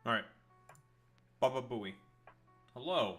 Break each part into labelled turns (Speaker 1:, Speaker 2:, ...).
Speaker 1: Alright. Baba Booey. Hello.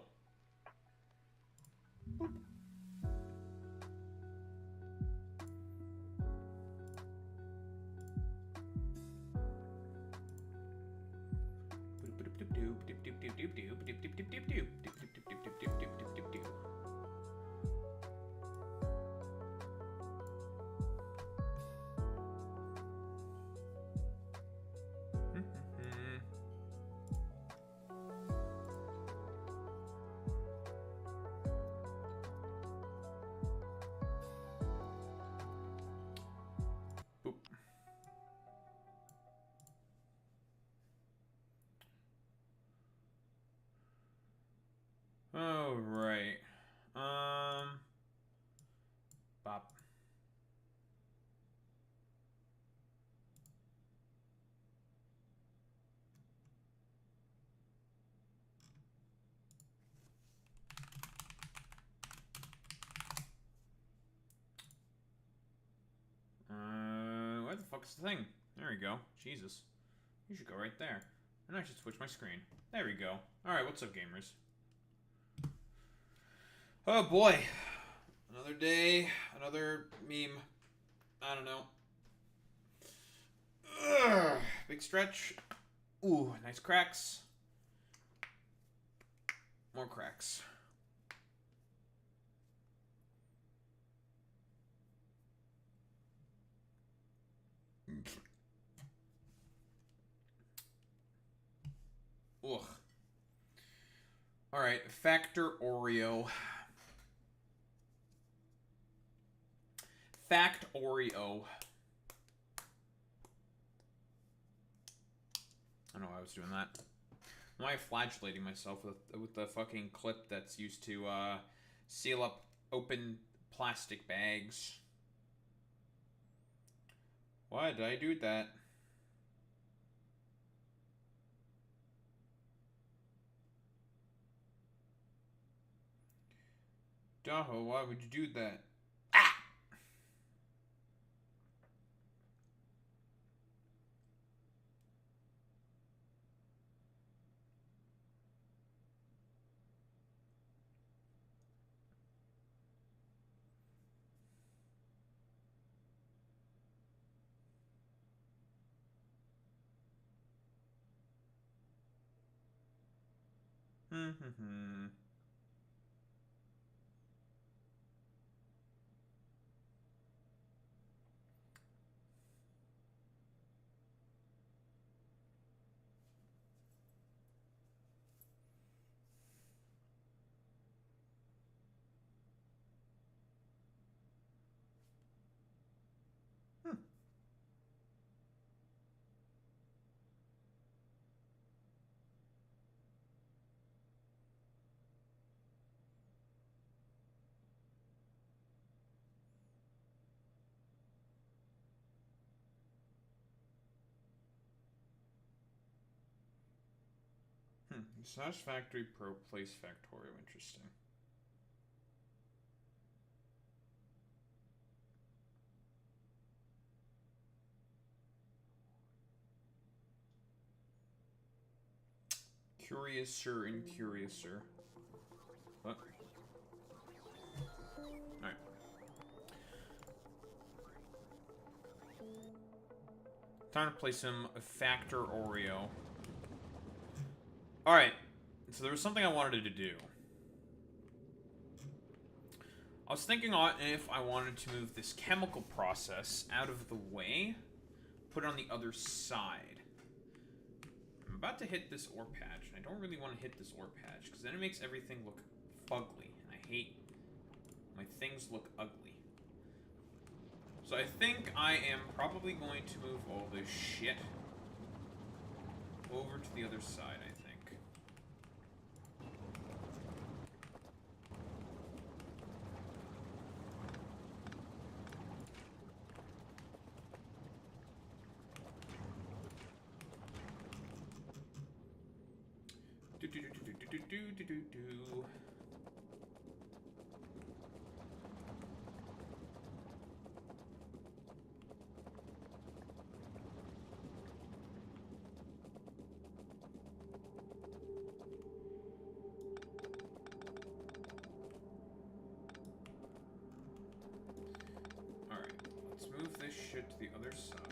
Speaker 1: Oh, right. Bop. Where the fuck's the thing? There we go. Jesus. You should go right there. And I should switch my screen. There we go. Alright, what's up, gamers? Oh boy. Another day, another meme. I don't know. Ugh. Big stretch. Ooh, nice cracks. More cracks. Ugh. Alright, Factorio. Factorio. I don't know why I was doing that. Why am I flagellating myself with the fucking clip that's used to seal up open plastic bags? Why did I do that? Daho, why would you do that? Ah! Hmm. Slash Factory Pro Place Factorio. Interesting. Curiouser and curiouser. What? Alright. Time to play some Factorio. Alright. So there was something I wanted to do. I was thinking if I wanted to move this chemical process out of the way, put it on the other side. I'm about to hit this ore patch, and I don't really want to hit this ore patch, because then it makes everything look fugly, and I hate my things look ugly. So I think I am probably going to move all this shit over to the other side, I think. Do. the other side.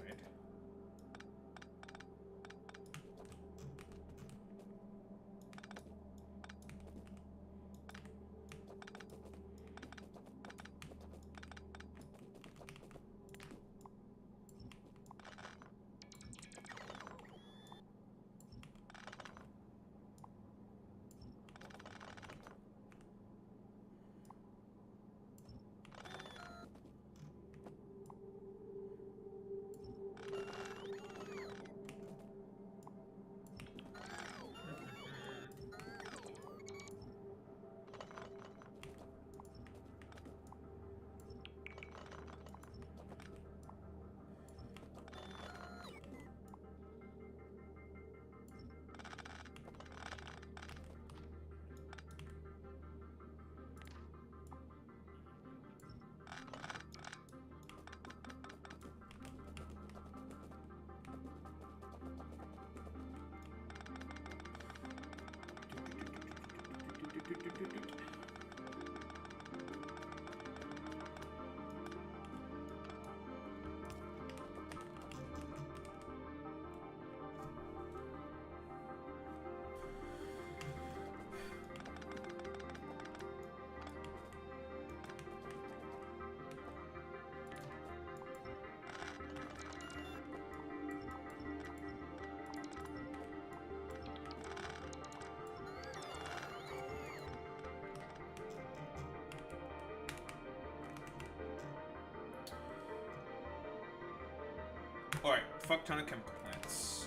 Speaker 1: Alright, fuck ton of chemical plants.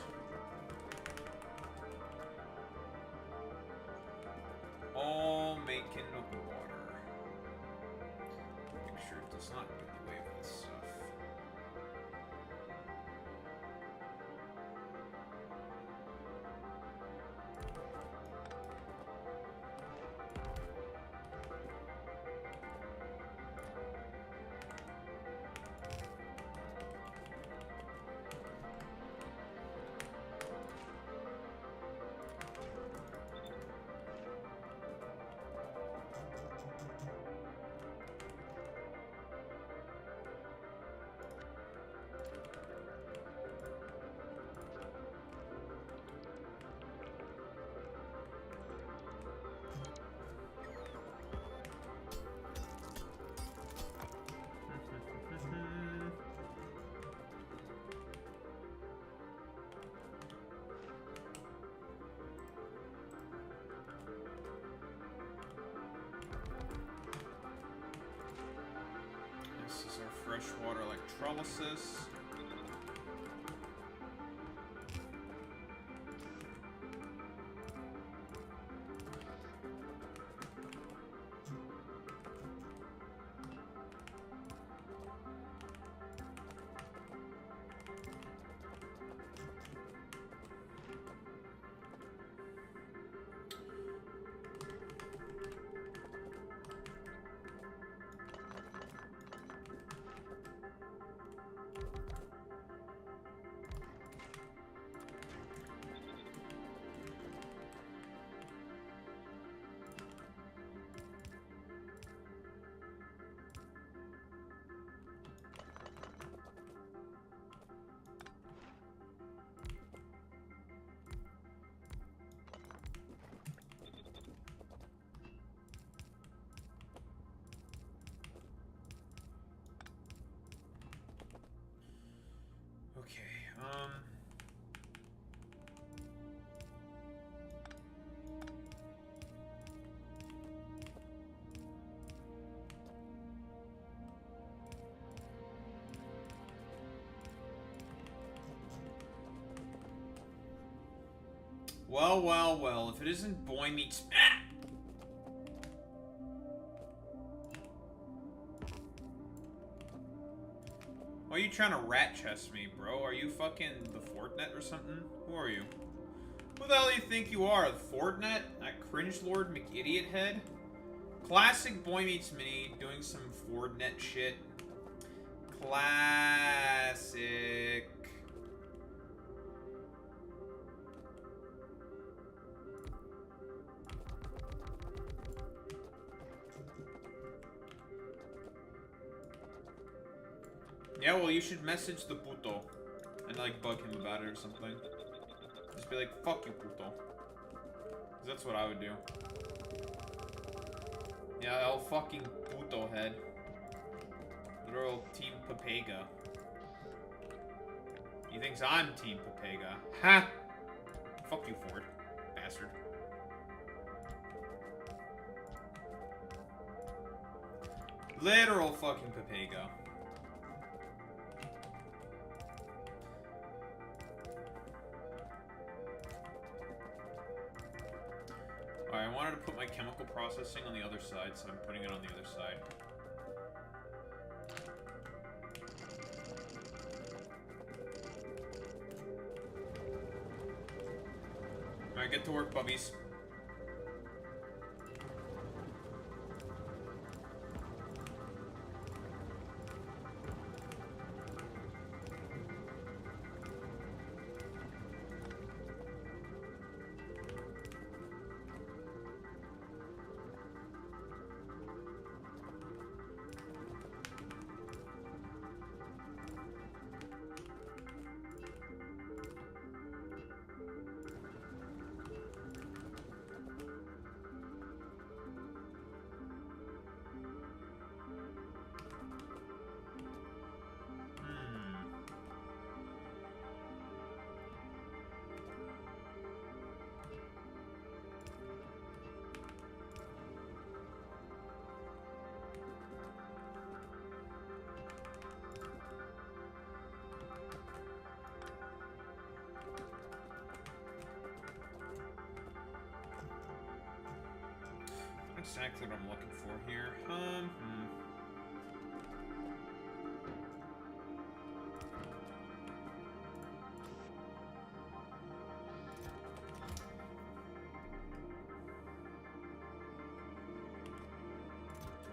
Speaker 1: All making water. Make sure it does not get in the way of this stuff. This is our freshwater electrolysis. Well, well, well, if it isn't boy meets... Ah! Why are you trying to rat chest me, bro? Are you fucking the Fortnite or something? Who are you? Who the hell do you think you are? The Fortnite? That cringe lord McIdiot head? Classic Boy Meets Mini doing some Fortnite shit. Classic. Yeah, well, you should message the puto and, like, bug him about it or something. Just be like, fuck you, puto. 'Cause that's what I would do. Yeah, El fucking puto head. Literal Team Papega. He thinks I'm Team Papega. Ha! Fuck you, Ford. Bastard. Literal fucking Papega. Alright, I wanted to put my chemical processing on the other side, so I'm putting it on the other side. Alright, get to work, bubbies. Exactly what I'm looking for here. I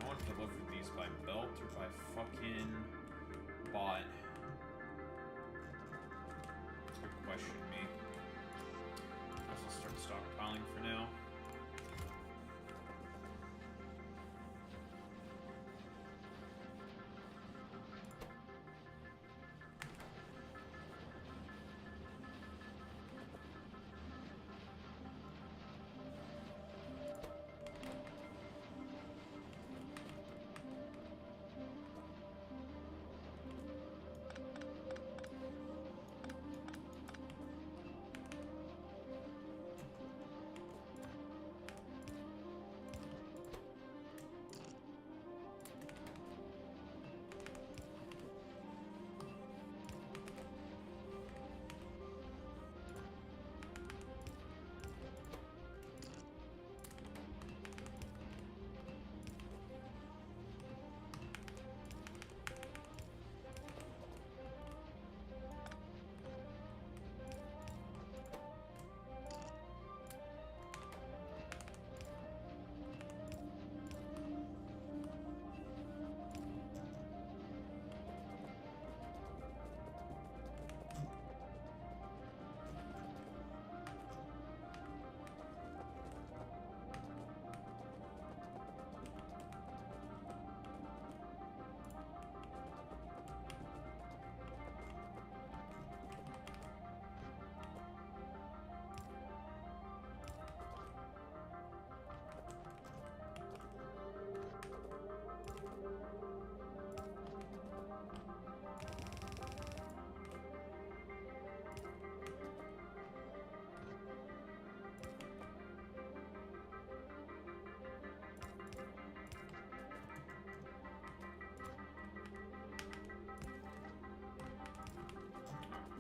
Speaker 1: want to deliver these by belt or by fucking bot. Good question, me. Guess I'll start stockpiling for now.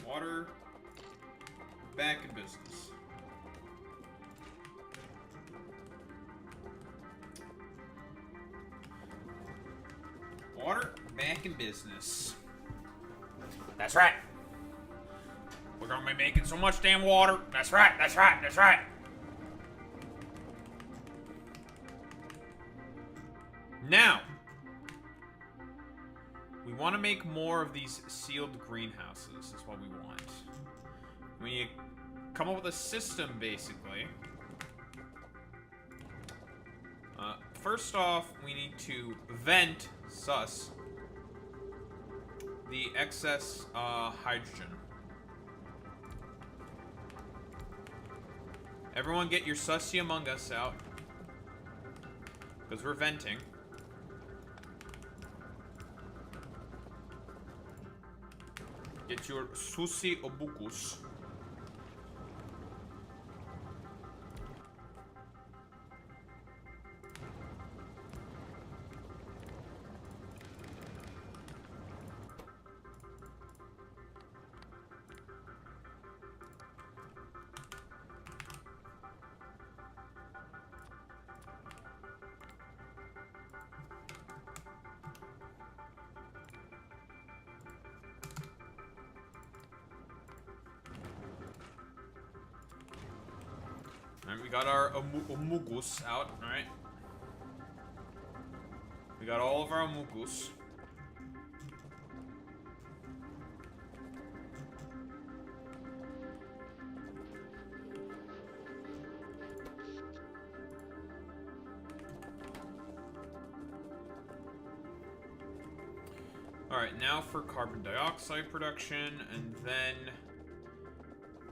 Speaker 1: Water, back in business. Water, back in business. That's right. We're gonna be making so much damn water. That's right, that's right, that's right. Now, we want to make more of these sealed greenhouses, is what we want. When you come up with a system, basically. First off, we need to vent, the excess hydrogen. Everyone get your sussy Among Us out. Because we're venting. Get your sushi obukus. Alright, we got our omugus out, alright? We got all of our omugus. Alright, now for carbon dioxide production, and then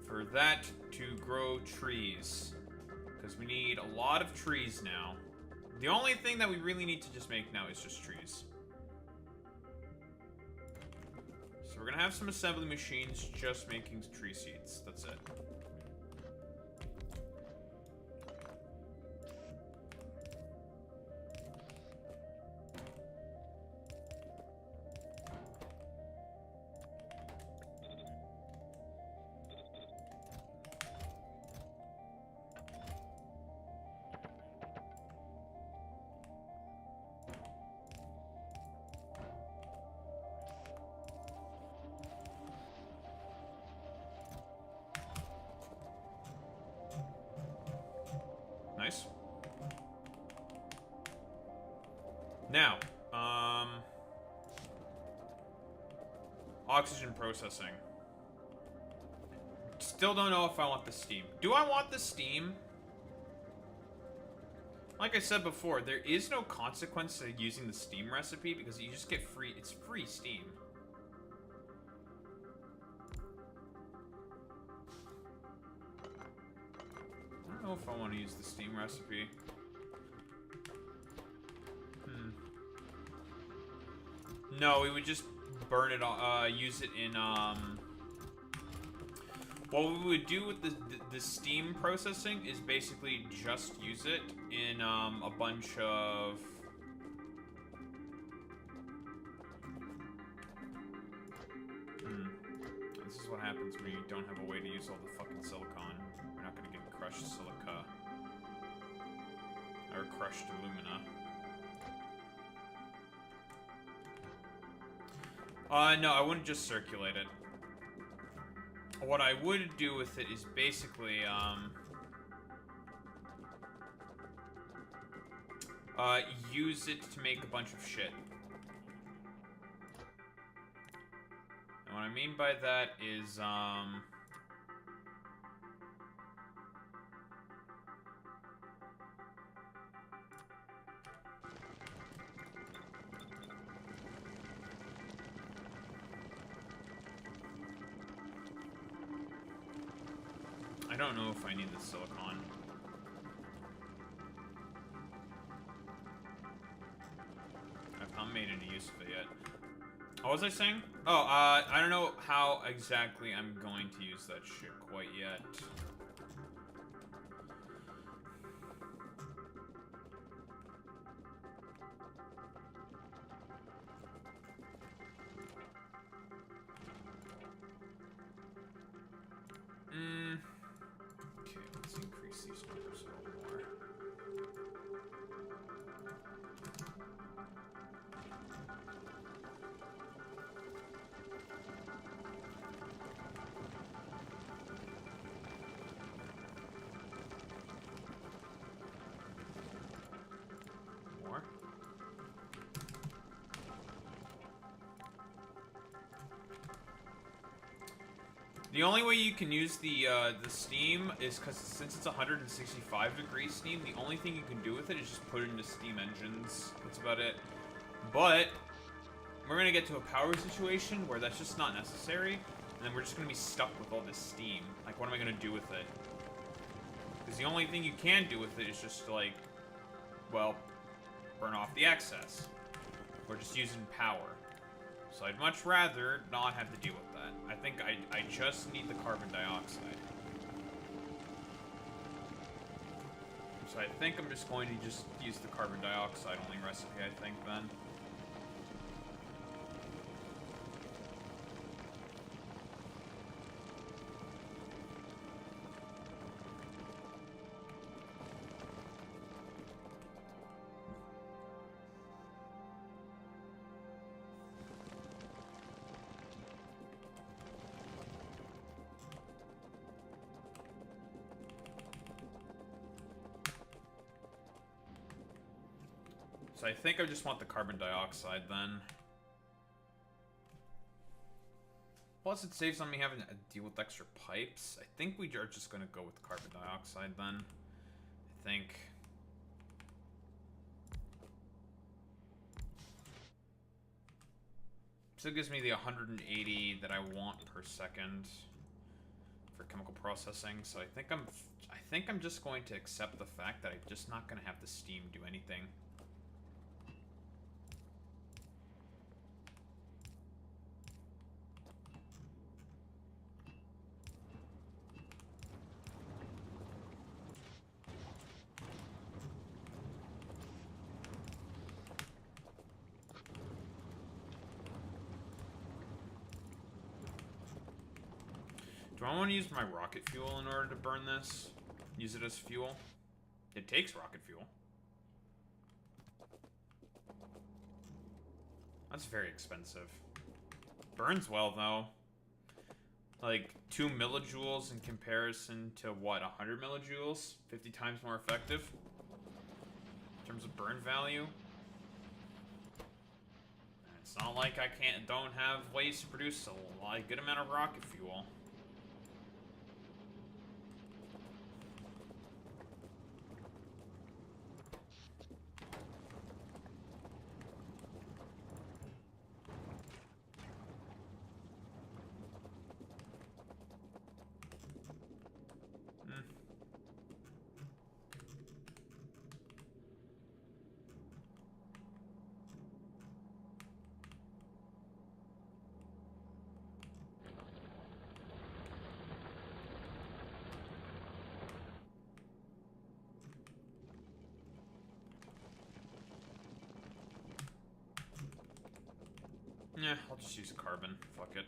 Speaker 1: for that to grow trees. Because we need a lot of trees now. The only thing that we really need to just make now is just trees. So we're gonna have some assembly machines just making tree seeds. That's it. Nice. Now, oxygen processing. Still don't know if I want the steam. Do I want the steam? Like I said before, there is no consequence to using the steam recipe because you just get free, it's free steam. I don't know if I want to use the steam recipe. No, we would just burn it, use it in, what we would do with the steam processing is basically just use it in, a bunch of... This is what happens when you don't have a way to use all the fucking silicon. You're not gonna get crushed silica. Or crushed alumina. No, I wouldn't just circulate it. What I would do with it is basically, use it to make a bunch of shit. And what I mean by that is, I don't know if I need the silicon. I've not made any use of it yet. What was I saying? Oh, I don't know how exactly I'm going to use that shit quite yet. Okay, let's increase these numbers a little more. More. The only way you can use the steam is because since it's 165-degree steam, the only thing you can do with it is just put it into steam engines. That's about it. But we're gonna get to a power situation where that's just not necessary, and then we're just gonna be stuck with all this steam. Like, what am I gonna do with it? Because the only thing you can do with it is just, like, well, burn off the excess. Or just using power. So I'd much rather not have to deal with that. I think I just need the carbon dioxide. So I think I'm just going to just use the carbon dioxide only recipe, I think, then. So I think I just want the carbon dioxide then. Plus it saves on me having to deal with extra pipes. I think we are just going to go with carbon dioxide then. I think. So it gives me the 180 that I want per second for chemical processing. So I think I'm just going to accept the fact that I'm just not going to have the steam do anything. Do I want to use my rocket fuel in order to burn this? Use it as fuel? It takes rocket fuel. That's very expensive. Burns well, though. Like, 2 millijoules in comparison to, what, 100 millijoules? 50 times more effective? In terms of burn value? It's not like I don't have ways to produce a good amount of rocket fuel. Yeah, I'll just use carbon. Fuck it.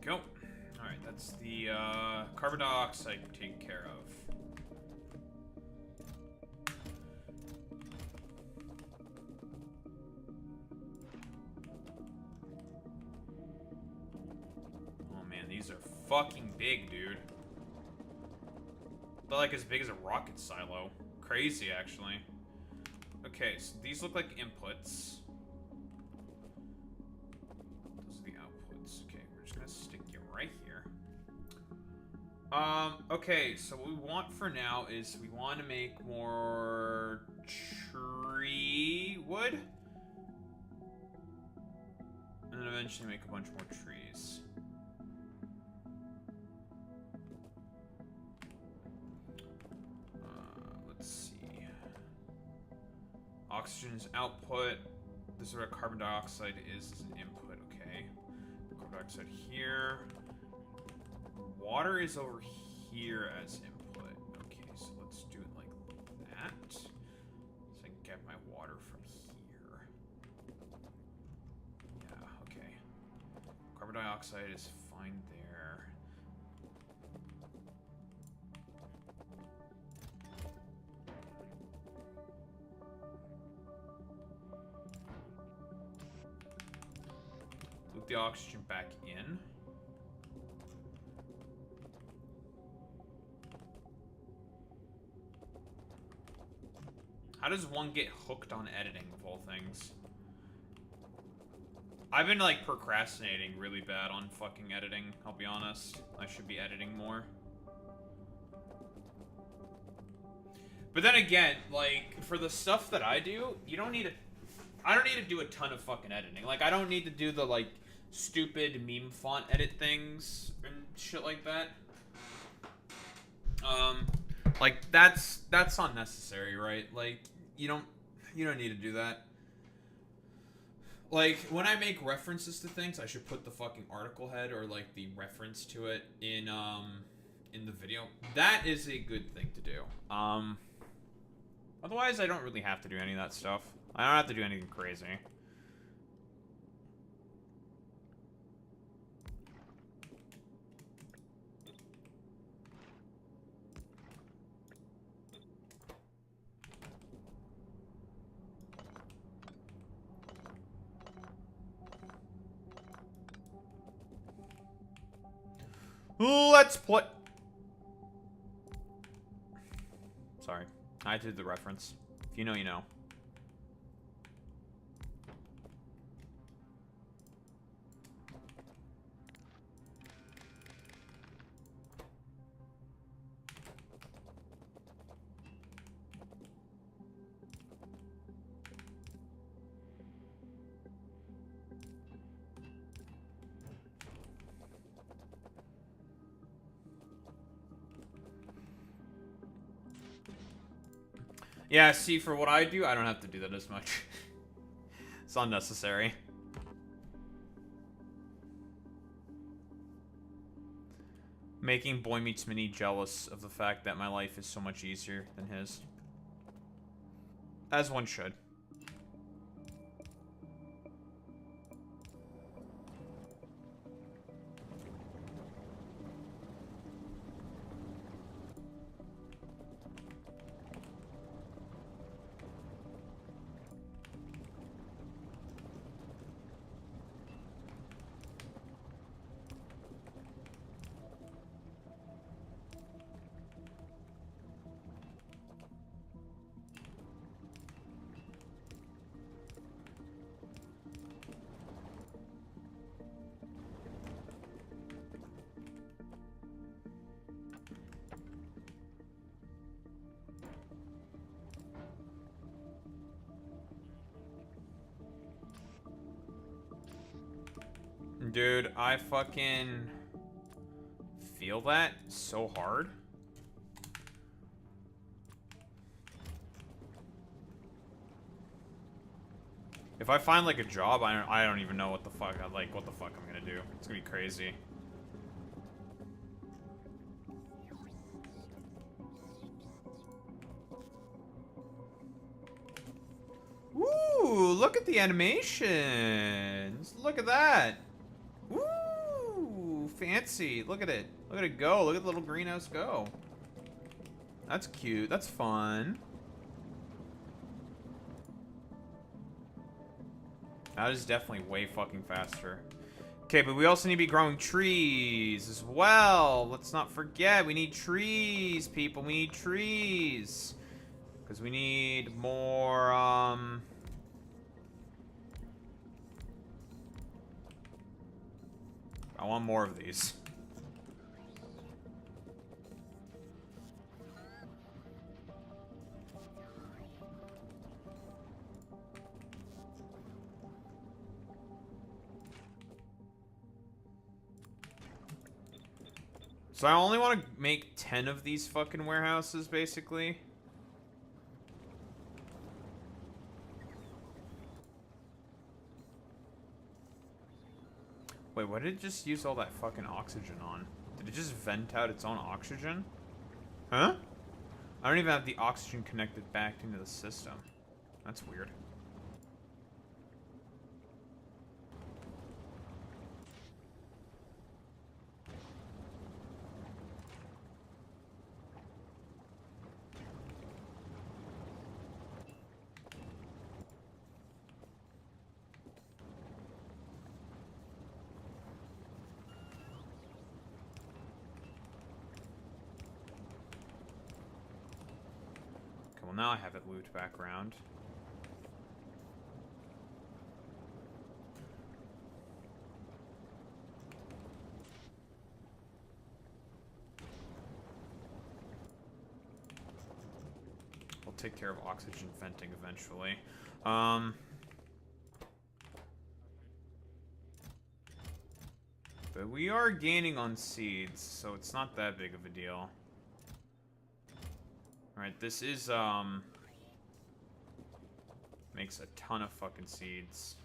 Speaker 1: Go. Alright, that's the carbon dioxide taken care of. Oh man, these are fucking big, dude. They're like as big as a rocket silo. Crazy, actually. Okay, so these look like inputs. Those are the outputs. Okay, we're just gonna stick you right here. Okay, so what we want for now is we want to make more tree wood. And then eventually make a bunch more trees. Let's see. Oxygen's output. This is what carbon dioxide is as an input, okay. Carbon dioxide here. Water is over here as input. Okay, so let's do it like that. So I can get my water from here. Yeah, okay. Carbon dioxide is fine there. Loop the oxygen back in. How does one get hooked on editing, of all things? I've been, like, procrastinating really bad on fucking editing, I'll be honest. I should be editing more. But then again, like, for the stuff that I do, you don't need to... I don't need to do a ton of fucking editing. Like, I don't need to do the, like, stupid meme font edit things and shit like that. Like, that's unnecessary, right? Like, you don't need to do that. Like, when I make references to things, I should put the fucking article head or, like, the reference to it in the video. That is a good thing to do. Otherwise, I don't really have to do any of that stuff. I don't have to do anything crazy. Let's play. Sorry, I did the reference. If you know, you know. Yeah, see, for what I do, I don't have to do that as much. It's unnecessary. Making Boy Meets Mini jealous of the fact that my life is so much easier than his. As one should. Dude, I fucking feel that so hard. If I find like a job, I don't even know what the fuck I'm gonna do. It's gonna be crazy. Ooh, look at the animations. Look at that. Ooh, fancy. Look at it. Look at it go. Look at the little greenhouse go. That's cute. That's fun. That is definitely way fucking faster. Okay, but we also need to be growing trees as well. Let's not forget. We need trees, people. We need trees. Because we need more, I want more of these. So I only want to make 10 of these fucking warehouses, basically. Wait, what did it just use all that fucking oxygen on? Did it just vent out its own oxygen? Huh? I don't even have the oxygen connected back into the system. That's weird. Well, now I have it looped back around. We'll take care of oxygen venting eventually. But we are gaining on seeds, so it's not that big of a deal. Alright, this is, makes a ton of fucking seeds.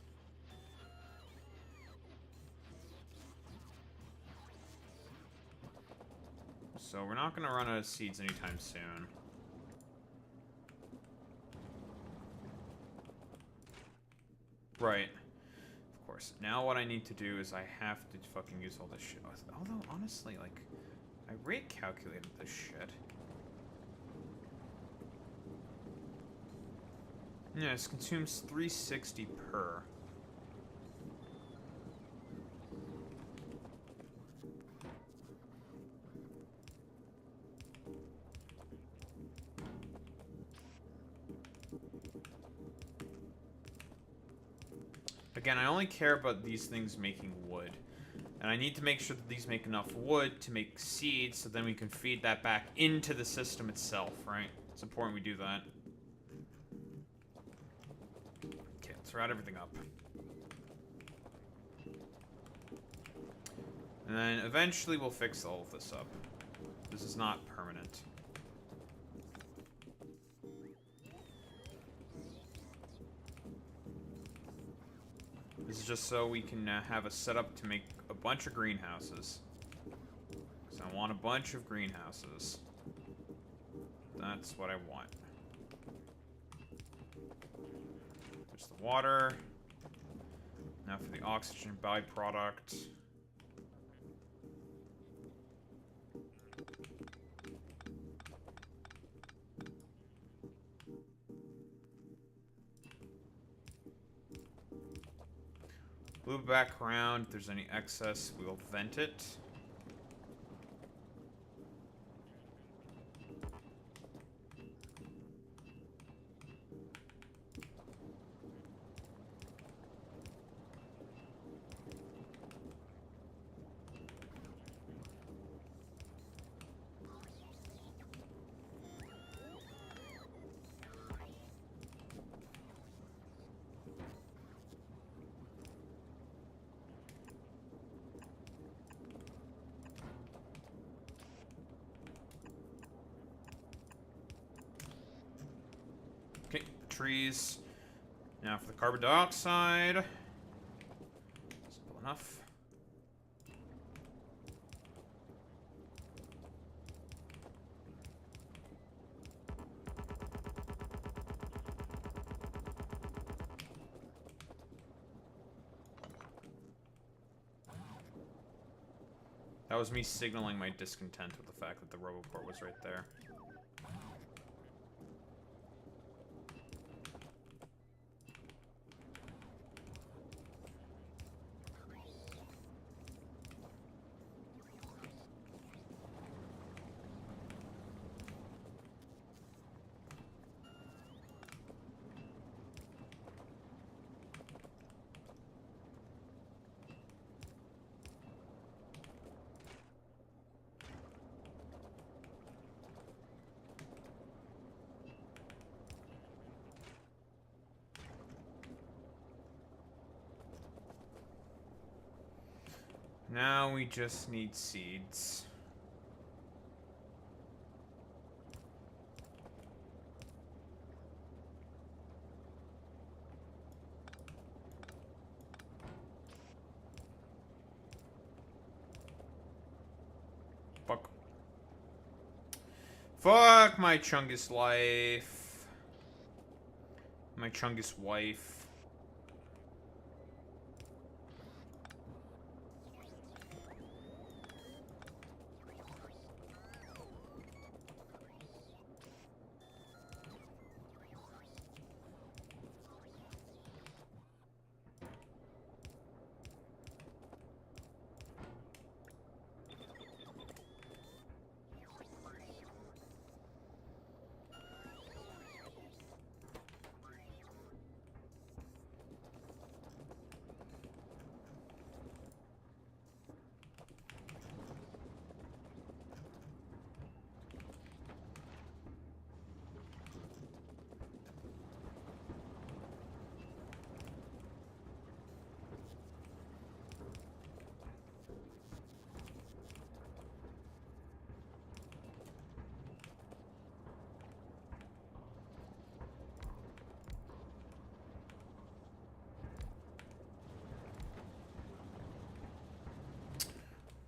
Speaker 1: So we're not gonna run out of seeds anytime soon. Right. Of course. Now what I need to do is I have to fucking use all this shit. Although, honestly, like, I rate calculated this shit. Yes, consumes 360 per. Again, I only care about these things making wood. And I need to make sure that these make enough wood to make seeds, so then we can feed that back into the system itself, right? It's important we do that. Let's route everything up. And then eventually we'll fix all of this up. This is not permanent. This is just so we can have a setup to make a bunch of greenhouses. Because I want a bunch of greenhouses. That's what I want. The water. Now for the oxygen byproduct. Move back around. If there's any excess, we'll vent it. Okay, trees. Now for the carbon dioxide. Simple enough. That was me signaling my discontent with the fact that the Roboport was right there. Now we just need seeds. Fuck my Chungus life. My Chungus wife.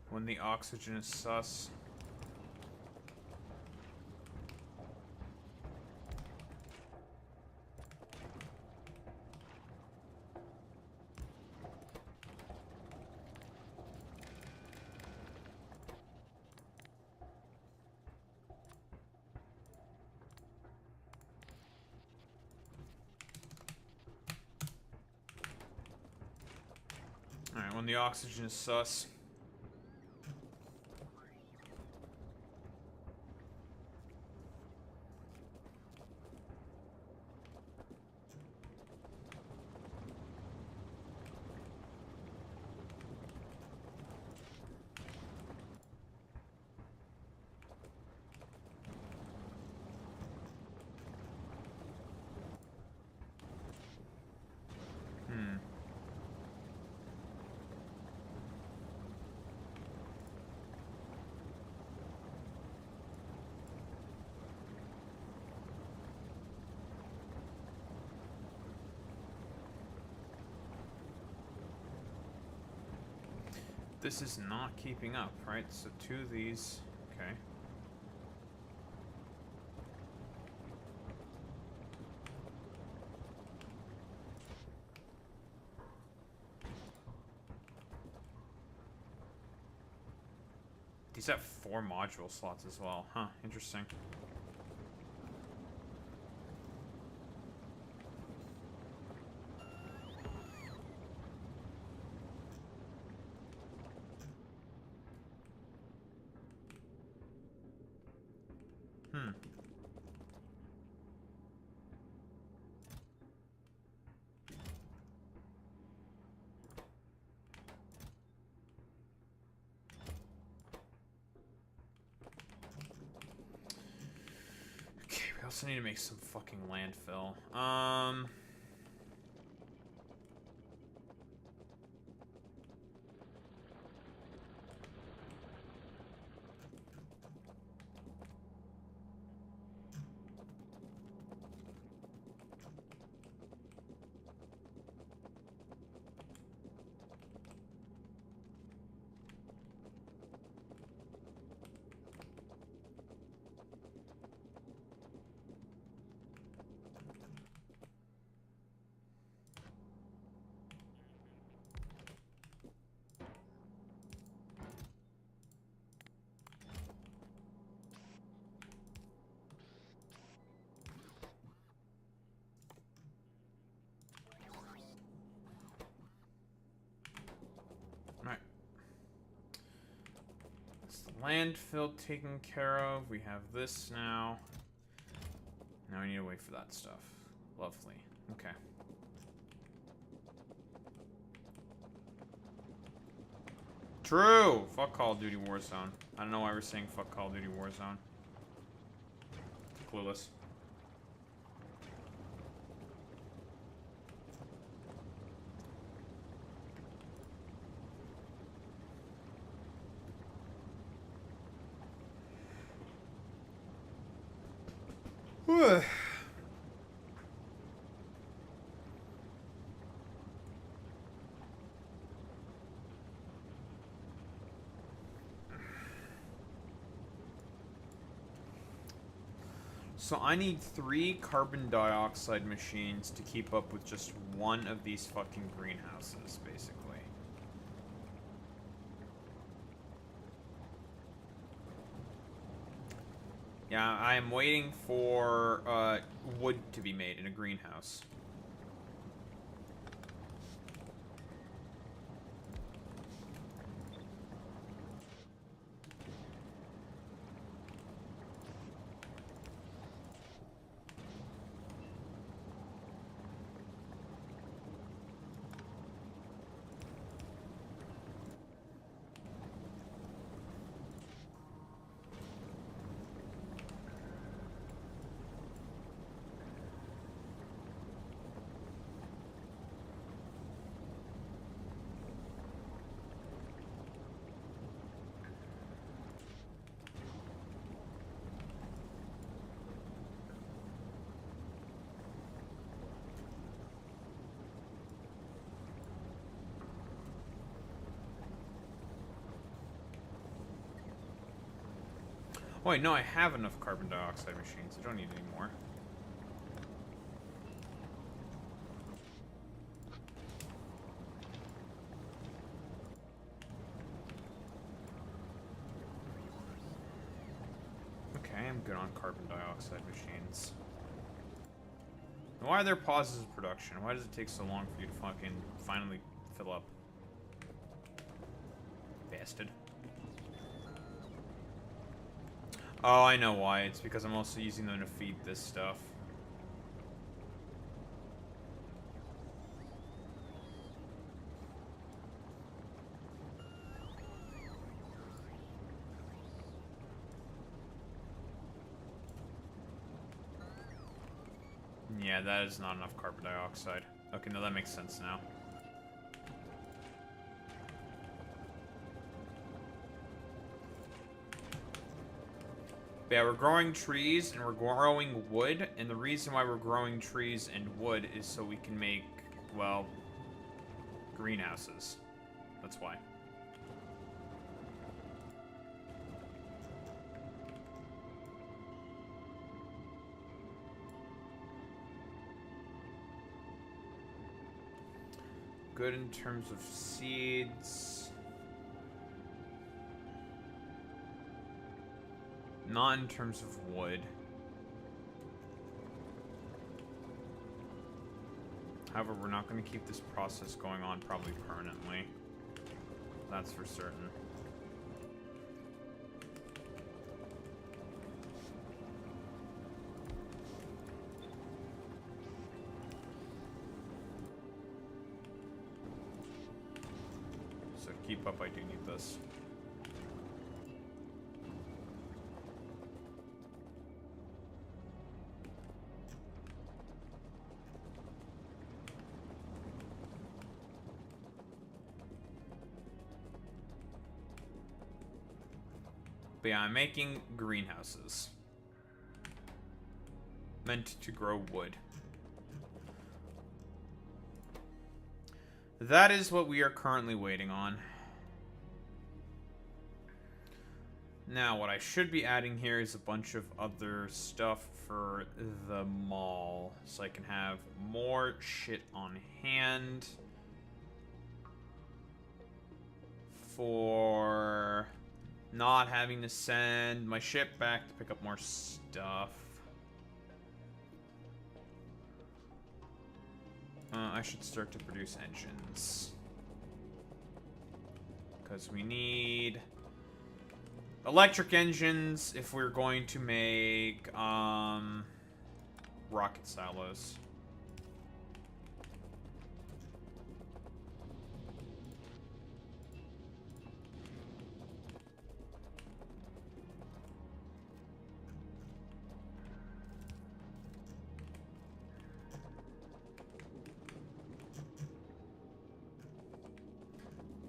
Speaker 1: When the oxygen is sus. Alright, when the oxygen is sus. This is not keeping up, right? So 2 of these, okay. These have 4 module slots as well, huh? Interesting. We also need to make some fucking landfill. Landfill taken care of. We have this now. Now we need to wait for that stuff. Lovely. Okay. True! Fuck Call of Duty Warzone. I don't know why we're saying fuck Call of Duty Warzone. Clueless. So I need 3 carbon dioxide machines to keep up with just one of these fucking greenhouses, basically. Yeah, I am waiting for wood to be made in a greenhouse. Oh, wait, no, I have enough carbon dioxide machines. I don't need any more. Okay, I'm good on carbon dioxide machines. Why are there pauses of production? Why does it take so long for you to fucking finally fill up? Bastard. Oh, I know why. It's because I'm also using them to feed this stuff. Yeah, that is not enough carbon dioxide. Okay, no, that makes sense now. But yeah, we're growing trees and we're growing wood, and the reason why we're growing trees and wood is so we can make, well, greenhouses. That's why. Good in terms of seeds. Not in terms of wood. However, we're not going to keep this process going on probably permanently. That's for certain. So to keep up, I do need this. But yeah, I'm making greenhouses. Meant to grow wood. That is what we are currently waiting on. Now, what I should be adding here is a bunch of other stuff for the mall. So I can have more shit on hand. For not having to send my ship back to pick up more stuff. I should start to produce engines. Because we need electric engines if we're going to make rocket silos.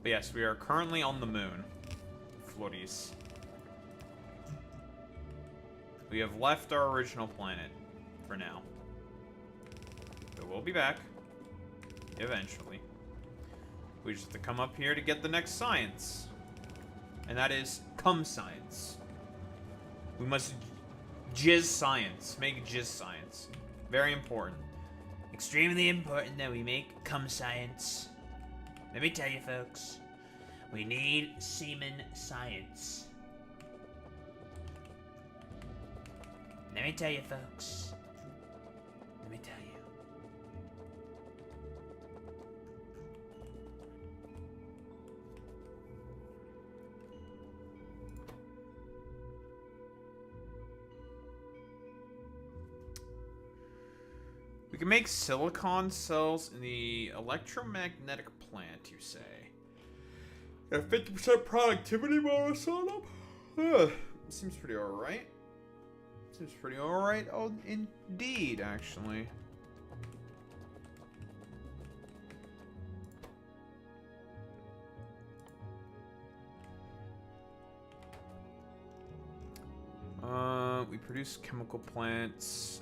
Speaker 1: But yes, we are currently on the moon. Floaties. We have left our original planet. For now. But we'll be back. Eventually. We just have to come up here to get the next science. And that is cum science. We must Jizz science. Make jizz science. Very important. Extremely important that we make cum science. Let me tell you, folks. We need semen science. Let me tell you, folks. Let me tell you. We can make silicon cells in the electromagnetic plant, you say? A 50% productivity bonus on them? Seems pretty alright. Seems pretty alright. Oh, indeed, actually. We produce chemical plants.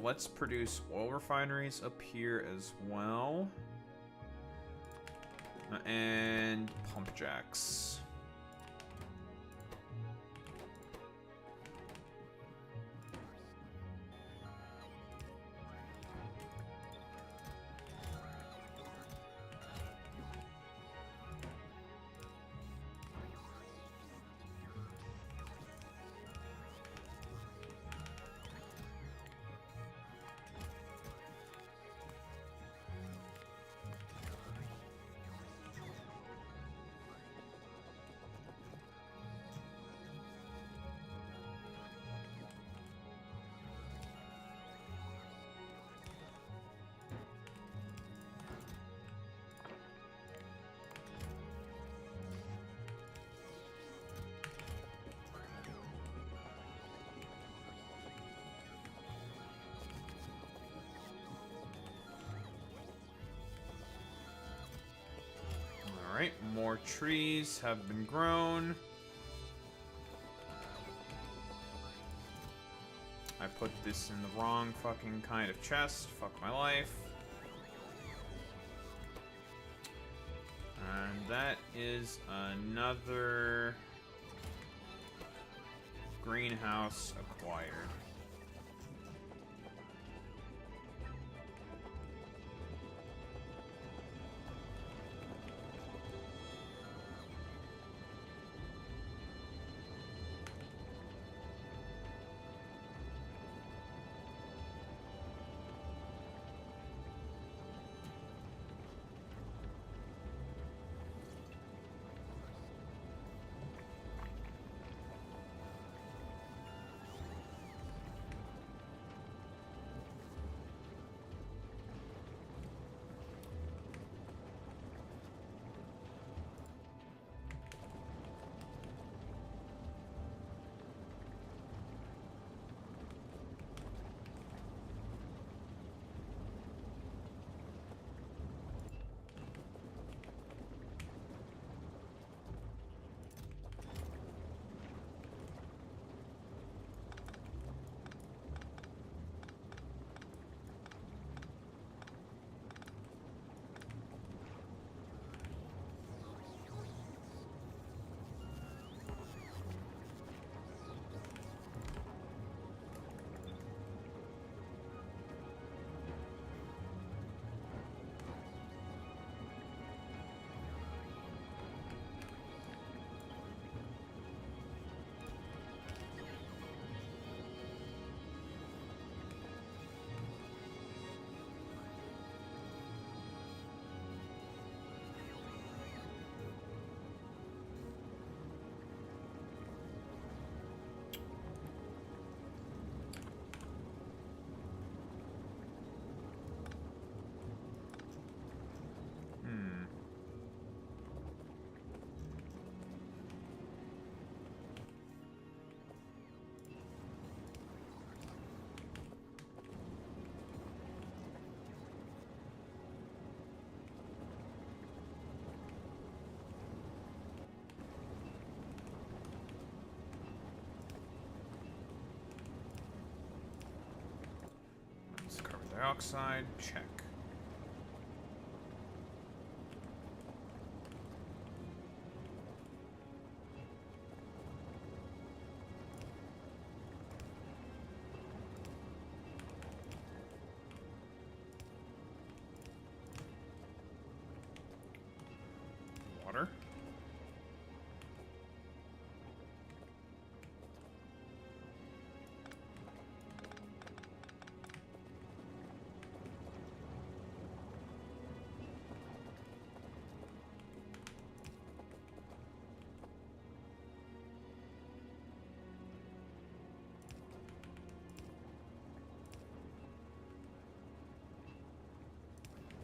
Speaker 1: Let's produce oil refineries up here as well. And pump jacks. Alright, more trees have been grown. I put this in the wrong fucking kind of chest. Fuck my life. And that is another greenhouse acquired. Dioxide, check. water.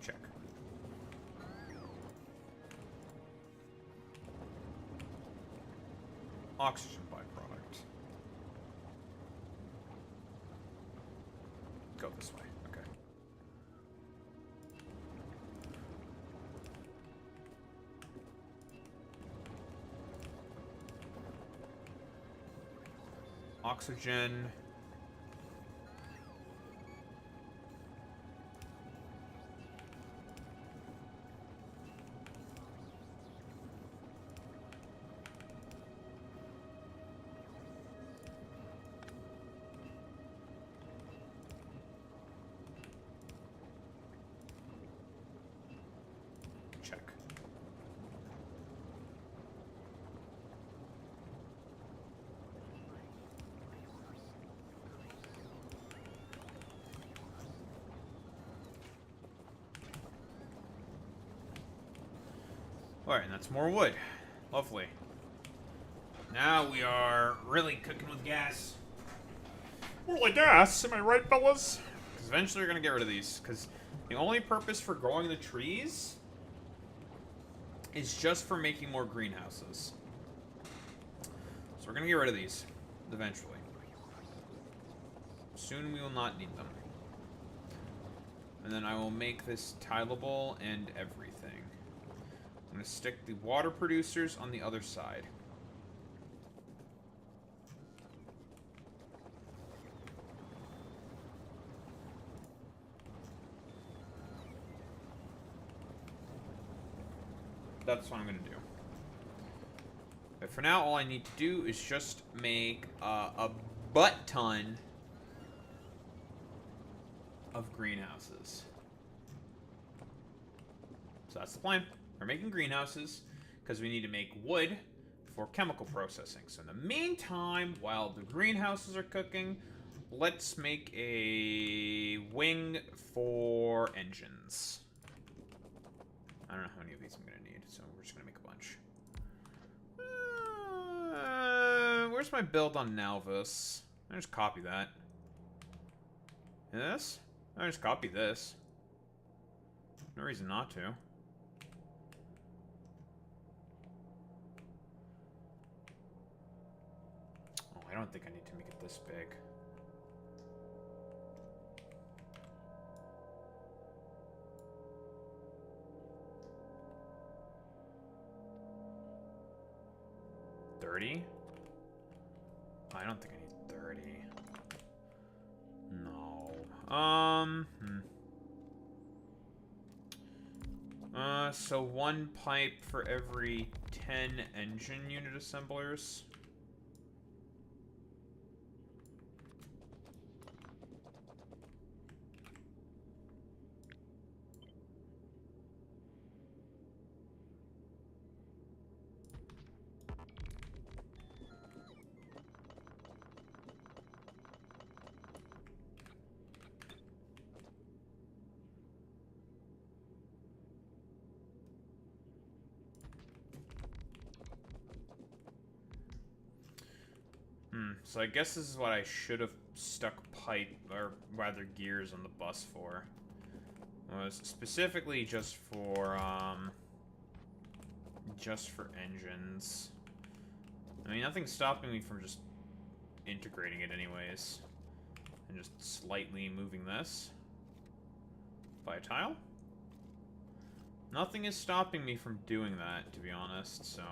Speaker 1: Check. Oxygen byproduct. Go this way. Okay. Oxygen. Check. Alright, and that's more wood. Lovely. Now we are really cooking with gas. More like gas, am I right, fellas? Because eventually we're going to get rid of these. Because the only purpose for growing the trees is just for making more greenhouses. So we're going to get rid of these. Eventually. Soon we will not need them. And then I will make this tileable and everything. I'm going to stick the water producers on the other side. That's what I'm going to do. But for now, all I need to do is just make a butt-ton of greenhouses. So that's the plan. We're making greenhouses because we need to make wood for chemical processing. So in the meantime, while the greenhouses are cooking, let's make a wing for engines. I don't know how many of these I'm going to need, so we're just going to make a bunch. Where's my build on Nalvis? I just copy that. This? I just copy this. No reason not to. Oh, I don't think I need to make it this big. $30? I don't think I need 30. No. So one pipe for every 10 engine unit assemblers. So I guess this is what I should have stuck pipe, or rather gears on the bus for. Was specifically just for engines. I mean, nothing's stopping me from just integrating it anyways. And just slightly moving this by a tile. Nothing is stopping me from doing that, to be honest, so...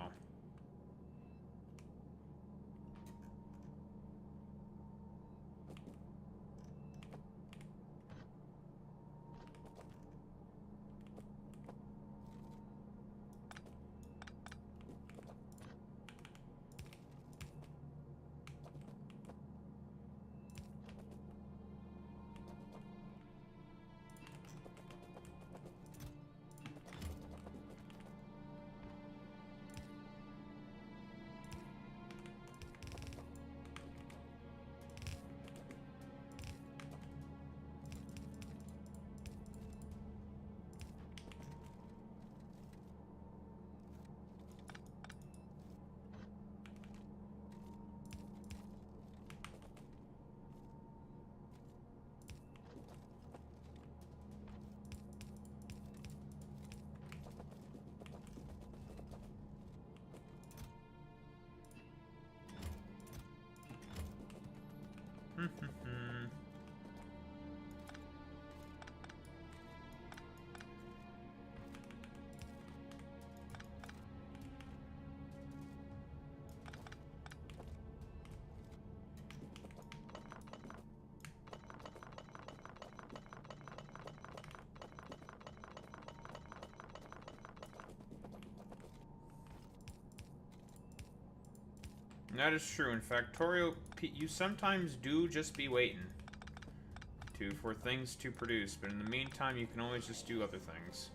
Speaker 1: That is true. In Factorio, you sometimes do just be waiting for things to produce, but in the meantime, you can always just do other things.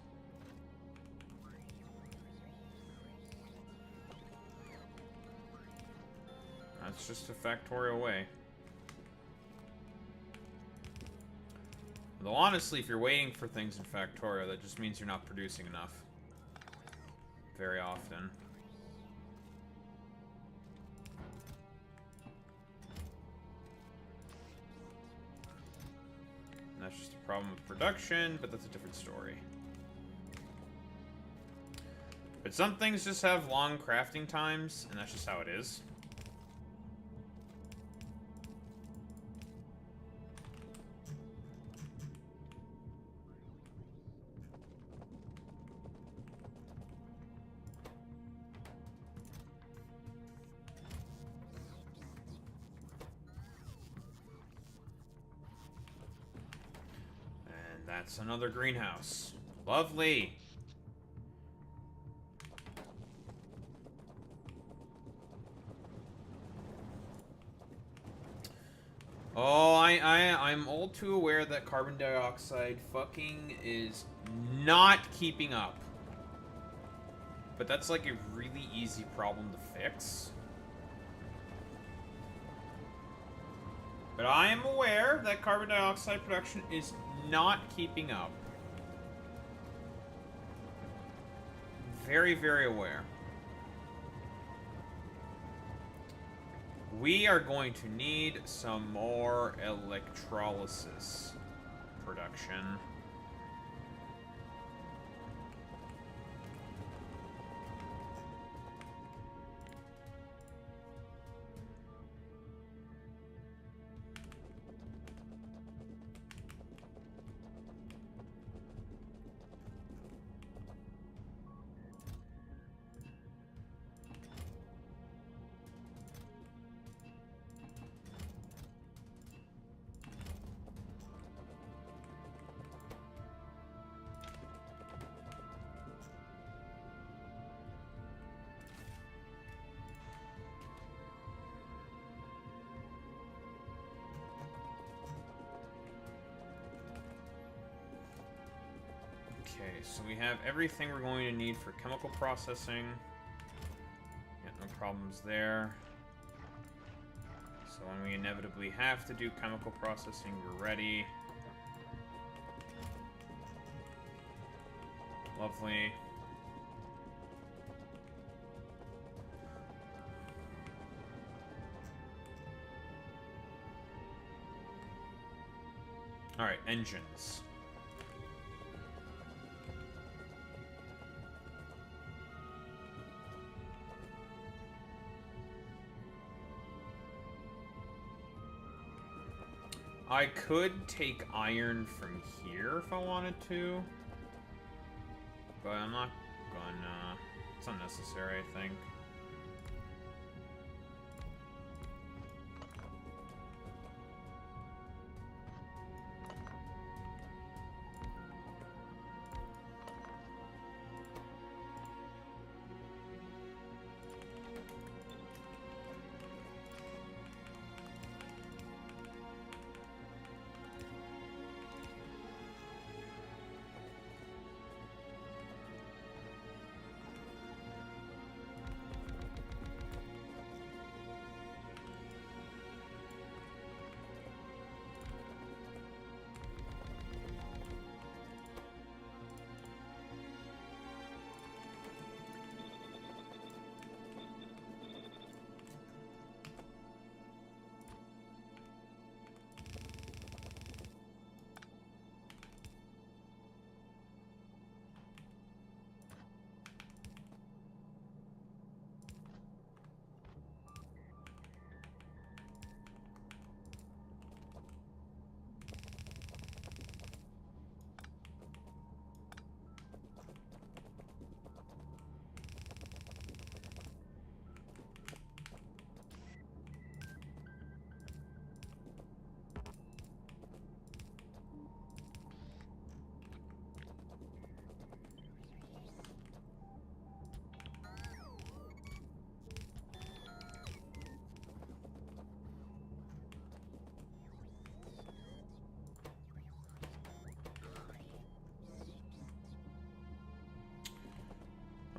Speaker 1: That's just a Factorio way. Though honestly, if you're waiting for things in Factorio, that just means you're not producing enough. Very often. And that's just a problem with production, but that's a different story. But some things just have long crafting times, and that's just how it is. That's another greenhouse. Lovely. Oh, I'm all too aware that carbon dioxide fucking is not keeping up. But that's like a really easy problem to fix. But I am aware that carbon dioxide production is not keeping up. Very, very aware. We are going to need some more electrolysis production. Okay, so we have everything we're going to need for chemical processing. Yeah, no problems there. So when we inevitably have to do chemical processing, we're ready. Lovely. Alright, engines. I could take iron from here if I wanted to, but I'm not gonna. It's unnecessary, I think.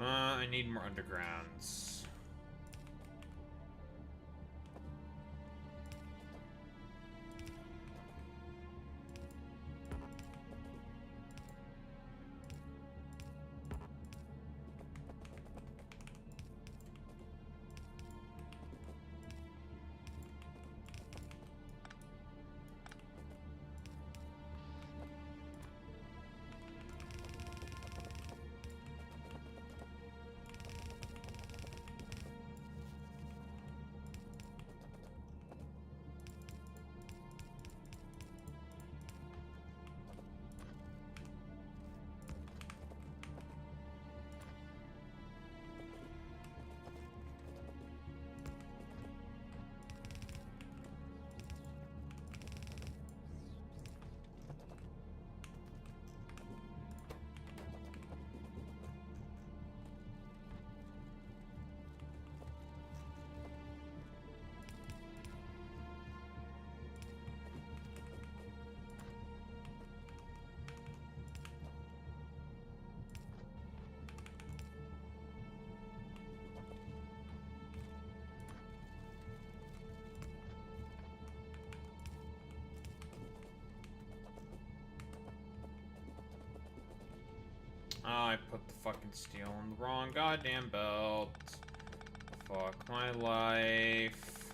Speaker 1: I need more undergrounds. Oh, I put the fucking steel on the wrong goddamn belt. Fuck my life.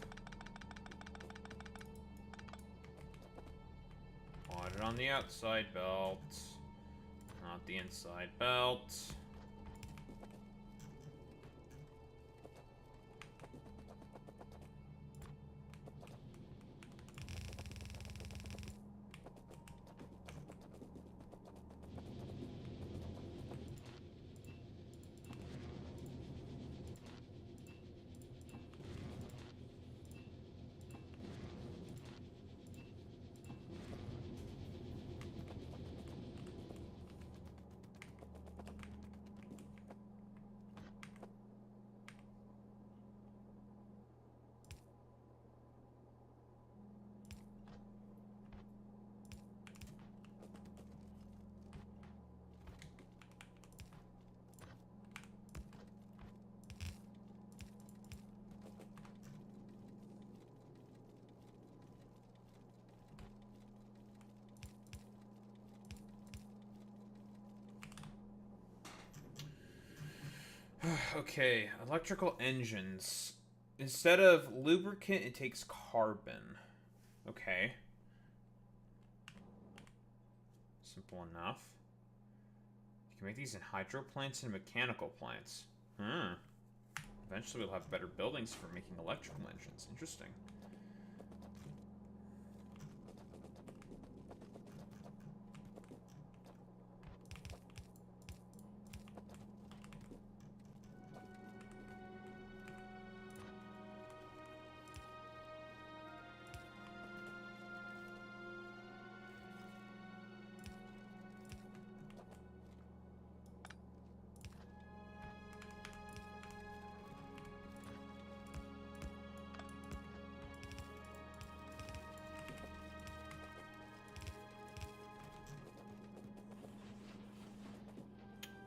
Speaker 1: Want it on the outside belt, not the inside belt. Okay, electrical engines. Instead of lubricant, it takes carbon. Okay. Simple enough. You can make these in hydro plants and mechanical plants. Eventually we'll have better buildings for making electrical engines. Interesting.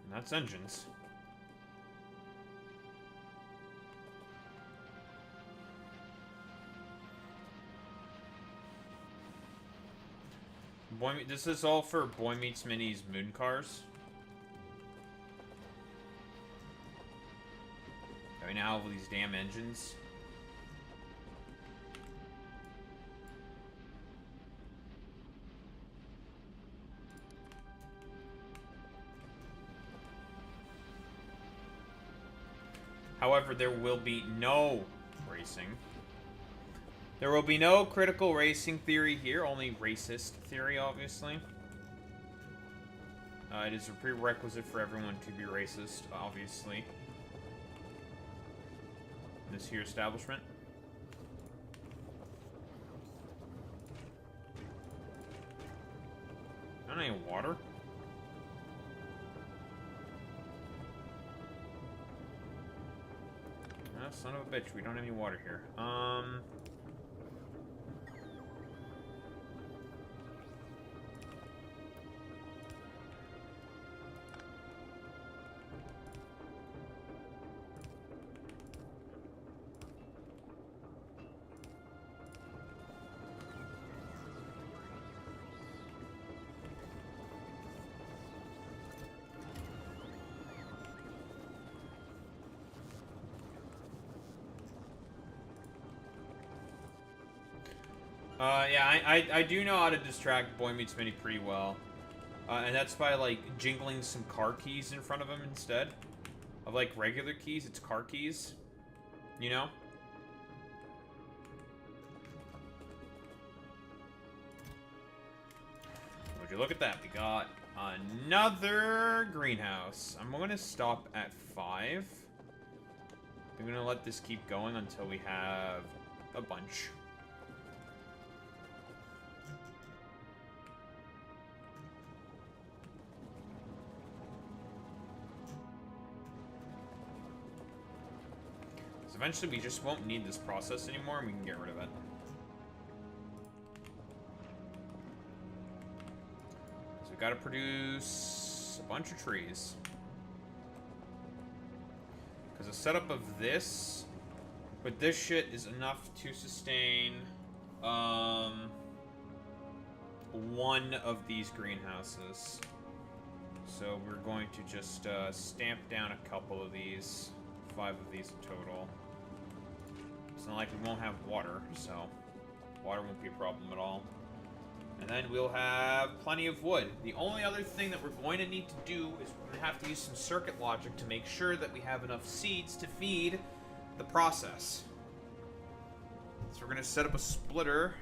Speaker 1: And that's engines. This is all for Boy Meets Minnie's moon cars. I mean, now all these damn engines. However, there will be no racing. There will be no critical racing theory here, only racist theory, obviously. It is a prerequisite for everyone to be racist, obviously. This here establishment. Not any water? Oh, son of a bitch, we don't have any water here. Yeah, I do know how to distract Boy Meets Mini pretty well. And that's by, like, jingling some car keys in front of him instead. Of, like, regular keys, it's car keys. You know? Would you look at that? We got another greenhouse. I'm going to stop at 5. I'm going to let this keep going until we have a bunch. Eventually, we just won't need this process anymore, and we can get rid of it. So we gotta produce a bunch of trees. Because the setup of this, with this shit, is enough to sustain one of these greenhouses. So we're going to just stamp down a couple of these, 5 of these in total. It's not like we won't have water, so water won't be a problem at all. And then we'll have plenty of wood. The only other thing that we're going to need to do is we're going to have to use some circuit logic to make sure that we have enough seeds to feed the process. So we're going to set up a splitter.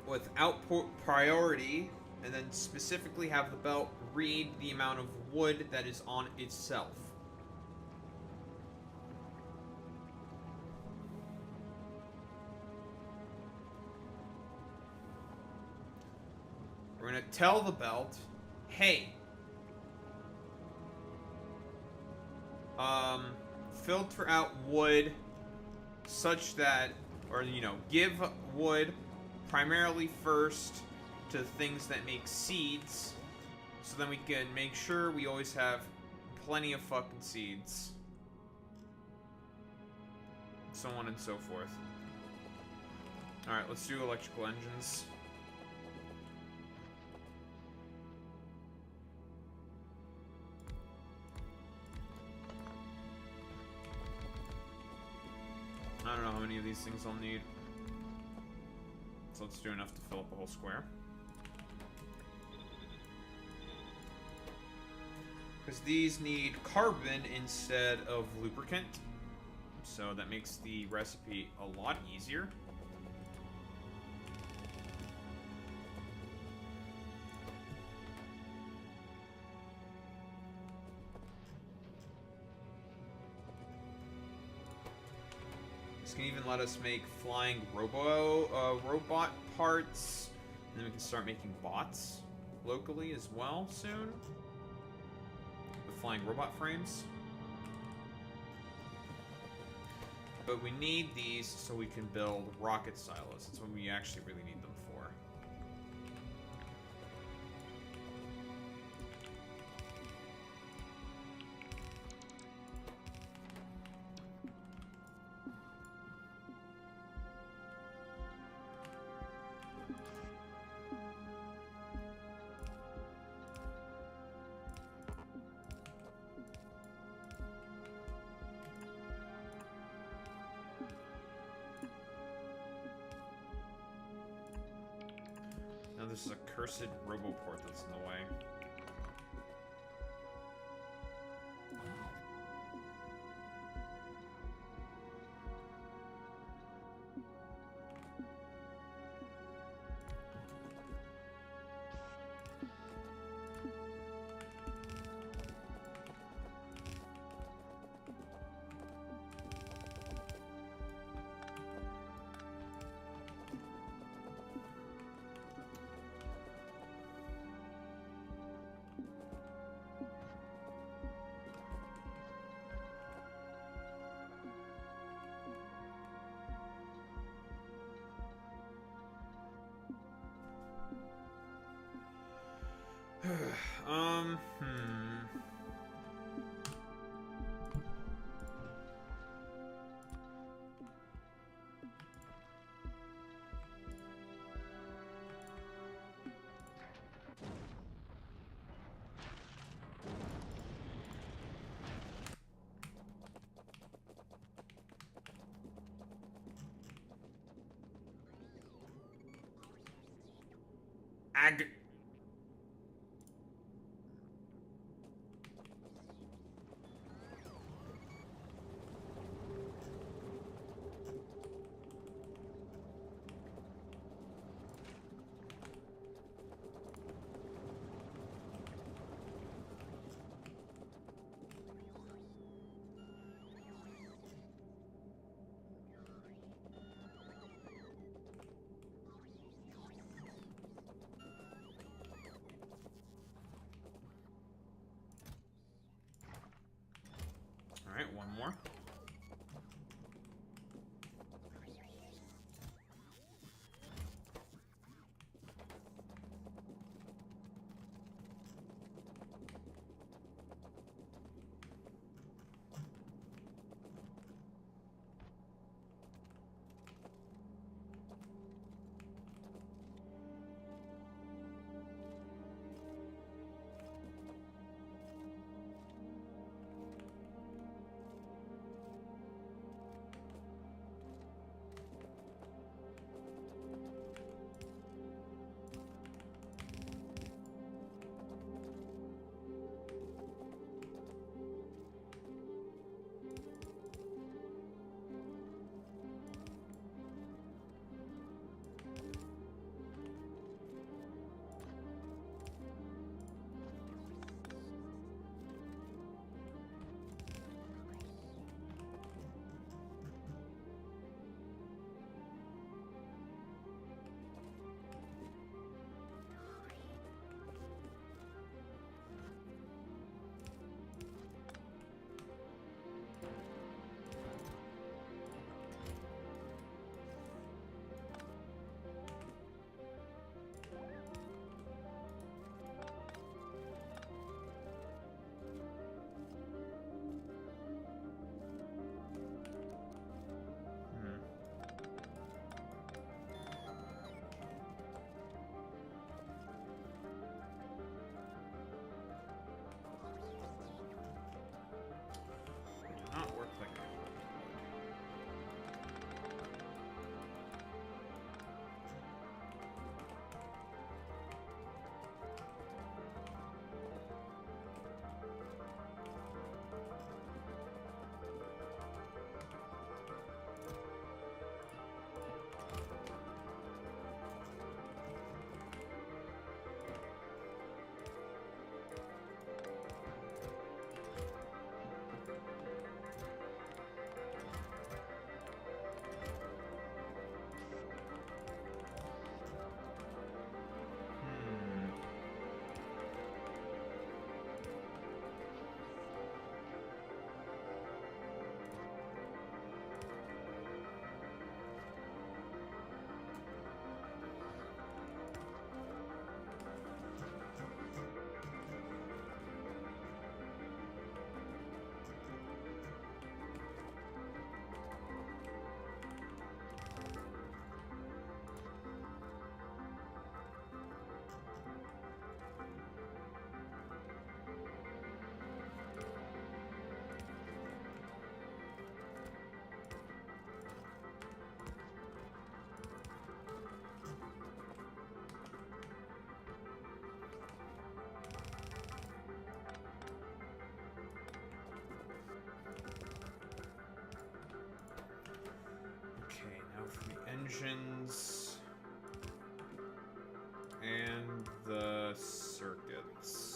Speaker 1: With output priority, and then specifically have the belt read the amount of wood that is on itself. We're going to tell the belt, hey, filter out wood such that, or, you know, give wood primarily first to things that make seeds, so then we can make sure we always have plenty of fucking seeds. So on and so forth. Alright, let's do electrical engines. I don't know how many of these things I'll need. So let's do enough to fill up the whole square. Because these need carbon instead of lubricant. So that makes the recipe a lot easier. This can even let us make flying robot parts. And then we can start making bots locally as well soon. With flying robot frames. But we need these so we can build rocket silos. That's what we actually really need them for. This is a cursed roboport that's in the way. Ag. Alright, one more. Not work like I would. Engines and the circuits.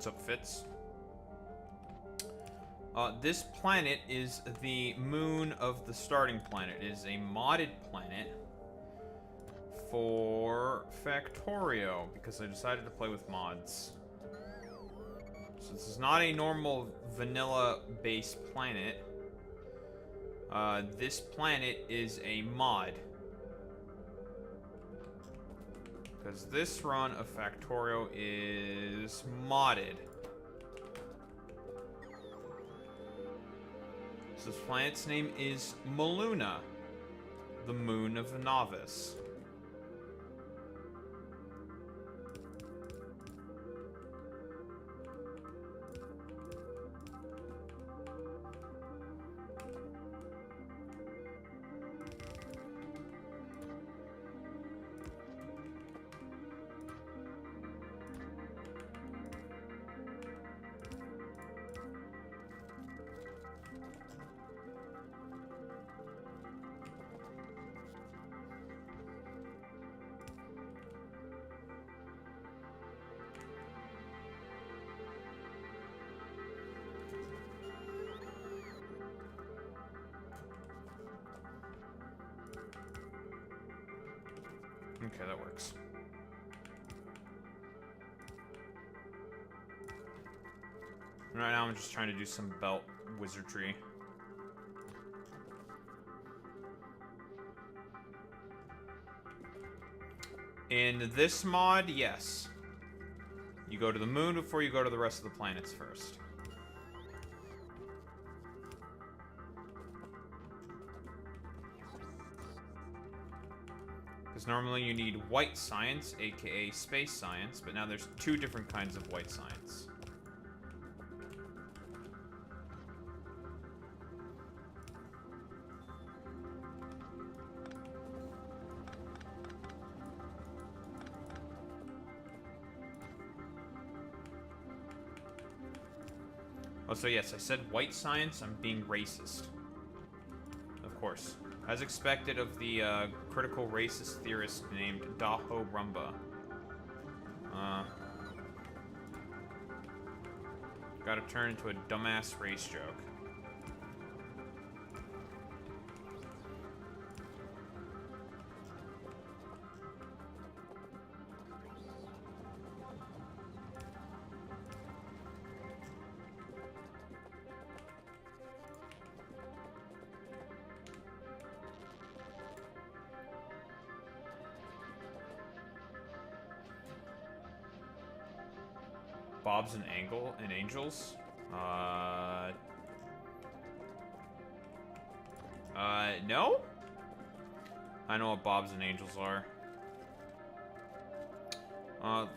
Speaker 1: up Fitz. This planet is the moon of the starting planet. It is a modded planet for Factorio, because I decided to play with mods. So this is not a normal vanilla-based planet. This planet is a mod. Because this run of Factorio is modded. So this planet's name is Maluna, the moon of the novice. Okay, that works. Right now I'm just trying to do some belt wizardry. In this mod, yes. You go to the moon before you go to the rest of the planets first. Because normally you need white science, aka space science, but now there's two different kinds of white science. Oh, so yes, I said white science, I'm being racist. Of course. As expected of the critical racist theorist named Daho Rumba. Gotta turn into a dumbass race joke. Bobs and Angels? No? I know what Bobs and Angels are.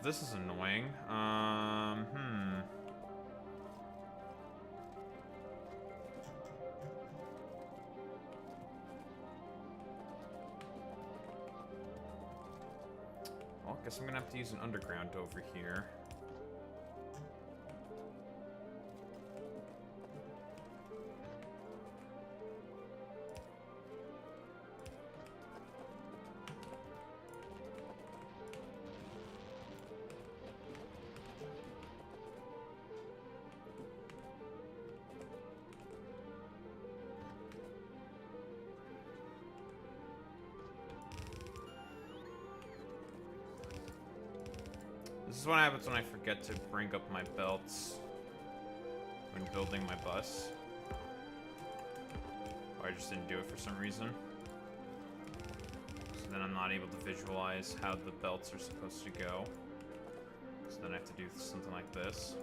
Speaker 1: This is annoying. Well, I guess I'm gonna have to use an underground over here. This is what happens when I forget to bring up my belts when building my bus. Or I just didn't do it for some reason. So then I'm not able to visualize how the belts are supposed to go. So then I have to do something like this.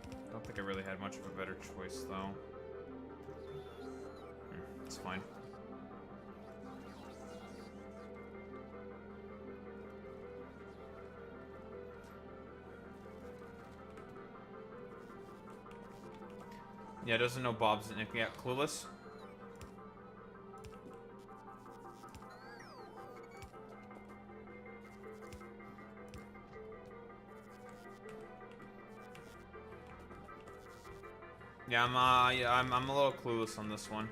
Speaker 1: I don't think I really had much of a better choice though. It's fine. Yeah, doesn't know Bob's and Nick yet. Clueless? Yeah, I'm a little clueless on this one.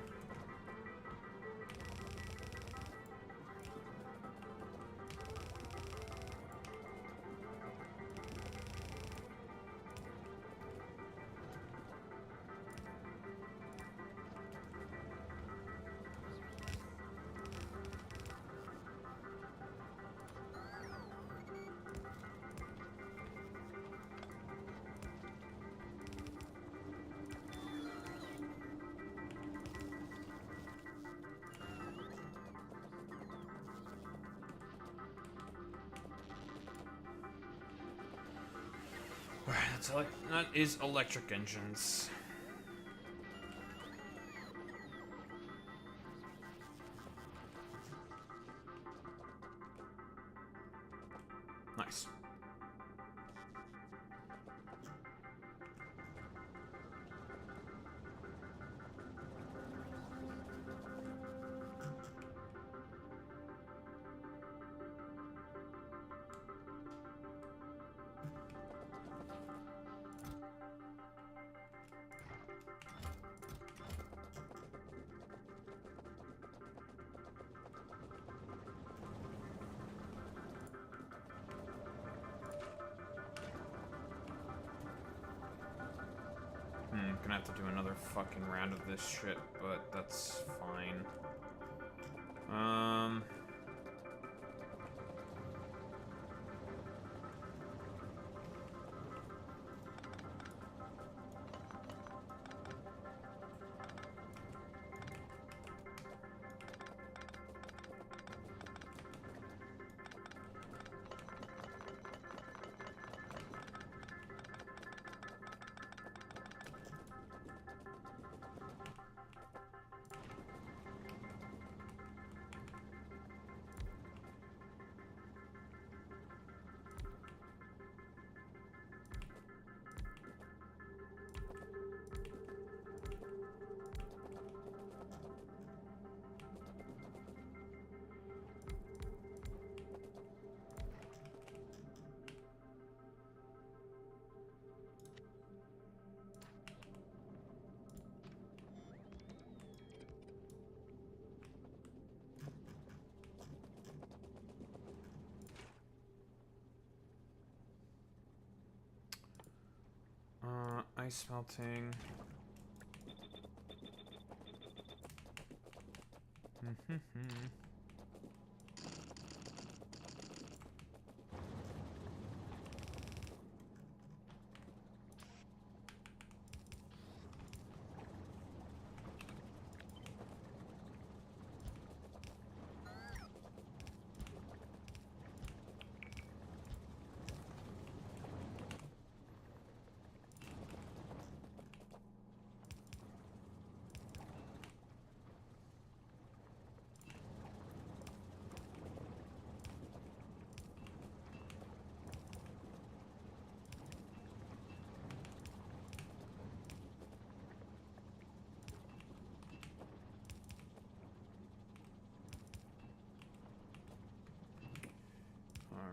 Speaker 1: That is electric engines. Nice. Gonna have to do another fucking round of this shit, but that's fine. Ice melting.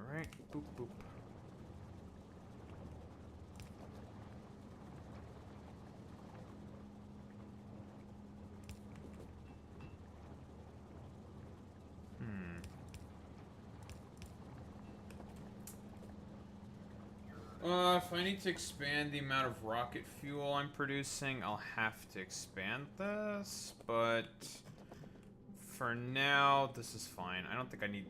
Speaker 1: Alright, boop boop. If I need to expand the amount of rocket fuel I'm producing, I'll have to expand this, but for now, this is fine. I don't think I need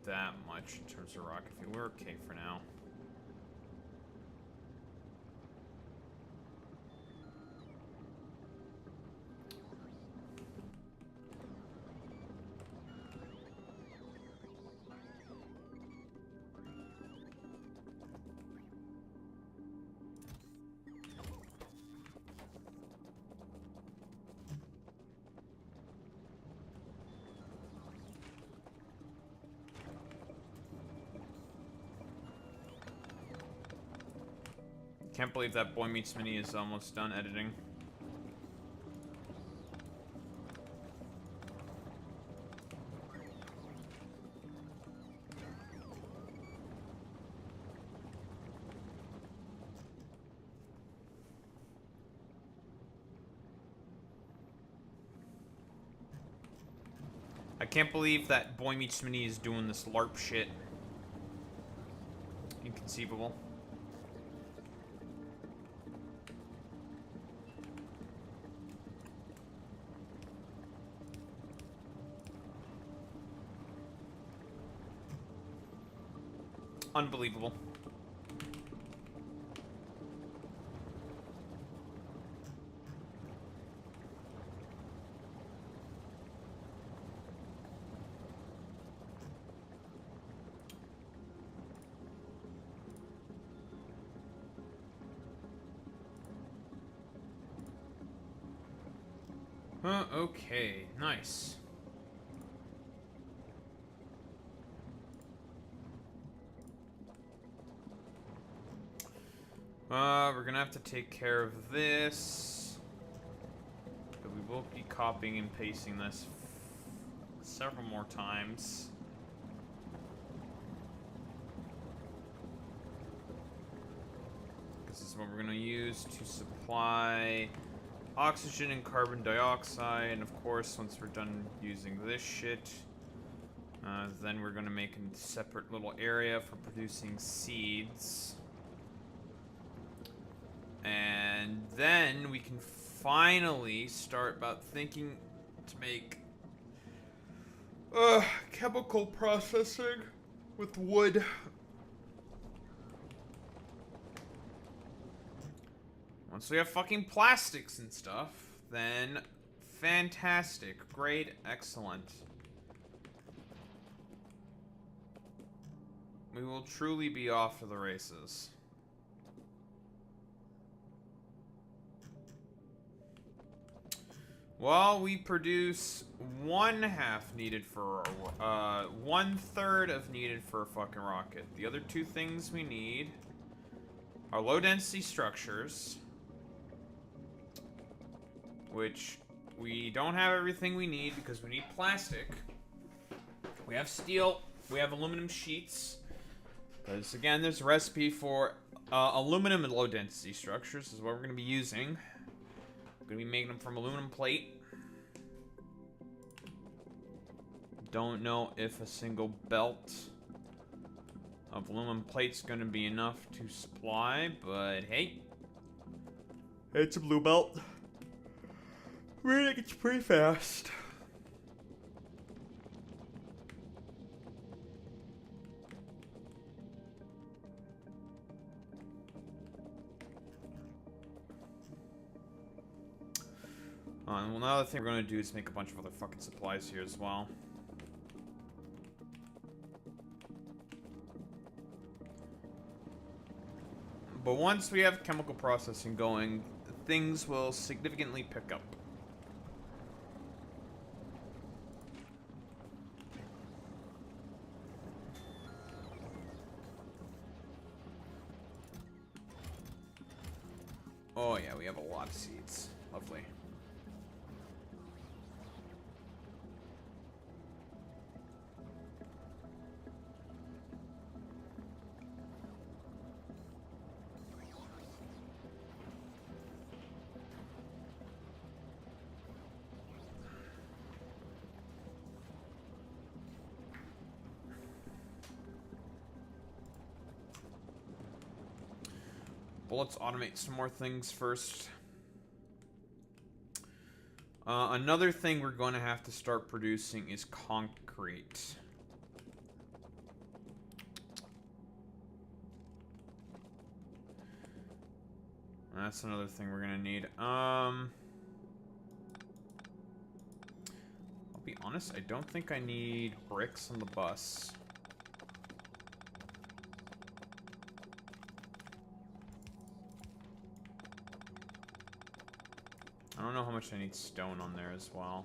Speaker 1: that much in terms of rocket fuel. We're okay for now. Can't believe that Boy Meets Mini is almost done editing. I can't believe that Boy Meets Mini is doing this LARP shit. Inconceivable. Unbelievable. Okay, nice. We're gonna have to take care of this. But we will be copying and pasting this several more times. This is what we're gonna use to supply oxygen and carbon dioxide, and of course, once we're done using this shit, then we're gonna make a separate little area for producing seeds. And then we can finally start about thinking to make chemical processing with wood. Once we have fucking plastics and stuff, then fantastic, great, excellent. We will truly be off to the races. Well, we produce 1/2 needed for, 1/3 of needed for a fucking rocket. The other two things we need are low density structures, which we don't have everything we need because we need plastic. We have steel, we have aluminum sheets. Because again, there's a recipe for aluminum and low density structures. This is what we're going to be using. We're going to be making them from aluminum plate. Don't know if a single belt of aluminum plate's going to be enough to supply, but hey. It's a blue belt. Really, it's pretty fast. Well, another thing we're gonna do is make a bunch of other fucking supplies here as well. But once we have chemical processing going, things will significantly pick up. Oh yeah, we have a lot of seeds. Lovely. Well, let's automate some more things first. Another thing we're going to have to start producing is concrete. That's another thing we're going to need. I'll be honest, I don't think I need bricks on the bus. I don't know how much I need stone on there as well.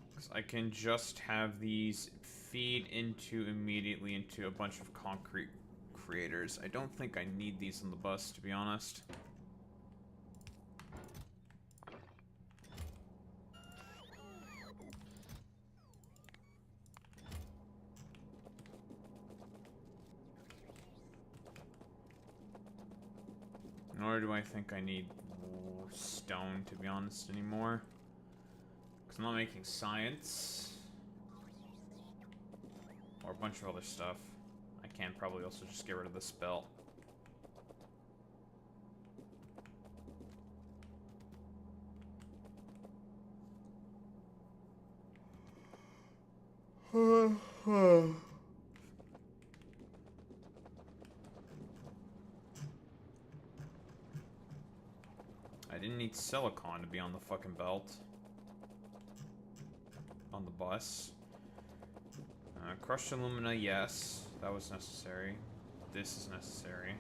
Speaker 1: Because I can just have these feed immediately into a bunch of concrete creators. I don't think I need these on the bus, to be honest. Nor do I think I need stone, to be honest, anymore. Because I'm not making science. Or a bunch of other stuff. I can probably also just get rid of this belt. I didn't need silicon to be on the fucking belt. On the bus. Crushed alumina, yes. That was necessary. this is necessary.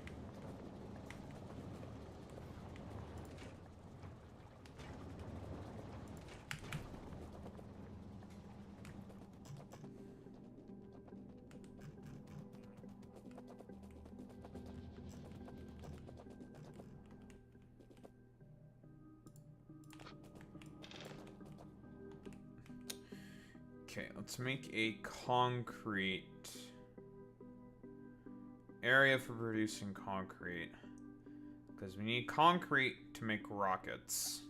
Speaker 1: Okay, let's make a concrete area for producing concrete. Because we need concrete to make rockets.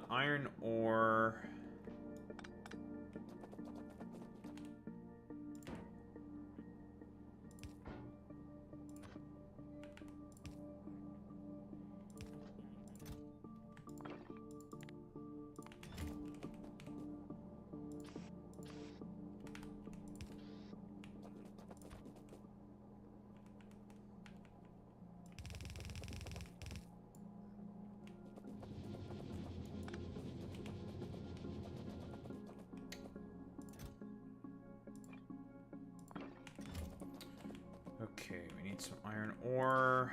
Speaker 1: Iron ore. Okay, we need some iron ore.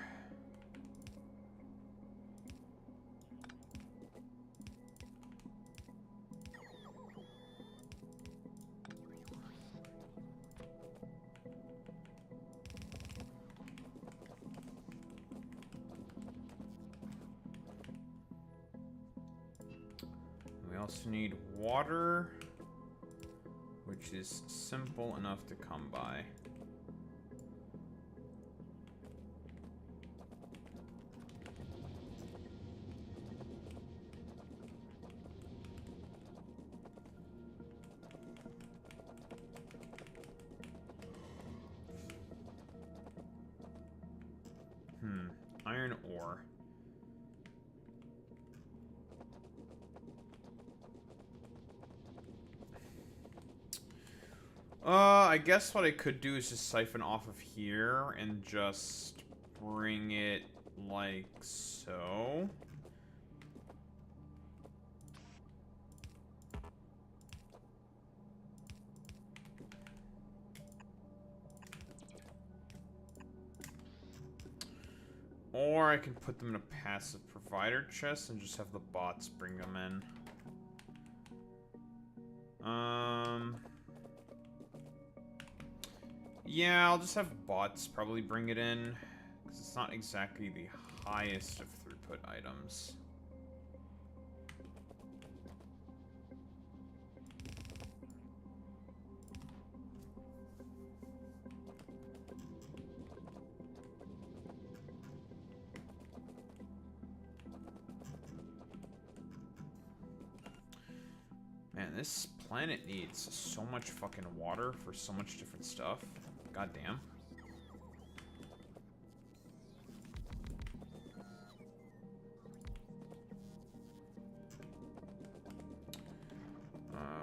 Speaker 1: We also need water, which is simple enough to come by. Iron ore. I guess what I could do is just siphon off of here and just bring it like so. Or I can put them in a passive provider chest and just have the bots bring them in. Yeah, I'll just have bots probably bring it in, because it's not exactly the highest of throughput items. Man, this planet needs so much fucking water for so much different stuff. God damn.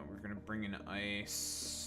Speaker 1: We're gonna bring in ice.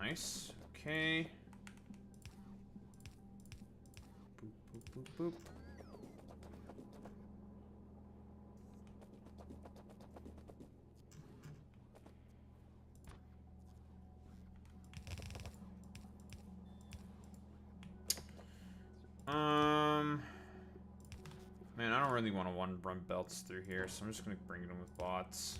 Speaker 1: Nice. Okay. Boop, boop, boop, boop. Man, I don't really want to run belts through here, so I'm just gonna bring it in with bots.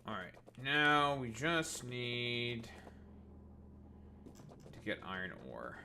Speaker 1: Alright, now we just need to get iron ore.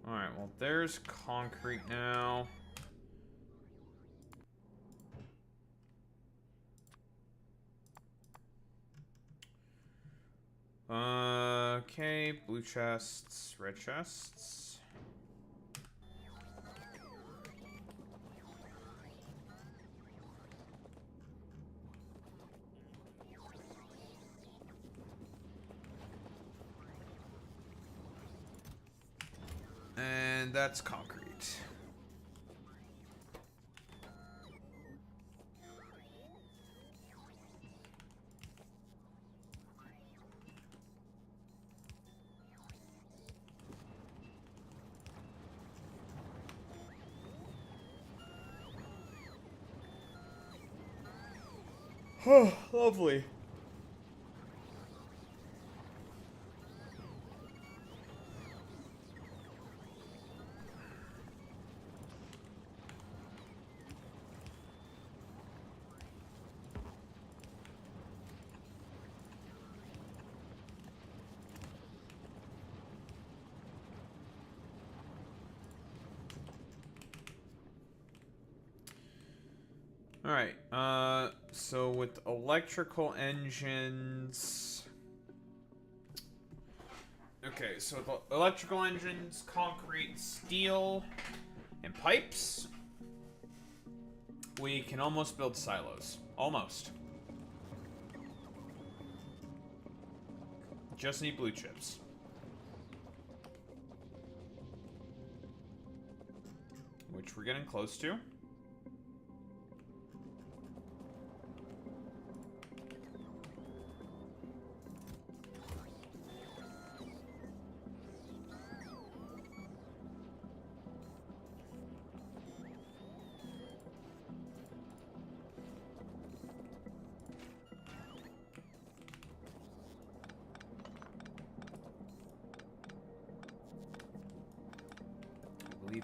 Speaker 1: Alright, well, there's concrete now. Okay, blue chests, red chests. And that's concrete. Oh, lovely. Alright, so with electrical engines... Okay, so the electrical engines, concrete, steel, and pipes, we can almost build silos. Almost. Just need blue chips. Which we're getting close to.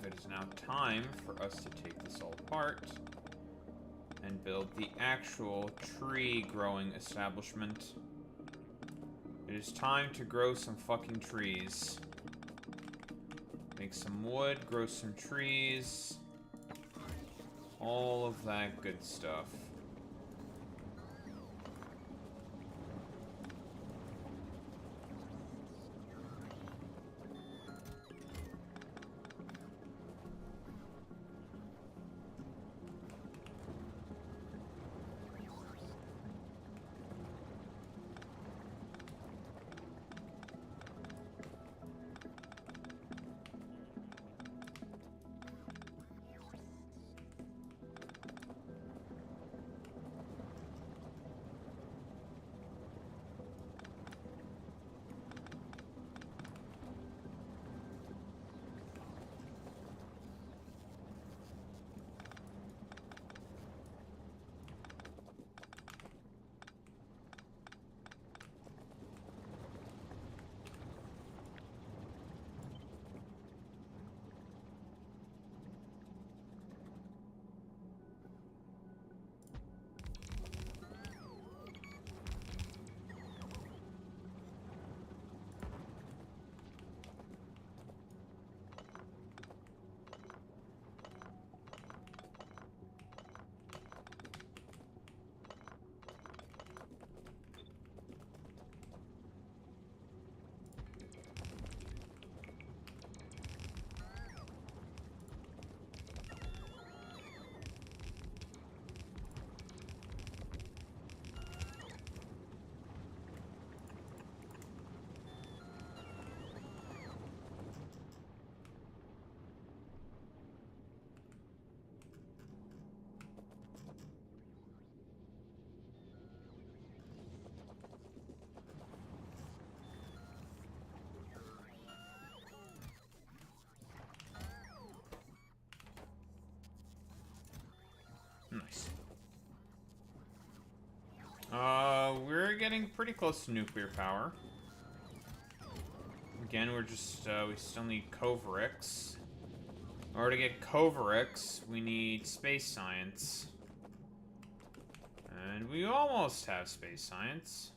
Speaker 1: It is now time for us to take this all apart and build the actual tree growing establishment. It is time to grow some fucking trees. Make some wood, grow some trees. All of that good stuff. getting pretty close to nuclear power. Again, we're just, we still need Coverix. In order to get Coverix, we need space science. And we almost have space science.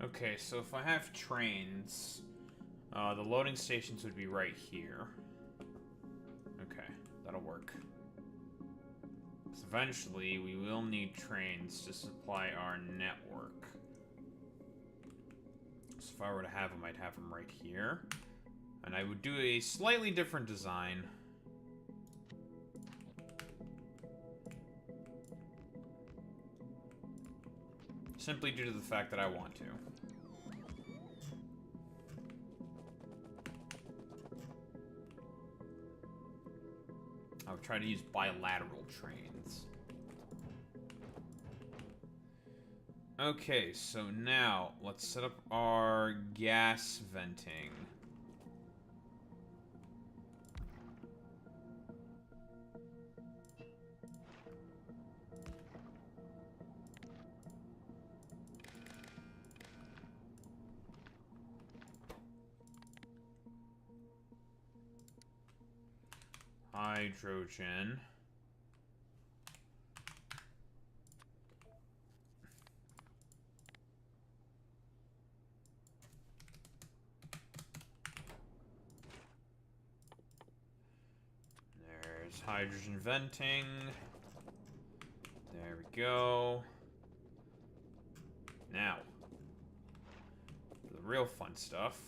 Speaker 1: Okay, so if I have trains, the loading stations would be right here. Okay, that'll work. Because eventually, we will need trains to supply our network. So if I were to have them, I'd have them right here. And I would do a slightly different design. Simply due to the fact that I want to. I would try to use bilateral trains. Okay, so now let's set up our gas venting. Hydrogen. There's hydrogen venting. There we go. Now, the real fun stuff.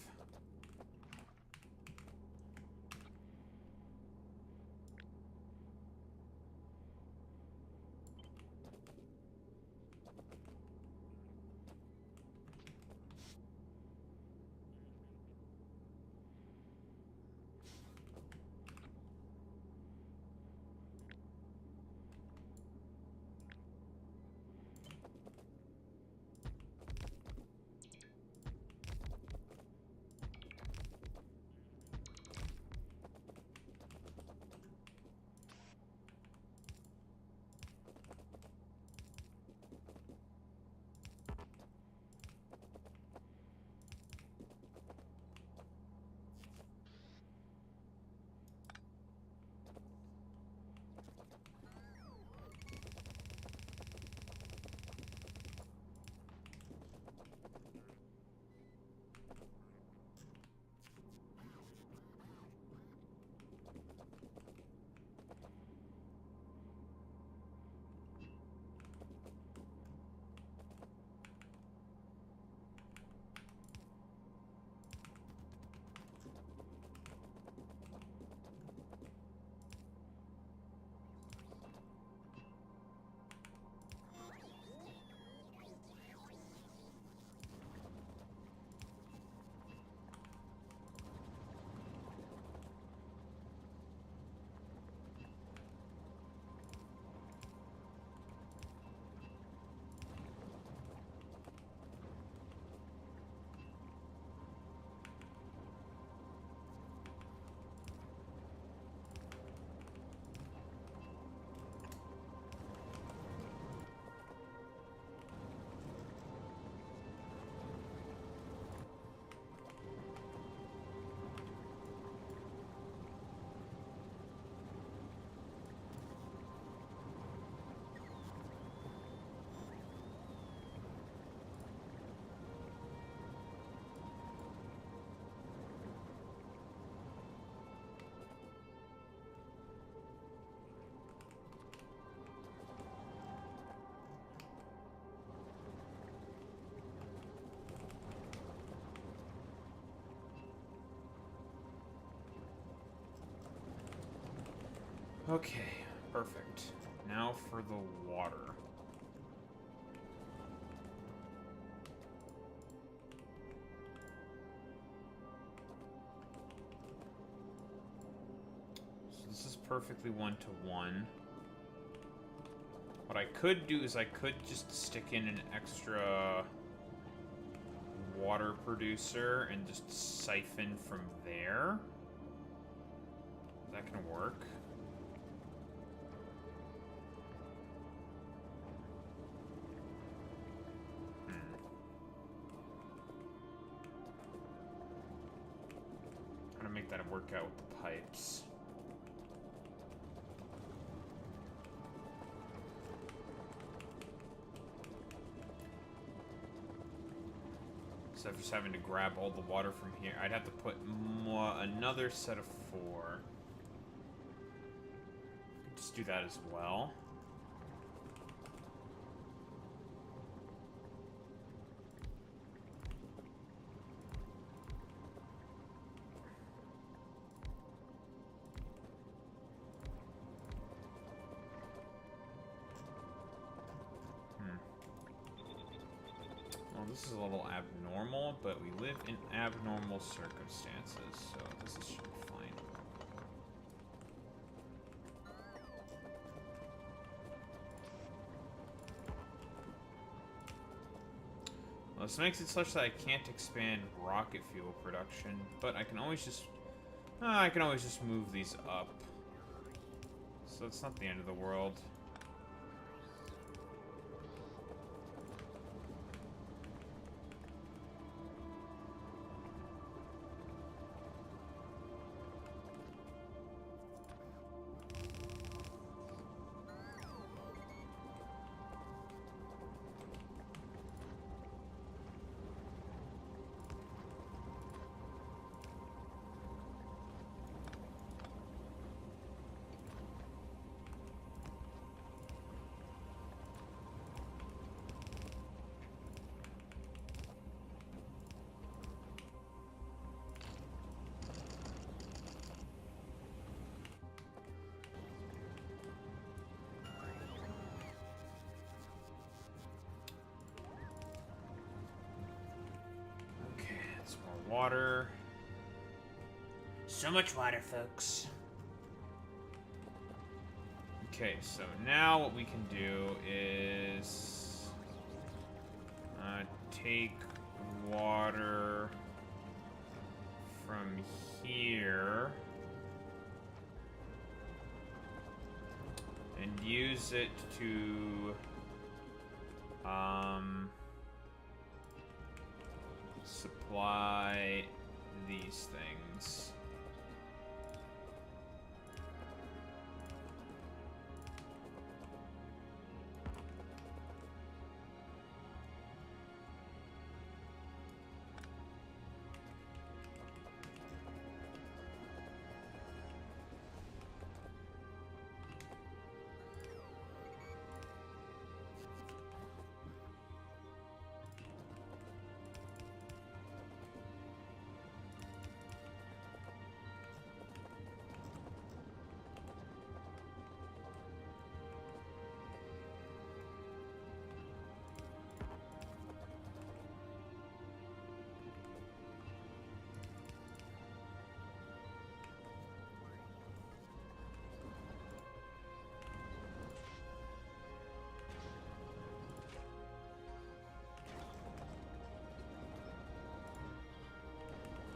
Speaker 1: Okay, perfect. Now for the water. So this is perfectly 1-to-1. What I could do is I could just stick in an extra water producer and just siphon from there. Is that gonna work? Trying to make that work out with the pipes. So just having to grab all the water from here. I'd have to put another set of 4. Just do that as well. Well, this is a little abnormal, but we live in abnormal circumstances, so this should be fine. Well, this makes it such that I can't expand rocket fuel production, but I can always just move these up. So it's not the end of the world. Water. So much water, folks. Okay, so now what we can do is take water from here and use it to supply these things.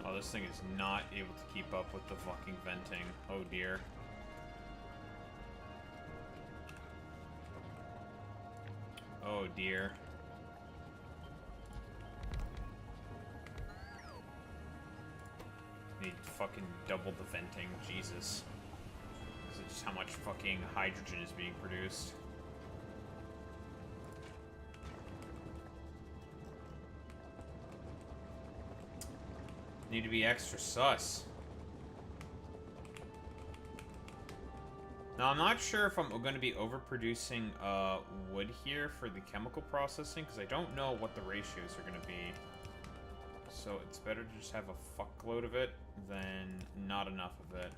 Speaker 1: Oh, this thing is not able to keep up with the fucking venting. Oh dear. Oh dear. Need fucking double the venting, Jesus. This is just how much fucking hydrogen is being produced. Need to be extra sus. Now, I'm not sure if I'm going to be overproducing wood here for the chemical processing, because I don't know what the ratios are going to be. So it's better to just have a fuckload of it than not enough of it.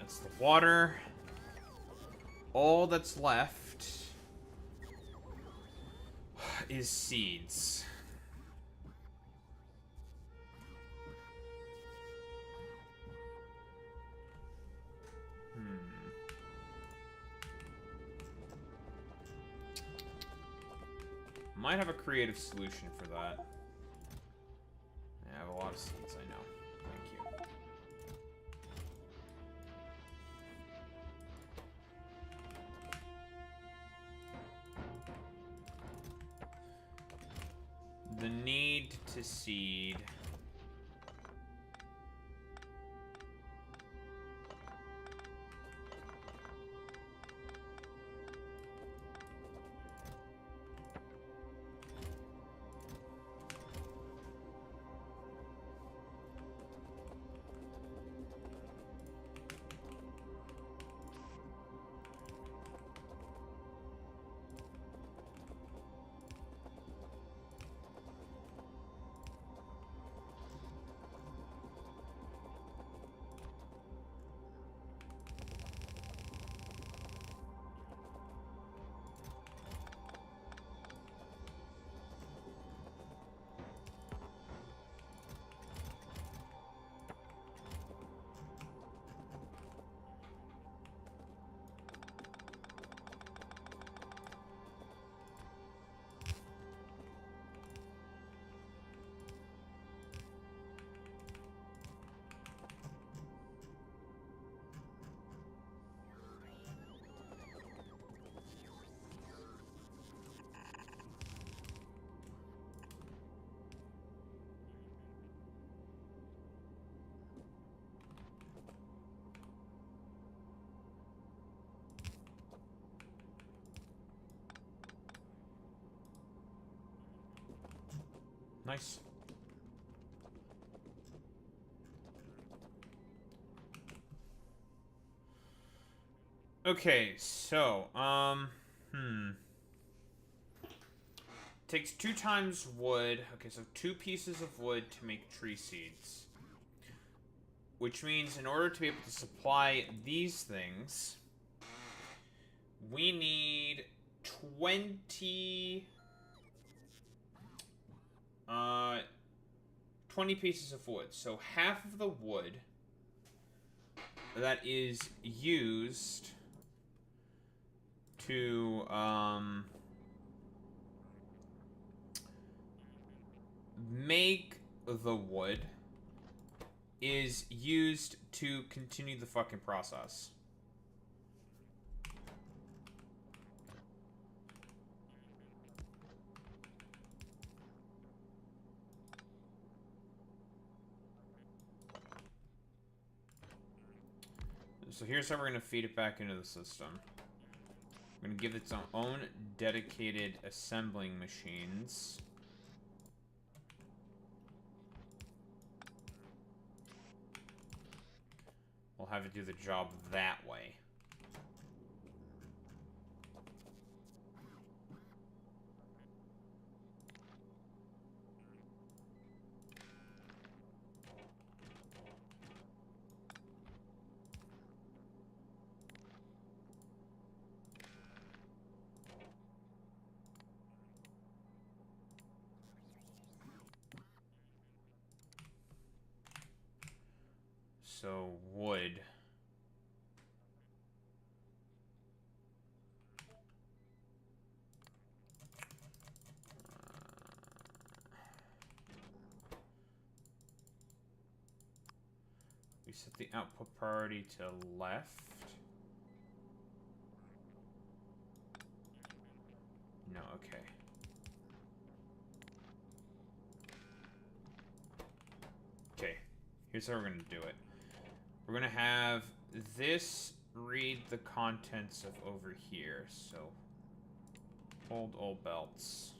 Speaker 1: That's the water. All that's left is seeds. Might have a creative solution for that. I have a lot of seeds, I know. Thank you. The need to seed. Nice. Okay, so, takes 2 times wood. Okay, so 2 pieces of wood to make tree seeds. Which means in order to be able to supply these things, we need 20 pieces of wood. So half of the wood that is used to make the wood is used to continue the fucking process. So here's how we're going to feed it back into the system. I'm going to give it its own dedicated assembling machines. We'll have it do the job that way. So, wood. We set the output priority to left. No, okay. Okay, here's how we're gonna do it. We're gonna have this read the contents of over here, so hold all belts.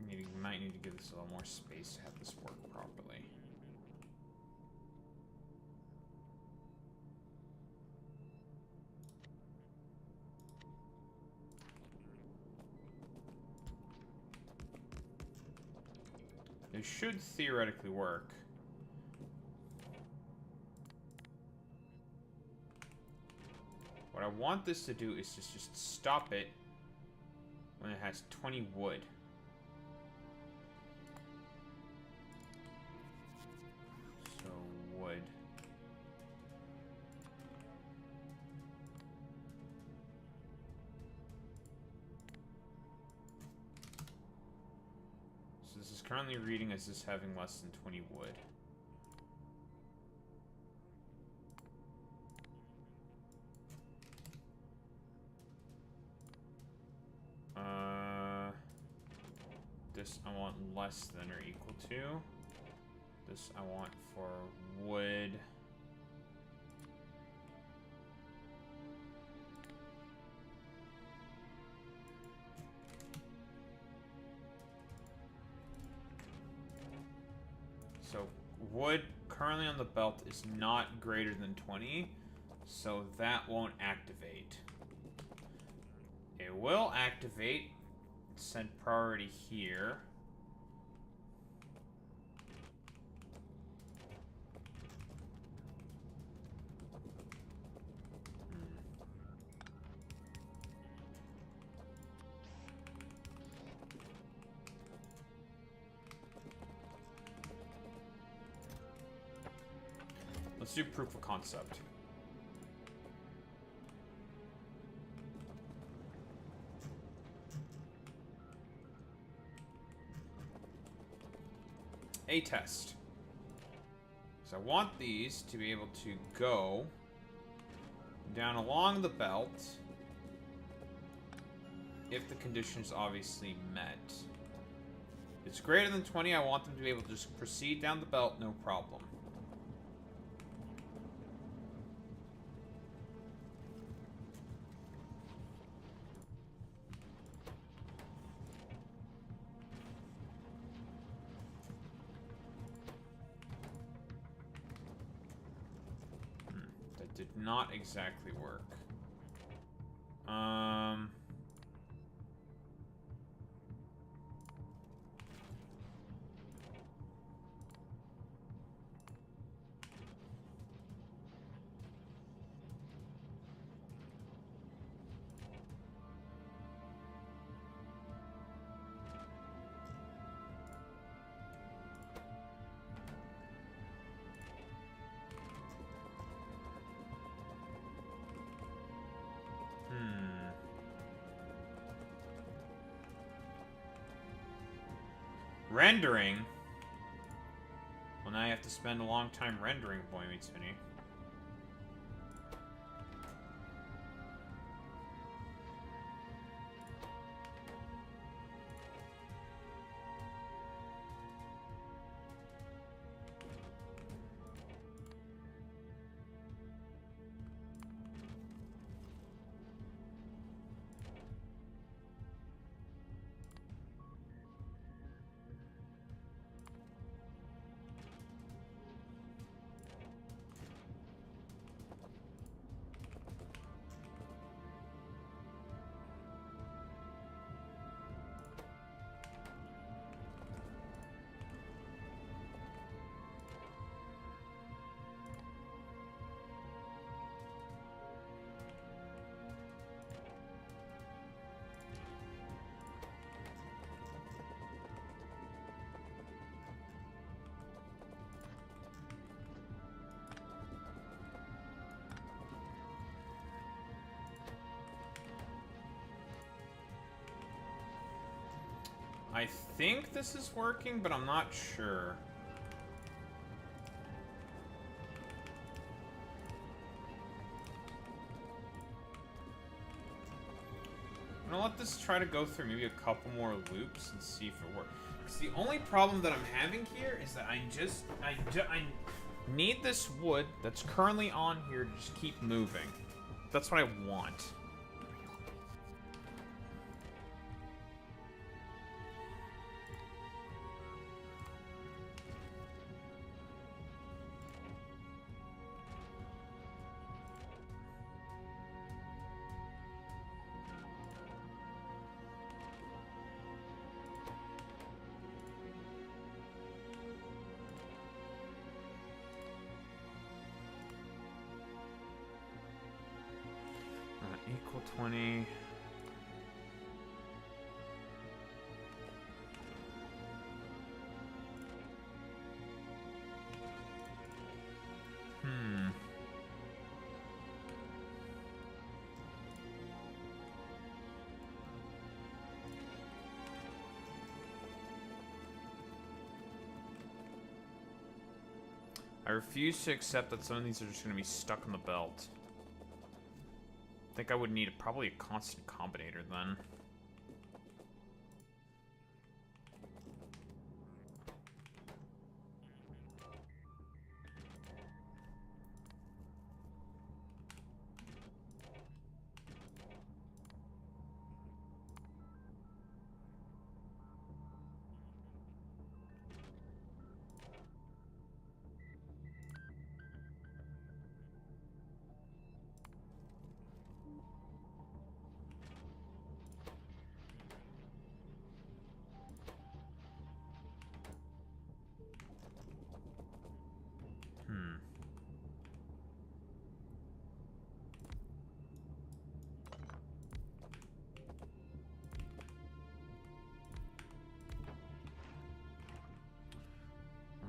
Speaker 1: You might need to give this a little more space to have this work properly. It should theoretically work. What I want this to do is just stop it when it has 20 wood. So, wood. So this is currently reading as this having less than 20 wood. This I want less than or equal to. This I want for wood. So wood currently on the belt is not greater than 20, so that won't activate. It will activate. Send priority here. Let's do proof of concept. A test. So I want these to be able to go down along the belt if the condition is obviously met. If it's greater than 20, I want them to be able to just proceed down the belt, no problem. Did not exactly work. Rendering? Well, now I have to spend a long time rendering, boy meets Minnie. I think this is working, but I'm not sure. I'm gonna let this try to go through maybe a couple more loops and see if it works. Because the only problem that I'm having here is that I need this wood that's currently on here to just keep moving. That's what I want. 20. I refuse to accept that some of these are just going to be stuck on the belt. I think I would need probably a constant combinator then.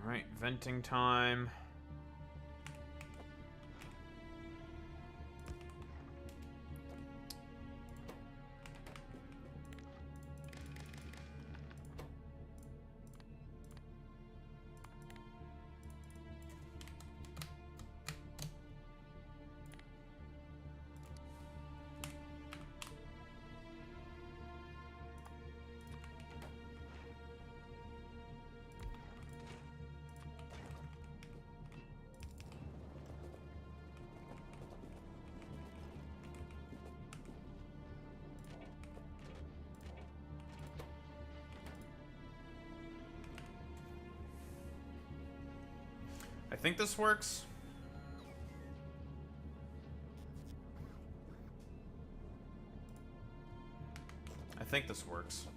Speaker 1: Alright, venting time. I think this works. I think this works.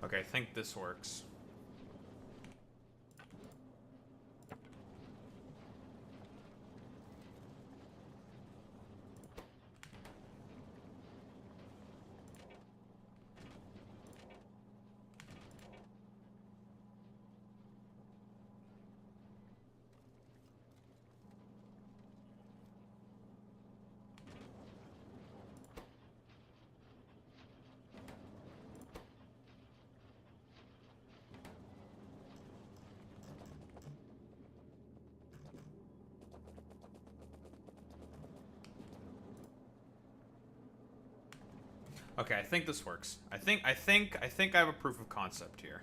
Speaker 1: Okay, I think this works. Okay, I think this works. I think I have a proof of concept here.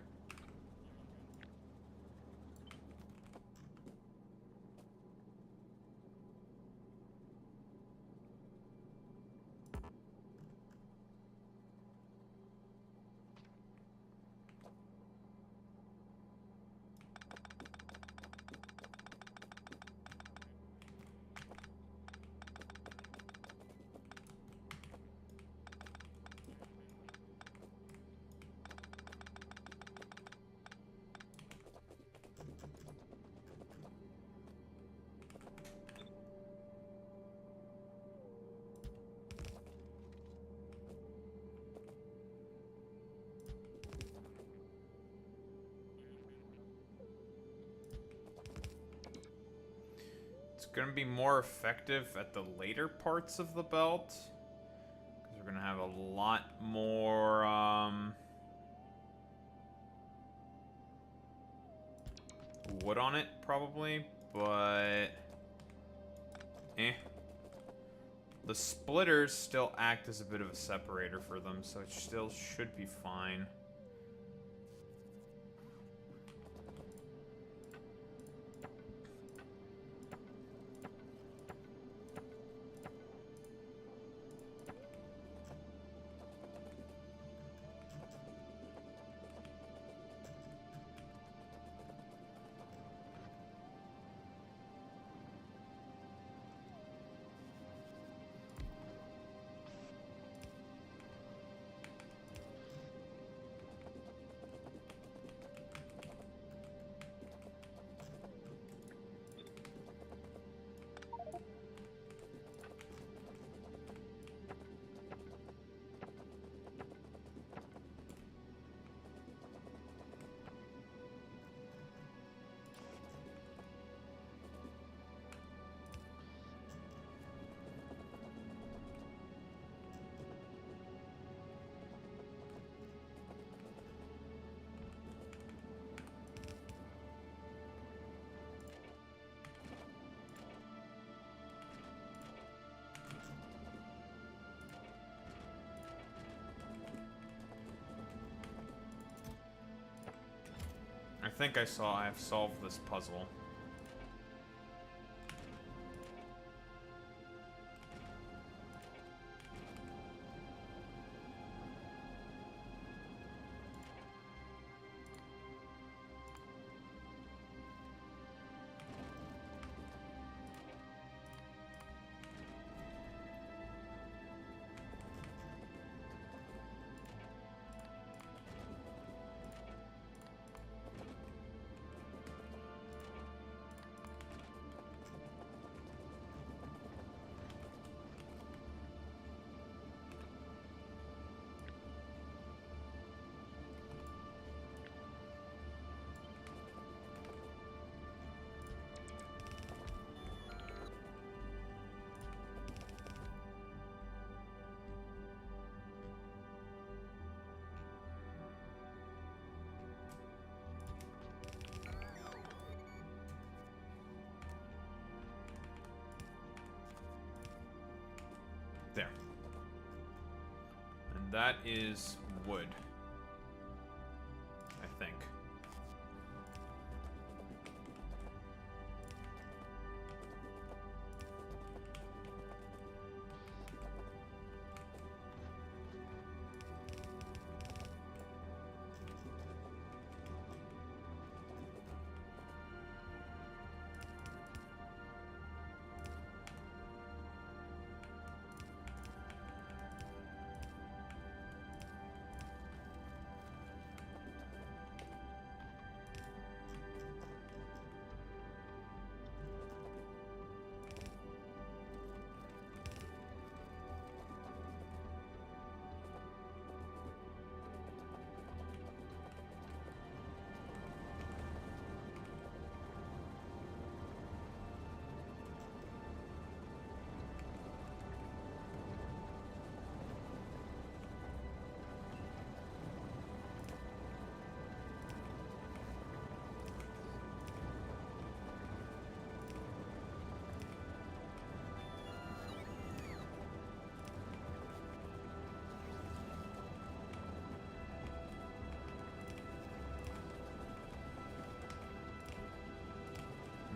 Speaker 1: gonna be more effective at the later parts of the belt. Because we're gonna have a lot more, wood on it, probably, but... eh. The splitters still act as a bit of a separator for them, so it still should be fine. I think I have solved this puzzle. There. And that is wood. I think.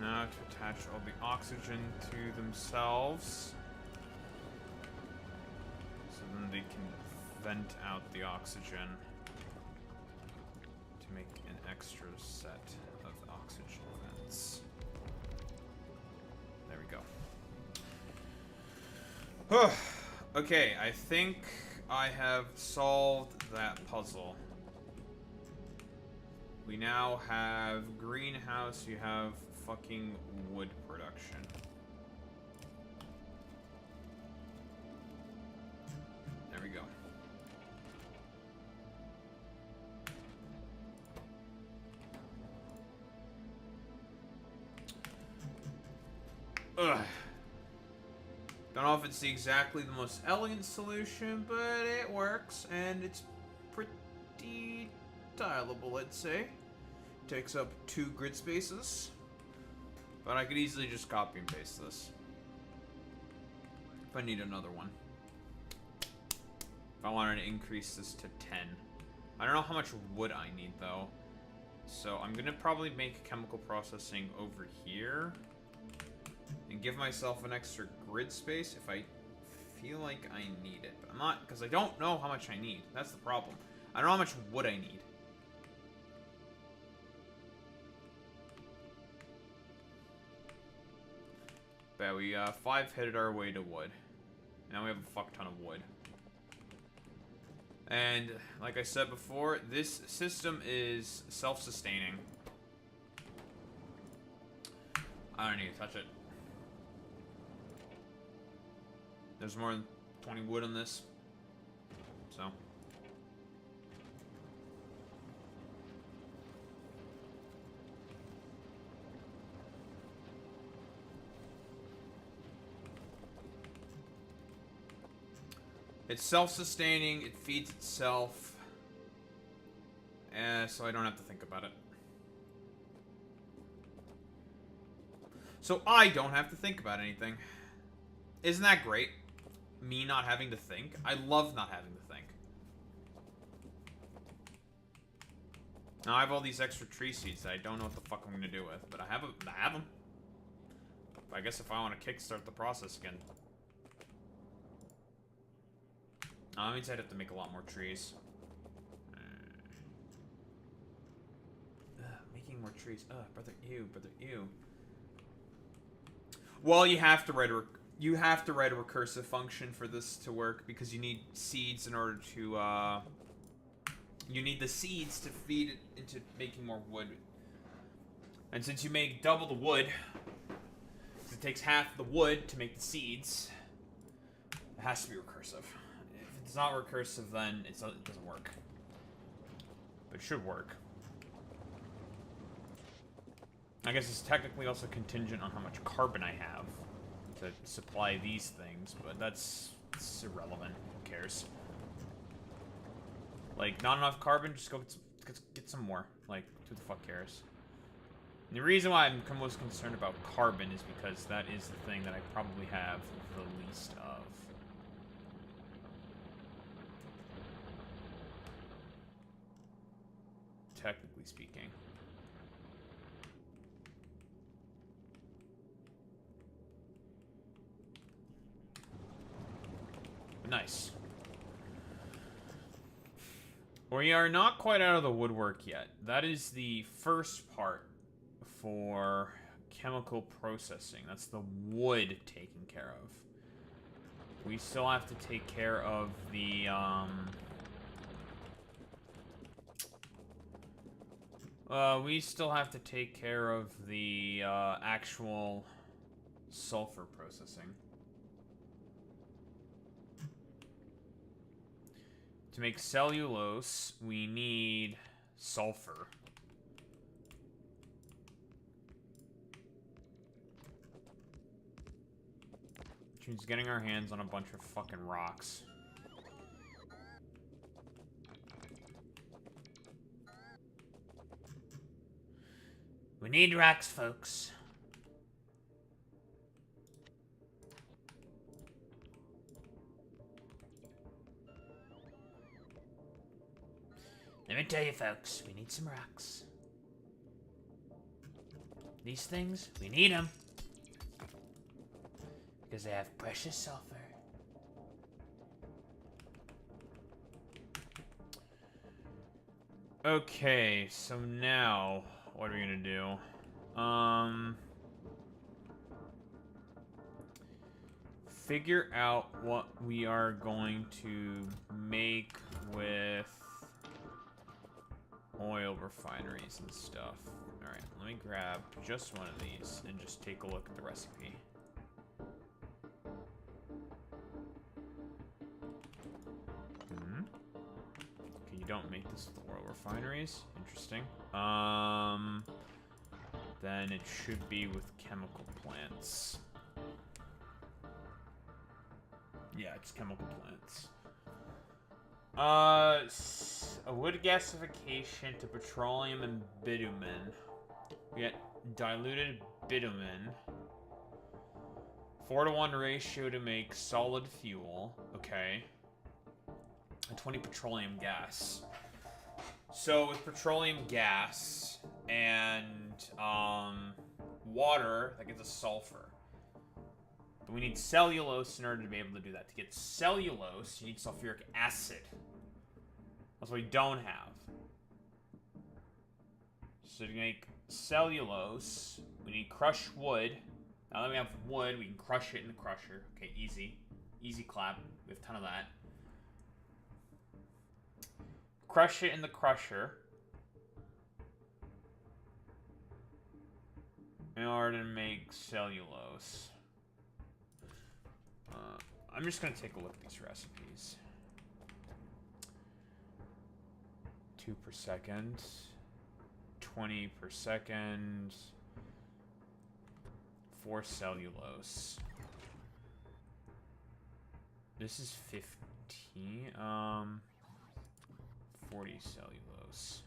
Speaker 1: Now to attach all the oxygen to themselves. So then they can vent out the oxygen to make an extra set of oxygen vents. There we go. Okay, I think I have solved that puzzle. We now have greenhouse, you have fucking wood production. There we go. Ugh. Don't know if it's exactly the most elegant solution, but it works, and it's pretty tileable, I'd say. Takes up 2 grid spaces, but I could easily just copy and paste this if I need another one. If I wanted to increase this to 10. I don't know how much wood I need, though. So I'm going to probably make chemical processing over here and give myself an extra grid space if I feel like I need it. But I'm not, because I don't know how much I need. That's the problem. I don't know how much wood I need. But we 5-headed our way to wood. Now we have a fuck ton of wood. And like I said before, this system is self-sustaining. I don't need to touch it. There's more than 20 wood on this. So. It's self-sustaining, it feeds itself. So I don't have to think about it. So I don't have to think about anything. Isn't that great? Me not having to think. I love not having to think. Now I have all these extra tree seeds that I don't know what the fuck I'm gonna do with, but I have them. I guess if I want to kickstart the process again. That means I'd have to make a lot more trees. Making more trees. Brother, ew, brother, ew. Well, you have to write a recursive function for this to work because you need seeds in order to you need the seeds to feed it into making more wood. And since you make double the wood, it takes half the wood to make the seeds, it has to be recursive. If it's not recursive, then it doesn't work. But it should work. I guess it's technically also contingent on how much carbon I have to supply these things, but it's irrelevant. Who cares? Like, not enough carbon? Just go get some more. Like, who the fuck cares? And the reason why I'm most concerned about carbon is because that is the thing that I probably have the least of. Technically speaking. Nice. We are not quite out of the woodwork yet. That is the first part for chemical processing. That's the wood taken care of. We still have to take care of the, we still have to take care of the, actual sulfur processing. To make cellulose, we need sulfur. Which means getting our hands on a bunch of fucking rocks. We need rocks, folks. Let me tell you, folks, we need some rocks. These things, we need them. Because they have precious sulfur. Okay, so now, what are we gonna do? Figure out what we are going to make with oil refineries and stuff. Alright, let me grab just one of these and just take a look at the recipe. Okay, you don't make this with oil refineries. Interesting. Then it should be with chemical plants. Yeah, it's chemical plants. A wood gasification to petroleum and bitumen. We get diluted bitumen. 4-to-1 ratio to make solid fuel. Okay. And 20 petroleum gas. So with petroleum gas and water, that gets us sulfur. But we need cellulose in order to be able to do that. To get cellulose, you need sulfuric acid. That's what we don't have. So to make cellulose, we need crushed wood. Now that we have wood, we can crush it in the crusher. Okay, easy. Easy clap. We have a ton of that. Crush it in the crusher. In order to make cellulose. I'm just going to take a look at these recipes. 2 per second. 20 per second. For cellulose. This is 15. 40 cellulose.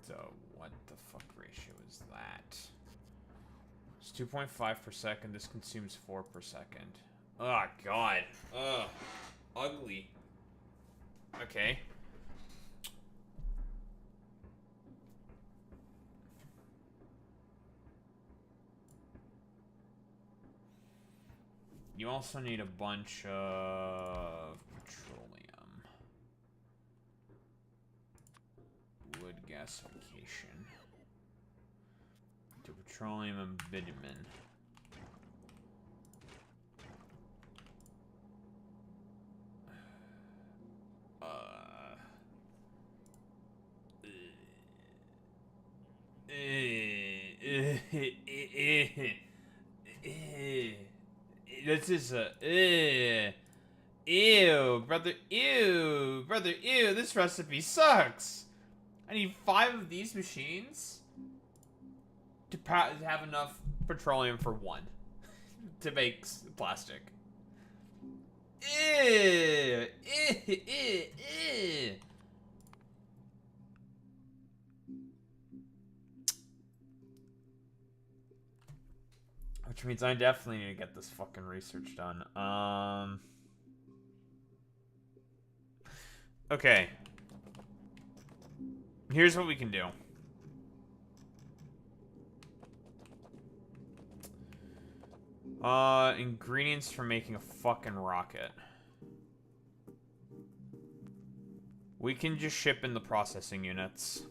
Speaker 1: So, what the fuck ratio is that? It's 2.5 per second. This consumes 4 per second. Oh, God. Ugh. Ugly. Okay. You also need a bunch of petroleum. Wood gasification. To petroleum and bitumen. This is a ew, brother, ew, this recipe sucks. I need 5 of these machines to have enough petroleum for 1 to make plastic. Ew, ew, ew, ew. Which means I definitely need to get this fucking research done. Okay. Here's what we can do. Ingredients for making a fucking rocket. We can just ship in the processing units.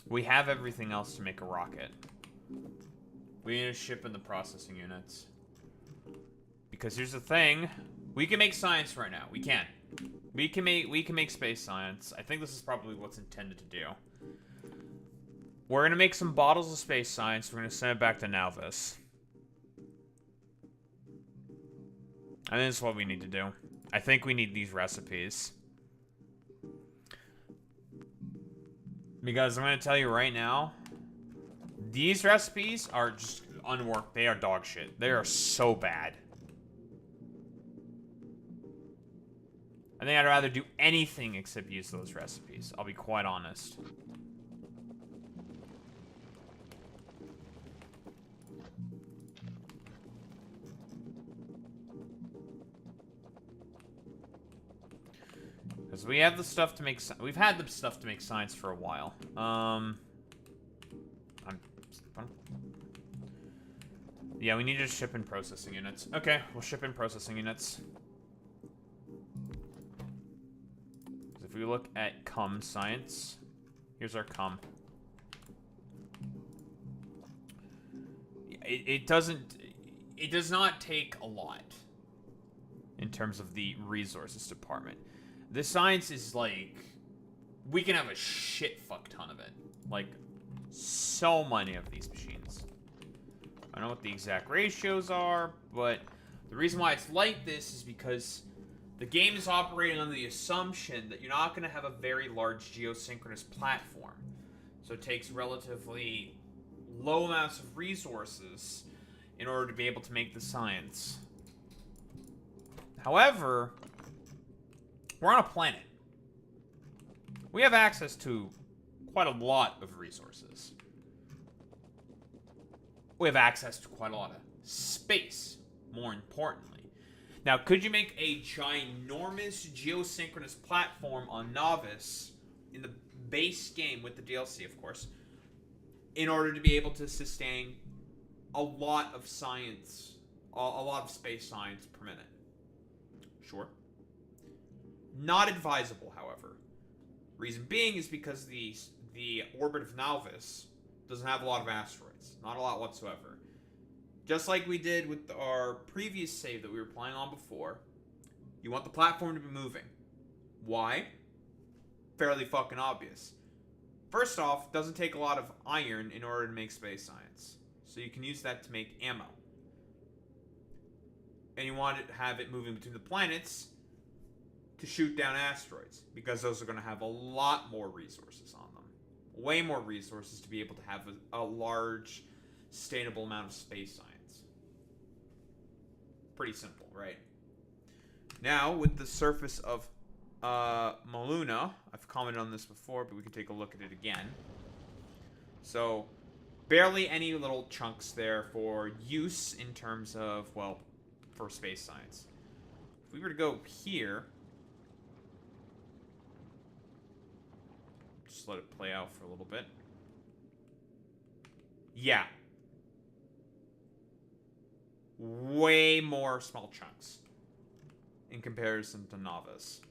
Speaker 1: We have everything else to make a rocket. We need to ship in the processing units. Because here's the thing. We can make science right now. We can. We can make space science. I think this is probably what's intended to do. We're gonna make some bottles of space science. We're gonna send it back to Nalvis. I think that's what we need to do. I think we need these recipes. Because I'm gonna tell you right now, these recipes are just unworked. They are dog shit. They are so bad. I think I'd rather do anything except use those recipes. I'll be quite honest. Because we have the stuff to make... We've had the stuff to make science for a while. Yeah, we need to ship in processing units. Okay, we'll ship in processing units. If we look at cum science, here's our cum. It does not take a lot in terms of the resources department. The science is like, we can have a shit fuck ton of it. Like, so many of these machines. I don't know what the exact ratios are, but the reason why it's like this is because The game is operating on the assumption that you're not going to have a very large geosynchronous platform. So it takes relatively low amounts of resources in order to be able to make the science. However, we're on a planet. We have access to quite a lot of resources. We have access to quite a lot of space, more importantly. Now, could you make a ginormous geosynchronous platform on Novice in the base game with the DLC, of course, in order to be able to sustain a lot of science, a lot of space science per minute? Sure. Not advisable, however. Reason being is because the orbit of Novice doesn't have a lot of asteroids. Not a lot whatsoever. Just like we did with our previous save that we were playing on before, you want the platform to be moving. Why? Fairly fucking obvious. First off, it doesn't take a lot of iron in order to make space science. So you can use that to make ammo. And you want to have it moving between the planets to shoot down asteroids, because those are going to have a lot more resources on them. Way more resources to be able to have a large, sustainable amount of space science. Pretty simple, right? Now, with the surface of Maluna, I've commented on this before, but we can take a look at it again. So, barely any little chunks there for use in terms of, well, for space science. If we were to go here, just let it play out for a little bit. Yeah. Way more small chunks in comparison to Novice.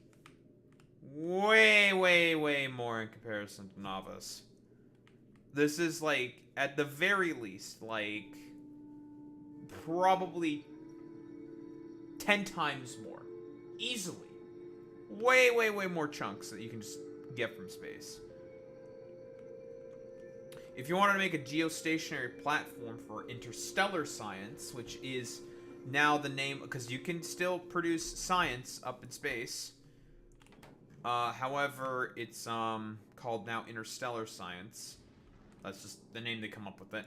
Speaker 1: Way, way, way more in comparison to Novice. This is like, at the very least, like, probably 10 times more. Easily. Way, way, way more chunks that you can just get from space. If you wanted to make a geostationary platform for interstellar science, which is now the name, because you can still produce science up in space. However, it's called now interstellar science. That's just the name they come up with it.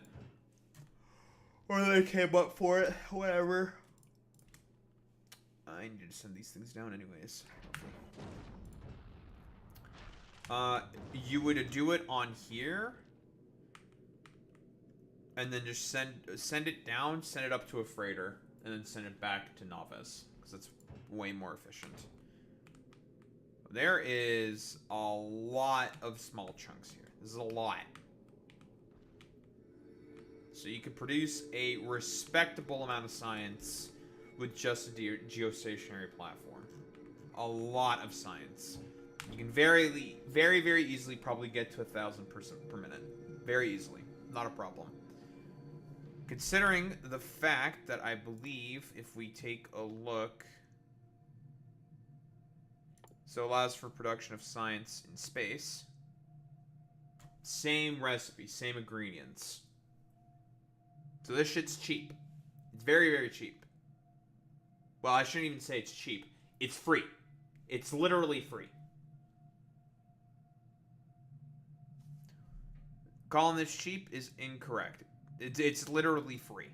Speaker 1: Or they came up for it, whatever. I need to send these things down anyways. You would do it on here. And then just send it down, send it up to a freighter, and then send it back to Novice, because that's way more efficient. There is a lot of small chunks here. This is a lot. So you could produce a respectable amount of science with just a geostationary platform. A lot of science. You can very, very easily probably get to 1,000% per minute. Very easily. Not a problem. Considering the fact that I believe if we take a look... So it allows for production of science in space. Same recipe, same ingredients. So this shit's cheap. It's very, very cheap. Well, I shouldn't even say it's cheap. It's free. It's literally free. Calling this cheap is incorrect. It's literally free.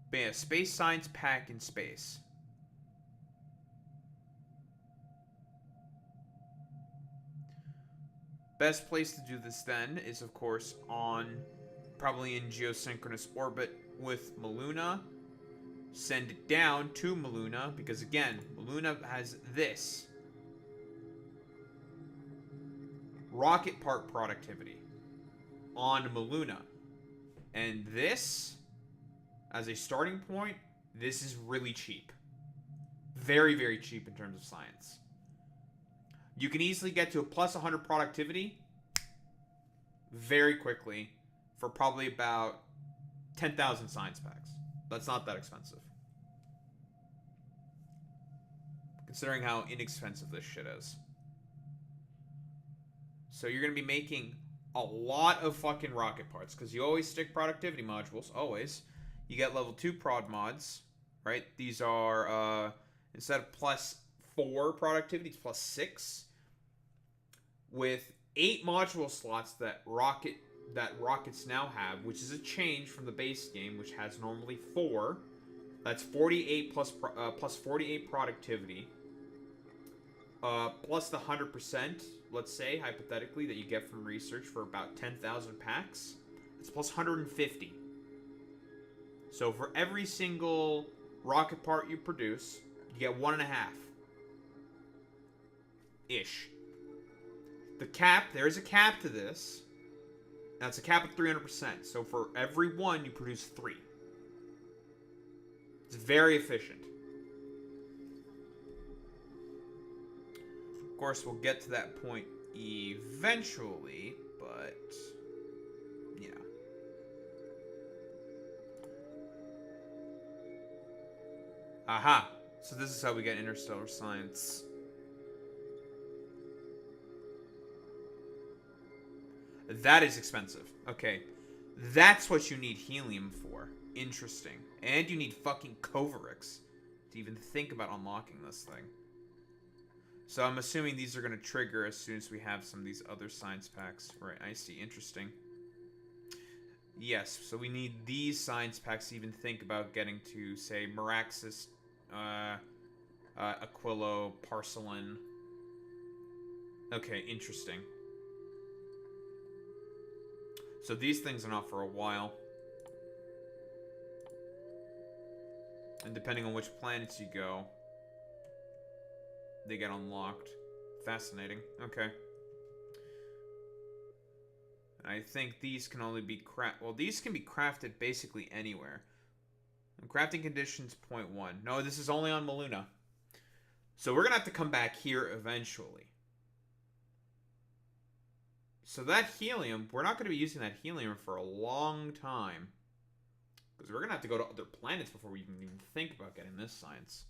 Speaker 1: But yeah, space science pack in space. Best place to do this then is, of course, probably in geosynchronous orbit with Maluna. Send it down to Maluna, because again, Maluna has this. Rocket part productivity on Maluna. And this, as a starting point, this is really cheap. Very, very cheap in terms of science. You can easily get to a plus 100 productivity very quickly for probably about 10,000 science packs. That's not that expensive. Considering how inexpensive this shit is. So you're going to be making a lot of fucking rocket parts, because you always stick productivity modules, always. you get level 2 prod mods, right? These are, instead of +4 productivity, it's +6. With 8 module slots that rockets now have, which is a change from the base game, which has normally 4. That's 48 plus 48 productivity. Plus the 100%, let's say, hypothetically, that you get from research for about 10,000 packs. It's plus 150. So for every single rocket part you produce, you get 1.5. Ish. The cap, there is a cap to this. That's a cap of 300%. So for every one, you produce 3. It's very efficient. Of course, we'll get to that point eventually, but yeah. Aha! So this is how we get interstellar science. That is expensive. Okay. That's what you need helium for. Interesting. And you need fucking Kovarix to even think about unlocking this thing. So I'm assuming these are going to trigger as soon as we have some of these other science packs. Right, I see. Interesting. Yes, so we need these science packs to even think about getting to, say, Meraxis, Aquilo, Porcelain. Okay, interesting. So these things are not for a while. And depending on which planets you go, they get unlocked. Fascinating. Okay. I think these can only be well, these can be crafted basically anywhere. Crafting conditions 0.1. No, this is only on Maluna. So we're going to have to come back here eventually. So that helium, we're not going to be using that helium for a long time. Because we're going to have to go to other planets before we even think about getting this science.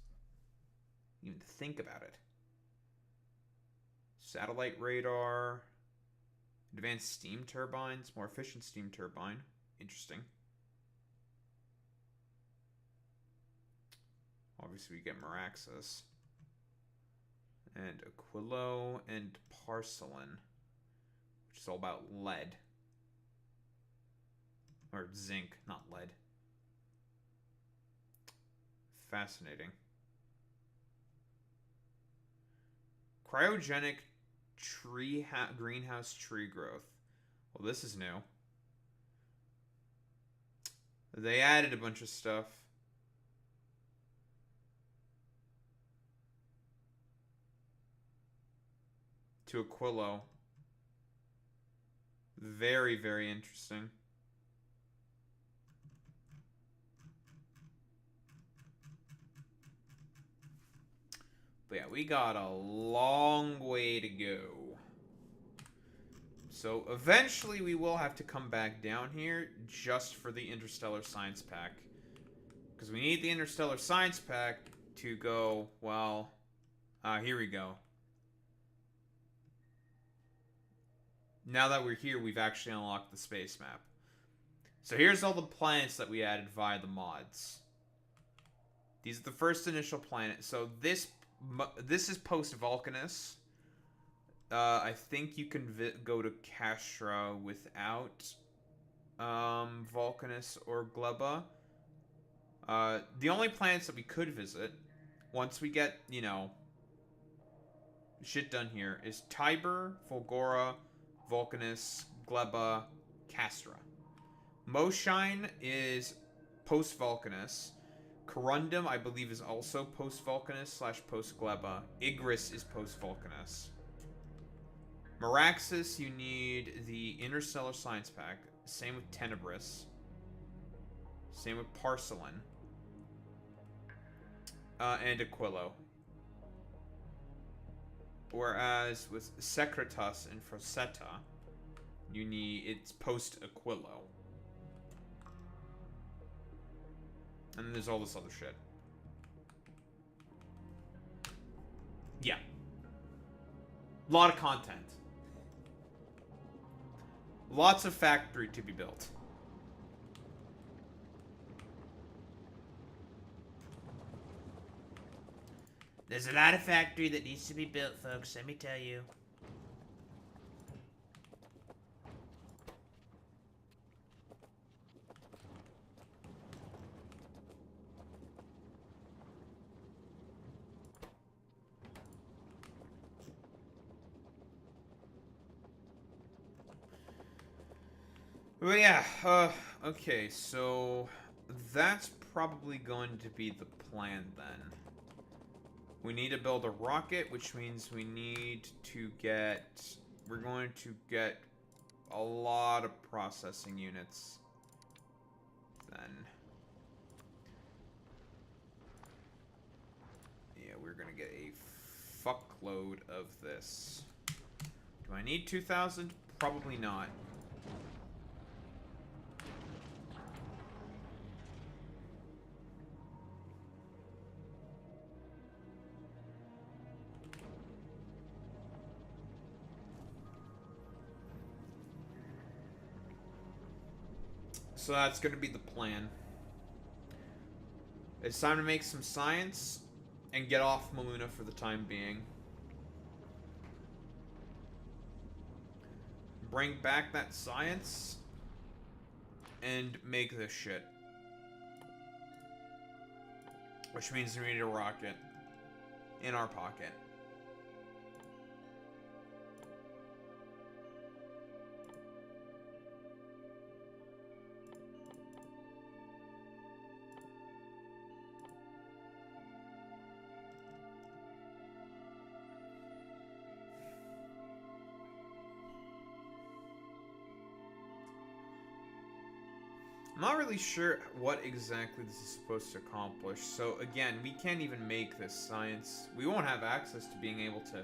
Speaker 1: Even think about it. Satellite radar. Advanced steam turbines. More efficient steam turbine. Interesting. Obviously we get Meraxis. And Aquilo and Porcelain. Which is all about lead. Or zinc, not lead. Fascinating. Cryogenic greenhouse tree growth. Well, this is new. They added a bunch of stuff. To Aquilo. Very, very interesting. But yeah, we got a long way to go. So eventually we will have to come back down here just for the Interstellar Science Pack. Because we need the Interstellar Science Pack to go, well, here we go. Now that we're here, we've actually unlocked the space map. So here's all the planets that we added via the mods. These are the first initial planets. So this is post-Vulcanus. I think you can go to Castra without Vulcanus or Gleba. The only planets that we could visit, once we get, you know, shit done here, is Tiber, Fulgora, Vulcanus, Gleba, Castra. Moshine is post-Vulcanus. Corundum, I believe, is also post-Vulcanus / post-Gleba. Igris is post-Vulcanus. Meraxis, you need the Interstellar Science Pack. Same with Tenebris. Same with Porcelain. And Aquilo. Whereas with Secretus and Frosetta, you need, it's post-Aquilo. And then there's all this other shit. Yeah. A lot of content. Lots of factory to be built.
Speaker 2: There's a lot of factory that needs to be built, folks, let me tell you.
Speaker 1: But yeah, okay, so that's probably going to be the plan then. We need to build a rocket, which means we need to get... We're going to get a lot of processing units then. Yeah, we're going to get a fuckload of this. Do I need 2,000? Probably not. So that's going to be the plan. It's time to make some science and get off Maluna for the time being. Bring back that science and make this shit. Which means we need a rocket in our pocket. I'm not really sure what exactly this is supposed to accomplish. So again, we can't even make this science. We won't have access to being able to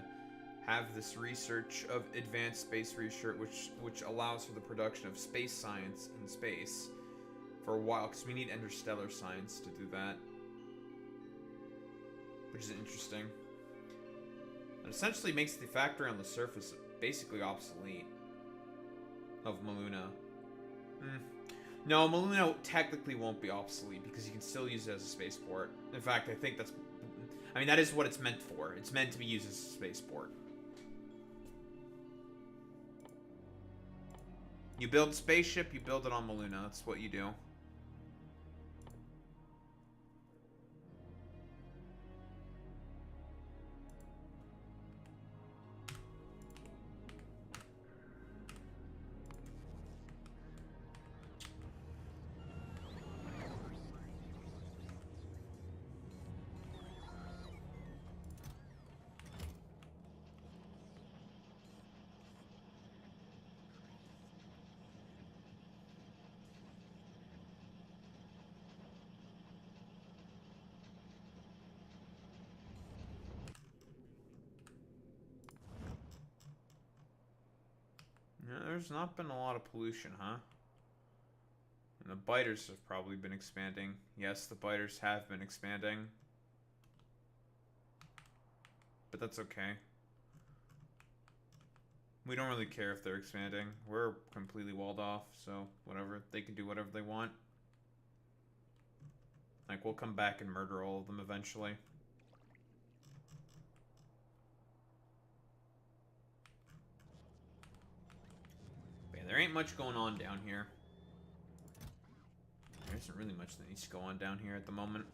Speaker 1: have this research of advanced space research, which allows for the production of space science in space for a while, because we need interstellar science to do that, which is interesting. It essentially makes the factory on the surface basically obsolete of Maluna. No, Maluna technically won't be obsolete because you can still use it as a spaceport. In fact, I think that's... I mean, that is what it's meant for. It's meant to be used as a spaceport. You build a spaceship, you build it on Maluna. That's what you do. Yeah, there's not been a lot of pollution, huh? And the biters have probably been expanding. Yes, the biters have been expanding. But that's okay. We don't really care if they're expanding. We're completely walled off, so whatever. They can do whatever they want. Like, we'll come back and murder all of them eventually. But yeah, there ain't much going on down here. There isn't really much that needs to go on down here at the moment.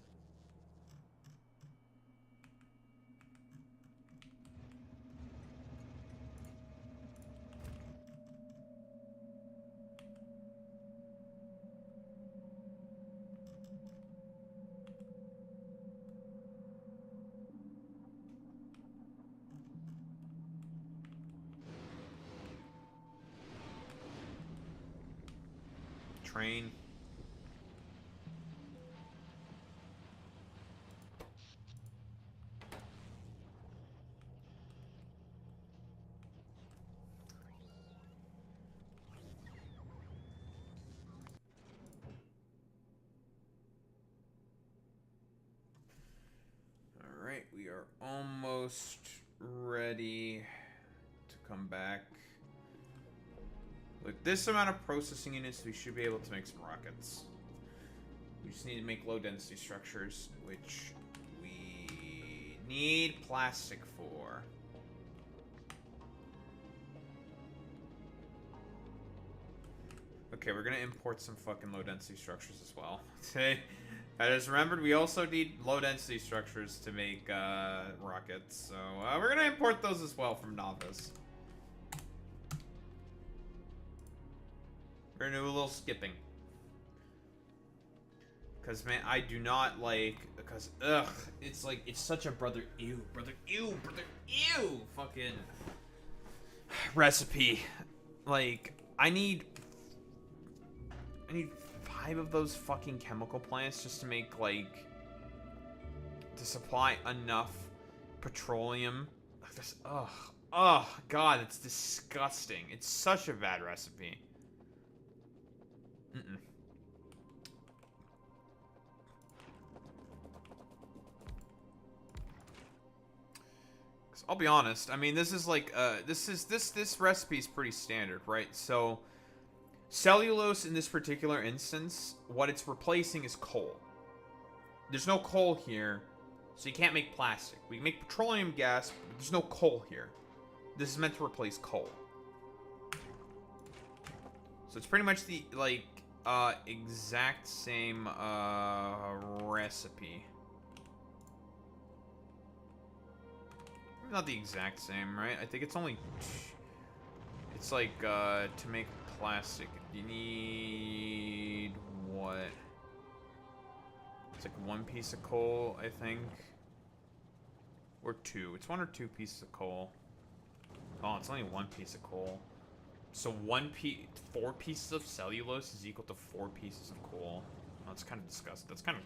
Speaker 1: Train. Alright, we are almost ready to come back. With this amount of processing units, we should be able to make some rockets. We just need to make low density structures, which we need plastic for? Okay, we're gonna import some fucking low density structures as well. Okay, I just remembered we also need low density structures to make rockets, so we're gonna import those as well from Novice. We're gonna do a little skipping. Because, man, I do not like... Because, ugh, it's like, it's such a brother ew fucking recipe. Like, I need 5 of those fucking chemical plants just to make, like, to supply enough petroleum. Like this, ugh. Oh, God, it's disgusting. It's such a bad recipe. Mm-mm. I'll be honest. I mean, this is like this recipe is pretty standard, right? So cellulose in this particular instance, what it's replacing is coal. There's no coal here, so you can't make plastic. We can make petroleum gas, but there's no coal here. This is meant to replace coal. So it's pretty much the like exact same recipe. Not the exact same, right? I think it's only... It's like, to make plastic, you need... What? It's like 1 piece of coal, I think. Or 2. It's 1 or 2 pieces of coal. Oh, it's only 1 piece of coal. So 4 pieces of cellulose is equal to 4 pieces of coal. Oh, that's kind of disgusting. It's kind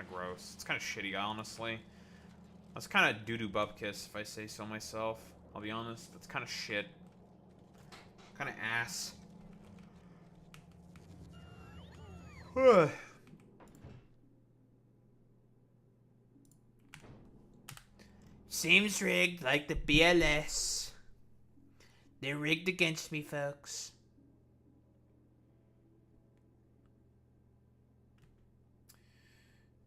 Speaker 1: of gross. It's kind of shitty, honestly. That's kind of doo-doo bupkis, if I say so myself. I'll be honest. That's kind of shit. Kind of ass.
Speaker 2: Seems rigged like the BLS. They're rigged against me, folks.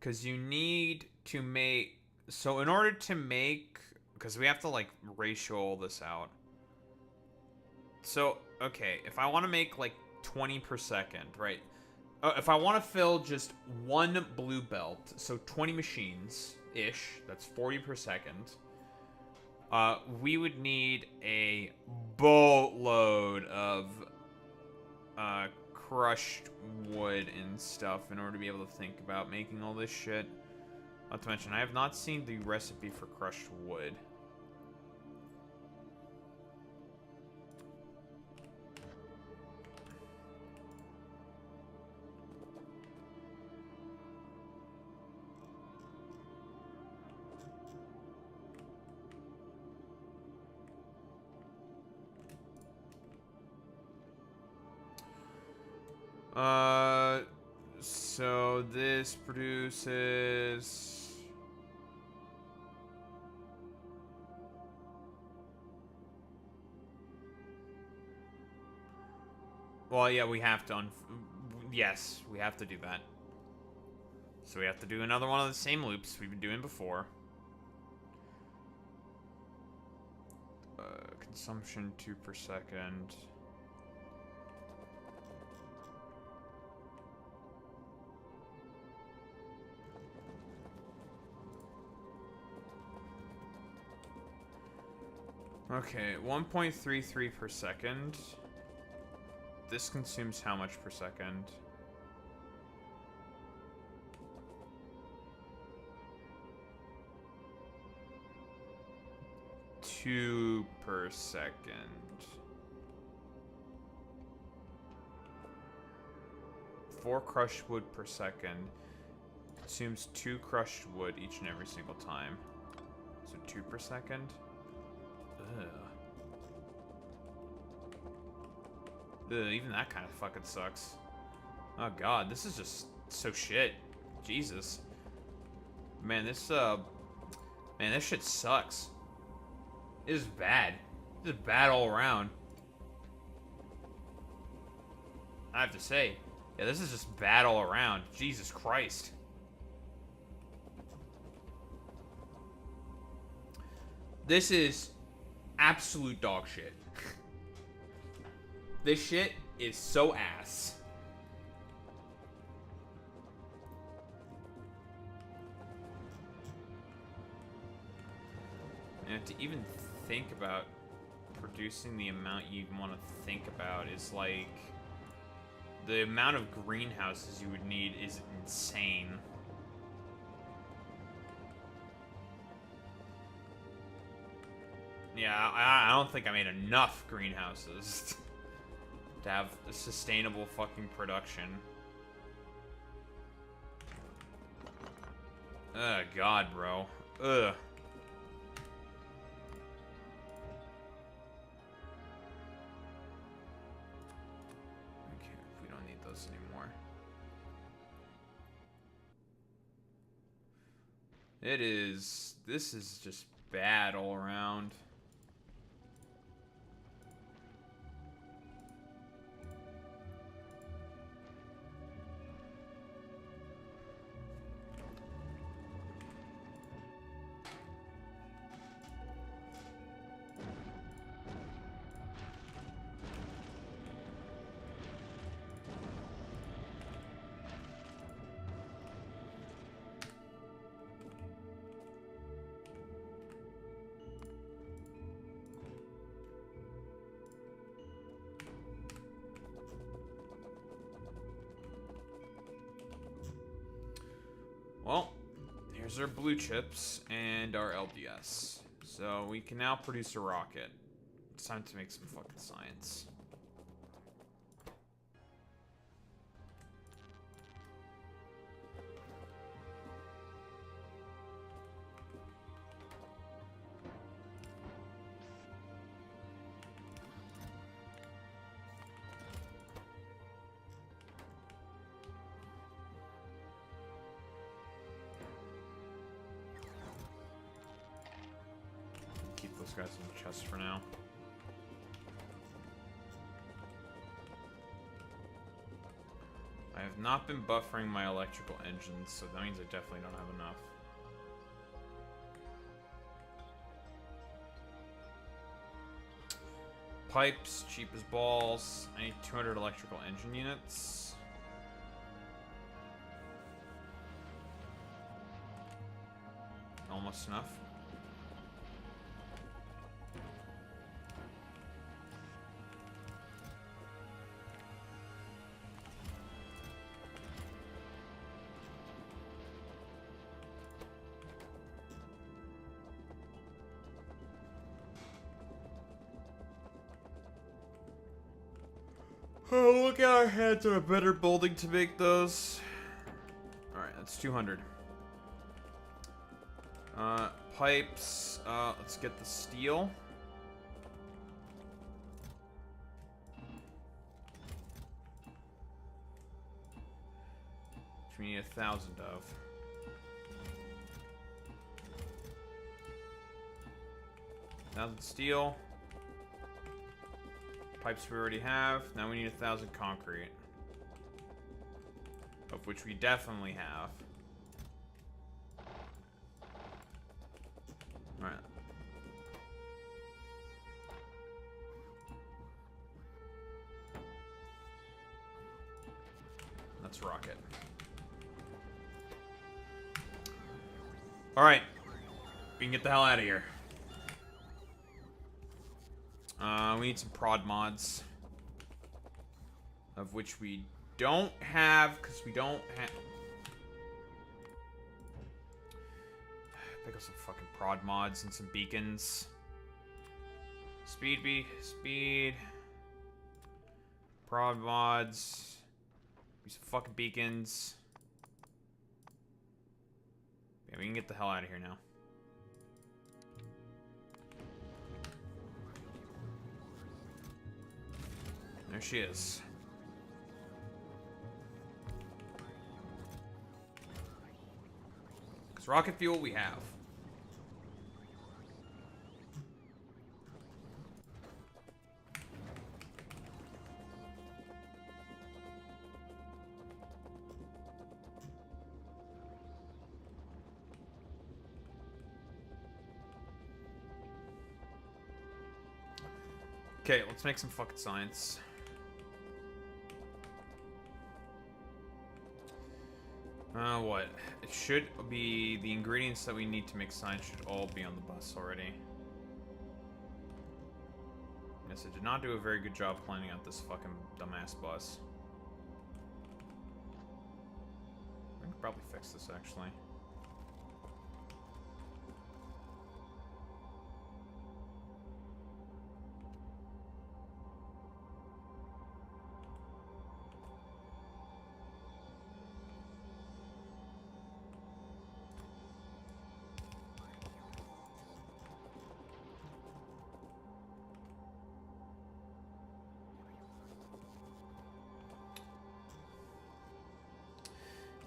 Speaker 1: Because you need to make... So in order to make... Because we have to, like, ratio all this out. So, okay, if I want to make, like, 20 per second, right? If I want to fill just 1 blue belt, so 20 machines-ish, that's 40 per second, we would need a boatload of crushed wood and stuff in order to be able to think about making all this shit. Not to mention, I have not seen the recipe for crushed wood. So this produces... Well, yeah, we have to... Yes, we have to do that. So we have to do another one of the same loops we've been doing before. Consumption 2 per second. Okay, 1.33 per second. This consumes how much per second? Two per second. 4 crushed wood per second. Consumes 2 crushed wood each and every single time. So 2 per second. Ugh, even that kind of fucking sucks. Oh god, this is just so shit. Jesus. Man, this shit sucks. It is bad. This is bad all around. I have to say. Yeah, this is just bad all around. Jesus Christ. This is absolute dog shit. This shit is so ass. And to even think about producing the amount you want to think about is like the amount of greenhouses you would need is insane. Yeah, I don't think I made enough greenhouses to have a sustainable fucking production. Ugh, God, bro. Ugh. Okay, we don't need those anymore. This is just bad all around. Well, here's our blue chips and our LDS. So we can now produce a rocket. It's time to make some fucking science. Keep those guys in the chest for now. I have not been buffering my electrical engines, so that means I definitely don't have enough. Pipes, cheap as balls. I need 200 electrical engine units. Almost enough. Oh, look at our heads on a better building to make those. Alright, that's 200. Pipes. Let's get the steel. Which we need 1,000 of. Steel. Pipes we already have. Now we need 1,000 concrete. Of which we definitely have. Alright. Let's rocket. Alright. We can get the hell out of here. We need some prod mods. Of which we don't have, because we don't have... Pick up some fucking prod mods and some beacons. Speed. Prod mods. Use some fucking beacons. Yeah, we can get the hell out of here now. There she is. Because rocket fuel we have. Okay, let's make some fucking science. What? It should be the ingredients that we need to make science should all be on the bus already. Yes, I did not do a very good job planning out this fucking dumbass bus. I could probably fix this actually.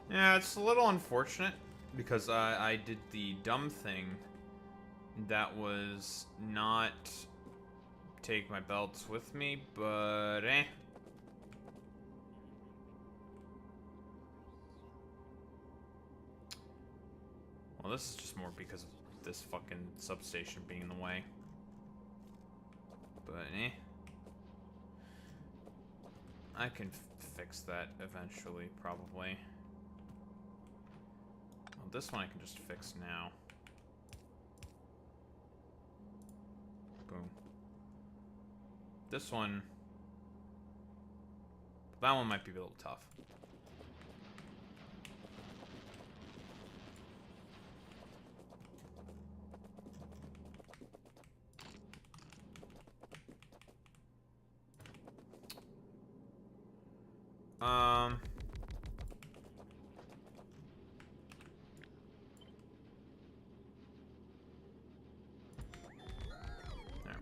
Speaker 1: Yeah, it's a little unfortunate because I did the dumb thing that was not take my belts with me, but eh. Well, this is just more because of this fucking substation being in the way. But eh. I can fix that eventually, probably. This one I can just fix now. Boom. This one... That one might be a little tough.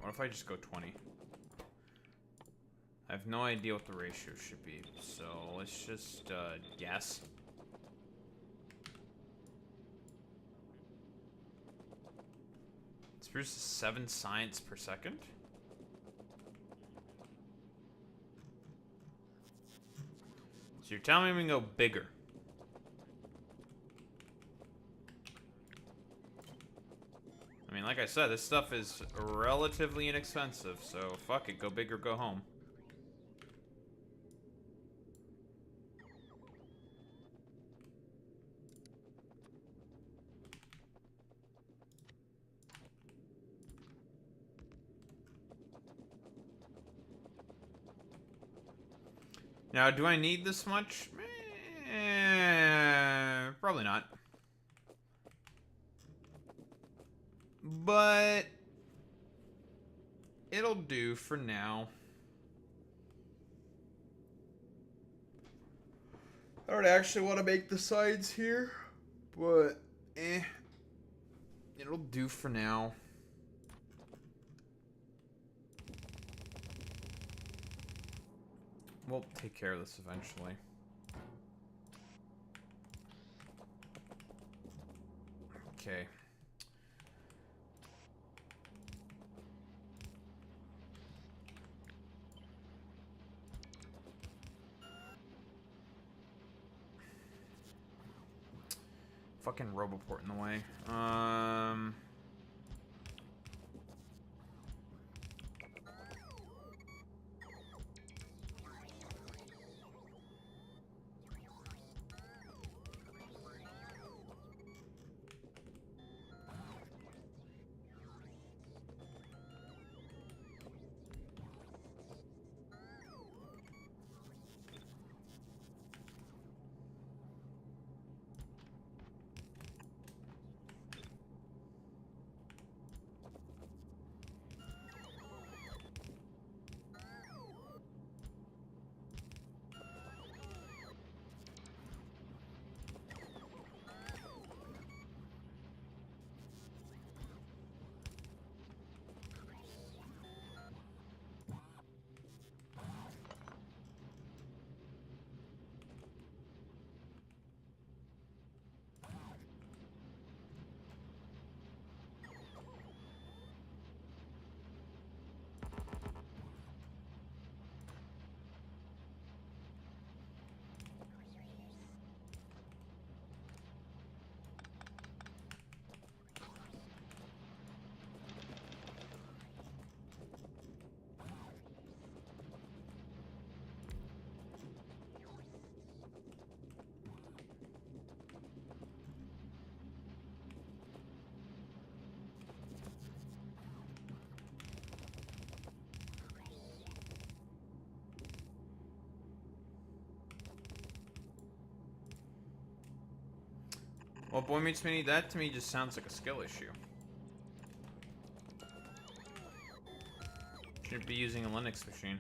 Speaker 1: What if I just go 20? I have no idea what the ratio should be, so let's just guess. This produces 7 science per second. So you're telling me we can go bigger? I mean, like I said, this stuff is relatively inexpensive, so fuck it, go big or go home. Now, do I need this much? Probably not. But it'll do for now. I don't actually want to make the sides here, but it'll do for now. We'll take care of this eventually. Okay. Fucking Roboport in the way. Well, Boy Meets Mini, that to me just sounds like a skill issue. Shouldn't be using a Linux machine.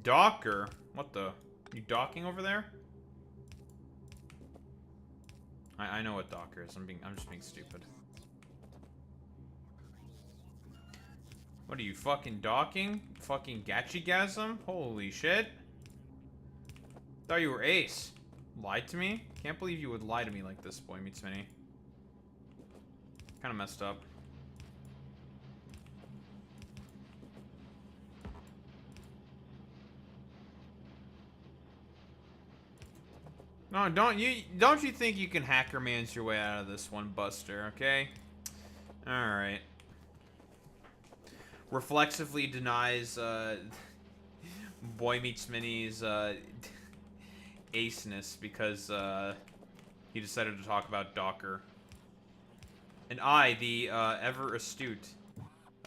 Speaker 1: Docker? What the? You docking over there? I know what Docker is. I'm just being stupid. What are you fucking docking? Fucking Gachigasm? Holy shit. Thought you were ace. Lied to me? Can't believe you would lie to me like this, Boy Meets Mini. Kinda messed up. No, don't you think you can hacker man's your way out of this one, Buster, okay? Alright. Reflexively denies Boy Meets Mini's aceness because he decided to talk about Docker. And I, the ever astute,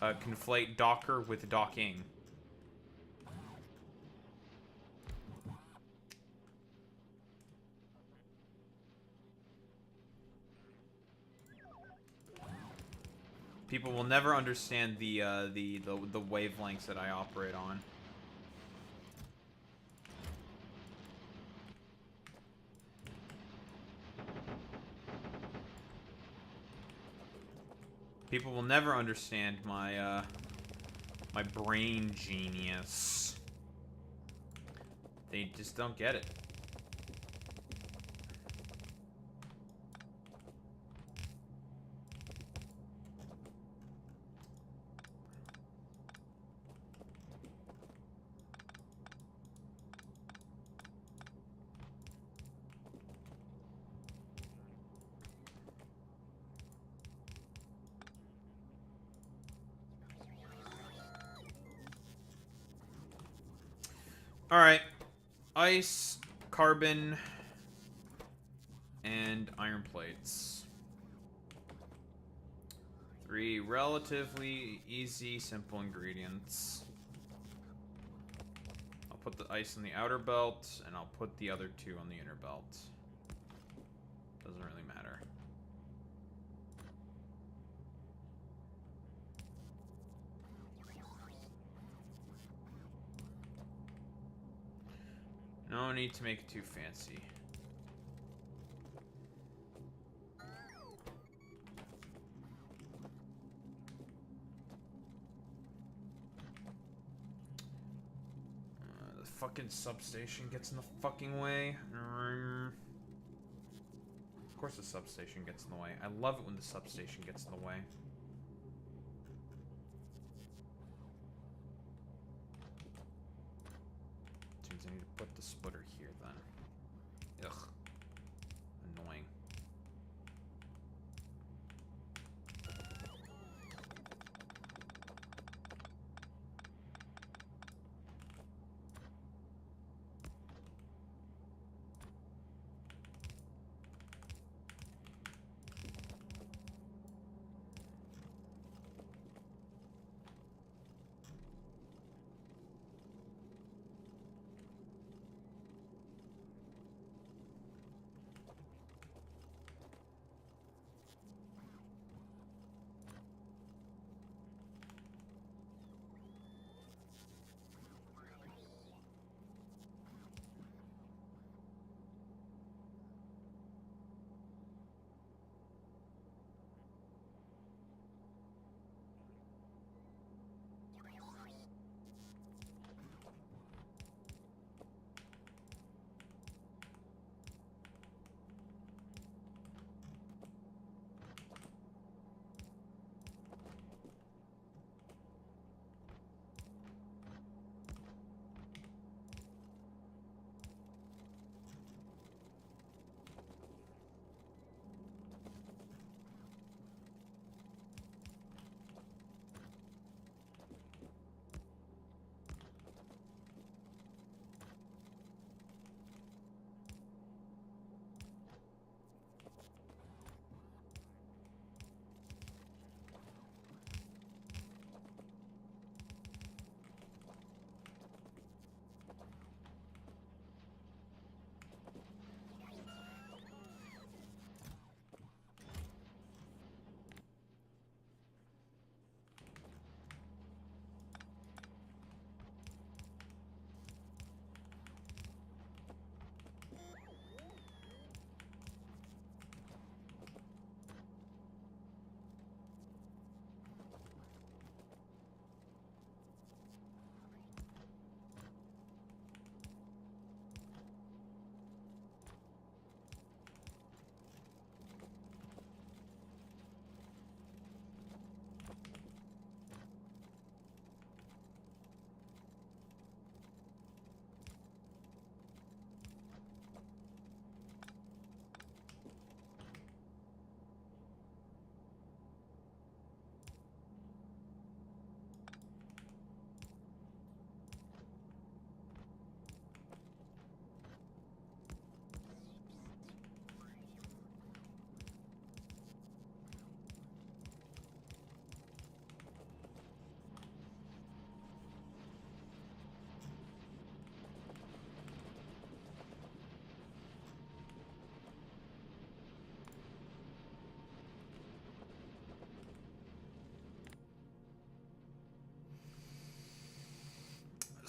Speaker 1: conflate Docker with docking. People will never understand the wavelengths that I operate on. People will never understand my my brain genius. They just don't get it. Alright. Ice, carbon, and iron plates. 3 relatively easy, simple ingredients. I'll put the ice on the outer belt, and I'll put the other 2 on the inner belt. Doesn't really matter. No need to make it too fancy. The fucking substation gets in the fucking way. Of course the substation gets in the way. I love it when the substation gets in the way. Seems I need to put the splitter here then. Ugh. Annoying.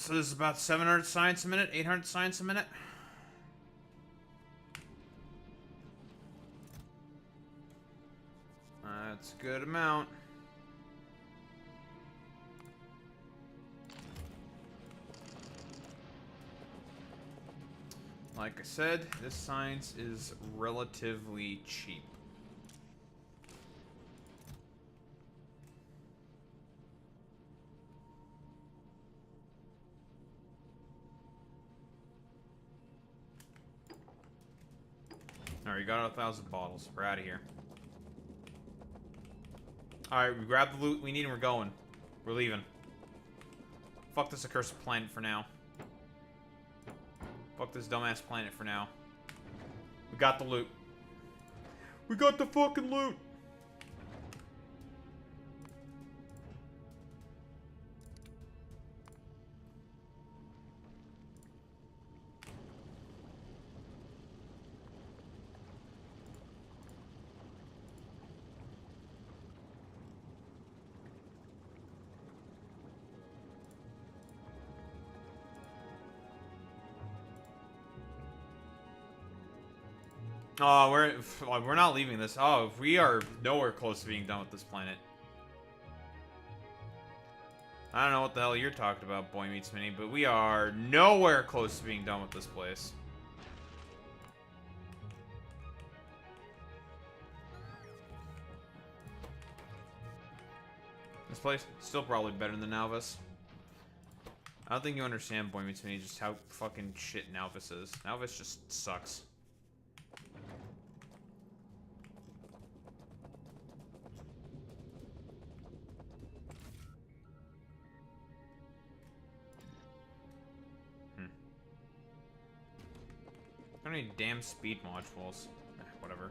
Speaker 1: So this is about 700 science a minute, 800 science a minute. That's a good amount. Like I said, this science is relatively cheap. Alright, we got 1,000 bottles. We're out of here. Alright, we grabbed the loot we need and we're going. We're leaving. Fuck this accursed planet for now. Fuck this dumbass planet for now. We got the loot. We got the fucking loot! Oh, we're not leaving this. Oh, we are nowhere close to being done with this planet. I don't know what the hell you're talking about, Boy Meets Mini, but we are nowhere close to being done with this place. This place still probably better than Nalvis. I don't think you understand, Boy Meets Mini, just how fucking shit Nalvis is. Nalvis just sucks. I don't need damn speed modules. Whatever.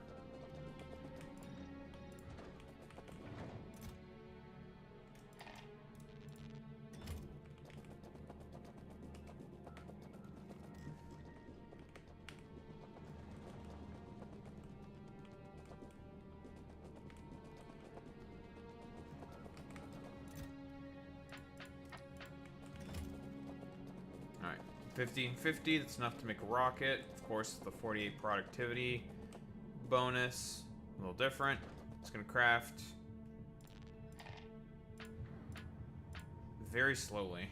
Speaker 1: Alright. 50 and 50, that's enough to make a rocket. Of course, the 48 productivity bonus, a little different. It's gonna craft very slowly.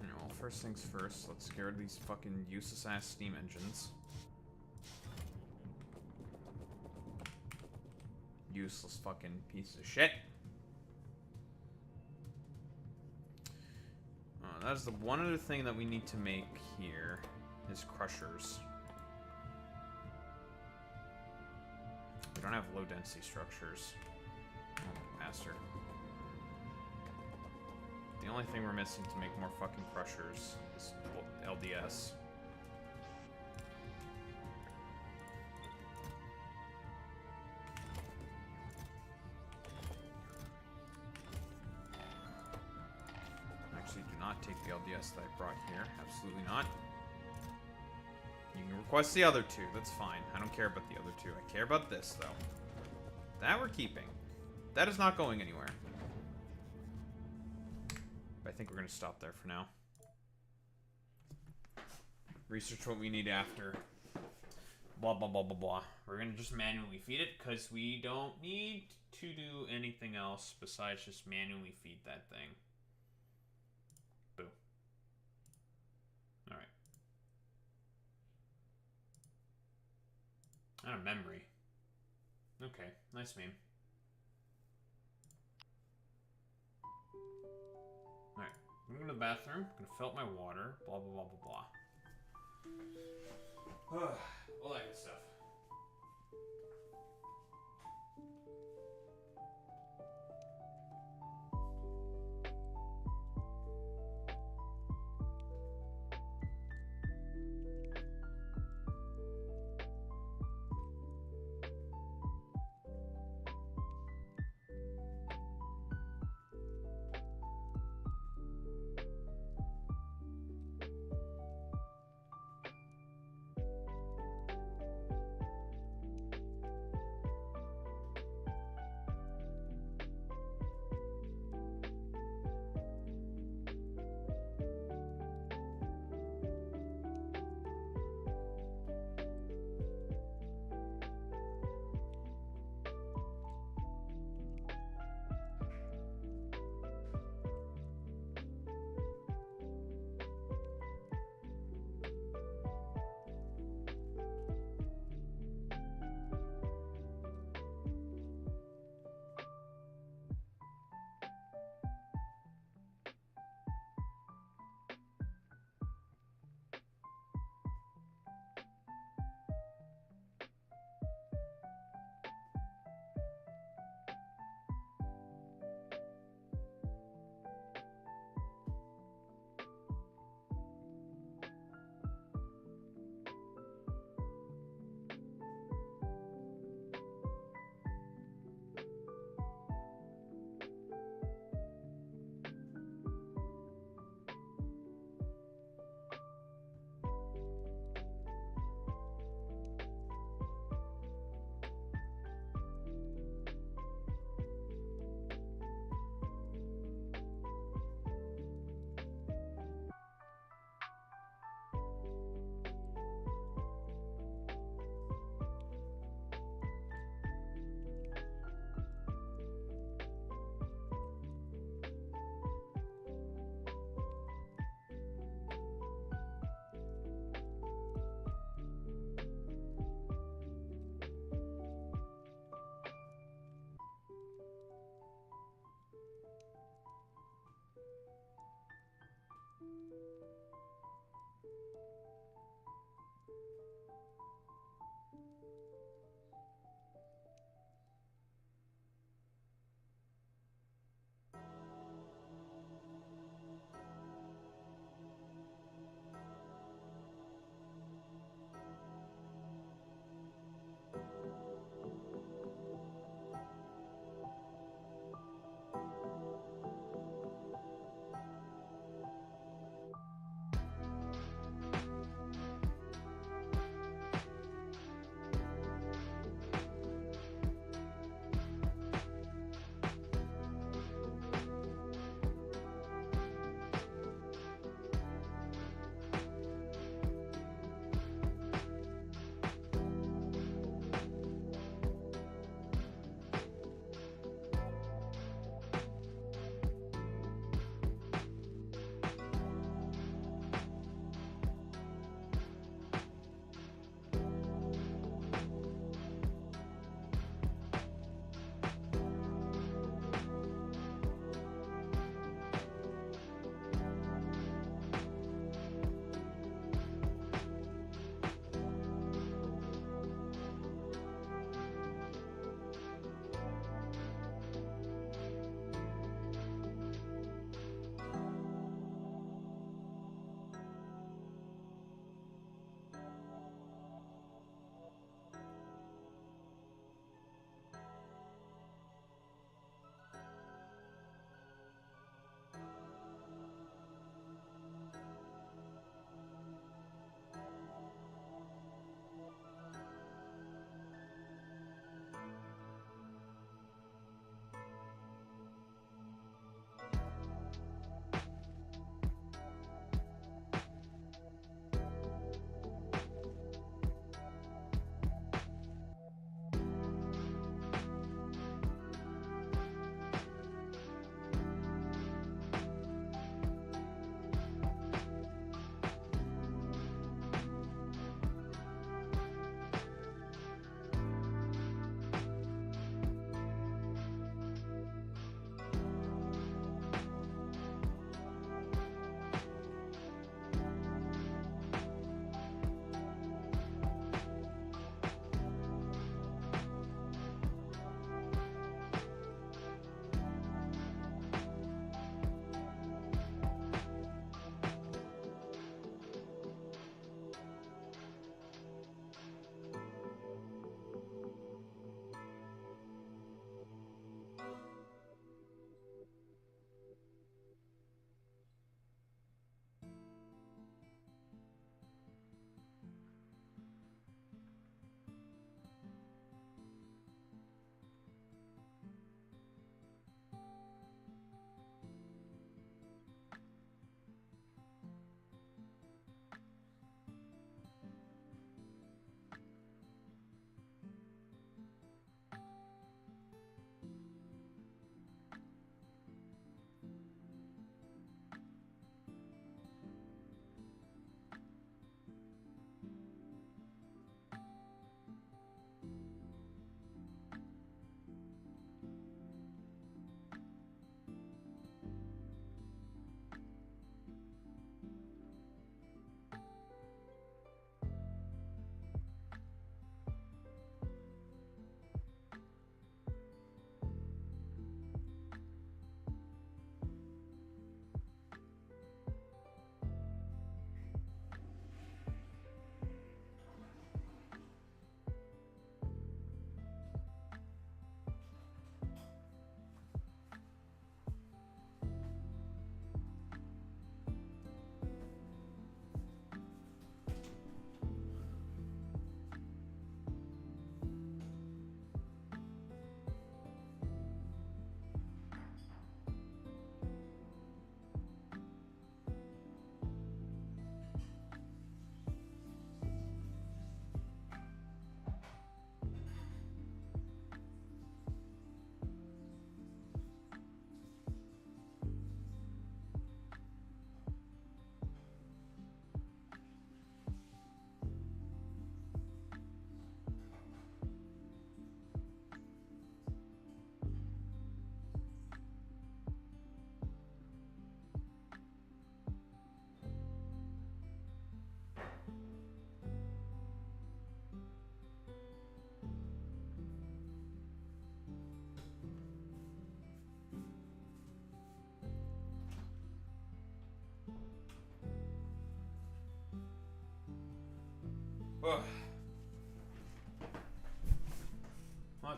Speaker 1: Well, first things first, let's get rid of these fucking useless ass steam engines. Useless fucking piece of shit. That's the one other thing that we need to make here is crushers. We don't have low density structures. Oh, bastard. The only thing we're missing to make more fucking crushers is LDS. Take the LDS that I brought here. Absolutely not. You can request the other two. That's fine. I don't care about the other two. I care about this, though. That we're keeping. That is not going anywhere. But I think we're going to stop there for now. Research what we need after. Blah, blah, blah, blah, blah. We're going to just manually feed it because we don't need to do anything else besides just manually feed that thing. Alright. Out of memory. Okay, nice meme. Alright, I'm gonna go to the bathroom, I'm gonna fill up my water, blah blah blah blah blah. All that good stuff.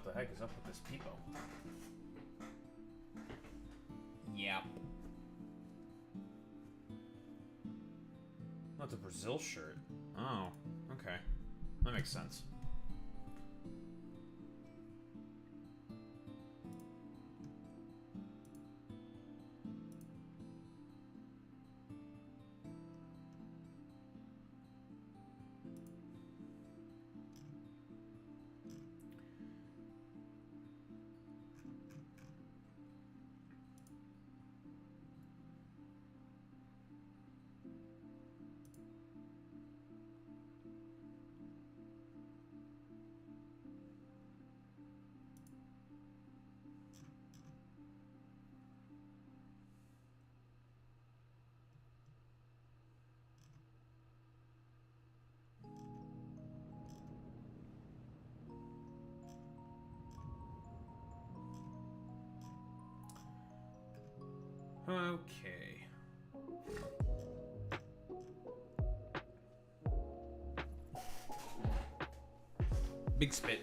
Speaker 1: what the heck is up with this peepo. Yep. Oh, it's a Brazil shirt. Oh, okay. That makes sense. Okay. Big spit.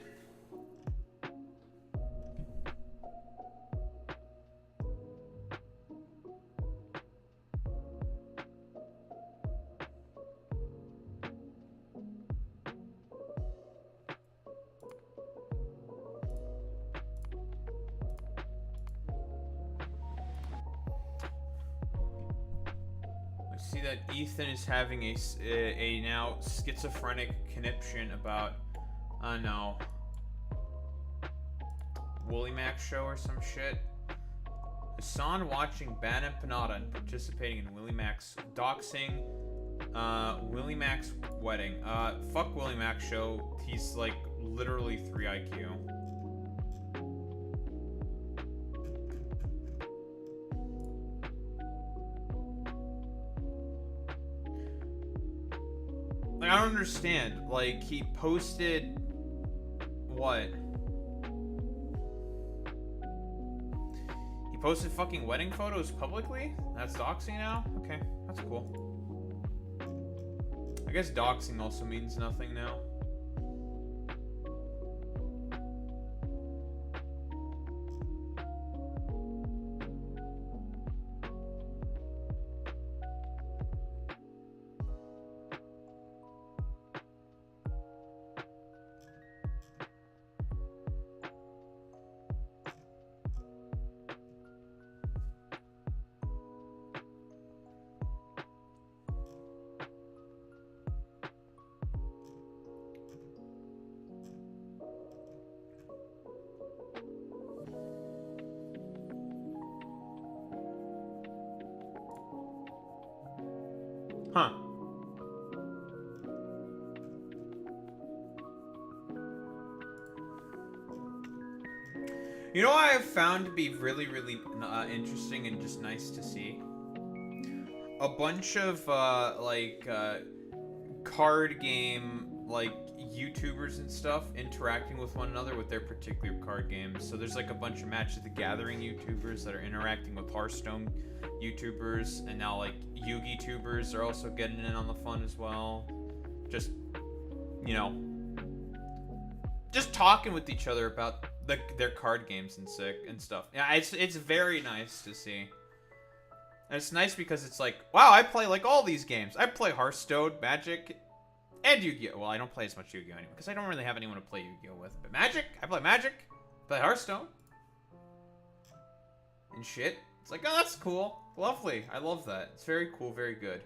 Speaker 1: See that Ethan is having a now schizophrenic conniption about, no, Woolly Mac show or some shit. Hassan watching Bad Empanada and participating in Willie Mac's doxing, Willie Mac's wedding. Fuck Willie Mac show. He's like literally 3 IQ. Like, I don't understand. Like, he posted what? He posted fucking wedding photos publicly? That's doxing now? Okay, that's cool. I guess doxing also means nothing now. Huh. You know what I have found to be really, really interesting and just nice to see? A bunch of, card game, YouTubers and stuff interacting with one another with their particular card games. So there's, a bunch of Magic the Gathering YouTubers that are interacting with Hearthstone YouTubers, and now, Yugi tubers are also getting in on the fun as well. Just, just talking with each other about their card games and stuff. Yeah, it's very nice to see. And it's nice because it's like, wow, I play all these games. I play Hearthstone, Magic, and Yu-Gi-Oh! Well, I don't play as much Yu-Gi-Oh! Anymore because I don't really have anyone to play Yu-Gi-Oh! With. But Magic, I play Magic, play Hearthstone, and shit. It's like, oh, that's cool. Lovely. I love that. It's very cool, very good.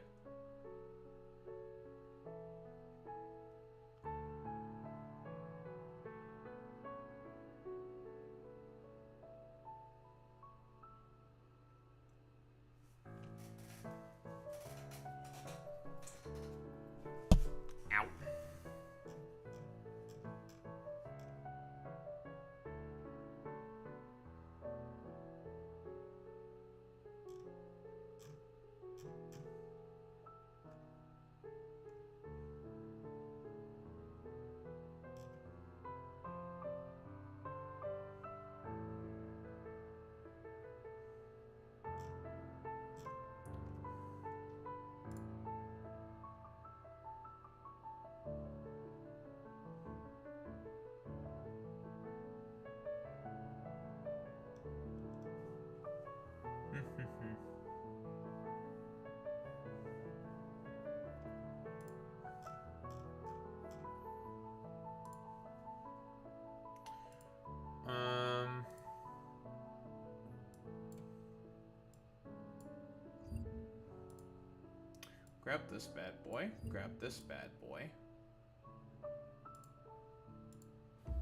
Speaker 1: Ow. Grab this bad boy. Grab this bad boy.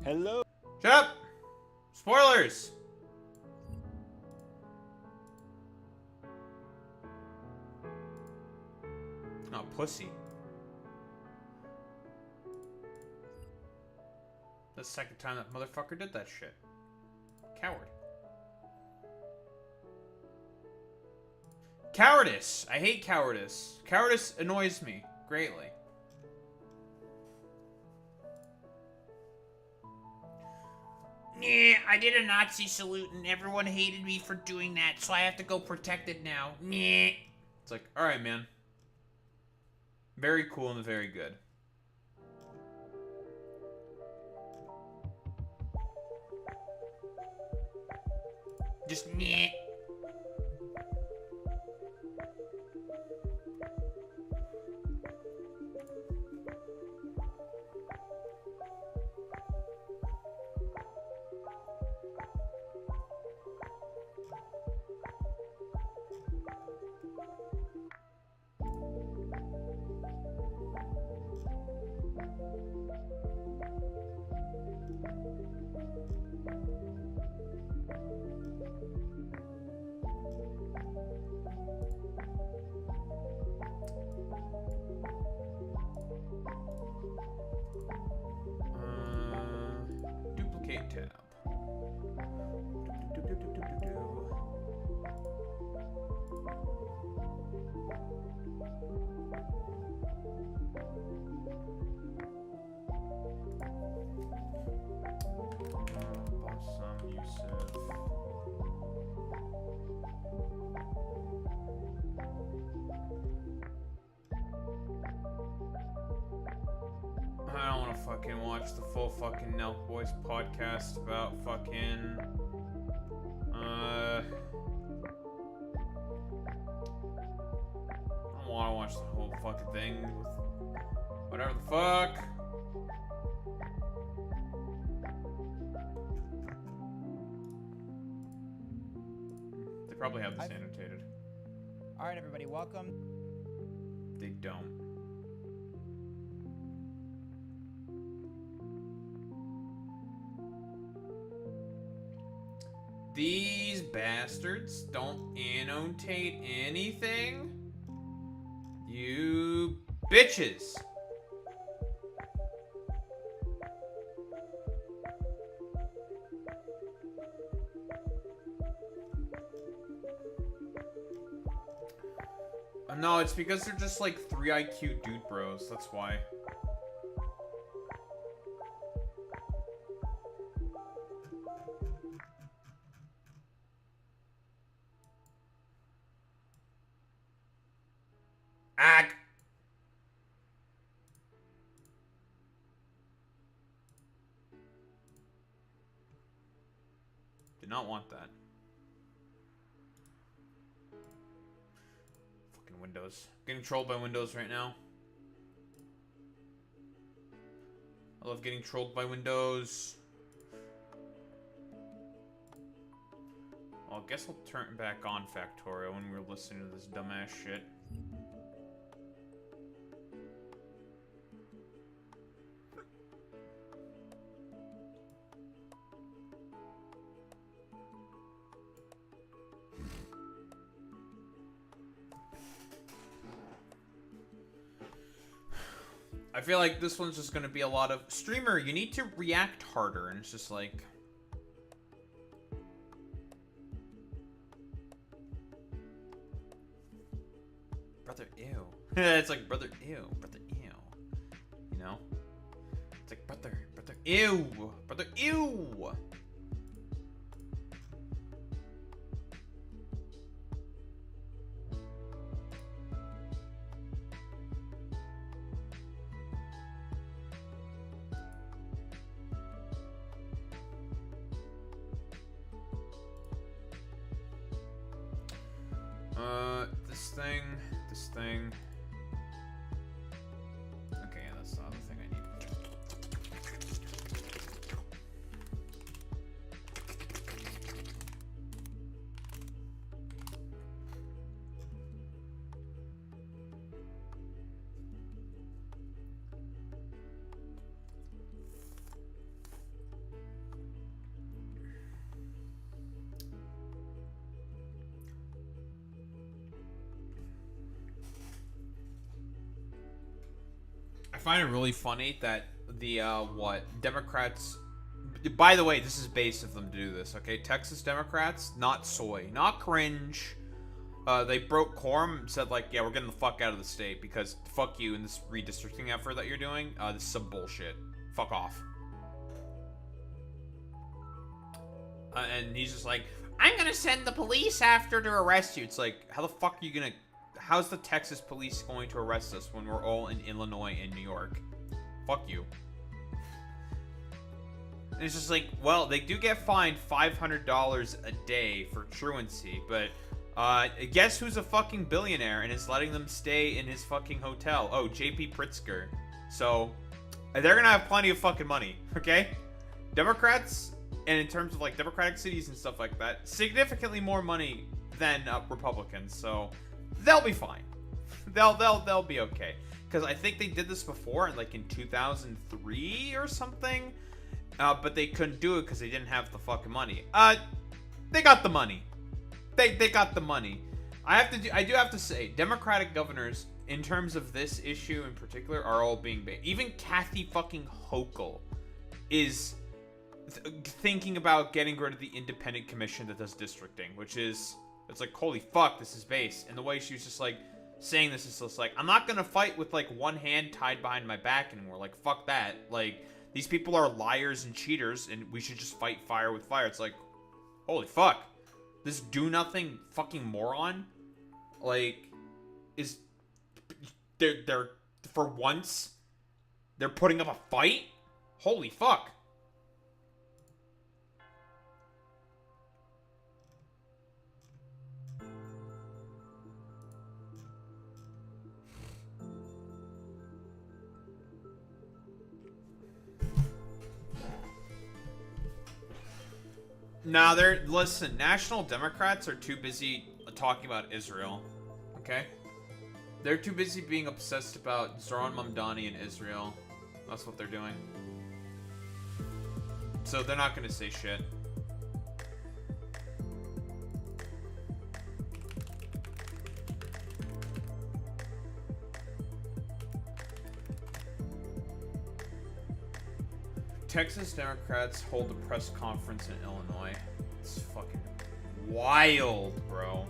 Speaker 3: Hello.
Speaker 1: Shut up! Spoilers! Oh, pussy. That's the second time that motherfucker did that shit. Coward. Cowardice! I hate cowardice. Cowardice annoys me greatly.
Speaker 2: Nah, I did a Nazi salute and everyone hated me for doing that, so I have to go protected now. Nah.
Speaker 1: It's like, alright, man. Very cool and very good.
Speaker 2: Just nah.
Speaker 1: Duplicate tab. Bassem, Youssef. I don't want to fucking watch the full fucking Nelk Boys podcast about fucking I don't want to watch the whole fucking thing with whatever the fuck. They probably have this annotated.
Speaker 3: All right, everybody, welcome.
Speaker 1: They don't. These bastards don't annotate anything? You bitches! No, it's because they're just like 3 IQ dude bros, that's why. Ag! Did not want that. Fucking Windows. Getting trolled by Windows right now. I love getting trolled by Windows. Well, I guess I'll turn it back on Factorio when we're listening to this dumbass shit. I feel like this one's just gonna be a lot of streamer, you need to react harder, and it's just like brother ew. It's like brother ew, brother ew. You know? It's like brother ew, brother ew. This thing. Okay, yeah, that's the other thing I need. find it really funny that the Democrats. By the way, this is base of them to do this. Okay, Texas Democrats, not soy, not cringe. They broke quorum and said like, yeah, we're getting the fuck out of the state because fuck you in this redistricting effort that you're doing. This is some bullshit. Fuck off. And he's just like, I'm gonna send the police after to arrest you. It's like, how the fuck are you gonna... How's the Texas police going to arrest us when we're all in Illinois and New York? Fuck you. And it's just like, well, they do get fined $500 a day for truancy, but guess who's a fucking billionaire and is letting them stay in his fucking hotel? Oh, JP Pritzker. So, they're gonna have plenty of fucking money, okay? Democrats... And in terms of like Democratic cities and stuff like that, significantly more money than Republicans, so they'll be fine. They'll be okay. Because I think they did this before, like in 2003 or something, but they couldn't do it because they didn't have the fucking money. They got the money. They got the money. I do have to say, Democratic governors, in terms of this issue in particular, are all being bait. Even Kathy fucking Hochul is thinking about getting rid of the independent commission that does districting, which is, it's like, holy fuck, this is base. And the way she was just like saying this is just like, I'm not gonna fight with like one hand tied behind my back anymore. Like, fuck that. Like, these people are liars and cheaters and we should just fight fire with fire. It's like, holy fuck, this do nothing fucking moron like is they're for once they're putting up a fight. Holy fuck. Nah, listen, National Democrats are too busy talking about Israel, okay? They're too busy being obsessed about Zoran Mamdani and Israel. That's what they're doing. So they're not gonna say shit. Texas Democrats hold a press conference in Illinois. It's fucking wild, bro.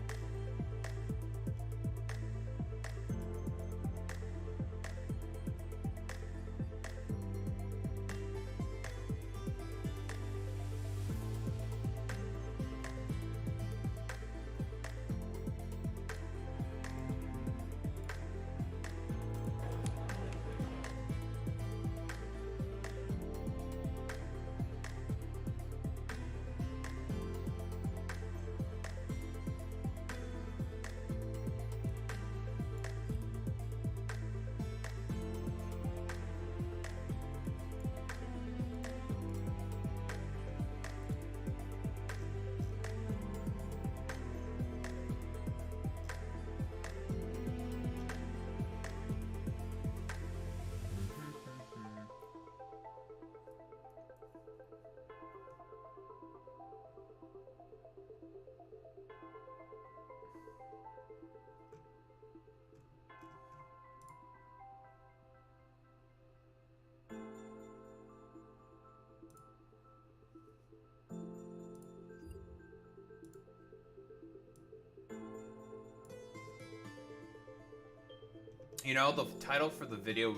Speaker 1: You know, the title for the video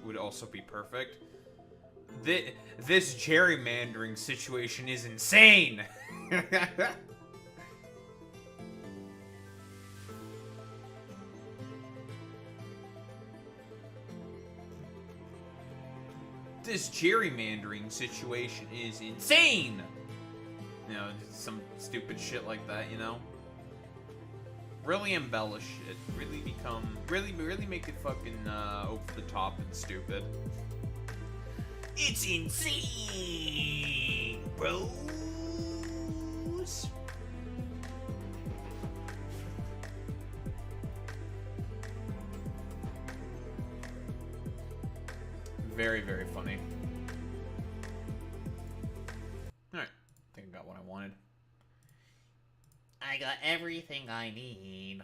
Speaker 1: would also be perfect. This gerrymandering situation is insane. This gerrymandering situation is insane. You know, some stupid shit like that, you know? Really embellish it. Really become... Really make it fucking, over the top and stupid. It's insane, bros! Very, very funny. Alright. I think I got what I wanted.
Speaker 2: I got everything I need.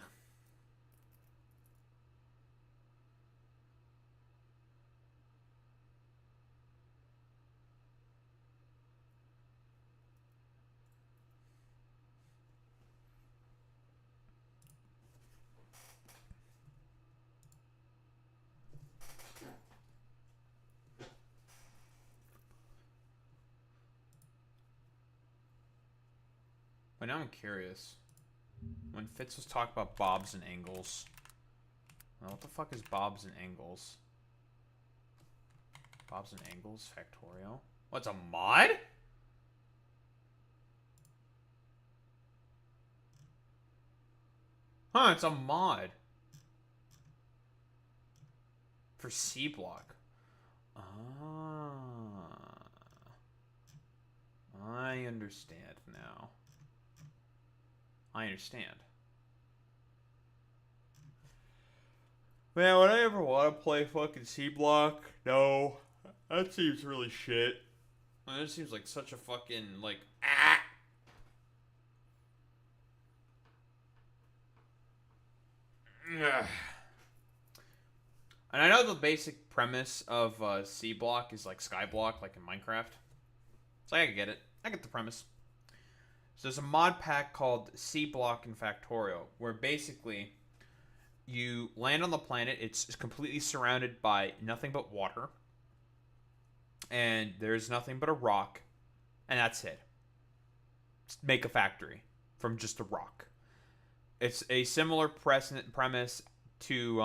Speaker 1: Wait, now I'm curious. When Fitz was talking about bobs and angles. Well, what the fuck is bobs and angles? Bobs and angles, Factorio. What's a mod? Huh, it's a mod. For C block. Ah. I understand now. I understand. Man, would I ever want to play fucking C block? No. That seems really shit. That seems like such a fucking, like, ah! Ugh. And I know the basic premise of C block is like sky block, like in Minecraft. So I get it. I get the premise. So there's a mod pack called C block in Factorio, where basically you land on the planet. It's completely surrounded by nothing but water. And there's nothing but a rock. And that's it. Just make a factory from just a rock. It's a similar premise to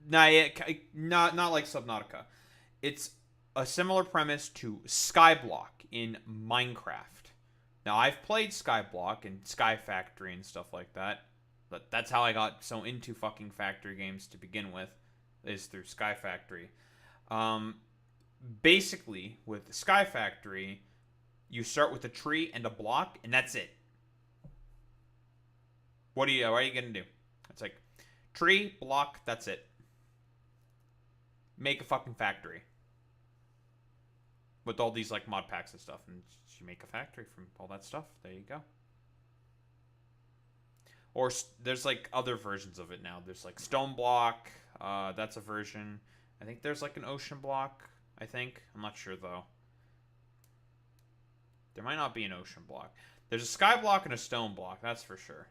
Speaker 1: not like Subnautica. It's a similar premise to Skyblock in Minecraft. Now, I've played Skyblock and Sky Factory and stuff like that, but that's how I got so into fucking factory games to begin with, is through Sky Factory. Basically, with Sky Factory, you start with a tree and a block, and that's it. What are you gonna do? It's like tree, block, that's it. Make a fucking factory with all these like mod packs and stuff, and you make a factory from all that stuff. There you go. Or there's like other versions of it now. There's like stone block. That's a version. I think there's like an ocean block. I think, I'm not sure though. There might not be an ocean block. There's a sky block and a stone block. That's for sure.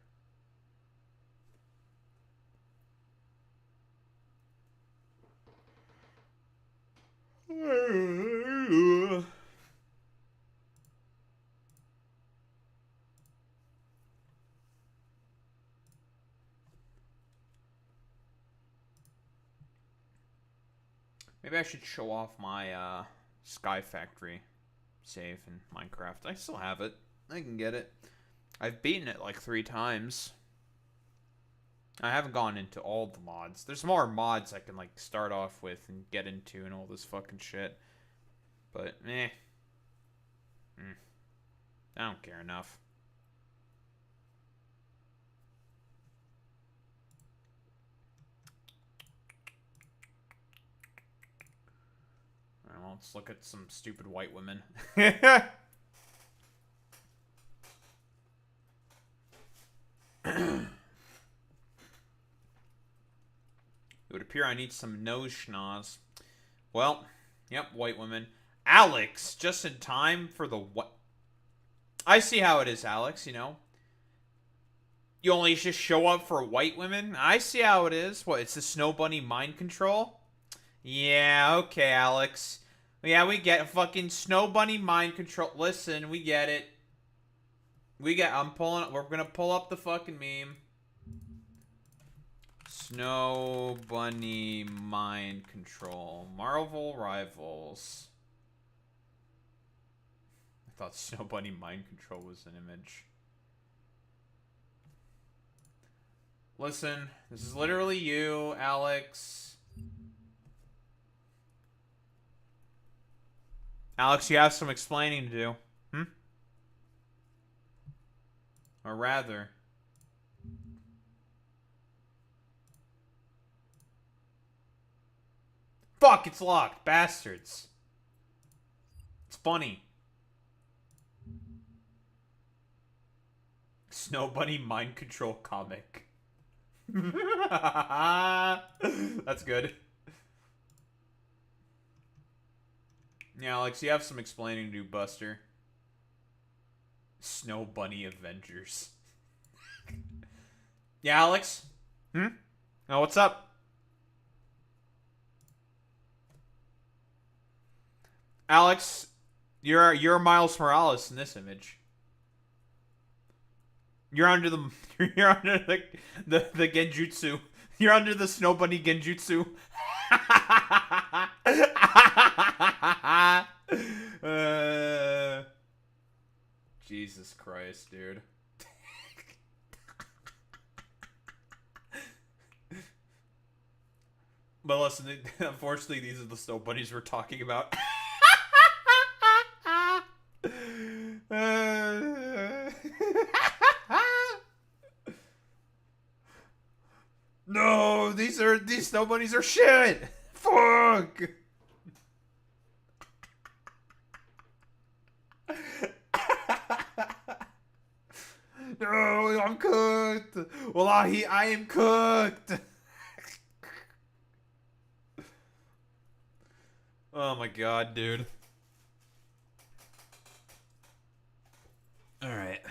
Speaker 1: Maybe I should show off my Sky Factory save in Minecraft. I still have it. I can get it. I've beaten it like 3 times. I haven't gone into all the mods. There's more mods I can like start off with and get into and all this fucking shit. But, I don't care enough. Alright, well, let's look at some stupid white women. It would appear I need some nose schnoz. Well, yep, white women. Alex, just in time for the what? I see how it is, Alex, you know. You only just show up for white women? I see how it is. What, it's the Snow Bunny mind control? Yeah, okay, Alex. Yeah, we get fucking Snow Bunny mind control. Listen, we get it. We're gonna pull up the fucking meme. Snow Bunny mind control. Marvel Rivals. I thought Snow Bunny mind control was an image. Listen, this is literally you, Alex. Alex, you have some explaining to do. Or rather... Fuck, it's locked. Bastards. It's funny. Snow Bunny mind control comic. That's good. Yeah, Alex, you have some explaining to do, Buster. Snow Bunny Avengers. Yeah, Alex? Oh, what's up? Alex, you're Miles Morales in this image. You're under the you're under the genjutsu. You're under the snow bunny genjutsu. Jesus Christ, dude. But listen, unfortunately, these are the snow bunnies we're talking about. No, these snow bunnies are shit. Fuck. No, I'm cooked. Wallahi, I am cooked. Oh my god, dude. All right.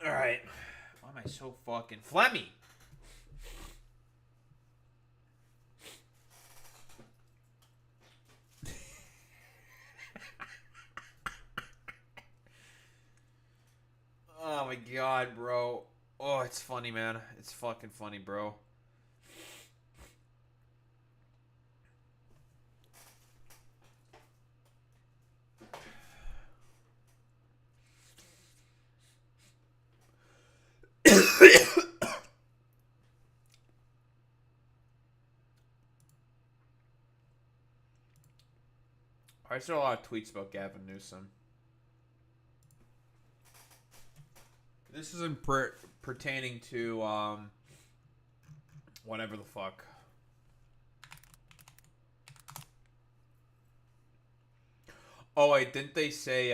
Speaker 1: All right. Why am I so fucking phlegmy? Oh my god, bro. Oh, it's funny, man. It's fucking funny, bro. I saw a lot of tweets about Gavin Newsom. This isn't pertaining to, whatever the fuck. Oh, wait, didn't they say,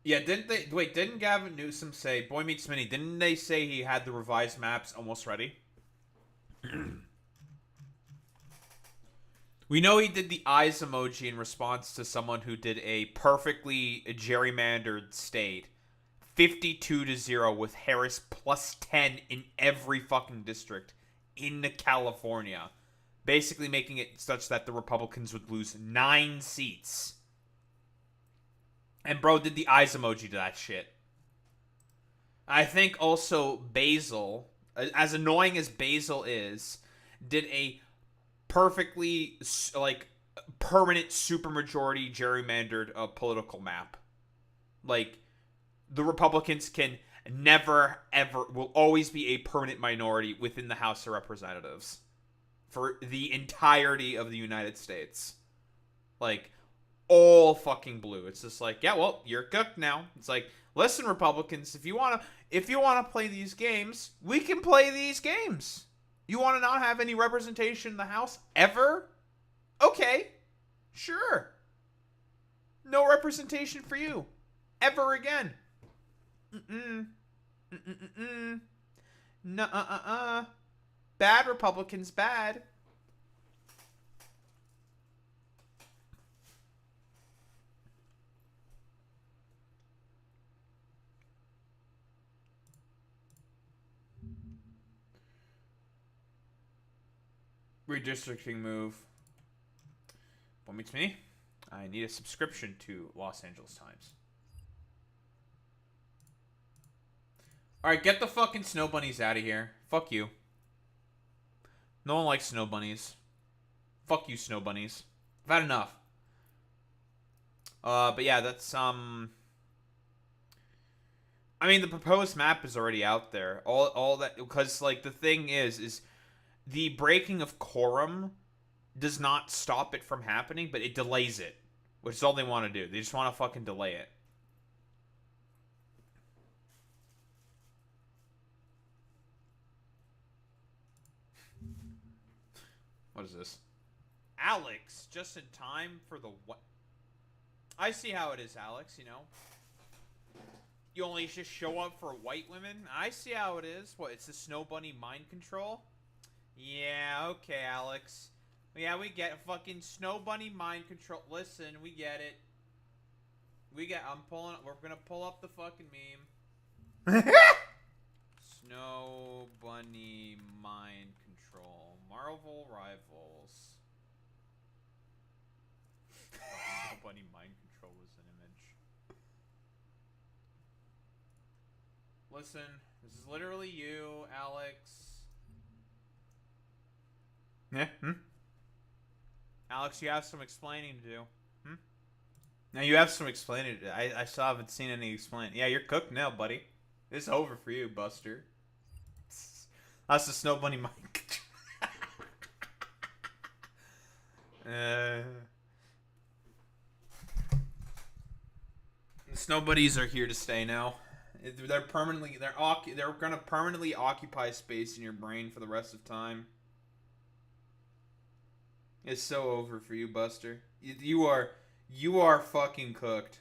Speaker 1: yeah, didn't Gavin Newsom say, Boy Meets Mini, didn't they say he had the revised maps almost ready? We know he did the eyes emoji in response to someone who did a perfectly gerrymandered state. 52-0 with Harris plus 10 in every fucking district in California. Basically making it such that the Republicans would lose 9 seats. And bro did the eyes emoji to that shit. I think also Basil, as annoying as Basil is, did a perfectly, like, permanent supermajority gerrymandered political map. Like, the Republicans can never, ever, will always be a permanent minority within the House of Representatives. For the entirety of the United States. Like, all fucking blue. It's just like, yeah, well, you're cooked now. It's like, listen, Republicans, if you wanna play these games, we can play these games. You wanna not have any representation in the House ever? Okay, sure. No representation for you ever again. Nuh-uh-uh-uh. Bad Republicans, bad. Redistricting move. What meets me? I need a subscription to Los Angeles Times. Alright, get the fucking snow bunnies out of here. Fuck you. No one likes snow bunnies. Fuck you, snow bunnies. I've had enough. But yeah, that's, I mean, the proposed map is already out there. All that, because, like, the thing is the breaking of quorum does not stop it from happening, but it delays it. Which is all they want to do. They just want to fucking delay it. What is this? Alex, just in time for the what? I see how it is, Alex, you know. You only just show up for white women? I see how it is. What, it's the snow bunny mind control? Yeah, okay, Alex. Yeah, we get fucking Snow Bunny mind control. Listen, we get it. We're gonna pull up the fucking meme. Snow Bunny mind control. Marvel Rivals. Snow Bunny mind control was an image. Listen, this is literally you, Alex. Yeah? Alex, you have some explaining to do. Now you have some explaining to do. I still haven't seen any explain. Yeah, you're cooked now, buddy. It's over for you, Buster. That's the Snow Bunny mic. The Snow Bunnies are here to stay now. They're gonna permanently occupy space in your brain for the rest of time. It's so over for you, Buster. You are fucking cooked.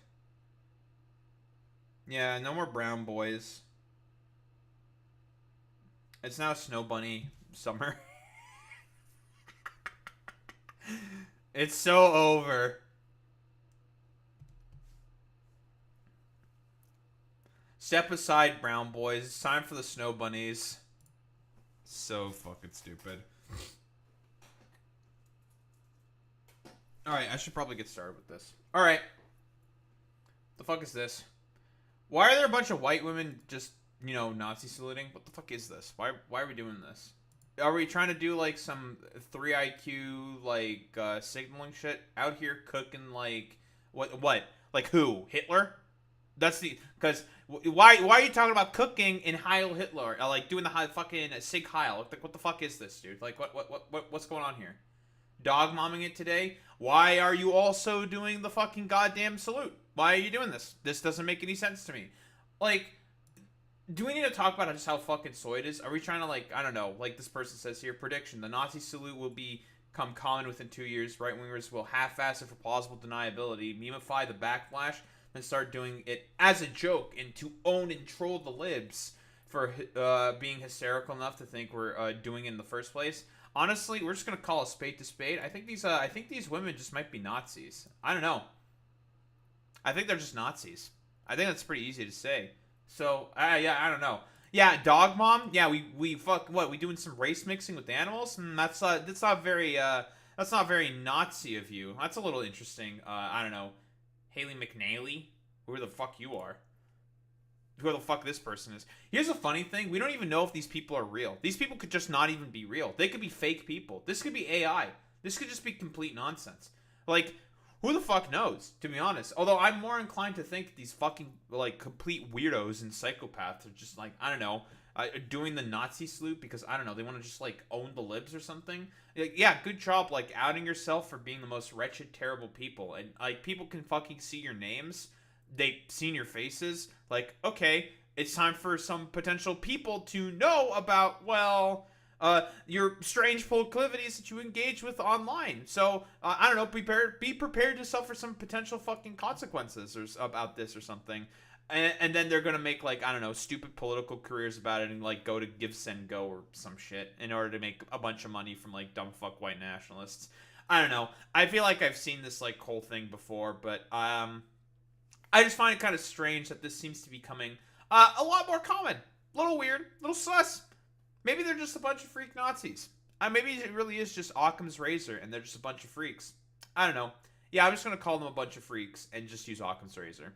Speaker 1: Yeah, no more brown boys. It's now Snow Bunny summer. It's so over. Step aside, brown boys. It's time for the Snow Bunnies. So fucking stupid. Alright, I should probably get started with this. Alright. The fuck is this? Why are there a bunch of white women just, Nazi saluting? What the fuck is this? Why are we doing this? Are we trying to do, like, some 3 IQ, like, signaling shit? Out here cooking, like... What? Like who? Hitler? That's the... Because... Why are you talking about cooking in Heil Hitler? Like, doing the fucking Sig Heil? What the fuck is this, dude? Like, what's going on here? Dog momming it today? Why are you also doing the fucking goddamn salute? Why are you doing this? This doesn't make any sense to me. Like, do we need to talk about just how fucking soy it is? Are we trying to, like, I don't know, like this person says here, prediction, the Nazi salute will become common within 2 years. Right-wingers will half-ass it for plausible deniability, memeify the backlash, and start doing it as a joke and to own and troll the libs for being hysterical enough to think we're doing it in the first place. Honestly, we're just gonna call a spade to spade. I think these women just might be Nazis. I don't know. I think they're just Nazis. I think that's pretty easy to say. So, yeah, I don't know. Yeah, dog mom. Yeah, we fuck what? We doing some race mixing with animals? That's not very Nazi of you. That's a little interesting. I don't know. Haley McNally, who the fuck you are. Who the fuck this person is. Here's a funny thing. We don't even know if these people are real. These people could just not even be real. They could be fake people. This could be AI. This could just be complete nonsense. Like, who the fuck knows, to be honest? Although I'm more inclined to think these fucking, like, complete weirdos and psychopaths are just, like, I don't know, doing the Nazi salute because, I don't know, they want to just, like, own the libs or something. Like, yeah, good job, like, outing yourself for being the most wretched, terrible people. And, like, people can fucking see your names. They've seen your faces. Like, okay, it's time for some potential people to know about, well, your strange proclivities that you engage with online. So, I don't know, be prepared to suffer some potential fucking consequences about this or something. And then they're gonna make, like, I don't know, stupid political careers about it and, like, go to Give, Send, Go or some shit in order to make a bunch of money from, like, dumb fuck white nationalists. I don't know. I feel like I've seen this, like, whole thing before, but, I just find it kind of strange that this seems to be becoming a lot more common. A little weird, a little sus. Maybe they're just a bunch of freak Nazis. Maybe it really is just Occam's razor and they're just a bunch of freaks. I don't know. Yeah, I'm just going to call them a bunch of freaks and just use Occam's razor.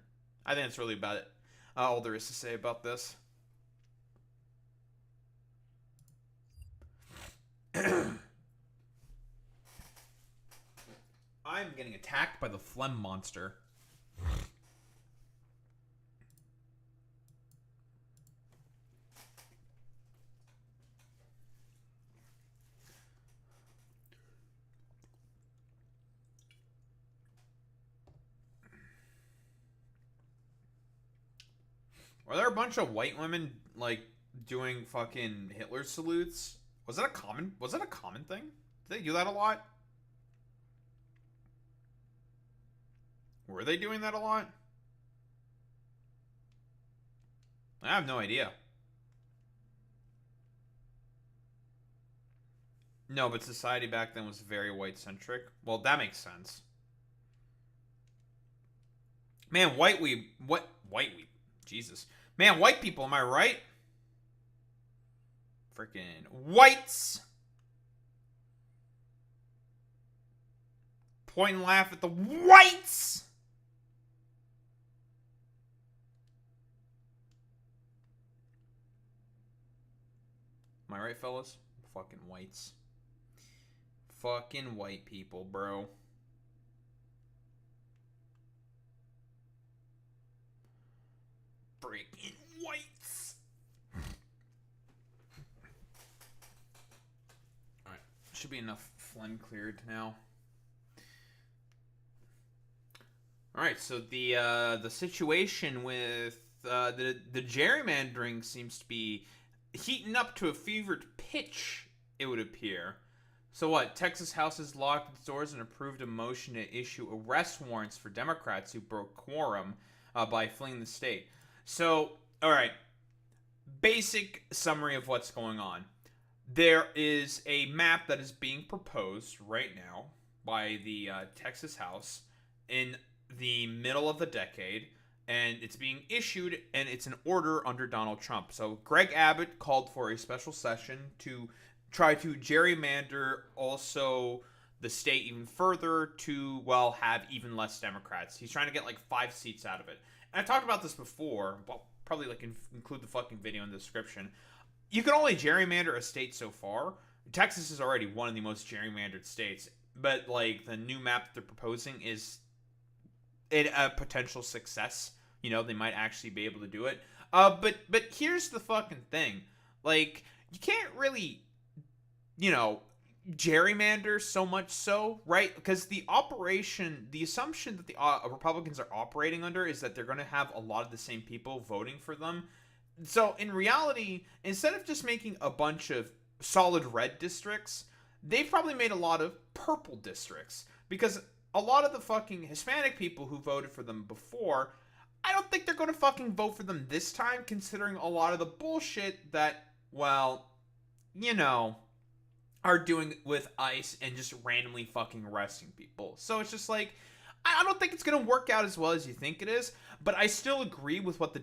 Speaker 1: I think that's really about it. All there is to say about this. I'm getting attacked by the phlegm monster. Were there a bunch of white women, like, doing fucking Hitler salutes? Was that a common thing? Did they do that a lot? Were they doing that a lot? I have no idea. No, but society back then was very white-centric. Well, that makes sense. Man, white weeb. What? White weeb. Jesus. Man, white people, am I right? Freaking whites. Point and laugh at the whites. Am I right, fellas? Fucking whites. Fucking white people, bro. Freaking whites. Alright. Should be enough phlegm cleared now. Alright, so the situation with the gerrymandering seems to be heating up to a fevered pitch, it would appear. So what? Texas House has locked its doors and approved a motion to issue arrest warrants for Democrats who broke quorum by fleeing the state. So, all right. Basic summary of what's going on. There is a map that is being proposed right now by the Texas House in the middle of the decade, and it's being issued, and it's an order under Donald Trump. So Greg Abbott called for a special session to try to gerrymander also the state even further to, well, have even less Democrats. He's trying to get like 5 seats out of it. And I talked about this before, well, probably like include the fucking video in the description. You can only gerrymander a state so far. Texas is already one of the most gerrymandered states, but like the new map that they're proposing is a potential success. You know, they might actually be able to do it. But here's the fucking thing. Like, you can't really, you know, gerrymander so much so, right? Because the assumption that the Republicans are operating under is that they're going to have a lot of the same people voting for them. So in reality, instead of just making a bunch of solid red districts, they've probably made a lot of purple districts. Because a lot of the fucking Hispanic people who voted for them before, I don't think they're going to fucking vote for them this time, considering a lot of the bullshit that, well, you know, are doing with ICE and just randomly fucking arresting people. So it's just like, I don't think it's going to work out as well as you think it is, but I still agree with what the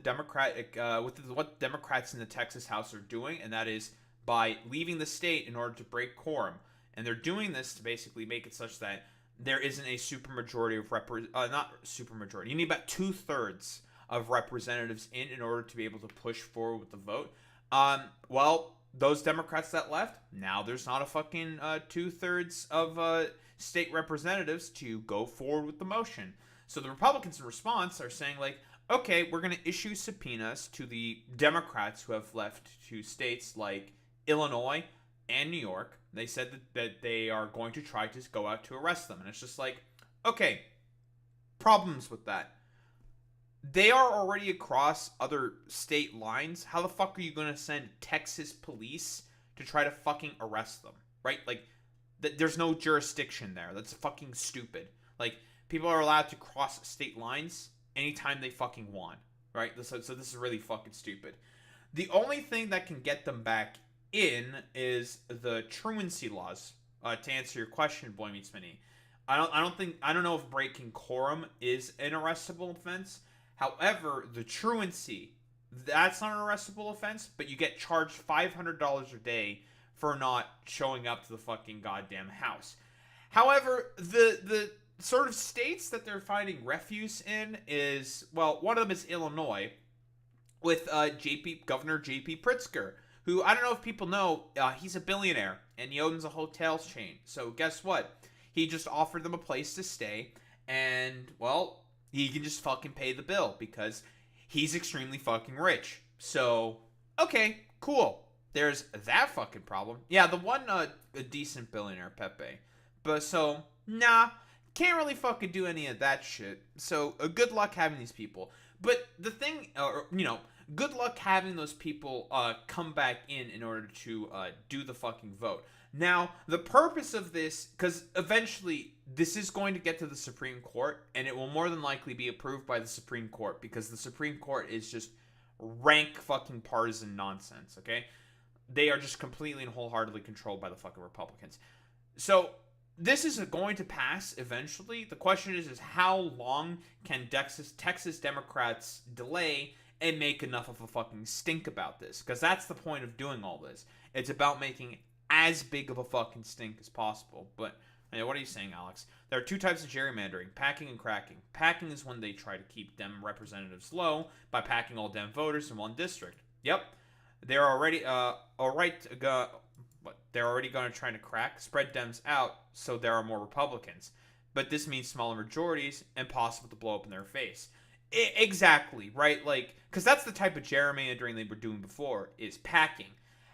Speaker 1: what Democrats in the Texas House are doing, and that is by leaving the state in order to break quorum. And they're doing this to basically make it such that there isn't a supermajority of not supermajority. You need about 2/3 of representatives in order to be able to push forward with the vote. Well, those Democrats that left, now there's not a fucking 2/3 of state representatives to go forward with the motion. So the Republicans in response are saying like, okay, we're going to issue subpoenas to the Democrats who have left to states like Illinois and New York. They said that they are going to try to go out to arrest them. And it's just like, okay, problems with that. They are already across other state lines. How the fuck are you going to send Texas police to try to fucking arrest them? Right? Like, there's no jurisdiction there. That's fucking stupid. Like, people are allowed to cross state lines anytime they fucking want. Right? So this is really fucking stupid. The only thing that can get them back in is the truancy laws. To answer your question, Boy Meets Mini, I don't know if breaking quorum is an arrestable offense. However, the truancy, that's not an arrestable offense, but you get charged $500 a day for not showing up to the fucking goddamn house. However, the sort of states that they're finding refuse in is, well, one of them is Illinois, with Governor J.P. Pritzker, who, I don't know if people know, he's a billionaire, and he owns a hotel chain. So guess what? He just offered them a place to stay, and, well, he can just fucking pay the bill, because he's extremely fucking rich. So, okay, cool. There's that fucking problem. Yeah, the one, a decent billionaire, Pepe. But, so, nah, can't really fucking do any of that shit. So, good luck having these people. But the thing, good luck having those people come back in order to do the fucking vote. Now, the purpose of this, because eventually this is going to get to the Supreme Court, and it will more than likely be approved by the Supreme Court, because the Supreme Court is just rank fucking partisan nonsense, okay? they are just completely and wholeheartedly controlled by the fucking Republicans. So this is going to pass eventually. The question is how long can Texas Democrats delay and make enough of a fucking stink about this? Because that's the point of doing all this. It's about making as big of a fucking stink as possible. But what are you saying, Alex? There are two types of gerrymandering, packing and cracking. Packing is when they try to keep Dem representatives low by packing all Dem voters in one district. Yep. They're already they're already going to try to crack, spread Dems out so there are more Republicans. But this means smaller majorities and possible to blow up in their face. Exactly, right? Like, because that's the type of gerrymandering they were doing before, is packing.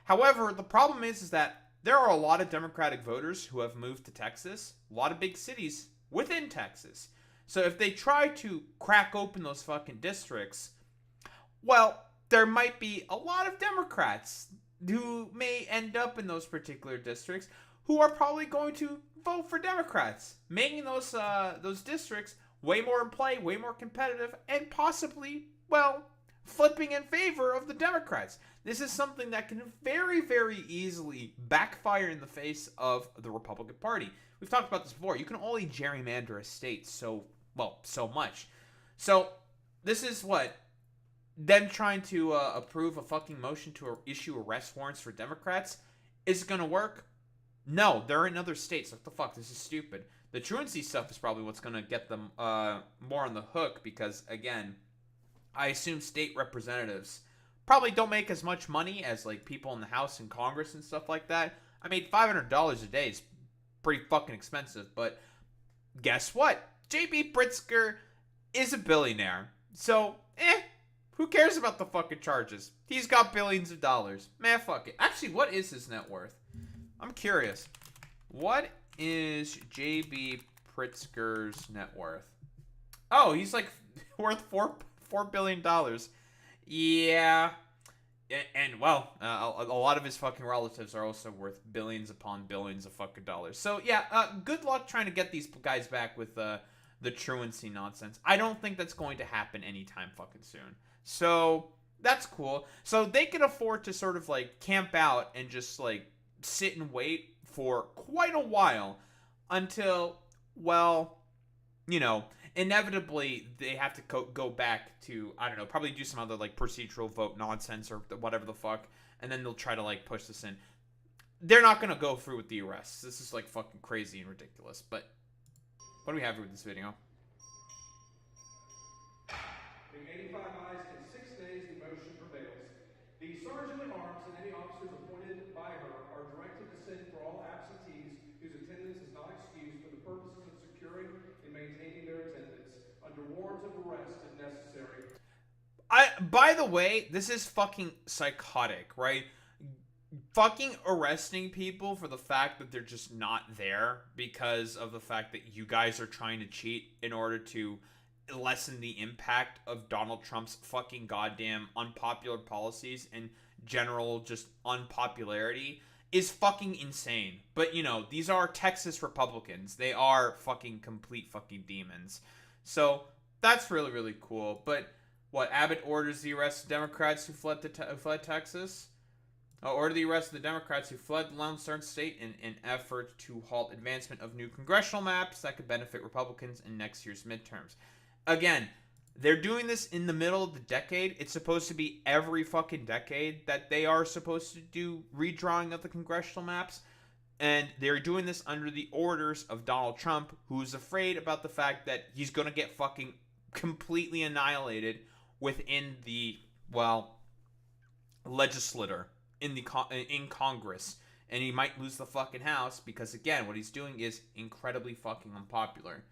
Speaker 1: However, the problem is that there are a lot of Democratic voters who have moved to Texas, a lot of big cities within Texas. So if they try to crack open those fucking districts, well, there might be a lot of Democrats who may end up in those particular districts who are probably going to vote for Democrats, making those districts way more in play, way more competitive, and possibly, well, flipping in favor of the Democrats. This is something that can very, very easily backfire in the face of the Republican Party. We've talked about this before. You can only gerrymander a state so much. So this is what? Them trying to approve a fucking motion to issue arrest warrants for Democrats. Is it going to work? No, they're in other states. What the fuck? This is stupid. The truancy stuff is probably what's going to get them more on the hook because, again, I assume state representatives probably don't make as much money as, like, people in the House and Congress and stuff like that. I mean, $500 a day is pretty fucking expensive, but guess what? J.B. Pritzker is a billionaire. So, who cares about the fucking charges? He's got billions of dollars. Man, fuck it. Actually, what is his net worth? I'm curious. What is J.B. Pritzker's net worth? Oh, he's like worth $4 billion. Yeah. And well, a lot of his fucking relatives are also worth billions upon billions of fucking dollars. So yeah, good luck trying to get these guys back with the truancy nonsense. I don't think that's going to happen anytime fucking soon. So that's cool. So they can afford to sort of like camp out and just like sit and wait for quite a while until, well, you know, inevitably they have to go back to, I don't know, probably do some other like procedural vote nonsense or whatever the fuck, and then they'll try to like push this in. They're not going to go through with the arrests. This is like fucking crazy and ridiculous. But what do we have here with this video?
Speaker 4: Being 85 eyes in 6 days, the motion prevails. The Sergeant-at-Arms and any officers appointed by her are directed to send for all absentees whose attendance is not excused for the purposes of securing and maintaining their attendance under warrants of arrest if necessary.
Speaker 1: By the way, this is fucking psychotic, right? Fucking arresting people for the fact that they're just not there because of the fact that you guys are trying to cheat in order to lessen the impact of Donald Trump's fucking goddamn unpopular policies and general just unpopularity is fucking insane. But, you know, these are Texas Republicans. They are fucking complete fucking demons. So, that's really, really cool. But, what, Abbott orders the arrest of Democrats who fled Texas? Order the arrest of the Democrats who fled the Lone Star State in an effort to halt advancement of new congressional maps that could benefit Republicans in next year's midterms. Again, they're doing this in the middle of the decade. It's supposed to be every fucking decade that they are supposed to do redrawing of the congressional maps. And they're doing this under the orders of Donald Trump, who's afraid about the fact that he's going to get fucking completely annihilated within the, well, legislature in Congress. And he might lose the fucking House because, again, what he's doing is incredibly fucking unpopular.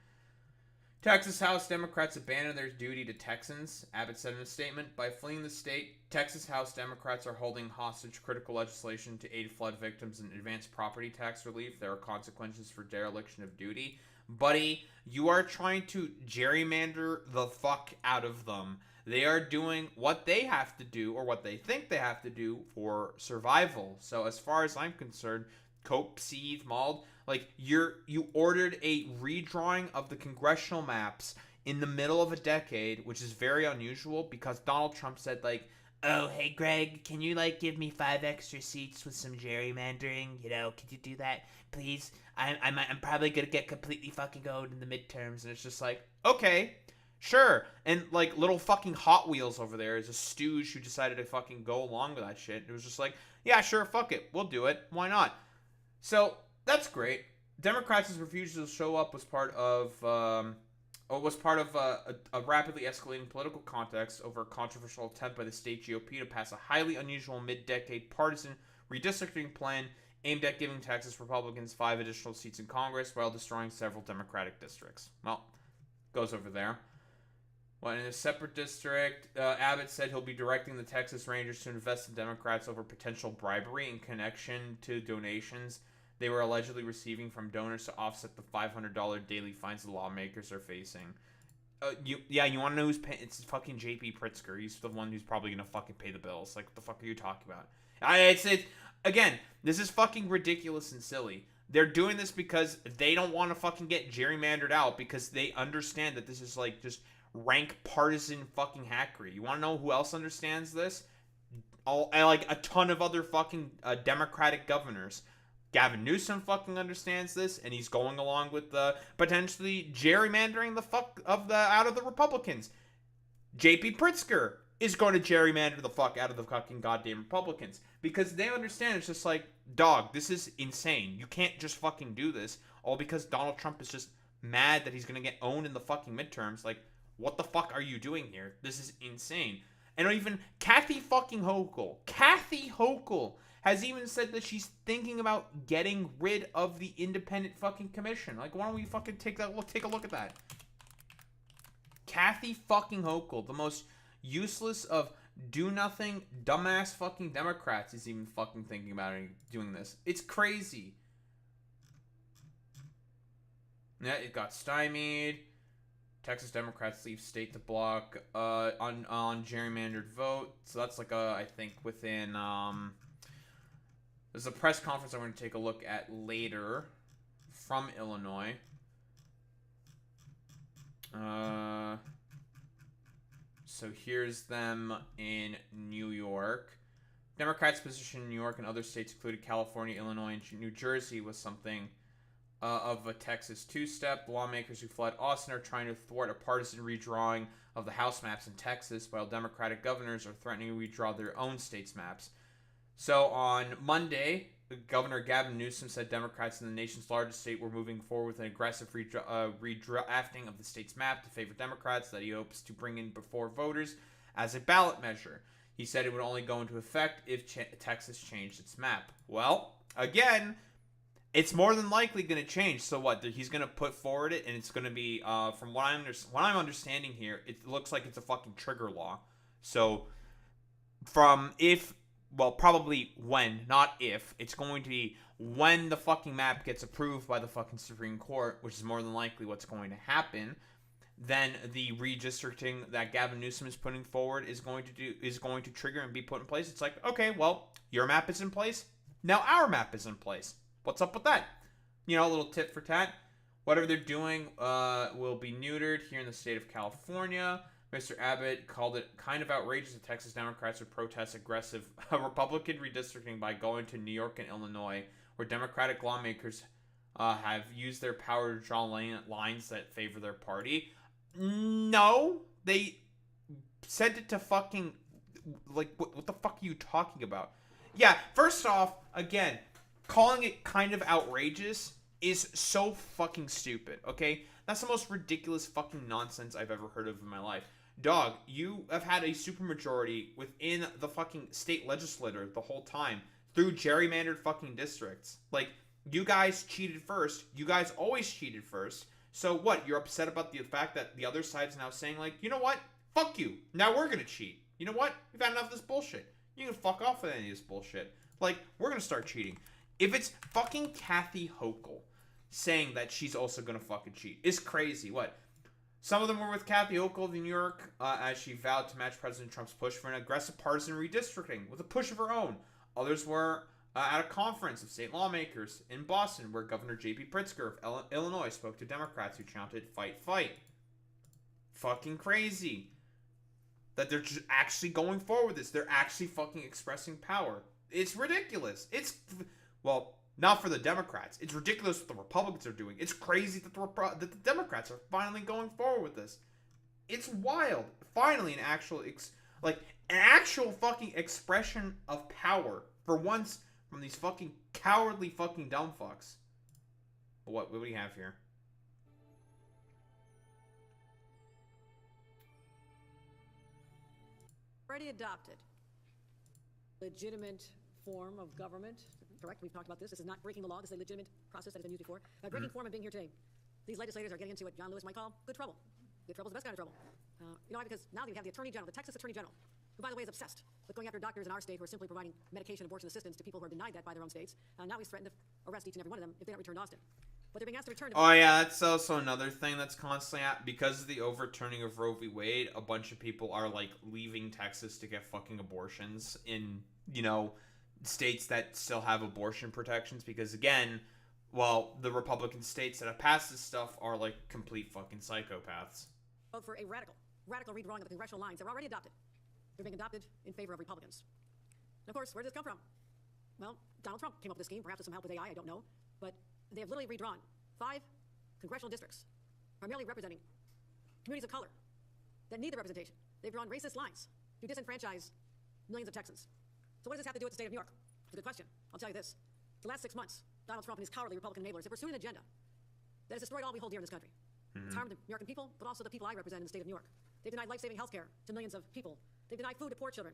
Speaker 1: Texas House Democrats abandon their duty to Texans, Abbott said in a statement. By fleeing the state, Texas House Democrats are holding hostage critical legislation to aid flood victims and advance property tax relief. There are consequences for dereliction of duty. Buddy, you are trying to gerrymander the fuck out of them. They are doing what they have to do, or what they think they have to do, for survival. So as far as I'm concerned, Cope, Seed, Mauled, like, you ordered a redrawing of the congressional maps in the middle of a decade, which is very unusual because Donald Trump said, like,
Speaker 2: Oh, hey, Greg, can you, like, give me 5 extra seats with some gerrymandering? You know, could you do that, please? I'm probably gonna get completely fucking owned in the midterms.
Speaker 1: And it's just like, okay, sure. And, like, little fucking Hot Wheels over there is a stooge who decided to fucking go along with that shit. It was just like, yeah, sure, fuck it. We'll do it. Why not? So, that's great. Democrats' refusal to show up was part of a rapidly escalating political context over a controversial attempt by the state GOP to pass a highly unusual mid-decade partisan redistricting plan aimed at giving Texas Republicans 5 additional seats in Congress while destroying several Democratic districts. Well, goes over there. Well, in a separate district, Abbott said he'll be directing the Texas Rangers to invest in Democrats over potential bribery in connection to donations they were allegedly receiving from donors to offset the $500 daily fines the lawmakers are facing. You want to know who's paying? It's fucking J.P. Pritzker. He's the one who's probably going to fucking pay the bills. Like, what the fuck are you talking about? Again, this is fucking ridiculous and silly. They're doing this because they don't want to fucking get gerrymandered out because they understand that this is, like, just rank partisan fucking hackery. You want to know who else understands this? Like, a ton of other fucking Democratic governors. Gavin Newsom fucking understands this, and he's going along with the potentially gerrymandering the fuck out of the Republicans. J.P. Pritzker is going to gerrymander the fuck out of the fucking goddamn Republicans because they understand it's just like, dog, this is insane. You can't just fucking do this all because Donald Trump is just mad that he's going to get owned in the fucking midterms. Like, what the fuck are you doing here? This is insane. And even Kathy Hochul has even said that she's thinking about getting rid of the independent fucking commission. Like, why don't we fucking take a look at that? Kathy fucking Hochul, the most useless of do-nothing, dumbass fucking Democrats, is even fucking thinking about doing this. It's crazy. Yeah, it got stymied. Texas Democrats leave state to block on gerrymandered vote. So that's like I think within there's a press conference I'm going to take a look at later from Illinois. So here's them in New York. Democrats' position in New York and other states included California, Illinois, and New Jersey was something of a Texas two-step. Lawmakers who fled Austin are trying to thwart a partisan redrawing of the House maps in Texas, while Democratic governors are threatening to redraw their own state's maps. So on Monday, Governor Gavin Newsom said Democrats in the nation's largest state were moving forward with an aggressive redrafting of the state's map to favor Democrats that he hopes to bring in before voters as a ballot measure. He said it would only go into effect if Texas changed its map. Well, again, it's more than likely going to change. So what? He's going to put forward it, and it's going to be, from what I'm understanding here, it looks like it's a fucking trigger law. So probably when, not if, it's going to be when the fucking map gets approved by the fucking Supreme Court, which is more than likely what's going to happen, then the redistricting that Gavin Newsom is putting forward is going to trigger and be put in place. It's like, okay, well, your map is in place. Now our map is in place. What's up with that? You know, a little tit for tat. Whatever they're doing will be neutered here in the state of California. Mr. Abbott called it kind of outrageous that Texas Democrats would protest aggressive Republican redistricting by going to New York and Illinois, where Democratic lawmakers have used their power to draw lines that favor their party. No, they sent it to fucking, like, what the fuck are you talking about? Yeah, first off, again, calling it kind of outrageous is so fucking stupid, okay? That's the most ridiculous fucking nonsense I've ever heard of in my life. Dog, you have had a supermajority within the fucking state legislature the whole time through gerrymandered fucking districts. Like, you guys cheated first. You guys always cheated first. So what? You're upset about the fact that the other side's now saying, like, you know what? Fuck you. Now we're gonna cheat. You know what? We've had enough of this bullshit. You can fuck off with any of this bullshit. Like, we're gonna start cheating. If it's fucking Kathy Hochul saying that she's also gonna fucking cheat, it's crazy. What? Some of them were with Kathy Hochul in New York as she vowed to match President Trump's push for an aggressive partisan redistricting with a push of her own. Others were at a conference of state lawmakers in Boston where Governor J.P. Pritzker of Illinois spoke to Democrats who chanted, "Fight, fight." Fucking crazy. that they're just actually going forward with this. They're actually fucking expressing power. It's ridiculous. It's, well, not for the Democrats. It's ridiculous what the Republicans are doing. It's crazy that the Democrats are finally going forward with this. It's wild. Finally, an actual fucking expression of power for once from these fucking cowardly fucking dumb fucks. What do we have here?
Speaker 5: Already adopted. Legitimate form of government. Correct? We've talked about this. This is not breaking the law. This is a legitimate process that has been used before. By breaking form and being here today, these legislators are getting into what John Lewis might call good trouble. Good trouble is the best kind of trouble. You know why? Because now we have the Attorney General, the Texas Attorney General, who, by the way, is obsessed with going after doctors in our state who are simply providing medication abortion assistance to people who are denied that by their own states. Now he's threatened to arrest each and every one of them if they don't return to Austin. But they're being asked to return to...
Speaker 1: Oh yeah, that's also another thing that's constantly because of the overturning of Roe v. Wade, a bunch of people are like leaving Texas to get fucking abortions in, you know, states that still have abortion protections because again, well, the Republican states that have passed this stuff are like complete fucking psychopaths.
Speaker 5: For a radical redrawing of the congressional lines that were already adopted. They're being adopted in favor of Republicans. And of course, where does this come from? Well, Donald Trump came up with this scheme, perhaps with some help with AI, I don't know. But they have literally redrawn 5 congressional districts, primarily representing communities of color that need the representation. They've drawn racist lines to disenfranchise millions of Texans. So what does this have to do with the state of New York? It's a good question. I'll tell you this. For the last 6 months, Donald Trump and his cowardly Republican enablers have pursued an agenda that has destroyed all we hold dear in this country. It's harmed the American people, but also the people I represent in the state of New York. They've denied life-saving health care to millions of people. They've denied food to poor children.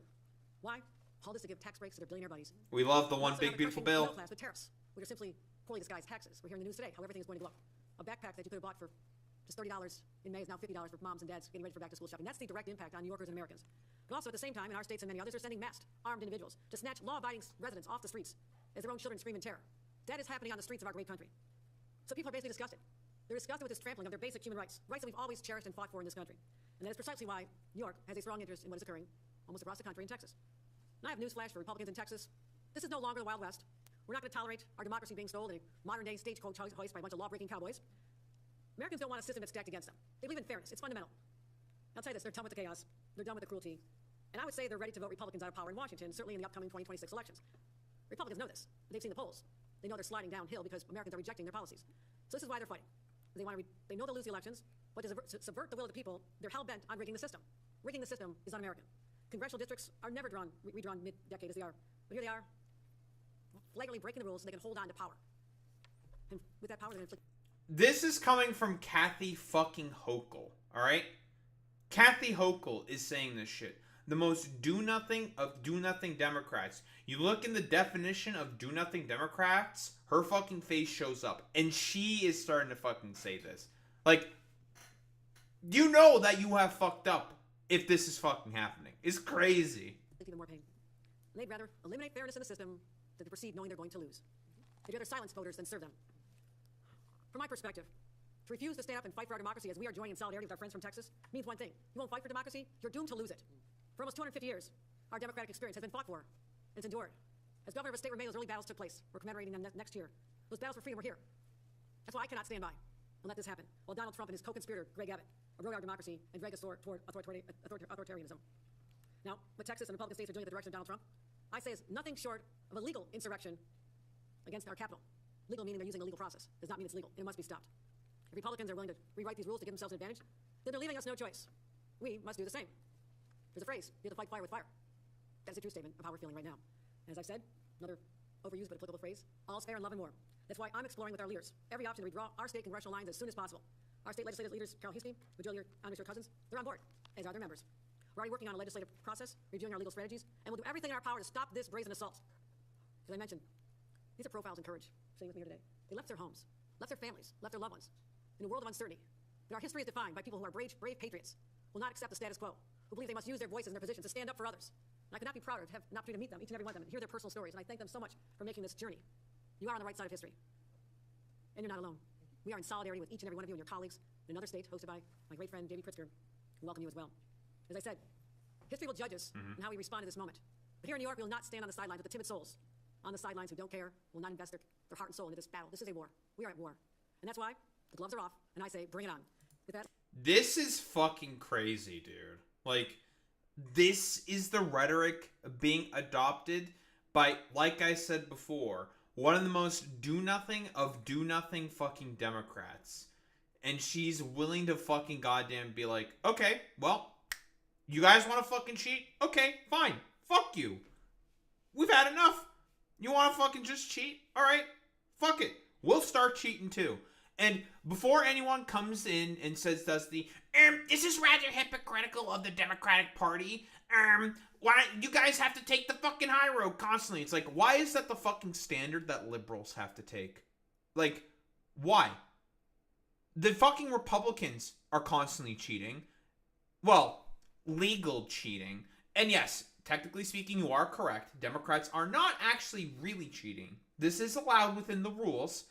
Speaker 5: Why? All this to give tax breaks to their billionaire buddies.
Speaker 1: We love the one big beautiful bill.
Speaker 5: Middle class with tariffs, which are simply poorly disguised taxes. We're hearing the news today how everything is going to go up. A backpack that you could have bought for just $30 in May is now $50 for moms and dads getting ready for back-to-school shopping. That's the direct impact on New Yorkers and Americans. But also at the same time, in our states and many others, they're sending masked, armed individuals to snatch law-abiding residents off the streets as their own children scream in terror. That is happening on the streets of our great country. So people are basically disgusted. They're disgusted with this trampling of their basic human rights, rights that we've always cherished and fought for in this country. And that is precisely why New York has a strong interest in what is occurring almost across the country in Texas. And I have news flash for Republicans in Texas. This is no longer the Wild West. We're not going to tolerate our democracy being stolen in a modern-day stagecoach hoist by a bunch of law-breaking cowboys. Americans don't want a system that's stacked against them. They believe in fairness. It's fundamental. I'll tell you this, they're done with the chaos. They're done with the cruelty. And I would say they're ready to vote Republicans out of power in Washington, certainly in the upcoming 2026 elections. Republicans know this. They've seen the polls. They know they're sliding downhill because Americans are rejecting their policies. So this is why they're fighting. They know they'll lose the elections, but to subvert the will of the people, they're hell-bent on rigging the system. Rigging the system is un-American. Congressional districts are never redrawn mid-decade as they are. But here they are, flagrantly breaking the rules so they can hold on to power. And with that power, they're going to inflict...
Speaker 1: This is coming from Kathy fucking Hochul, alright? Kathy Hochul is saying this shit. The most do-nothing of do-nothing Democrats. You look in the definition of do-nothing Democrats, her fucking face shows up. And she is starting to fucking say this. Like, you know that you have fucked up if this is fucking happening. It's crazy.
Speaker 5: Even more pain. They'd rather eliminate fairness in the system than to proceed knowing they're going to lose. They'd rather silence voters than serve them. From my perspective, to refuse to stand up and fight for our democracy as we are joining in solidarity with our friends from Texas means one thing. You won't fight for democracy, you're doomed to lose it. For almost 250 years, our democratic experience has been fought for, and it's endured. As governor of a state where many of those early battles took place, we're commemorating them next year. Those battles for freedom were here. That's why I cannot stand by and let this happen, while Donald Trump and his co-conspirator, Greg Abbott, erode our democracy and drag us toward authoritarianism. Now, what Texas and Republican states are doing in the direction of Donald Trump, I say is nothing short of a legal insurrection against our capital. Legal meaning they're using a legal process. Does not mean it's legal. It must be stopped. If Republicans are willing to rewrite these rules to give themselves an advantage, then they're leaving us no choice. We must do the same. There's a phrase, you have to fight fire with fire. That's a true statement of how we're feeling right now. And as I've said, another overused but applicable phrase, all's fair in love and war. That's why I'm exploring with our leaders every option to redraw our state congressional lines as soon as possible. Our state legislative leaders, Carol Heastie, Virginia Amish, your cousins, they're on board, as are their members. We're already working on a legislative process, reviewing our legal strategies, and we'll do everything in our power to stop this brazen assault. As I mentioned, these are profiles in courage, sitting with me here today. They left their homes, left their families, left their loved ones, in a world of uncertainty. But our history is defined by people who are brave patriots, who will not accept the status quo, who believe they must use their voices and their positions to stand up for others. And I could not be prouder to have an opportunity to meet them, each and every one of them, and hear their personal stories. And I thank them so much for making this journey. You are on the right side of history. And you're not alone. We are in solidarity with each and every one of you and your colleagues in another state hosted by my great friend, J.B. Pritzker. We welcome you as well. As I said, history will judge us in how we respond to this moment. But here in New York, we will not stand on the sidelines with the timid souls on the sidelines who don't care, will not invest their heart and soul into this battle. This is a war. We are at war. And that's why the gloves are off, and I say, bring it on. With that...
Speaker 1: This is fucking crazy, dude. Like, this is the rhetoric being adopted by, like I said before, one of the most do-nothing fucking Democrats. And she's willing to fucking goddamn be like, okay, well, you guys want to fucking cheat? Okay, fine. Fuck you. We've had enough. You want to fucking just cheat? All right, fuck it. We'll start cheating too. And before anyone comes in and says, this is rather hypocritical of the Democratic Party. Why you guys have to take the fucking high road constantly? It's like, why is that the fucking standard that liberals have to take? Like, why? The fucking Republicans are constantly cheating. Well, legal cheating. And yes, technically speaking, you are correct. Democrats are not actually really cheating. This is allowed within the rules.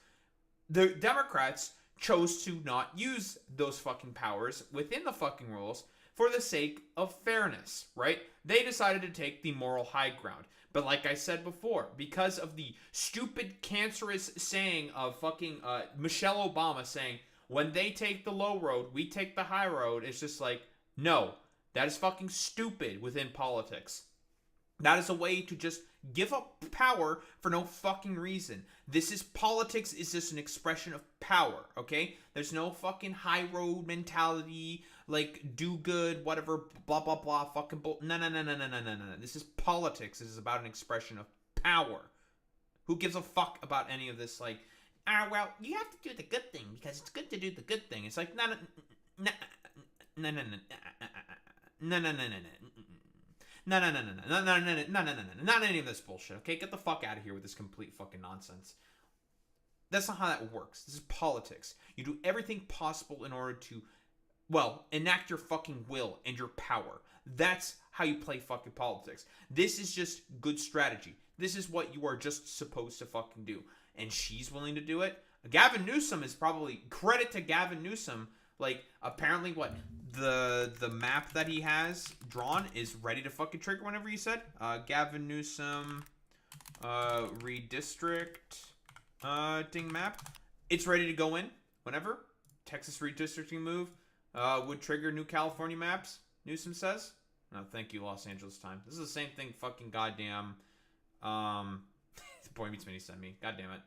Speaker 1: The Democrats chose to not use those fucking powers within the fucking rules for the sake of fairness, right? They decided to take the moral high ground. But like I said before, because of the stupid, cancerous saying of fucking Michelle Obama saying, when they take the low road, we take the high road, it's just like, no, that is fucking stupid within politics. That is a way to just give up power for no fucking reason. Politics is just an expression of power, okay? There's no fucking high road mentality, like do good, whatever, blah, blah, blah, fucking bull. No. This is politics. This is about an expression of power. Who gives a fuck about any of this, like, well, you have to do the good thing because it's good to do the good thing. It's like, no. No, not any of this bullshit, okay? Get the fuck out of here with this complete fucking nonsense. That's not how that works. This is politics. You do everything possible in order to, well, enact your fucking will and your power. That's how you play fucking politics. This is just good strategy. This is what you are just supposed to fucking do. And she's willing to do it. Gavin Newsom is probably, credit to Gavin Newsom, like, apparently what, the map that he has drawn is ready to fucking trigger whenever he said. Gavin Newsom, redistrict, ding map. It's ready to go in whenever. Texas redistricting move, would trigger new California maps, Newsom says. No, thank you, Los Angeles Times. This is the same thing fucking goddamn, Boy Meets Mini sent me. God damn it.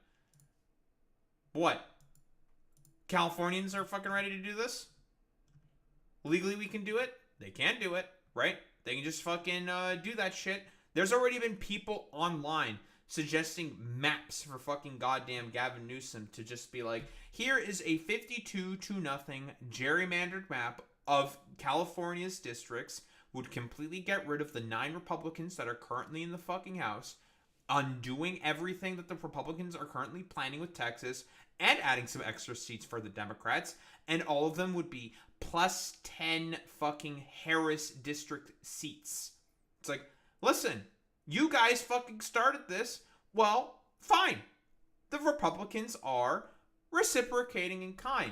Speaker 1: What? Californians are fucking ready to do this? Legally we can do it. They can't do it, right? They can just fucking do that shit. There's already been people online suggesting maps for fucking goddamn Gavin Newsom to just be like, here is a 52-0 gerrymandered map of California's districts, would completely get rid of the 9 Republicans that are currently in the fucking House, undoing everything that the Republicans are currently planning with Texas, and adding some extra seats for the Democrats, and all of them would be plus 10 fucking Harris district seats. It's like, listen, you guys fucking started this. Well, fine. The Republicans are reciprocating in kind.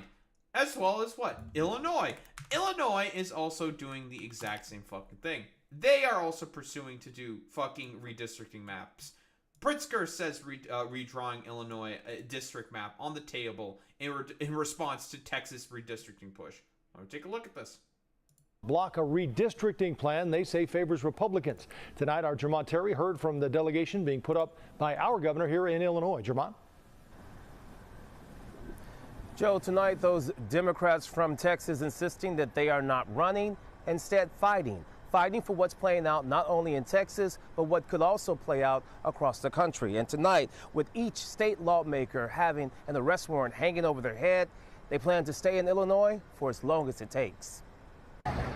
Speaker 1: As well as what? Illinois. Illinois is also doing the exact same fucking thing. They are also pursuing to do fucking redistricting maps. Pritzker says redrawing Illinois district map on the table in response to Texas redistricting push. Take a look at this.
Speaker 6: Block a redistricting plan they say favors Republicans. Tonight, our Jermont Terry heard from the delegation being put up by our governor here in Illinois. Jermont?
Speaker 7: Joe, tonight those Democrats from Texas insisting that they are not running, instead fighting for what's playing out not only in Texas, but what could also play out across the country. And tonight, with each state lawmaker having an arrest warrant hanging over their head, they plan to stay in Illinois for as long as it takes.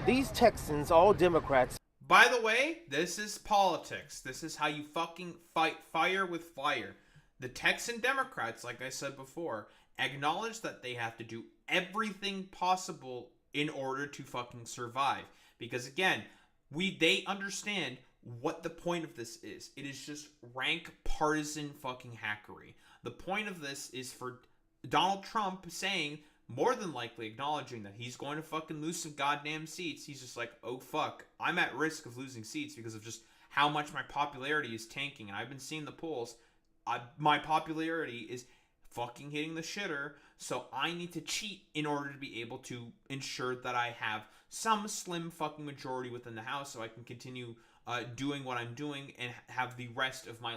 Speaker 7: These Texans, all Democrats.
Speaker 1: By the way, this is politics. This is how you fucking fight fire with fire. The Texan Democrats, like I said before, acknowledge that they have to do everything possible in order to fucking survive. Because again, they understand what the point of this is. It is just rank partisan fucking hackery. The point of this is for Donald Trump saying, more than likely acknowledging that he's going to fucking lose some goddamn seats. He's just like, oh fuck, I'm at risk of losing seats because of just how much my popularity is tanking. And I've been seeing the polls. My popularity is fucking hitting the shitter, so I need to cheat in order to be able to ensure that I have some slim fucking majority within the House so I can continue doing what I'm doing and have the rest of my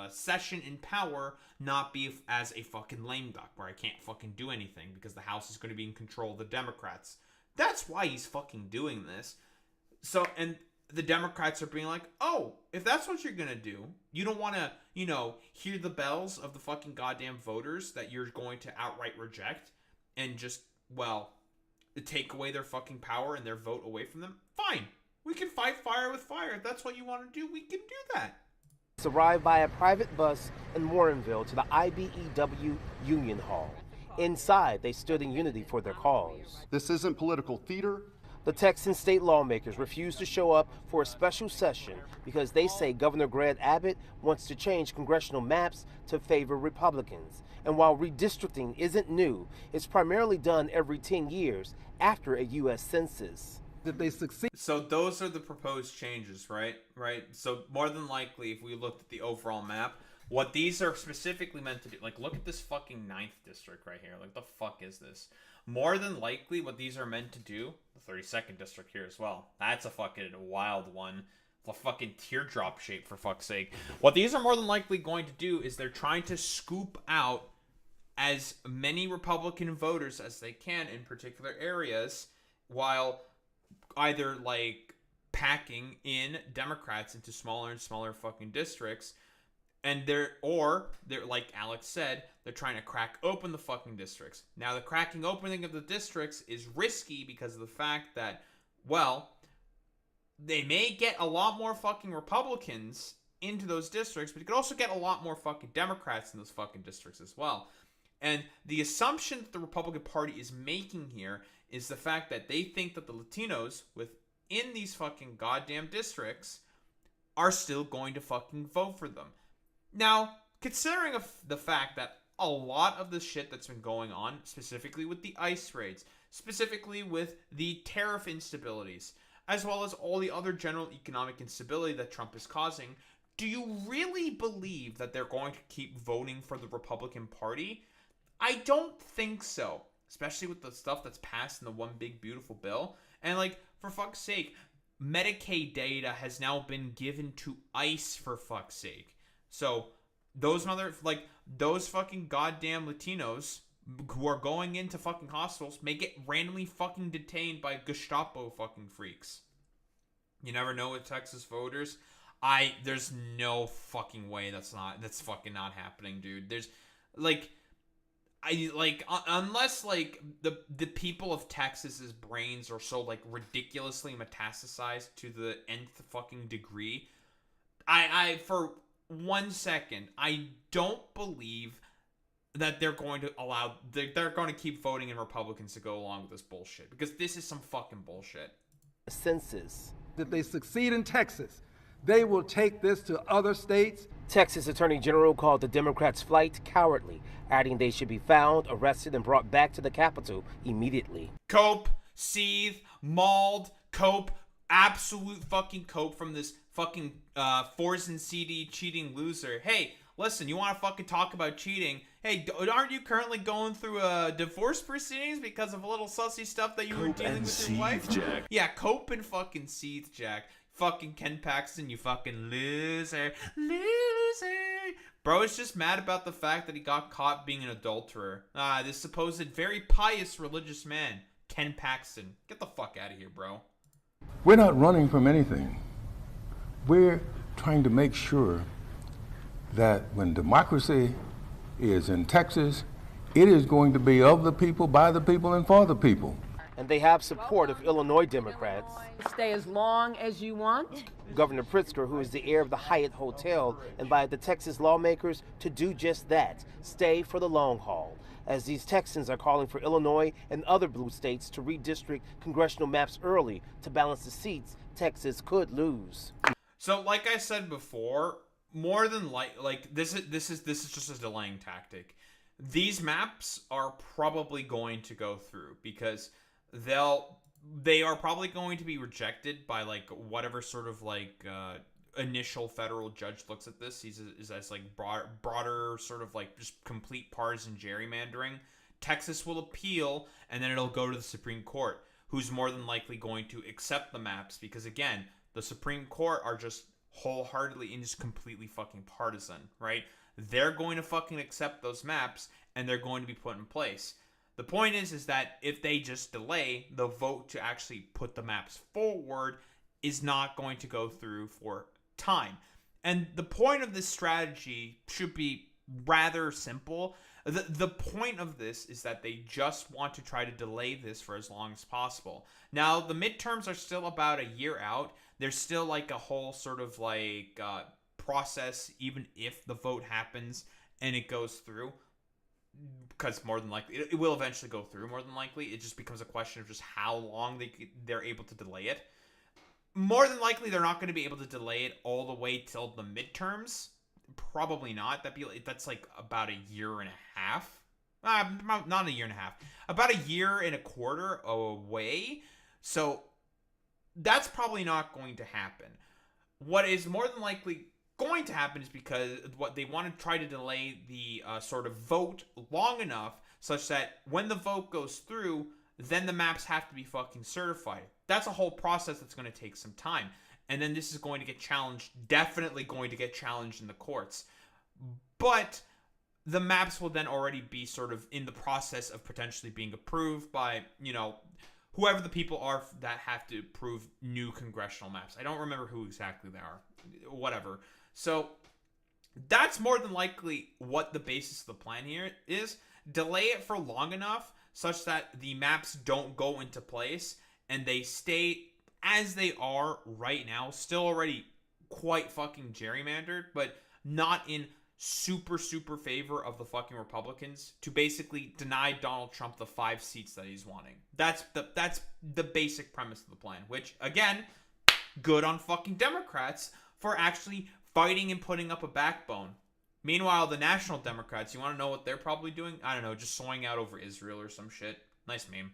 Speaker 1: session in power not be as a fucking lame duck where I can't fucking do anything because the House is going to be in control of the Democrats. That's why he's fucking doing this. So, and the Democrats are being like, oh, if that's what you're going to do, you don't want to, hear the bells of the fucking goddamn voters that you're going to outright reject and just, take away their fucking power and their vote away from them. Fine. We can fight fire with fire. If that's what you want to do, we can do that.
Speaker 7: Arrived by a private bus in Warrenville to the IBEW Union Hall. Inside, they stood in unity for their cause.
Speaker 8: This isn't political theater.
Speaker 7: The Texan state lawmakers refused to show up for a special session because they say Governor Greg Abbott wants to change congressional maps to favor Republicans. And while redistricting isn't new, it's primarily done every 10 years after a U.S. census.
Speaker 8: Did they succeed?
Speaker 1: So those are the proposed changes, right? So more than likely, if we looked at the overall map, what these are specifically meant to do, like, look at this fucking 9th district right here. Like, the fuck is this? More than likely, what these are meant to do, the 32nd district here as well. That's a fucking wild one. The fucking teardrop shape, for fuck's sake. What these are more than likely going to do is they're trying to scoop out as many Republican voters as they can in particular areas, while either, like, packing in Democrats into smaller and smaller fucking districts. And they're, like Alex said, they're trying to crack open the fucking districts. Now, the cracking opening of the districts is risky because of the fact that, they may get a lot more fucking Republicans into those districts, but you could also get a lot more fucking Democrats in those fucking districts as well. And the assumption that the Republican Party is making here is the fact that they think that the Latinos within these fucking goddamn districts are still going to fucking vote for them. Now, considering the fact that a lot of the shit that's been going on, specifically with the ICE raids, specifically with the tariff instabilities, as well as all the other general economic instability that Trump is causing, do you really believe that they're going to keep voting for the Republican Party? I don't think so, especially with the stuff that's passed in the One Big Beautiful Bill. And, like, for fuck's sake, Medicaid has now been given to ICE, for fuck's sake. So, those fucking goddamn Latinos who are going into fucking hospitals may get randomly fucking detained by Gestapo fucking freaks. You never know with Texas voters. There's no fucking way that's fucking not happening, dude. There's, unless, the people of Texas's brains are so, ridiculously metastasized to the nth fucking degree, for 1 second, I don't believe that they're going to keep voting in Republicans to go along with this bullshit, because this is some fucking bullshit.
Speaker 7: Census.
Speaker 8: Did they succeed in Texas? They will take this to other states.
Speaker 7: Texas Attorney General called the Democrats' flight cowardly, adding they should be found, arrested, and brought back to the Capitol immediately.
Speaker 1: Cope, seethe, mauled, cope, absolute fucking cope from this fucking Forzen CD cheating loser. Hey, listen, you want to fucking talk about cheating? Hey, aren't you currently going through divorce proceedings because of a little sussy stuff that you were dealing with your wife? Jack. Yeah, cope and fucking seethe, Jack. Fucking Ken Paxton, you fucking loser. Bro is just mad about the fact that he got caught being an adulterer. This supposed very pious religious man, Ken Paxton. Get the fuck out of here, bro.
Speaker 9: We're not running from anything. We're trying to make sure that when democracy is in Texas, it is going to be of the people, by the people, and for the people.
Speaker 7: And they have support of Illinois Democrats.
Speaker 10: Stay as long as you want.
Speaker 7: Governor Pritzker, who is the heir of the Hyatt Hotel, invited the Texas lawmakers to do just that, stay for the long haul, as these Texans are calling for Illinois and other blue states to redistrict congressional maps early to balance the seats Texas could lose.
Speaker 1: So, like I said before, more than this is just a delaying tactic. These maps are probably going to go through because they are probably going to be rejected by whatever sort of initial federal judge looks at this, sees it as like broader sort of like just complete partisan gerrymandering. Texas will appeal, and then it'll go to the Supreme Court, who's more than likely going to accept the maps, because again, the Supreme Court are just wholeheartedly and just completely fucking partisan, right? They're going to fucking accept those maps, and they're going to be put in place. The point is that if they just delay, the vote to actually put the maps forward is not going to go through for time. And the point of this strategy should be rather simple. The point of this is that they just want to try to delay this for as long as possible. Now, the midterms are still about a year out. There's still like a whole sort of like process, even if the vote happens and it goes through. Because more than likely, it will eventually go through, more than likely. It just becomes a question of just how long they're able to delay it. More than likely, they're not going to be able to delay it all the way till the midterms. Probably not. That's like about a year and a half. Not a year and a half. About a year and a quarter away. So that's probably not going to happen. What is more than likely going to happen is because what they want to try to delay the sort of vote long enough such that when the vote goes through, then the maps have to be fucking certified. That's a whole process that's going to take some time. And then this is going to get challenged, definitely going to get challenged in the courts. But the maps will then already be sort of in the process of potentially being approved by, whoever the people are that have to approve new congressional maps. I don't remember who exactly they are. Whatever. So that's more than likely what the basis of the plan here is. Delay it for long enough such that the maps don't go into place and they stay as they are right now, still already quite fucking gerrymandered, but not in super favor of the fucking Republicans, to basically deny Donald Trump the 5 seats that he's wanting. That's the basic premise of the plan, which, again, good on fucking Democrats for actually fighting and putting up a backbone. Meanwhile, the National Democrats, you want to know what they're probably doing? I don't know, just soaring out over Israel or some shit. Nice meme.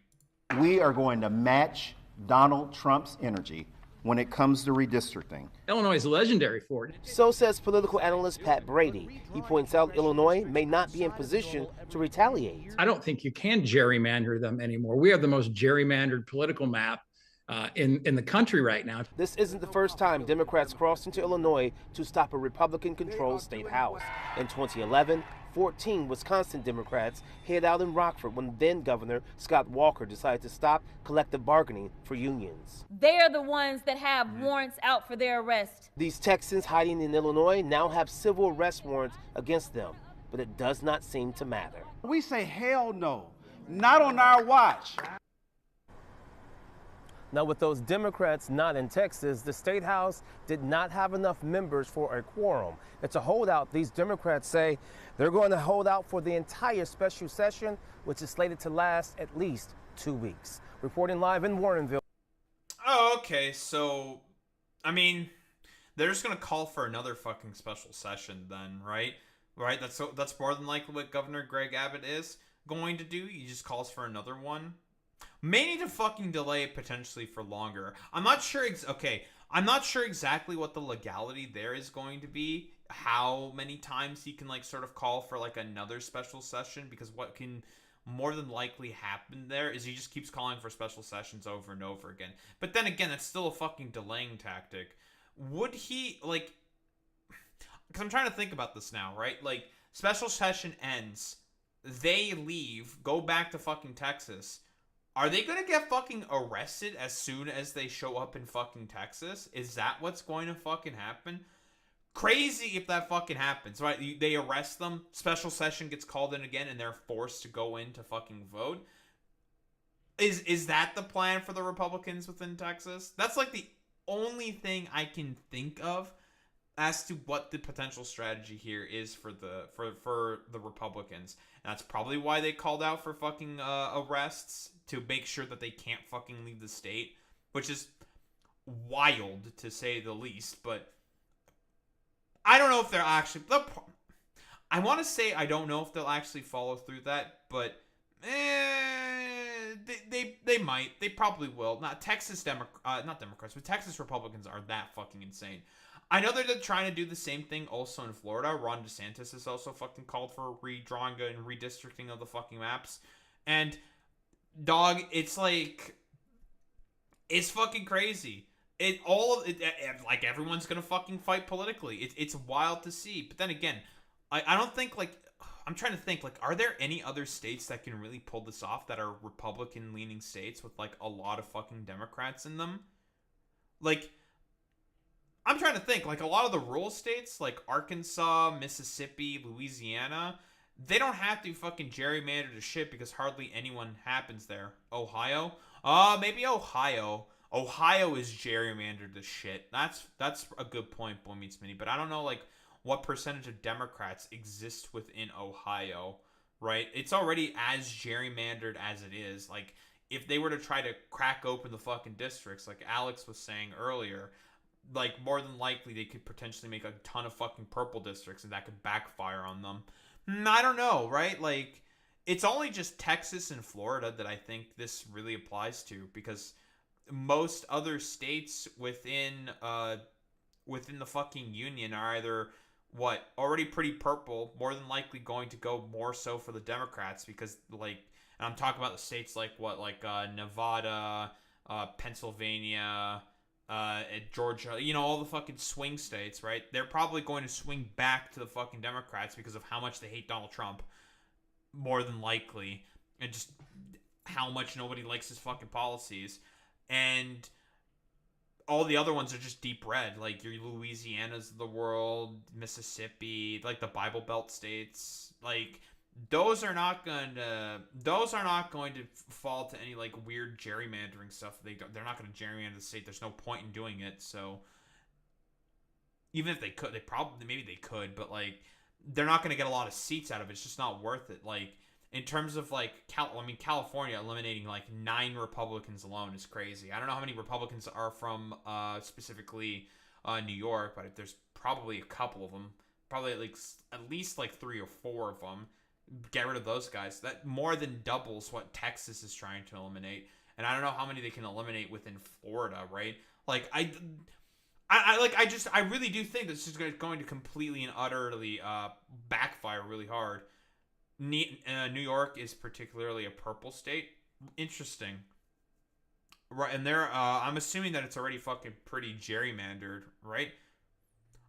Speaker 11: We are going to match Donald Trump's energy when it comes to redistricting.
Speaker 12: Illinois is legendary for it.
Speaker 7: So says political analyst Pat Brady. He points out Illinois may not be in position to retaliate.
Speaker 12: I don't think you can gerrymander them anymore. We have the most gerrymandered political map in the country right now.
Speaker 7: This isn't the first time Democrats crossed into Illinois to stop a Republican-controlled state house. In 2011, 14 Wisconsin Democrats hid out in Rockford when then-Governor Scott Walker decided to stop collective bargaining for unions.
Speaker 13: They are the ones that have warrants out for their arrest.
Speaker 7: These Texans hiding in Illinois now have civil arrest warrants against them, but it does not seem to matter.
Speaker 8: We say hell no, not on our watch.
Speaker 7: Now, with those Democrats not in Texas, the State House did not have enough members for a quorum. It's a holdout. These Democrats say they're going to hold out for the entire special session, which is slated to last at least 2 weeks. Reporting live in Warrenville.
Speaker 1: Oh, okay. So, I mean, they're just going to call for another fucking special session then, right? Right? That's more than likely what Governor Greg Abbott is going to do. He just calls for another one. May need to fucking delay it potentially for longer. I'm not sure. I'm not sure exactly what the legality there is going to be. How many times he can sort of call for another special session, because what can more than likely happen there is he just keeps calling for special sessions over and over again. But then again, that's still a fucking delaying tactic. Would he because I'm trying to think about this now, right? Special session ends, they leave, go back to fucking Texas. Are they going to get fucking arrested as soon as they show up in fucking Texas? Is that what's going to fucking happen? Crazy if that fucking happens, right? They arrest them, special session gets called in again, and they're forced to go in to fucking vote. Is that the plan for the Republicans within Texas? That's the only thing I can think of as to what the potential strategy here is for the Republicans. And that's probably why they called out for fucking arrests, to make sure that they can't fucking leave the state, which is wild to say the least. But I don't know if they're actually, I want to say I don't know if they'll actually follow through that, but they might. They probably will. Not Texas Democrats, but Texas Republicans are that fucking insane. I know they're trying to do the same thing also in Florida. Ron DeSantis has also fucking called for redrawing and redistricting of the fucking maps. And, dog, it's like, it's fucking crazy. Like, everyone's gonna fucking fight politically. It's wild to see. But then again, I don't think, like, I'm trying to think, like, are there any other states that can really pull this off that are Republican-leaning states with, like, a lot of fucking Democrats in them? Like, I'm trying to think, like, a lot of the rural states, like Arkansas, Mississippi, Louisiana, they don't have to fucking gerrymander to shit because hardly anyone happens there. Ohio? Maybe Ohio. Ohio is gerrymandered to shit. That's a good point, Boy Meets Mini, but I don't know, like, what percentage of Democrats exist within Ohio, right? It's already as gerrymandered as it is. Like, if they were to try to crack open the fucking districts, like Alex was saying earlier, like, more than likely they could potentially make a ton of fucking purple districts and that could backfire on them. I don't know, right? Like, it's only just Texas and Florida that I think this really applies to, because most other states within the fucking union are either already pretty purple, more than likely going to go more so for the Democrats, because, like, and I'm talking about the states like Nevada, Pennsylvania, Georgia, all the fucking swing states, right? They're probably going to swing back to the fucking Democrats because of how much they hate Donald Trump, more than likely, and just how much nobody likes his fucking policies. And all the other ones are just deep red, like your Louisianas of the world, Mississippi, like the Bible Belt states. Like, those are not going to fall to any, like, weird gerrymandering stuff. They're not going to gerrymander the state. There's no point in doing it. So even if they could, maybe they could, but, like, they're not going to get a lot of seats out of it. It's just not worth it. Like, in terms of, like, California eliminating, like, 9 Republicans alone is crazy. I don't know how many Republicans are from specifically New York, but there's probably a couple of them. Probably at least like 3 or 4 of them. Get rid of those guys. That more than doubles what Texas is trying to eliminate. And I don't know how many they can eliminate within Florida, right? Like, I really do think this is going to completely and utterly backfire really hard. New York is particularly a purple state. Interesting. Right, and I'm assuming that it's already fucking pretty gerrymandered, right?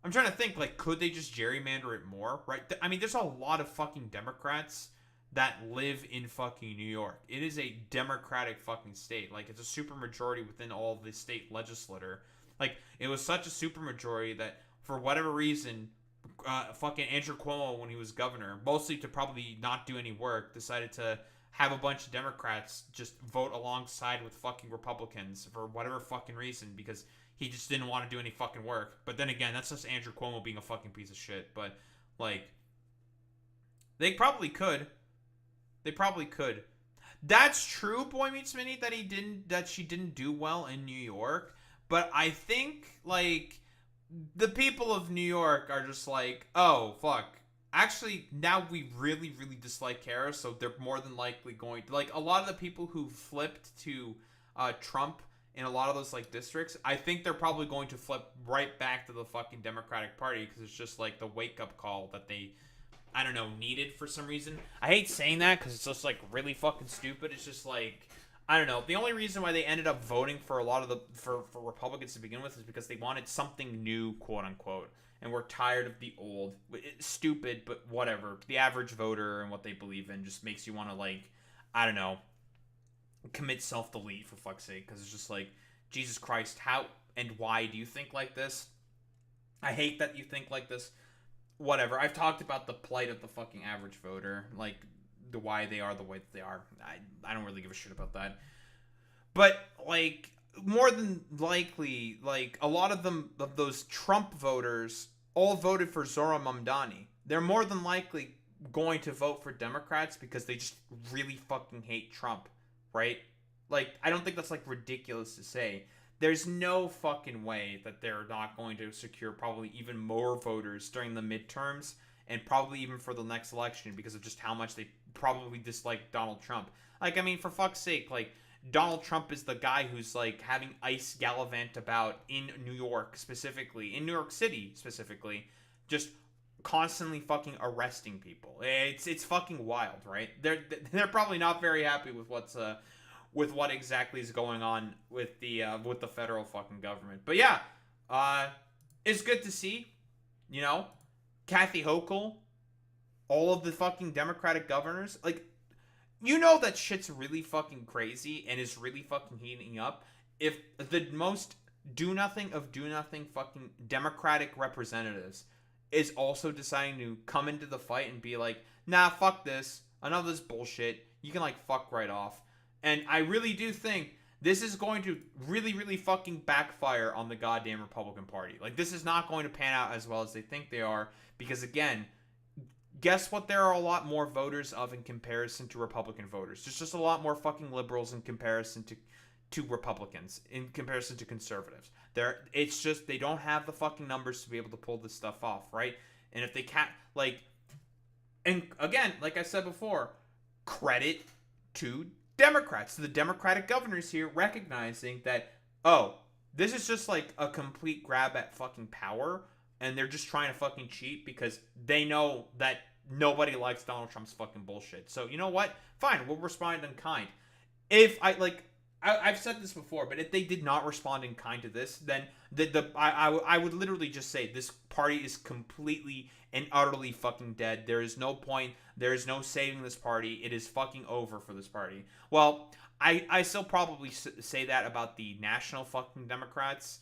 Speaker 1: I'm trying to think, like, could they just gerrymander it more, right? I mean, there's a lot of fucking Democrats that live in fucking New York. It is a Democratic fucking state. Like, it's a super majority within all the state legislature. Like, it was such a super majority that, for whatever reason, fucking Andrew Cuomo, when he was governor, mostly to probably not do any work, decided to have a bunch of Democrats just vote alongside with fucking Republicans for whatever fucking reason, because he just didn't want to do any fucking work. But then again, that's just Andrew Cuomo being a fucking piece of shit. But, like, they probably could. They probably could. That's true, Boy Meets Mini, that she didn't do well in New York. But I think, like, the people of New York are just like, oh, fuck. Actually, now we really, really dislike Harris, so they're more than likely going to, like, a lot of the people who flipped to Trump in a lot of those, like, districts, I think they're probably going to flip right back to the fucking Democratic Party, because it's just, like, the wake-up call that they, I don't know, needed for some reason. I hate saying that, because it's just, like, really fucking stupid. It's just, like, I don't know. The only reason why they ended up voting for a lot of for Republicans to begin with is because they wanted something new, quote-unquote, and we're tired of the old. It's stupid, but whatever. The average voter and what they believe in just makes you want to, like, I don't know, commit self-delete, for fuck's sake, because it's just like, Jesus Christ, how and why do you think like this? I hate that you think like this. Whatever. I've talked about the plight of the fucking average voter, like, the why they are the way that they are. I don't really give a shit about that. But, like, more than likely, like, a lot of them, of those Trump voters, all voted for Zohran Mamdani. They're more than likely going to vote for Democrats because they just really fucking hate Trump, right? Like, I don't think that's, like, ridiculous to say. There's no fucking way that they're not going to secure probably even more voters during the midterms and probably even for the next election because of just how much they probably dislike Donald Trump. Like, I mean, for fuck's sake, like, Donald Trump is the guy who's like having ICE gallivant about in New York specifically, in New York City specifically, just constantly fucking arresting people. It's fucking wild, right? They're probably not very happy with what exactly is going on with the federal fucking government. But yeah, it's good to see, you know, Kathy Hochul, all of the fucking Democratic governors, like, you know that shit's really fucking crazy and is really fucking heating up if the most do-nothing fucking Democratic representatives is also deciding to come into the fight and be like, nah, fuck this, enough of this bullshit, you can, like, fuck right off. And I really do think this is going to really, really fucking backfire on the goddamn Republican Party. Like, this is not going to pan out as well as they think they are, because, again, guess what there are a lot more voters of in comparison to Republican voters? There's just a lot more fucking liberals in comparison to Republicans, in comparison to conservatives. It's just, they don't have the fucking numbers to be able to pull this stuff off, right? And if they can't, like, and again, like I said before, credit to Democrats, to the Democratic governors here, recognizing that, oh, this is just like a complete grab at fucking power, and they're just trying to fucking cheat because they know that nobody likes Donald Trump's fucking bullshit. So, you know what? Fine, we'll respond in kind. If I've said this before, but if they did not respond in kind to this, then I would literally just say this party is completely and utterly fucking dead. There is no point. There is no saving this party. It is fucking over for this party. Well, I still probably say that about the national fucking Democrats.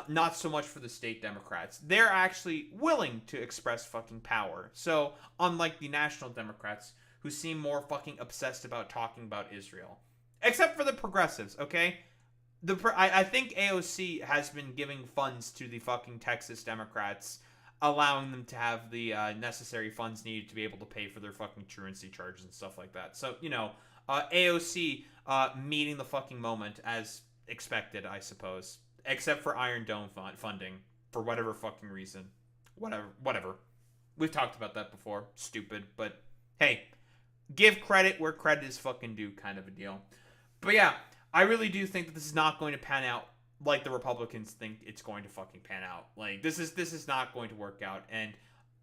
Speaker 1: Not so much for the state Democrats. They're actually willing to express fucking power. So, unlike the national Democrats, who seem more fucking obsessed about talking about Israel. Except for the progressives, okay? I think AOC has been giving funds to the fucking Texas Democrats, allowing them to have the necessary funds needed to be able to pay for their fucking truancy charges and stuff like that. So, you know, AOC meeting the fucking moment as expected, I suppose. Except for Iron Dome funding, for whatever fucking reason. Whatever. We've talked about that before. Stupid, but hey, give credit where credit is fucking due, kind of a deal. But yeah, I really do think that this is not going to pan out like the Republicans think it's going to fucking pan out. Like, this is not going to work out, and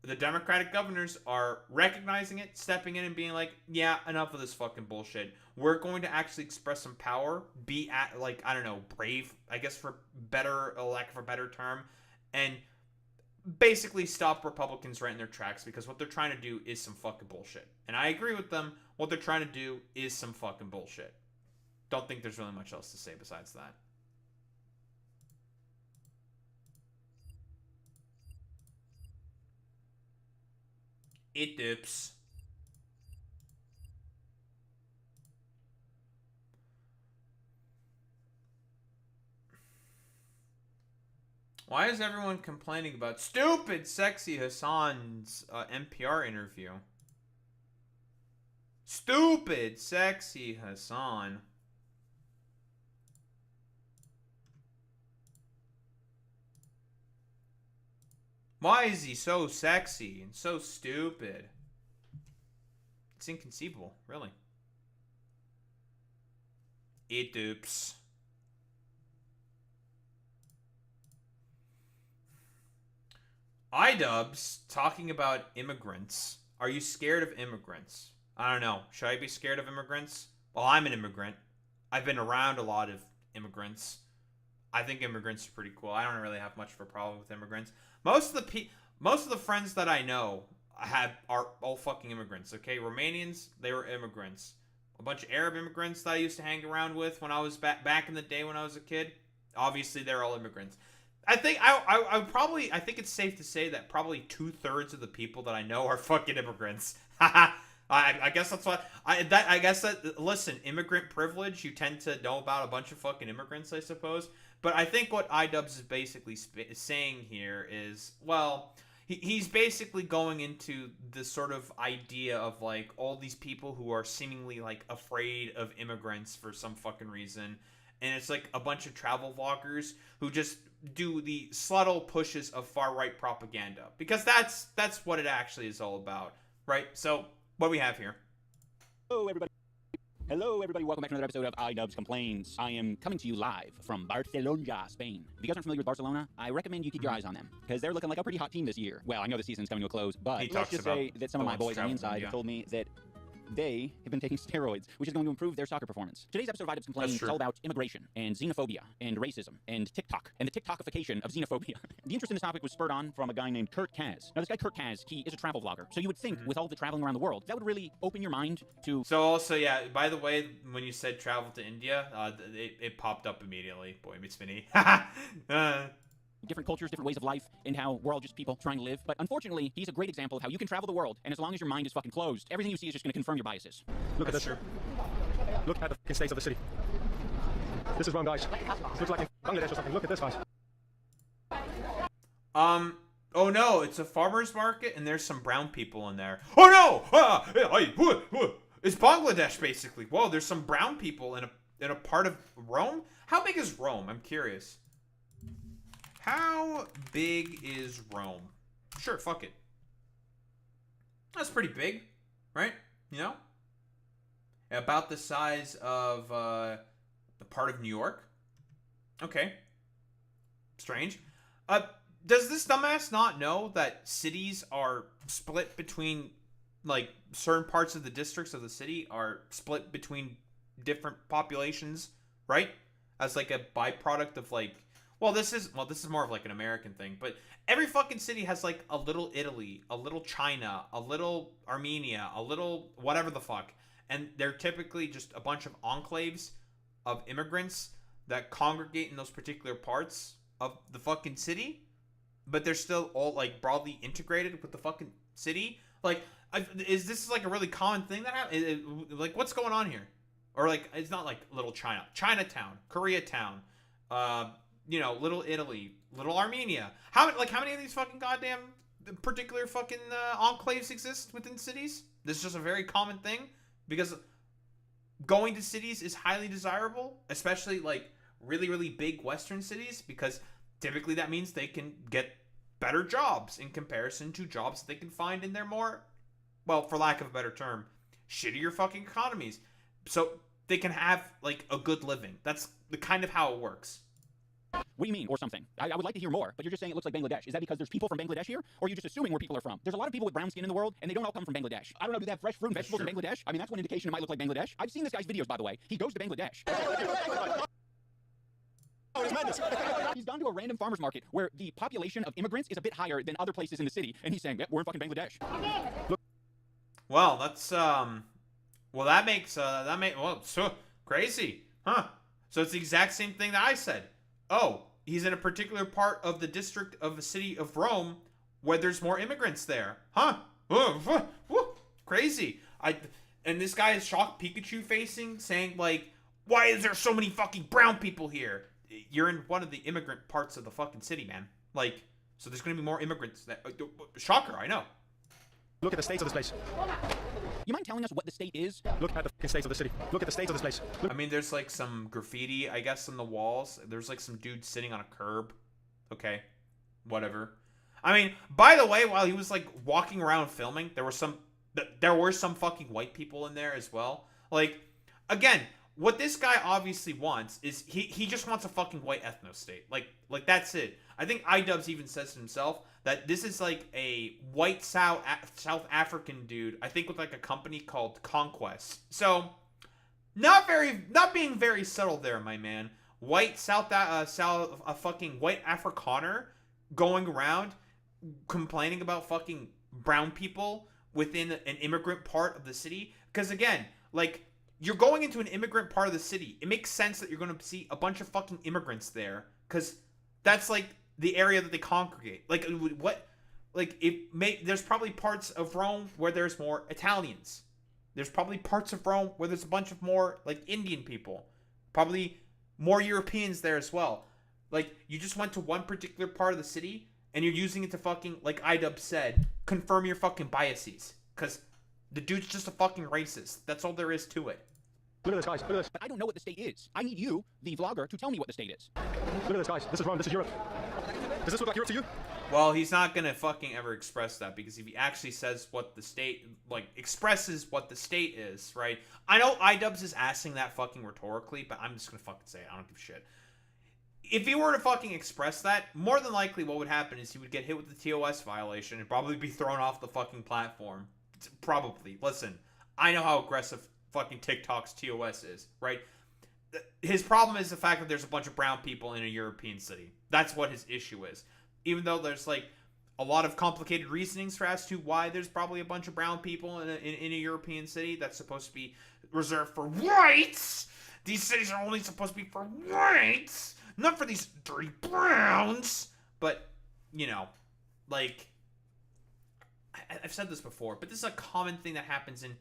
Speaker 1: the Democratic governors are recognizing it, stepping in and being like, yeah, enough of this fucking bullshit. We're going to actually express some power, be at, like, I don't know, brave, I guess, for lack of a better term, and basically stop Republicans right in their tracks, because what they're trying to do is some fucking bullshit. And I agree with them. What they're trying to do is some fucking bullshit. Don't think there's really much else to say besides that. Idubbbz. Why is everyone complaining about stupid sexy Hassan's NPR interview? Stupid sexy Hassan. Why is he so sexy and so stupid? It's inconceivable, really. Idubbbz. Idubbbz talking about immigrants. Are you scared of immigrants? I don't know. Should I be scared of immigrants? Well, I'm an immigrant. I've been around a lot of immigrants. I think immigrants are pretty cool. I don't really have much of a problem with immigrants. Most of the friends that I know are all fucking immigrants, okay? Romanians, they were immigrants. A bunch of Arab immigrants that I used to hang around with when I was back in the day when I was a kid. Obviously, they're all immigrants. I think I think it's safe to say that probably 2/3 of the people that I know are fucking immigrants. I guess that's what listen, immigrant privilege, you tend to know about a bunch of fucking immigrants, I suppose. But I think what Idubbbz is basically saying here is, well, he's basically going into the sort of idea of, like, all these people who are seemingly, like, afraid of immigrants for some fucking reason. And it's like a bunch of travel vloggers who just do the subtle pushes of far-right propaganda. Because that's what it actually is all about, right? So, what do we have here?
Speaker 3: Hello, everybody.
Speaker 14: Hello, everybody. Welcome back to another episode of Idubbbz Complains. I am coming to you live from Barcelona, Spain. If you guys aren't familiar with Barcelona, I recommend you keep your eyes on them because they're looking like a pretty hot team this year. Well, I know the season's coming to a close, but let's just say that some of my boys on the inside have told me that they have been taking steroids, which is going to improve their soccer performance. Today's episode of Idubbbz Complains is all about immigration and xenophobia and racism and TikTok and the TikTokification of xenophobia. The interest in this topic was spurred on from a guy named Kurt Kaz. Now, this guy Kurt Kaz, he is a travel vlogger. So you would think with all the traveling around the world, that would really open your mind to...
Speaker 1: So also, yeah, by the way, when you said travel to India, it popped up immediately. Boy meets Minnie.
Speaker 14: different cultures, different ways of life, and how we're all just people trying to live. But unfortunately, he's a great example of how you can travel the world, and as long as your mind is fucking closed, everything you see is just going to confirm your biases.
Speaker 15: Look at this. Look at the states of the city. This is wrong, guys. This looks like in Bangladesh or something. Look at this, guys.
Speaker 1: Oh no, it's a farmer's market, and there's some brown people in there. Oh no! It's Bangladesh, basically. Whoa, there's some brown people in a part of Rome? How big is Rome? I'm curious. How big is Rome? Sure, fuck it. That's pretty big, right? You know? About the size of the part of New York. Okay. Strange. Does this dumbass not know that cities are split between, like, certain parts of the districts of the city are split between different populations, right? As, like, a byproduct of, like... Well, this is more of like an American thing, but every fucking city has like a little Italy, a little China, a little Armenia, a little whatever the fuck. And they're typically just a bunch of enclaves of immigrants that congregate in those particular parts of the fucking city, but they're still all like broadly integrated with the fucking city. Like, is this like a really common thing that happens? Like, what's going on here? Or like, it's not like little China, Chinatown, Koreatown, you know, Little Italy, Little Armenia. How many of these fucking goddamn particular fucking enclaves exist within cities? This is just a very common thing because going to cities is highly desirable, especially like really, really big Western cities, because typically that means they can get better jobs in comparison to jobs that they can find in their more, well, for lack of a better term, shittier fucking economies. So they can have like a good living. That's the kind of how it works.
Speaker 14: What do you mean, or something? I would like to hear more, but you're just saying it looks like Bangladesh. Is that because there's people from Bangladesh here, or are you just assuming where people are from? There's a lot of people with brown skin in the world, and they don't all come from Bangladesh. I don't know, do they have fresh fruit and vegetables in Bangladesh? I mean, that's one indication it might look like Bangladesh. I've seen this guy's videos, by the way. He goes to Bangladesh. He's gone to a random farmer's market where the population of immigrants is a bit higher than other places in the city, and he's saying, yep, we're in fucking Bangladesh. Look.
Speaker 1: Well, that's, well, that makes, well, so crazy, huh? So it's the exact same thing that I said. Oh, he's in a particular part of the district of the city of Rome where there's more immigrants there. Huh? Crazy. And this guy is shocked Pikachu facing, saying, like, why is there so many fucking brown people here? You're in one of the immigrant parts of the fucking city, man. Like, so there's going to be more immigrants. Shocker, I know.
Speaker 15: Look at the states of this place.
Speaker 14: You mind telling us what the state is?
Speaker 15: Look at the states of the city. Look at the states of this place. Look.
Speaker 1: I mean, there's like some graffiti, I guess, on the walls. There's like some dude sitting on a curb. Okay, whatever. I mean, by the way, while he was like walking around filming, there were some fucking white people in there as well. Like, again, what this guy obviously wants is he just wants a fucking white ethno state. Like that's it. I think Idubbbz even says to himself that this is like a white South African dude, I think with like a company called Conquest. So, not being very subtle there, my man. White a fucking white Afrikaner going around complaining about fucking brown people within an immigrant part of the city. Because again, like, you're going into an immigrant part of the city. It makes sense that you're going to see a bunch of fucking immigrants there, because that's like the area that they congregate. Like, what? Like, there's probably parts of Rome where there's more Italians. There's probably parts of Rome where there's a bunch of more, like, Indian people. Probably more Europeans there as well. Like, you just went to one particular part of the city, and you're using it to fucking, like Idubbbz said, confirm your fucking biases. Because the dude's just a fucking racist. That's all there is to it.
Speaker 15: Look at this, guys. Look at this.
Speaker 14: But I don't know what the state is. I need you, the vlogger, to tell me what the state is.
Speaker 15: Look at this, guys. This is Rome. This is Europe. Does this look like Europe to you?
Speaker 1: Well, he's not gonna fucking ever express that, because if he actually says what the state, like, expresses what the state is, right? I know Idubbbz is asking that fucking rhetorically, but I'm just gonna fucking say it. I don't give a shit. If he were to fucking express that, more than likely what would happen is he would get hit with the TOS violation and probably be thrown off the fucking platform. Probably. Listen, I know how aggressive fucking TikTok's TOS is, right? His problem is the fact that there's a bunch of brown people in a European city. That's what his issue is. Even though there's, like, a lot of complicated reasonings for as to why there's probably a bunch of brown people in a European city that's supposed to be reserved for whites. These cities are only supposed to be for whites, not for these dirty browns. But, you know, like, I've said this before, but this is a common thing that happens in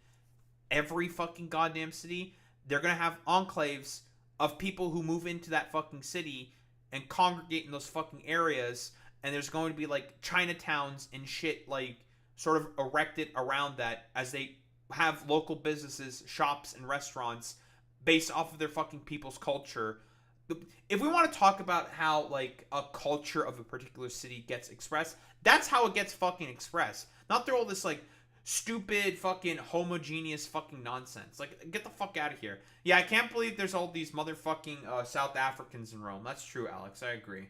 Speaker 1: every fucking goddamn city. They're gonna have enclaves of people who move into that fucking city and congregate in those fucking areas, and there's going to be, like, Chinatowns and shit, like, sort of erected around that as they have local businesses, shops, and restaurants based off of their fucking people's culture. If we want to talk about how, like, a culture of a particular city gets expressed, that's how it gets fucking expressed. Not through all this, like, stupid fucking homogeneous fucking nonsense. Like, get the fuck out of here. Yeah, I can't believe there's all these motherfucking South Africans in Rome. That's true, Alex. I agree.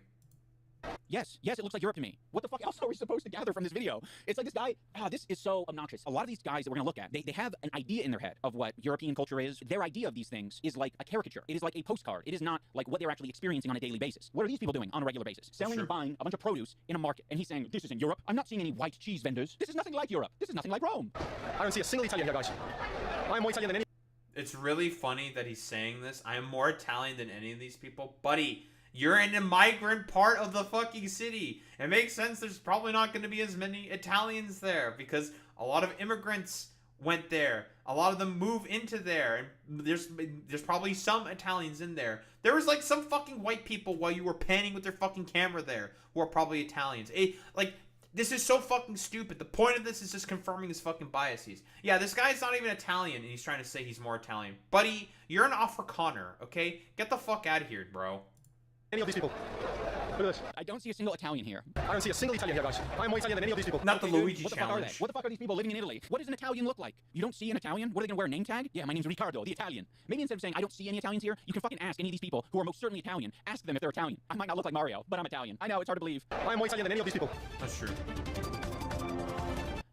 Speaker 14: Yes, it looks like Europe to me. What the fuck else are we supposed to gather from this video? It's like this guy, this is so obnoxious. A lot of these guys that we're gonna look at, they have an idea in their head of what European culture is. Their idea of these things is like a caricature. It is like a postcard. It is not like what they're actually experiencing on a daily basis. What are these people doing on a regular basis? Selling and buying a bunch of produce in a market. And he's saying, this isn't Europe. I'm not seeing any white cheese vendors. This is nothing like Europe. This is nothing like Rome.
Speaker 15: I don't see a single Italian here, guys. I'm more Italian than any...
Speaker 1: It's really funny that he's saying this. I am more Italian than any of these people. Buddy, you're in a migrant part of the fucking city. It makes sense there's probably not going to be as many Italians there, because a lot of immigrants went there. A lot of them move into there, and there's probably some Italians in there. There was, like, some fucking white people while you were panning with their fucking camera there who are probably Italians. Like, this is so fucking stupid. The point of this is just confirming his fucking biases. Yeah, this guy's not even Italian, and he's trying to say he's more Italian. Buddy, you're an Afrikaner, okay? Get the fuck out of here, bro.
Speaker 15: Any of these people. Look at this.
Speaker 14: I don't see a single Italian here.
Speaker 15: I don't see a single Italian here, guys. I'm more Italian than any of these people.
Speaker 1: Not the Luigi
Speaker 14: What the
Speaker 1: challenge.
Speaker 14: fuck are they? What the fuck are these people living in Italy? What does an Italian look like? You don't see an Italian? What are they gonna wear, a name tag? Yeah, my name's Riccardo, the Italian. Maybe instead of saying I don't see any Italians here, you can fucking ask any of these people who are most certainly Italian. Ask them if they're Italian. I might not look like Mario, but I'm Italian. I know, it's hard to believe.
Speaker 15: I'm more Italian than any of these people.
Speaker 1: That's true.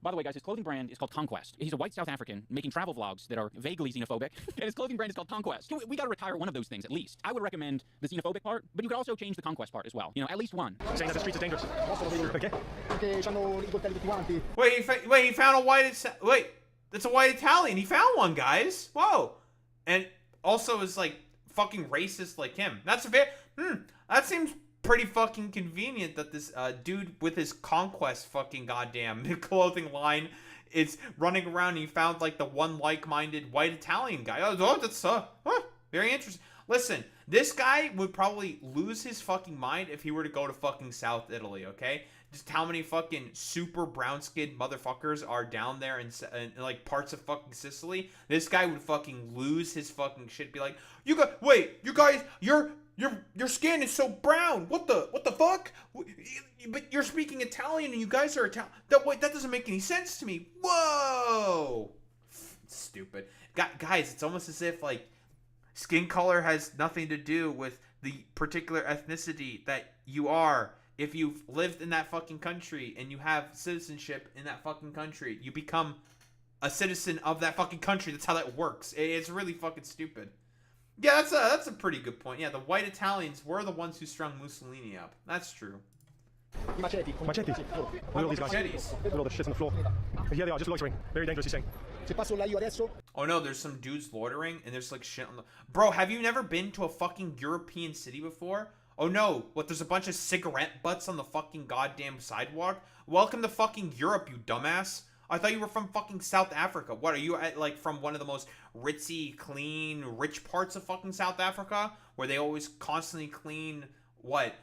Speaker 14: By the way, guys, his clothing brand is called Conquest. He's a white South African making travel vlogs that are vaguely xenophobic, and his clothing brand is called Conquest. We gotta retire one of those things, at least. I would recommend the xenophobic part, but you could also change the Conquest part as well. You know, at least one.
Speaker 15: Saying that the streets is dangerous.
Speaker 1: Wait, he found a white... Wait, that's a white Italian. He found one, guys. Whoa. And also is, like, fucking racist like him. That's a bit... that seems pretty fucking convenient that this dude with his Conquest fucking goddamn clothing line is running around and he found, like, the one like-minded white Italian guy. Oh, that's very interesting. Listen, this guy would probably lose his fucking mind if he were to go to fucking South Italy, okay? Just how many fucking super brown-skinned motherfuckers are down there in like, parts of fucking Sicily. This guy would fucking lose his fucking shit. Be like, you guys, your skin is so brown. What the fuck? But you're speaking Italian and you guys are Italian. That doesn't make any sense to me. Whoa. Stupid. Guys, it's almost as if, like, skin color has nothing to do with the particular ethnicity that you are. If you've lived in that fucking country and you have citizenship in that fucking country, you become a citizen of that fucking country. That's how that works. It's really fucking stupid. Yeah, that's a pretty good point. Yeah, the white Italians were the ones who strung Mussolini up. That's true.
Speaker 15: Machetes. Look at all these guys.
Speaker 1: Machetes.
Speaker 15: Look at all the shit on the floor. And here they are, just loitering. Very dangerous, he's saying.
Speaker 1: Oh no, there's some dudes loitering and there's, like, shit on the... Bro, have you never been to a fucking European city before? Oh no, what, there's a bunch of cigarette butts on the fucking goddamn sidewalk? Welcome to fucking Europe, you dumbass. I thought you were from fucking South Africa. What, are you, like, from one of the most ritzy, clean, rich parts of fucking South Africa? Where they always constantly clean, what,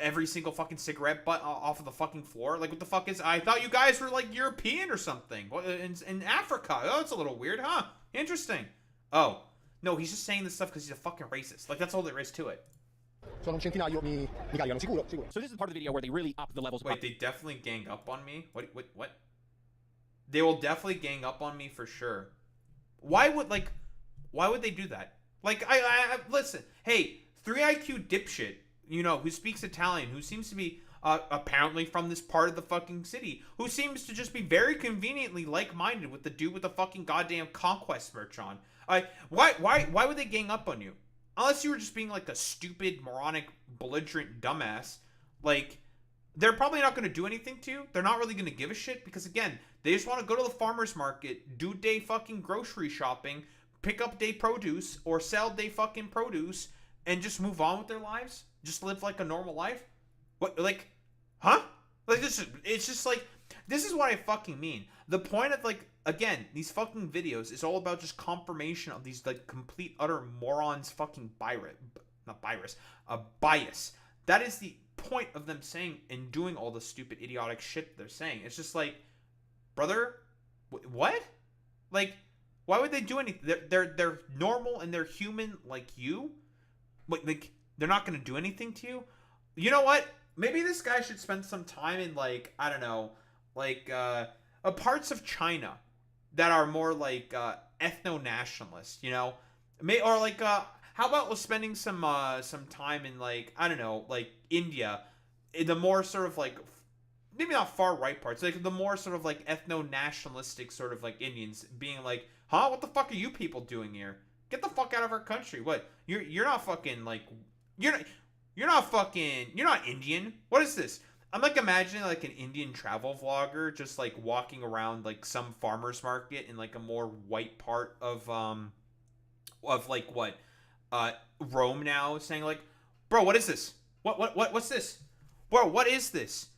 Speaker 1: every single fucking cigarette butt off of the fucking floor? Like, what the fuck is... I thought you guys were, like, European or something. In Africa. Oh, it's a little weird, huh? Interesting. Oh. No, he's just saying this stuff because he's a fucking racist. Like, that's all there is to it.
Speaker 15: Sono un centinaio, mi caricano, sicuro.
Speaker 14: So this is part of the video where they really up the levels.
Speaker 1: Wait, they definitely gang up on me? What? They will definitely gang up on me for sure. Why would they do that? Like, I listen, hey, 3 IQ dipshit, you know, who speaks Italian, who seems to be apparently from this part of the fucking city, who seems to just be very conveniently like-minded with the dude with the fucking goddamn Conquest merch on. Why would they gang up on you? Unless you were just being like a stupid, moronic, belligerent dumbass. Like, they're probably not going to do anything to you. They're not really going to give a shit because, again, they just want to go to the farmer's market, do day fucking grocery shopping, pick up day produce, or sell day fucking produce, and just move on with their lives? Just live like a normal life? What, like, huh? Like, it's just like, this is what I fucking mean. The point of, like, again, these fucking videos is all about just confirmation of these, like, complete, utter morons fucking bias. That is the point of them saying and doing all the stupid, idiotic shit they're saying. It's just like, brother, what? Like, why would they do anything? They're normal and they're human like you? Like, they're not going to do anything to you? You know what? Maybe this guy should spend some time in, like, I don't know, like, parts of China that are more, like, ethno-nationalist, you know? Or, like, how about spending some time in, like, I don't know, like, India, in the more sort of, like, maybe not far-right parts, like, the more sort of, like, ethno-nationalistic sort of, like, Indians being like, huh, what the fuck are you people doing here? Get the fuck out of our country. What? You're not fucking, like, you're not Indian. What is this? I'm, like, imagining, like, an Indian travel vlogger just, like, walking around, like, some farmer's market in, like, a more white part of like, what? Rome now, saying, like, bro, what is this? What's this? Bro, what is this?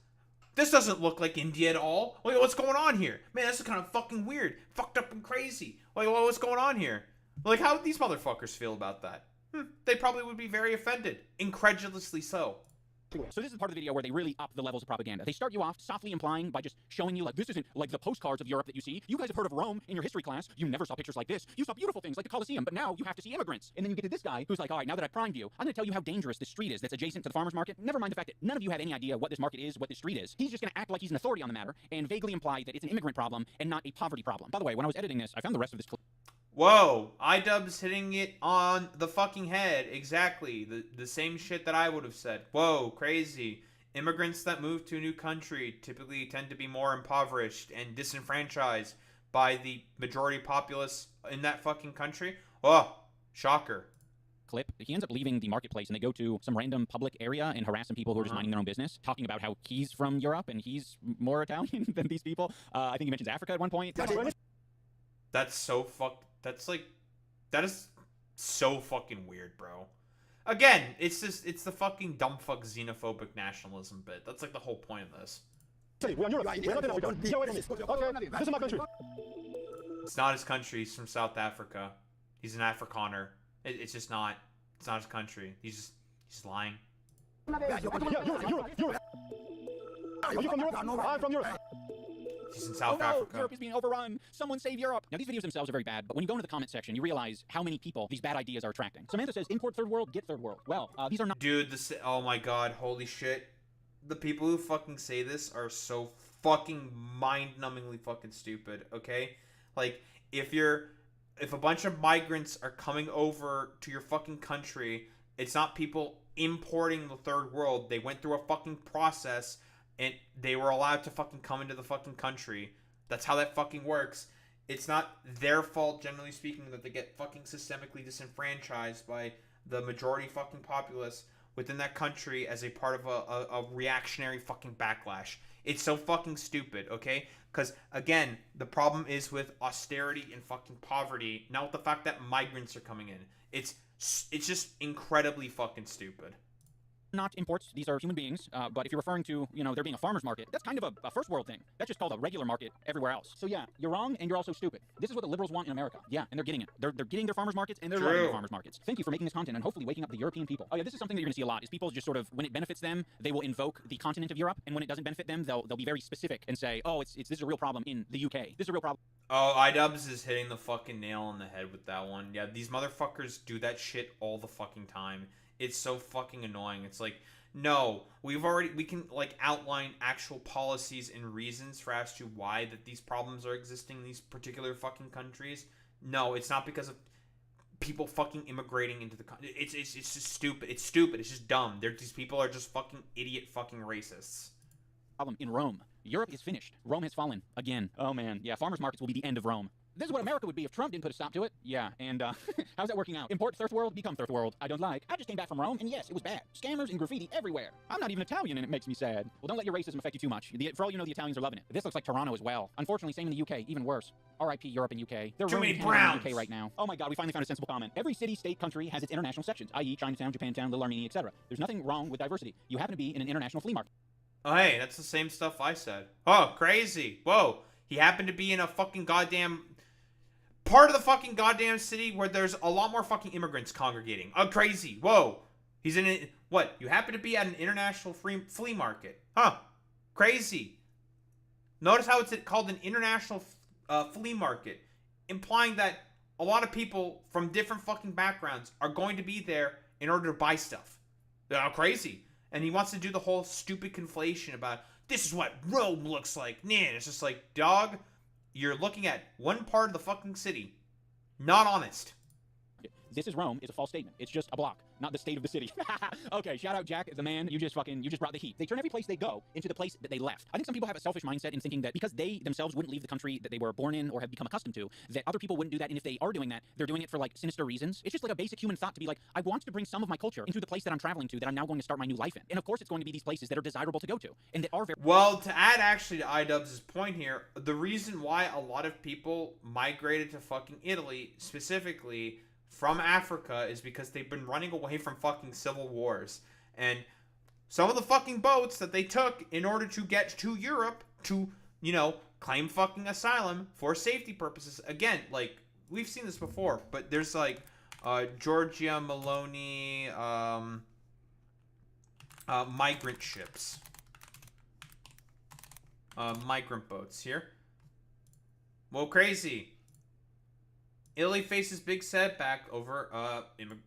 Speaker 1: This doesn't look like India at all. Wait, what's going on here? Man, this is kind of fucking weird. Fucked up and crazy. Like, what's going on here? Like, how would these motherfuckers feel about that? They probably would be very offended. Incredulously so.
Speaker 14: So this is part of the video where they really up the levels of propaganda. They start you off softly implying by just showing you, like, this isn't like the postcards of Europe that you see. You guys have heard of Rome in your history class. You never saw pictures like this. You saw beautiful things like the Colosseum, but now you have to see immigrants. And then you get to this guy who's like, all right, now that I've primed you, I'm going to tell you how dangerous this street is that's adjacent to the farmer's market. Never mind the fact that none of you have any idea what this market is, what this street is. He's just going to act like he's an authority on the matter and vaguely imply that it's an immigrant problem and not a poverty problem. By the way, when I was editing this, I found the rest of this clip.
Speaker 1: Whoa, Idubbbz hitting it on the fucking head. Exactly. The same shit that I would have said. Whoa, crazy. Immigrants that move to a new country typically tend to be more impoverished and disenfranchised by the majority populace in that fucking country. Oh, shocker.
Speaker 14: Clip. He ends up leaving the marketplace and they go to some random public area and harass some people who are just minding their own business, talking about how he's from Europe and he's more Italian than these people. I think he mentions Africa at one point.
Speaker 1: That's so that is so fucking weird, bro. Again, it's the fucking dumb fuck xenophobic nationalism bit. That's like the whole point of this. It's not his country. He's from South Africa. He's an Afrikaner. It's just not. It's not his country. He's lying.
Speaker 15: Are you from Europe? I'm from Europe.
Speaker 1: He's in South
Speaker 14: oh no,
Speaker 1: Africa.
Speaker 14: Europe is being overrun. Someone save Europe. Now, these videos themselves are very bad, but when you go into the comment section, you realize how many people these bad ideas are attracting. Samantha says, import third world, get third world. Well, these are not...
Speaker 1: Dude, oh my god, holy shit. The people who fucking say this are so fucking mind-numbingly fucking stupid, okay? Like, if a bunch of migrants are coming over to your fucking country, it's not people importing the third world. They went through a fucking process and they were allowed to fucking come into the fucking country. That's how that fucking works. It's not their fault, generally speaking, that they get fucking systemically disenfranchised by the majority fucking populace within that country as a part of a reactionary fucking backlash. It's so fucking stupid, okay? Because, again, the problem is with austerity and fucking poverty, not with the fact that migrants are coming in. It's just incredibly fucking stupid.
Speaker 14: Not imports, these are human beings, but if you're referring to, you know, there being a farmer's market, that's kind of a first world thing. That's just called a regular market everywhere else. So yeah, you're wrong and you're also stupid. This is what the liberals want in America. Yeah, and they're getting it. They're getting their farmer's markets and they're running their farmer's markets. Thank you for making this content and hopefully waking up the European people. Oh yeah, this is something that you're gonna see a lot, is people just sort of, when it benefits them, they will invoke the continent of Europe, and when it doesn't benefit them, they'll be very specific and say, oh, this is a real problem in the UK. This is a real problem.
Speaker 1: Oh, Idubbbz is hitting the fucking nail on the head with that one. Yeah, these motherfuckers do that shit all the fucking time. It's so fucking annoying. It's like, no, we can like outline actual policies and reasons for as to why that these problems are existing in these particular fucking countries. No, it's not because of people fucking immigrating into the country. It's just stupid. It's stupid. It's just dumb. These people are just fucking idiot fucking racists.
Speaker 14: Problem in Rome. Europe is finished. Rome has fallen again. Oh man, yeah, farmers markets will be the end of Rome. This is what America would be if Trump didn't put a stop to it. Yeah, and how's that working out? Import third world, become third world. I don't like. I just came back from Rome, and yes, it was bad. Scammers and graffiti everywhere. I'm not even Italian, and it makes me sad. Well, don't let your racism affect you too much. For all you know, the Italians are loving it. This looks like Toronto as well. Unfortunately, same in the UK, even worse. R.I.P. Europe and UK. They're
Speaker 1: too many
Speaker 14: ruining
Speaker 1: browns
Speaker 14: the UK right now. Oh my God, we finally found a sensible comment. Every city, state, country has its international sections, i.e., Chinatown, Japantown, Little Armenia, etc. There's nothing wrong with diversity. You happen to be in an international flea market.
Speaker 1: Oh, hey, that's the same stuff I said. Oh, crazy. Whoa. He happened to be in a fucking goddamn part of the fucking goddamn city where there's a lot more fucking immigrants congregating. Oh, crazy. Whoa. He's in it. What? You happen to be at an international flea market. Huh. Crazy. Notice how it's called an international flea market, implying that a lot of people from different fucking backgrounds are going to be there in order to buy stuff. Oh, crazy. And he wants to do the whole stupid conflation about, this is what Rome looks like. Nah, it's just like, dog, you're looking at one part of the fucking city. Not honest.
Speaker 14: This is Rome is a false statement. It's just a block, not the state of the city. Okay, shout out Jack, the man. You just brought the heat. They turn every place they go into the place that they left. I think some people have a selfish mindset in thinking that because they themselves wouldn't leave the country that they were born in or have become accustomed to, that other people wouldn't do that. And if they are doing that, they're doing it for like sinister reasons. It's just like a basic human thought to be like, I want to bring some of my culture into the place that I'm traveling to, that I'm now going to start my new life in. And of course, it's going to be these places that are desirable to go to and that are very
Speaker 1: well. To add actually to Idubbbz's point here, the reason why a lot of people migrated to fucking Italy specifically from Africa is because they've been running away from fucking civil wars. And some of the fucking boats that they took in order to get to Europe to, you know, claim fucking asylum for safety purposes. Again, like, we've seen this before, but there's like Giorgia Meloni migrant ships. Migrant boats here. Well, crazy. Italy faces big setback over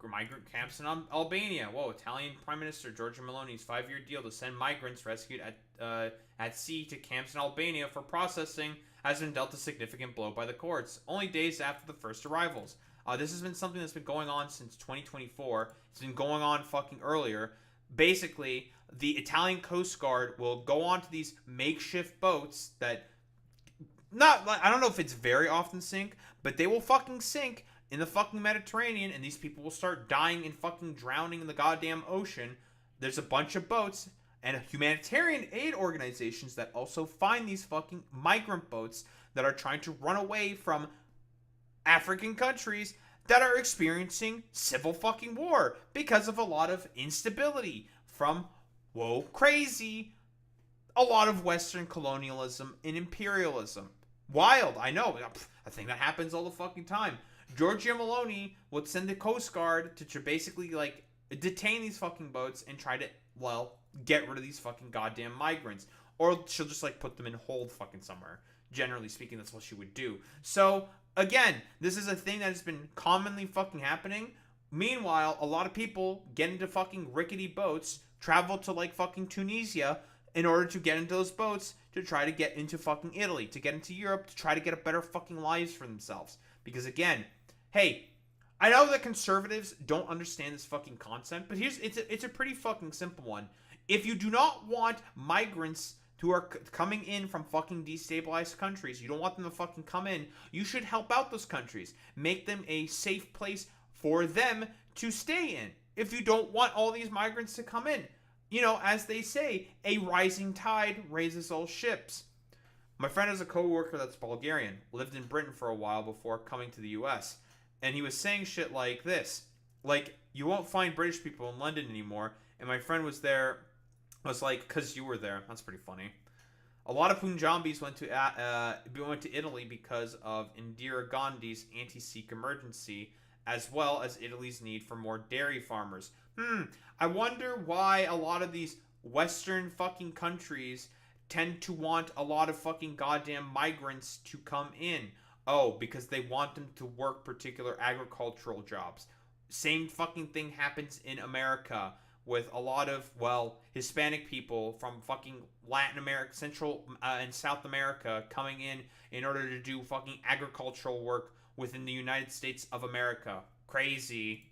Speaker 1: migrant camps in Albania. Whoa, Italian Prime Minister Giorgia Meloni's 5-year deal to send migrants rescued at sea to camps in Albania for processing has been dealt a significant blow by the courts, only days after the first arrivals. This has been something that's been going on since 2024. It's been going on fucking earlier. Basically, the Italian Coast Guard will go onto these makeshift boats that I don't know if it's very often sink, but they will fucking sink in the fucking Mediterranean, and these people will start dying and fucking drowning in the goddamn ocean. There's a bunch of boats and humanitarian aid organizations that also find these fucking migrant boats that are trying to run away from African countries that are experiencing civil fucking war because of a lot of instability from, whoa, crazy, a lot of Western colonialism and imperialism. Wild, I know. I think that happens all the fucking time. Giorgia Meloni would send the Coast Guard to basically, like, detain these fucking boats and try to, well, get rid of these fucking goddamn migrants. Or she'll just, like, put them in hold fucking somewhere. Generally speaking, that's what she would do. So, again, this is a thing that has been commonly fucking happening. Meanwhile, a lot of people get into fucking rickety boats, travel to, like, fucking Tunisia in order to get into those boats to try to get into fucking Italy, to get into Europe, to try to get a better fucking lives for themselves. Because again, hey, I know that conservatives don't understand this fucking concept, but it's a pretty fucking simple one. If you do not want migrants who are coming in from fucking destabilized countries, you don't want them to fucking come in, you should help out those countries. Make them a safe place for them to stay in. If you don't want all these migrants to come in. You know, as they say, a rising tide raises all ships. My friend has a coworker that's Bulgarian, lived in Britain for a while before coming to the US, and he was saying shit like this. Like, you won't find British people in London anymore, and my friend was there, was like, because you were there. That's pretty funny. A lot of Punjabis went to Italy because of Indira Gandhi's anti-Sikh emergency, as well as Italy's need for more dairy farmers. I wonder why a lot of these Western fucking countries tend to want a lot of fucking goddamn migrants to come in. Oh, because they want them to work particular agricultural jobs. Same fucking thing happens in America with a lot of, well, Hispanic people from fucking Latin America, Central and South America coming in order to do fucking agricultural work within the United States of America. Crazy.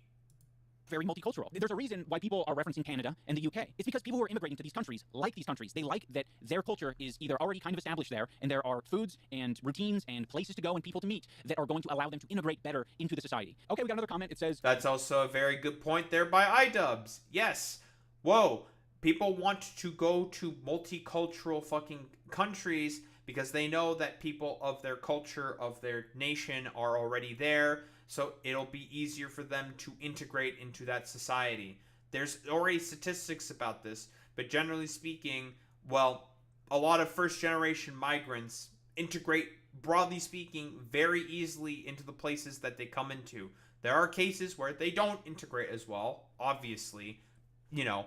Speaker 14: Very multicultural. There's a reason why people are referencing Canada and the UK. It's because people who are immigrating to these countries like these countries. They like that their culture is either already kind of established there, and there are foods and routines and places to go and people to meet that are going to allow them to integrate better into the society. Okay, we got another comment. It says...
Speaker 1: That's also a very good point there by Idubbbz. Yes. Whoa. People want to go to multicultural fucking countries because they know that people of their culture, of their nation are already there. So it'll be easier for them to integrate into that society. There's already statistics about this, but generally speaking, well, a lot of first-generation migrants integrate, broadly speaking, very easily into the places that they come into. There are cases where they don't integrate as well, obviously. You know,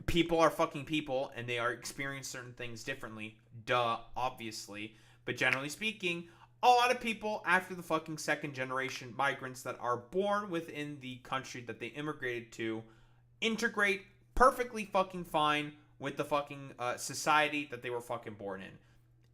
Speaker 1: people are fucking people, and they are experience certain things differently. Duh, obviously. But generally speaking, a lot of people after the fucking second generation migrants that are born within the country that they immigrated to integrate perfectly fucking fine with the fucking society that they were fucking born in.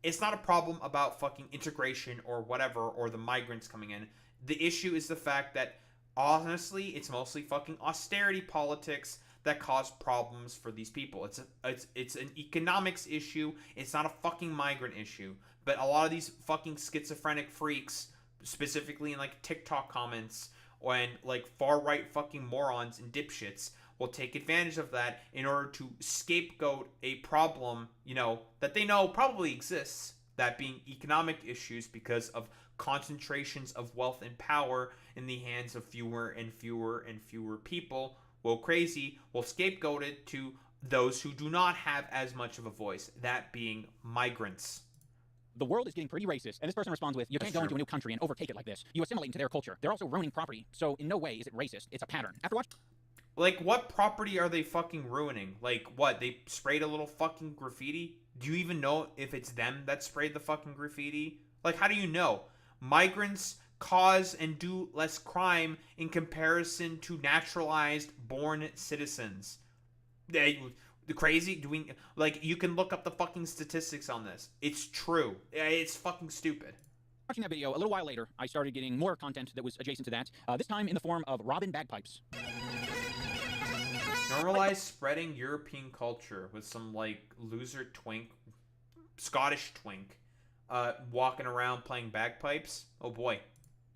Speaker 1: It's not a problem about fucking integration or whatever, or the migrants coming in. The issue is the fact that, honestly, it's mostly fucking austerity politics that cause problems for these people. It's an economics issue. It's not a fucking migrant issue. But a lot of these fucking schizophrenic freaks, specifically in like TikTok comments, and like far-right fucking morons and dipshits, will take advantage of that in order to scapegoat a problem, you know, that they know probably exists, that being economic issues because of concentrations of wealth and power in the hands of fewer and fewer and fewer people. Well, crazy, will scapegoat it to those who do not have as much of a voice, that being migrants.
Speaker 14: The world is getting pretty racist, and this person responds with, you can't go into a new country and overtake it like this. You assimilate into their culture. They're also ruining property, so in no way is it racist. It's a pattern. After watching...
Speaker 1: Like, what property are they fucking ruining? Like, what, they sprayed a little fucking graffiti? Do you even know if it's them that sprayed the fucking graffiti? Like, how do you know? Migrants cause and do less crime in comparison to naturalized born citizens. The crazy doing, like, you can look up the fucking statistics on this. It's true. It's fucking stupid.
Speaker 14: Watching that video, a little while later, I started getting more content that was adjacent to that, this time in the form of Robin bagpipes.
Speaker 1: Normalize spreading European culture with some, like, loser twink, Scottish twink, walking around playing bagpipes. Oh boy.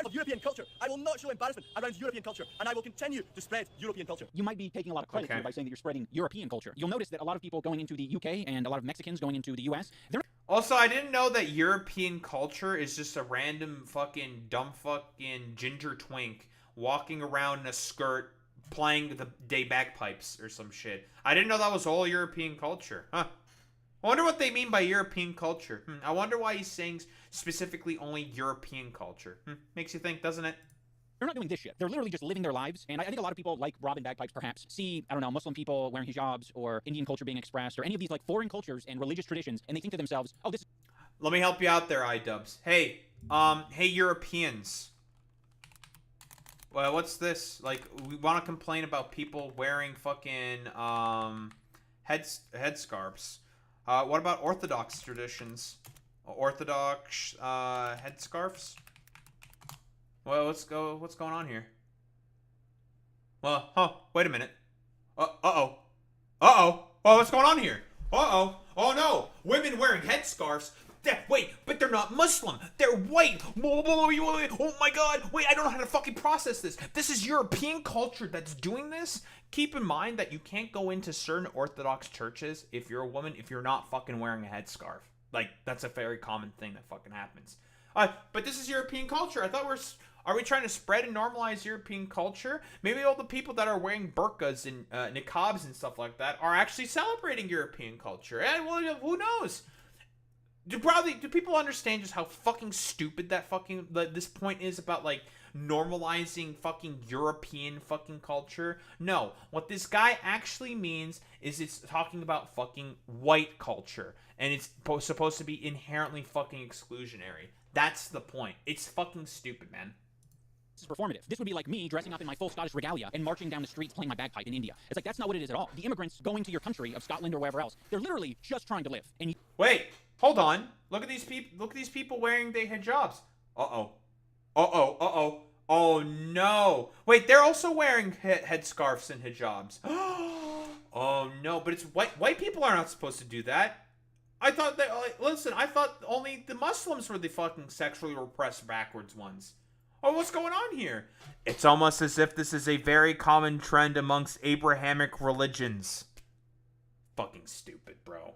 Speaker 16: Of European culture. I will not show embarrassment around European culture, and I will continue to spread European culture.
Speaker 14: You might be taking a lot of credit here by saying that you're spreading European culture. You'll notice that a lot of people going into the UK and a lot of Mexicans going into the US, they're...
Speaker 1: Also, I didn't know that European culture is just a random fucking dumb fucking ginger twink walking around in a skirt playing the day bagpipes or some shit. I didn't know that was all European culture. Huh. I wonder what they mean by European culture. I wonder why he's saying specifically only European culture. Makes you think, doesn't it?
Speaker 14: They're not doing this shit. They're literally just living their lives. And I think a lot of people, like Robin bagpipes, perhaps, see, I don't know, Muslim people wearing hijabs or Indian culture being expressed or any of these, like, foreign cultures and religious traditions, and they think to themselves, oh, this is...
Speaker 1: Let me help you out there, Idubbbz. Hey, hey, Europeans. Well, what's this? Like, we want to complain about people wearing fucking, headscarves. What about Orthodox traditions? Orthodox headscarves? Well, what's going on here? Well, wait a minute. Uh-oh. Oh, what's going on here? Uh-oh. Oh no, women wearing headscarves. Wait, but they're not Muslim. They're white. Oh my god. Wait, I don't know how to fucking process this. This is European culture that's doing this. Keep in mind that you can't go into certain Orthodox churches if you're a woman if you're not fucking wearing a headscarf. Like, that's a very common thing that fucking happens. But this is European culture. I thought are we trying to spread and normalize European culture? Maybe all the people that are wearing burqas and niqabs and stuff like that are actually celebrating European culture. And well, who knows? Do people understand just how fucking stupid that fucking this point is about, like, normalizing fucking European fucking culture? No, what this guy actually means is it's talking about fucking white culture, and it's supposed to be inherently fucking exclusionary. That's the point. It's fucking stupid, man.
Speaker 14: This is performative. This would be like me dressing up in my full Scottish regalia and marching down the streets playing my bagpipe in India. It's like, that's not what it is at all. The immigrants going to your country of Scotland or wherever else, they're literally just trying to live. And
Speaker 1: wait, hold on. Look at these people. Look at these people wearing their hijabs. Uh-oh. Uh-oh. Uh-oh. Oh, no. Wait, they're also wearing headscarves and hijabs. Oh, no. But it's white people are not supposed to do that. I thought that, listen, I thought only the Muslims were the fucking sexually repressed backwards ones. Oh, what's going on here? It's almost as if this is a very common trend amongst Abrahamic religions. Fucking stupid, bro.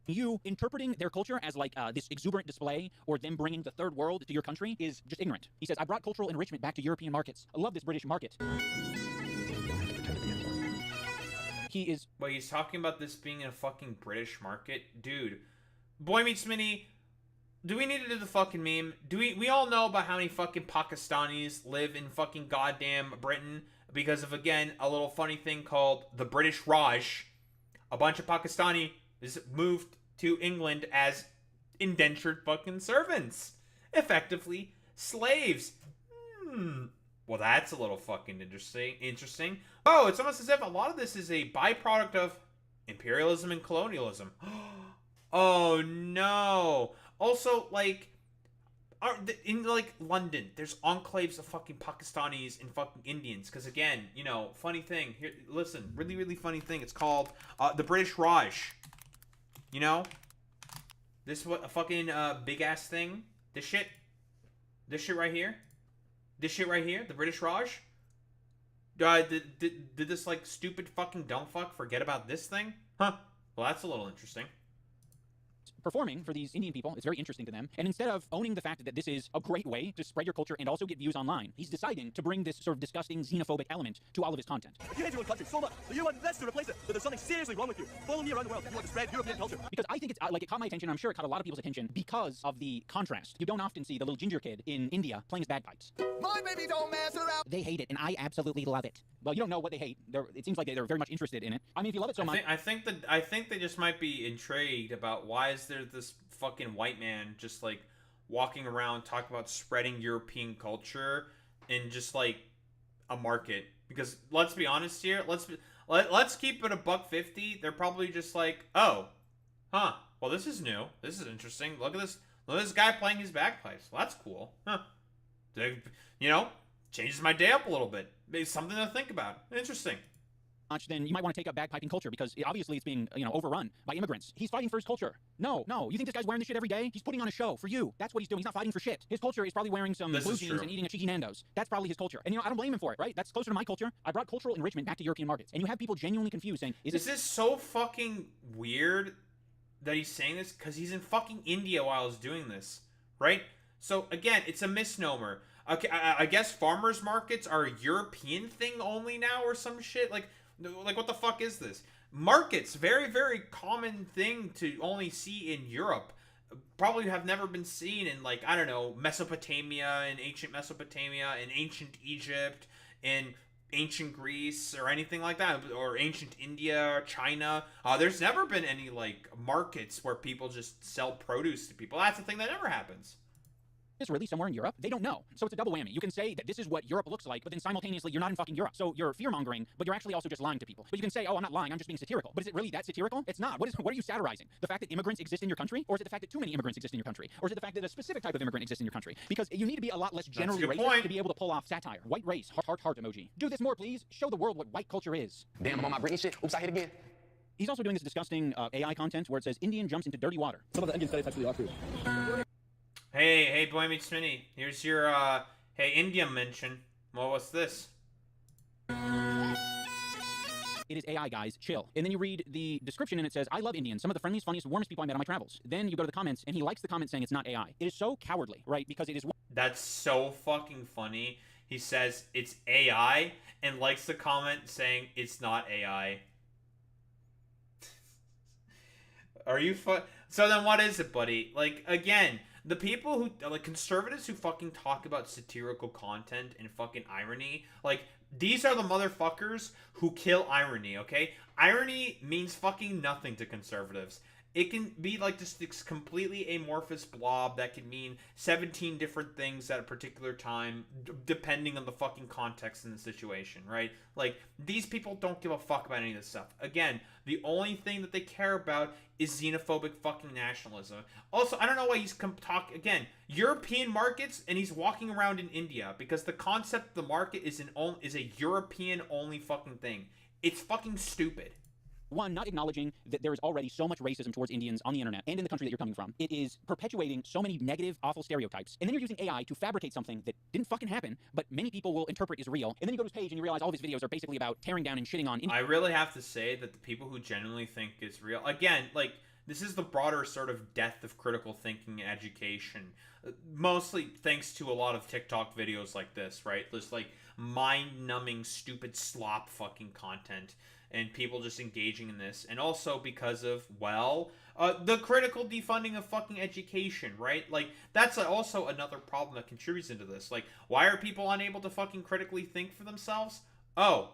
Speaker 14: You interpreting their culture as like this exuberant display or them bringing the third world to your country is just ignorant. He says, I brought cultural enrichment back to European markets. I love this British market. He is...
Speaker 1: Wait, he's talking about this being in a fucking British market? Dude. Boy Meets Mini... Do we need to do the fucking meme? We all know about how many fucking Pakistanis live in fucking goddamn Britain because of, again, a little funny thing called the British Raj. A bunch of Pakistani is moved to England as indentured fucking servants. Effectively, slaves. Well, that's a little fucking interesting. Oh, it's almost as if a lot of this is a byproduct of imperialism and colonialism. Oh, no. Also, like, in, like, London, there's enclaves of fucking Pakistanis and fucking Indians. Because, again, you know, funny thing. Here, listen, really, really funny thing. It's called the British Raj. You know? This what a fucking big-ass thing. This shit right here. This shit right here. The British Raj. Did this, like, stupid fucking dumb fuck forget about this thing? Huh. Well, that's a little interesting.
Speaker 14: Performing for these Indian people, it's very interesting to them. And instead of owning the fact that this is a great way to spread your culture and also get views online, he's deciding to bring this sort of disgusting xenophobic element to all of his content.
Speaker 16: You hate your own country so much that you want this to replace it, that there's something seriously wrong with you. Follow me around the world. You want to spread European culture.
Speaker 14: Because I think it's like it caught my attention. I'm sure it caught a lot of people's attention because of the contrast. You don't often see the little ginger kid in India playing his bagpipes.
Speaker 16: My baby don't mess around.
Speaker 14: They hate it, and I absolutely love it. Well, you don't know what they hate. It seems like they're very much interested in it. I mean, if you love it so much,
Speaker 1: I think they just might be intrigued about why is there this fucking white man just like walking around talking about spreading European culture in just like a market. Because let's be honest here, let's keep it $1.50. They're probably just like, oh, huh, well, this is new, this is interesting, look at this guy playing his bagpipes, well, that's cool, huh, you know, changes my day up a little bit, maybe something to think about, interesting.
Speaker 14: Then you might want to take up bagpiping culture because obviously it's being, you know, overrun by immigrants. He's fighting for his culture. No, you think this guy's wearing this shit every day? He's putting on a show for you. That's what he's doing. He's not fighting for shit. His culture is probably wearing some blue jeans and eating a cheeky Nando's. That's probably his culture. And, you know, I don't blame him for it, right? That's closer to my culture. I brought cultural enrichment back to European markets. And you have people genuinely confused saying,
Speaker 1: This is so fucking weird that he's saying this because he's in fucking India while he's doing this, right? So, again, it's a misnomer. Okay, I guess farmers markets are a European thing only now or some shit? Like, what the fuck is this? Markets, very, very common thing to only see in Europe. Probably have never been seen in, like, I don't know, Mesopotamia, in ancient Mesopotamia, in ancient Egypt, in ancient Greece, or anything like that, or ancient India, or China. There's never been any, like, markets where people just sell produce to people. That's the thing that never happens.
Speaker 14: Is really somewhere in Europe? They don't know. So it's a double whammy. You can say that this is what Europe looks like, but then simultaneously you're not in fucking Europe. So you're fear-mongering, but you're actually also just lying to people. But you can say, oh, I'm not lying, I'm just being satirical. But is it really that satirical? It's not. What are you satirizing? The fact that immigrants exist in your country? Or is it the fact that too many immigrants exist in your country? Or is it the fact that a specific type of immigrant exists in your country? Because you need to be a lot less generally racist to be able to pull off satire. White race, heart emoji. Do this more, please. Show the world what white culture is.
Speaker 17: Damn, I'm on my Britney shit. Oops, I hit again.
Speaker 14: He's also doing this disgusting AI content where it says Indian jumps into dirty water.
Speaker 17: Some of the Indian studies actually are true.
Speaker 1: Hey, Boy Meets Mini. Here's your, hey, India mention. Well, what's this?
Speaker 14: It is AI, guys. Chill. And then you read the description and it says, I love Indians. Some of the friendliest, funniest, warmest people I met on my travels. Then you go to the comments and he likes the comment saying it's not AI. It is so cowardly, right? Because it is...
Speaker 1: That's so fucking funny. He says it's AI and likes the comment saying it's not AI. Are you So then what is it, buddy? Like, again... The people who, like, conservatives who fucking talk about satirical content and fucking irony, like, these are the motherfuckers who kill irony, okay? Irony means fucking nothing to conservatives. it can be like just this completely amorphous blob that can mean 17 different things at a particular time, depending on the fucking context and the situation, right? Like, these people don't give a fuck about any of this stuff. Again, the only thing that they care about is xenophobic fucking nationalism. Also, I don't know why he's again, European markets, and he's walking around in India, because the concept of the market is a European-only fucking thing. It's fucking stupid.
Speaker 14: One, not acknowledging that there is already so much racism towards Indians on the internet and in the country that you're coming from. It is perpetuating so many negative, awful stereotypes. And then you're using AI to fabricate something that didn't fucking happen, but many people will interpret as real. And then you go to his page and you realize all of his videos are basically about tearing down and shitting on Indians.
Speaker 1: I really have to say that the people who genuinely think it's real, again, like, this is the broader sort of death of critical thinking and education. Mostly thanks to a lot of TikTok videos like this, right? Just like mind-numbing, stupid slop fucking content. And people just engaging in this. And also because of, well, the critical defunding of fucking education, right? Like, that's also another problem that contributes into this. Like, why are people unable to fucking critically think for themselves? Oh,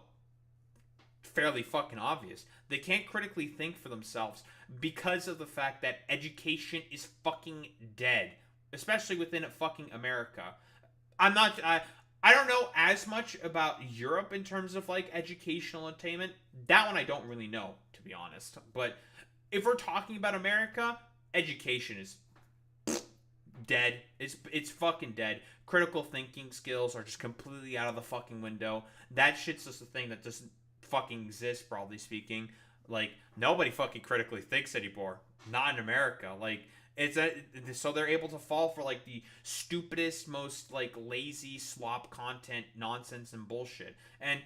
Speaker 1: fairly fucking obvious. They can't critically think for themselves because of the fact that education is fucking dead. Especially within fucking America. I don't know as much about Europe in terms of, like, educational attainment. That one I don't really know, to be honest. But if we're talking about America, education is dead. It's fucking dead. Critical thinking skills are just completely out of the fucking window. That shit's just a thing that doesn't fucking exist, broadly speaking. Like, nobody fucking critically thinks anymore. Not in America. Like, so they're able to fall for, like, the stupidest, most, like, lazy slop content, nonsense, and bullshit. And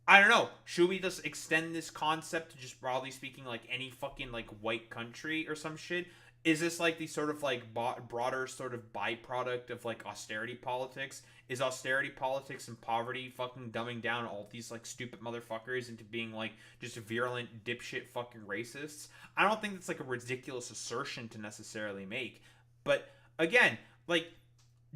Speaker 1: I don't know, should we just extend this concept to just, broadly speaking, like, any fucking, like, white country or some shit? Is this, like, the sort of, like, broader sort of byproduct of, like, austerity politics? Is austerity politics and poverty fucking dumbing down all these, like, stupid motherfuckers into being, like, just virulent dipshit fucking racists? I don't think that's, like, a ridiculous assertion to necessarily make. But, again, like,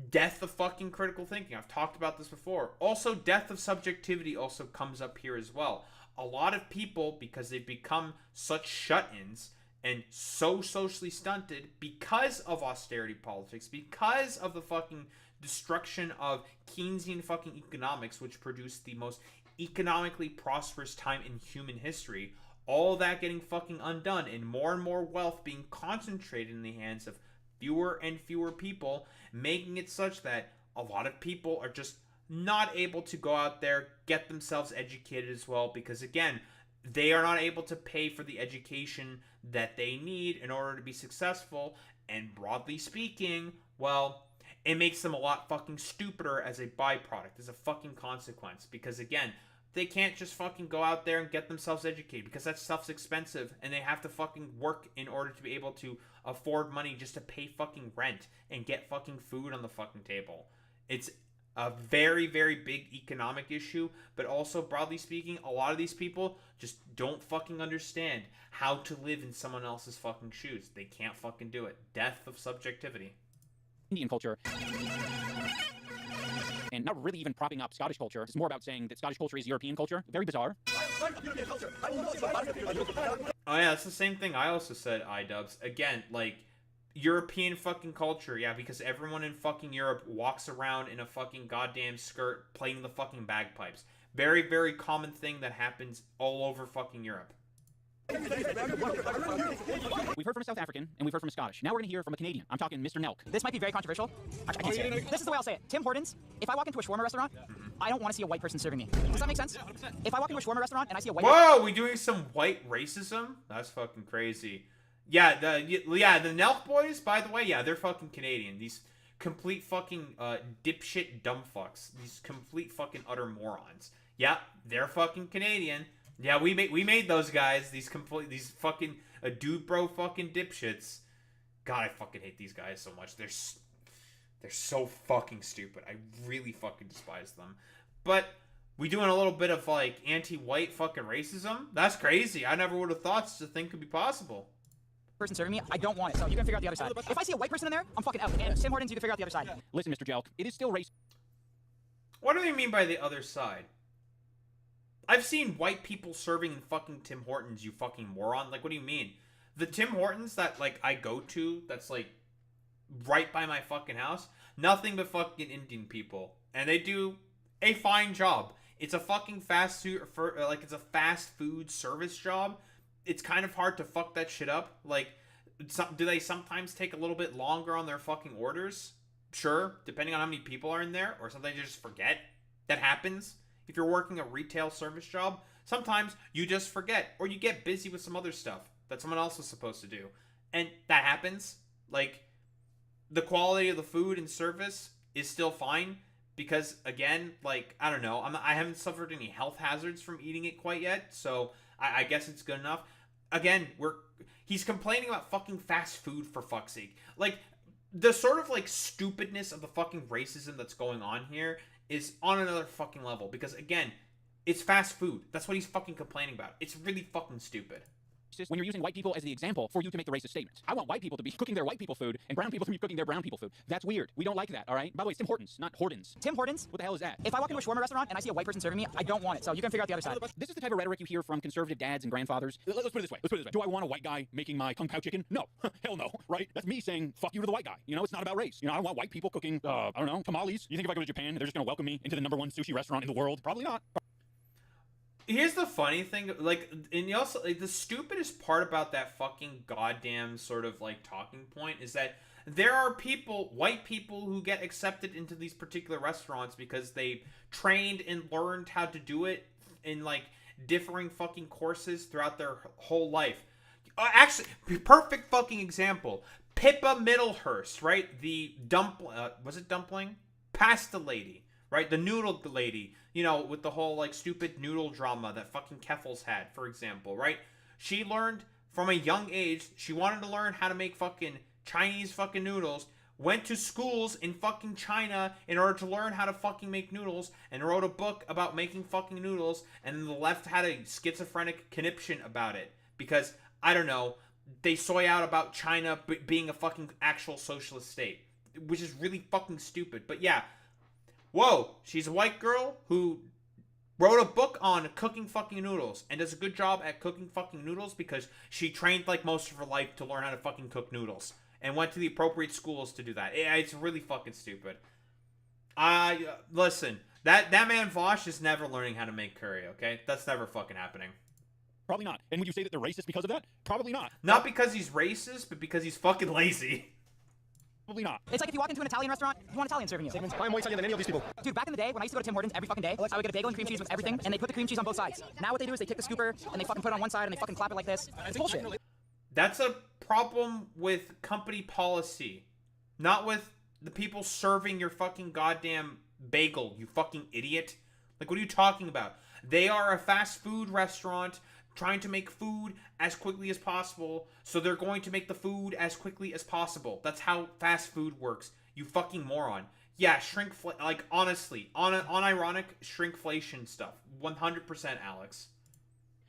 Speaker 1: death of fucking critical thinking. I've talked about this before. Also, death of subjectivity also comes up here as well. A lot of people, because they've become such shut-ins and so socially stunted because of austerity politics, because of the fucking destruction of Keynesian fucking economics, which produced the most economically prosperous time in human history, all that getting fucking undone and more wealth being concentrated in the hands of fewer and fewer people, making it such that a lot of people are just not able to go out there, get themselves educated as well, because again, they are not able to pay for the education that they need in order to be successful, and broadly speaking, well, it makes them a lot fucking stupider as a byproduct, as a fucking consequence, because again, they can't just fucking go out there and get themselves educated, because that stuff's expensive, and they have to fucking work in order to be able to afford money just to pay fucking rent and get fucking food on the fucking table. It's a very, very big economic issue, but also, broadly speaking, a lot of these people just don't fucking understand how to live in someone else's fucking shoes. They can't fucking do it. Death of subjectivity.
Speaker 14: Indian culture. And not really even propping up Scottish culture. It's more about saying that Scottish culture is European culture. Very bizarre.
Speaker 1: Oh yeah, it's the same thing I also said, Idubbbz. Again, like, European fucking culture, yeah, because everyone in fucking Europe walks around in a fucking goddamn skirt playing the fucking bagpipes. Very, very common thing that happens all over fucking Europe.
Speaker 14: We've heard from a South African, and we've heard from a Scottish. Now we're going to hear from a Canadian. I'm talking Mr. Nelk.
Speaker 18: This might be very controversial. I can't say it. This is the way I'll say it. Tim Hortons, if I walk into a shawarma restaurant, I don't want to see a white person serving me. Does that make sense? If I walk into a shawarma restaurant and I see a white
Speaker 1: Whoa, we doing some white racism? That's fucking crazy. Yeah, the Nelk Boys, by the way, yeah, they're fucking Canadian. These complete fucking dipshit dumb fucks. These complete fucking utter morons. Yeah, they're fucking Canadian. Yeah, we made those guys. These fucking dude bro fucking dipshits. God, I fucking hate these guys so much. They're so fucking stupid. I really fucking despise them. But we doing a little bit of like anti-white fucking racism? That's crazy. I never would have thought such a thing could be possible.
Speaker 18: Person serving me, I don't want it. So you can figure out the other side. If I see a white person in there, I'm fucking out. And Tim Hortons, you can figure out the other side.
Speaker 14: Listen, Mr. Jelk, it is still race.
Speaker 1: What do they mean by the other side? I've seen white people serving in fucking Tim Hortons, you fucking moron. Like, what do you mean? The Tim Hortons that, like, I go to, that's, like, right by my fucking house, nothing but fucking Indian people. And they do a fine job. It's a fucking fast food service job. It's kind of hard to fuck that shit up. Like, do they sometimes take a little bit longer on their fucking orders? Sure, depending on how many people are in there, or sometimes you just forget. That happens. If you're working a retail service job, sometimes you just forget, or you get busy with some other stuff that someone else is supposed to do. And that happens. Like, the quality of the food and service is still fine, because, again, like, I don't know, I haven't suffered any health hazards from eating it quite yet, so I guess it's good enough. Again, he's complaining about fucking fast food, for fuck's sake. Like, the sort of, like, stupidness of the fucking racism that's going on here is on another fucking level. Because, again, it's fast food. That's what he's fucking complaining about. It's really fucking stupid.
Speaker 14: When you're using white people as the example for you to make the racist statements. I want white people to be cooking their white people food and brown people to be cooking their brown people food. That's weird. We don't like that, all right? By the way, it's Tim Hortons, not Hortons.
Speaker 18: Tim Hortons?
Speaker 14: What the hell is that?
Speaker 18: If I walk into a shawarma restaurant and I see a white person serving me, I don't want it. So you can figure out the other side.
Speaker 14: This is the type of rhetoric you hear from conservative dads and grandfathers. Let's put it this way. Do I want a white guy making my kung pao chicken? No. Hell no, right? That's me saying fuck you to the white guy. You know, it's not about race. You know, I don't want white people cooking, I don't know, tamales. You think if I go to Japan, they're just going to welcome me into the #1 sushi restaurant in the world? Probably not.
Speaker 1: Here's the funny thing, like, and you also, like, the stupidest part about that fucking goddamn sort of, like, talking point is that there are people, white people, who get accepted into these particular restaurants because they trained and learned how to do it in, like, differing fucking courses throughout their whole life. Actually, perfect fucking example. Pippa Middlehurst, right? The was it dumpling? Pasta lady, right? The noodle lady. You know, with the whole, like, stupid noodle drama that fucking Keffels had, for example, right? She learned from a young age, she wanted to learn how to make fucking Chinese fucking noodles, went to schools in fucking China in order to learn how to fucking make noodles, and wrote a book about making fucking noodles, and then the left had a schizophrenic conniption about it. Because, I don't know, they soy out about China being a fucking actual socialist state. Which is really fucking stupid. But yeah, whoa, she's a white girl who wrote a book on cooking fucking noodles and does a good job at cooking fucking noodles because she trained, like, most of her life to learn how to fucking cook noodles and went to the appropriate schools to do that. It's really fucking stupid. Listen, that man Vosh is never learning how to make curry, okay? That's never fucking happening.
Speaker 14: Probably not. And would you say that they're racist because of that? Probably not.
Speaker 1: Not because he's racist, but because he's fucking lazy.
Speaker 14: Probably not.
Speaker 18: It's like if you walk into an Italian restaurant, you want Italian serving you.
Speaker 15: I'm more Italian than any of these people.
Speaker 18: Dude, back in the day, when I used to go to Tim Hortons every fucking day, I would get a bagel and cream cheese with everything, and they put the cream cheese on both sides. Now what they do is they take the scooper, and they fucking put it on one side, and they fucking clap it like this. It's bullshit.
Speaker 1: That's a problem with company policy. Not with the people serving your fucking goddamn bagel, you fucking idiot. Like, what are you talking about? They are a fast food restaurant trying to make food as quickly as possible, so they're going to make the food as quickly as possible. That's how fast food works, you fucking moron. Yeah, like, honestly, unironic shrinkflation stuff. 100%, Alex.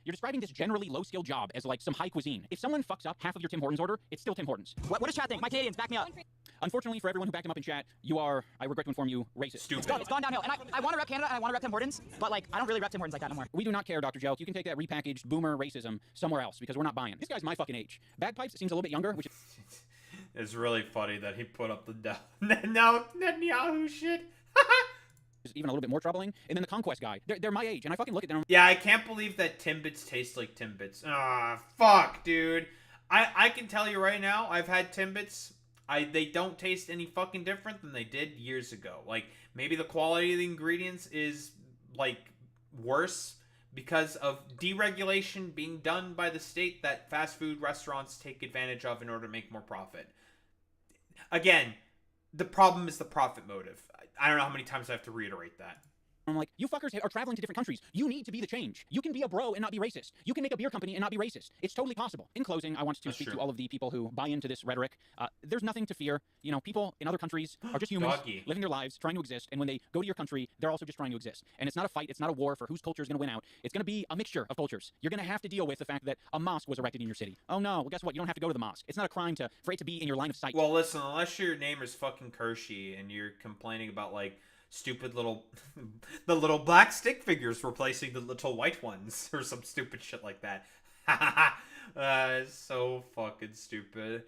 Speaker 14: You're describing this generally low-skill job as, like, some high cuisine. If someone fucks up half of your Tim Hortons order, it's still Tim Hortons.
Speaker 18: What does chat think? My Canadians, back me up.
Speaker 14: Unfortunately for everyone who backed him up in chat, you are, I regret to inform you, racist.
Speaker 1: Stupid.
Speaker 18: It's gone downhill. And I want to rep Canada and I want to rep Tim Hortons, but, like, I don't really rep Tim Hortons like that no more.
Speaker 14: We do not care, Dr. Jelk. You can take that repackaged boomer racism somewhere else because we're not buying. This guy's my fucking age. Bagpipes seems a little bit younger, which is...
Speaker 1: It's really funny that he put up the Netanyahu shit.
Speaker 14: Is even a little bit more troubling. And then the Conquest guy. They're my age, and I fucking look at them.
Speaker 1: Yeah, I can't believe that Timbits taste like Timbits. Ah, fuck, dude. I can tell you right now, I've had Timbits. They don't taste any fucking different than they did years ago. Like, maybe the quality of the ingredients is, like, worse because of deregulation being done by the state that fast food restaurants take advantage of in order to make more profit. Again, the problem is the profit motive. I don't know how many times I have to reiterate that.
Speaker 14: I'm like, you fuckers are traveling to different countries. You need to be the change. You can be a bro and not be racist. You can make a beer company and not be racist. It's totally possible. In closing, I want to speak to all of the people who buy into this rhetoric. There's nothing to fear. You know, people in other countries are just humans living their lives, trying to exist. And when they go to your country, they're also just trying to exist. And it's not a fight. It's not a war for whose culture is going to win out. It's going to be a mixture of cultures. You're going to have to deal with the fact that a mosque was erected in your city. Oh no, well guess what? You don't have to go to the mosque. It's not a crime for it to be in your line of sight.
Speaker 1: Well, listen, unless your name is fucking Kershey and you're complaining about, like, stupid little the little black stick figures replacing the little white ones or some stupid shit like that. It's so fucking stupid.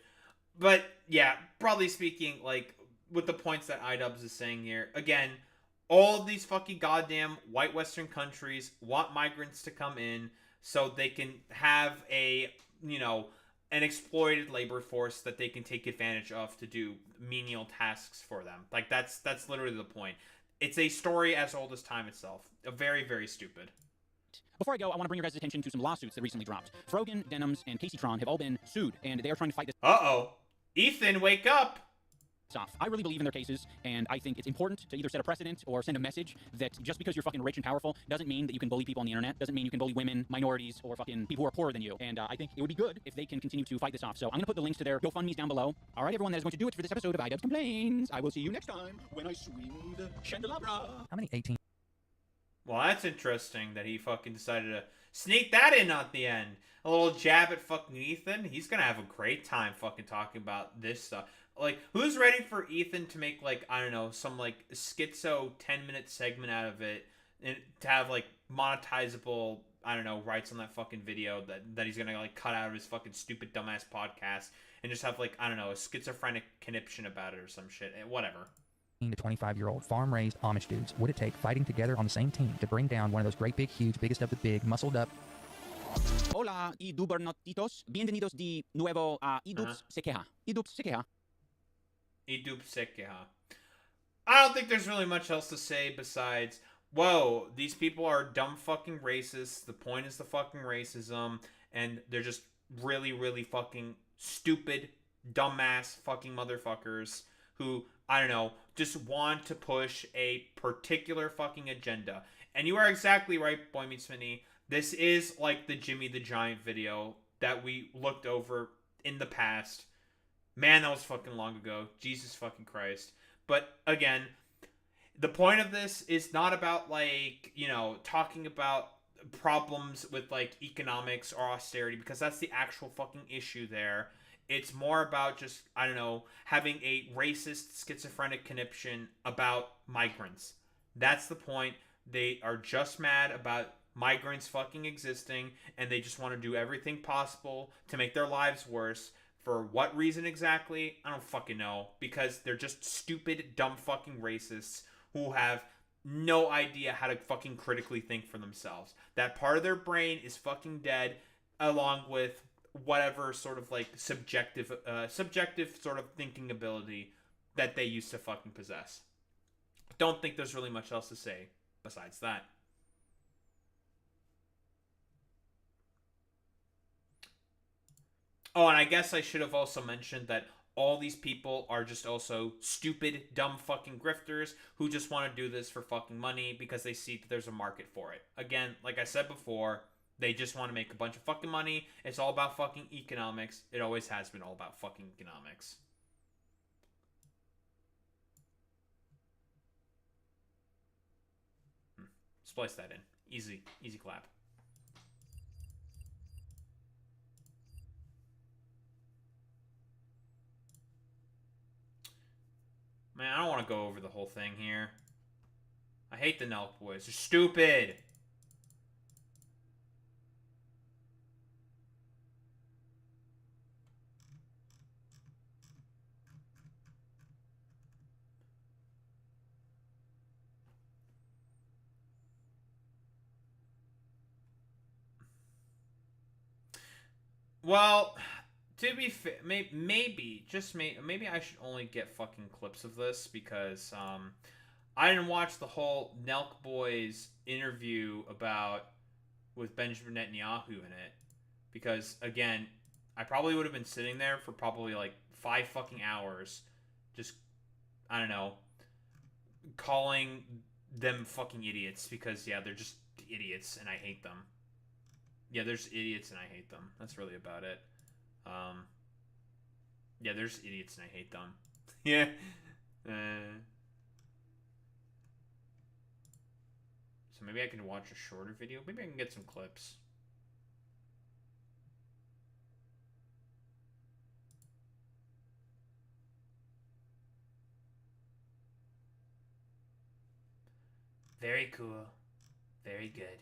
Speaker 1: But yeah, broadly speaking, like with the points that Idubbbz is saying here, again, all of these fucking goddamn white Western countries want migrants to come in so they can have a, you know, an exploited labor force that they can take advantage of to do menial tasks for them. Like that's literally the point. It's a story as old as time itself. Very, very stupid.
Speaker 14: Before I go, I want to bring your guys' attention to some lawsuits that recently dropped. Frogan, Denims, and Casey Tron have all been sued, and they are trying to fight this.
Speaker 1: Uh-oh. Ethan, wake up!
Speaker 14: Off. I really believe in their cases, and I think it's important to either set a precedent or send a message that just because you're fucking rich and powerful doesn't mean that you can bully people on the internet, doesn't mean you can bully women, minorities, or fucking people who are poorer than you. And I think it would be good if they can continue to fight this off. So I'm going to put the links to their GoFundMes down below. All right, everyone, that is going to do it for this episode of Idubbbz Complains. I will see you next time when I swing the candelabra.
Speaker 18: How many 18?
Speaker 1: Well, that's interesting that he fucking decided to sneak that in at the end. A little jab at fucking Ethan. He's gonna have a great time fucking talking about this stuff. Like, who's ready for Ethan to make, like, I don't know, some, like, schizo 10-minute segment out of it and to have, like, monetizable, I don't know, rights on that fucking video that he's gonna, like, cut out of his fucking stupid dumbass podcast and just have, like, I don't know, a schizophrenic conniption about it or some shit. Whatever.
Speaker 18: To 25-year-old farm-raised Amish dudes would it take fighting together on the same team to bring down one of those great big huge biggest of the big muscled up
Speaker 14: Hola, Idubbernotitos. Bienvenidos de nuevo a Idubbbz se queja. Idubbbz se queja.
Speaker 1: Idubbbz se queja. I don't think there's really much else to say besides, whoa, these people are dumb fucking racists. The point is the fucking racism, and they're just really, really fucking stupid, dumbass fucking motherfuckers who, I don't know, just want to push a particular fucking agenda. And you are exactly right, Boy Meets Minnie. This is like the Jimmy the Giant video that we looked over in the past. Man, that was fucking long ago. Jesus fucking Christ. But again, the point of this is not about, like, you know, talking about problems with, like, economics or austerity, because that's the actual fucking issue there. It's more about just, I don't know, having a racist, schizophrenic conniption about migrants. That's the point. They are just mad about migrants fucking existing, and they just want to do everything possible to make their lives worse. For what reason exactly? I don't fucking know. Because they're just stupid, dumb fucking racists who have no idea how to fucking critically think for themselves. That part of their brain is fucking dead, along with whatever sort of, like, subjective sort of thinking ability that they used to fucking possess. Don't think there's really much else to say besides that. Oh, and I guess I should have also mentioned that all these people are just also stupid, dumb fucking grifters who just want to do this for fucking money because they see that there's a market for it. Again, like I said before, they just want to make a bunch of fucking money. It's all about fucking economics. It always has been all about fucking economics. Splice that in. Easy clap. Man, I don't want to go over the whole thing here. I hate the Nelk Boys. They're stupid. Well, to be fair, maybe I should only get fucking clips of this because I didn't watch the whole Nelk Boys interview with Benjamin Netanyahu in it because, again, I probably would have been sitting there for probably like 5 fucking hours just, I don't know, calling them fucking idiots because, yeah, they're just idiots and I hate them. Yeah, there's idiots and I hate them. That's really about it. Yeah, there's idiots and I hate them. Yeah. So maybe I can watch a shorter video. Maybe I can get some clips. Very cool. Very good.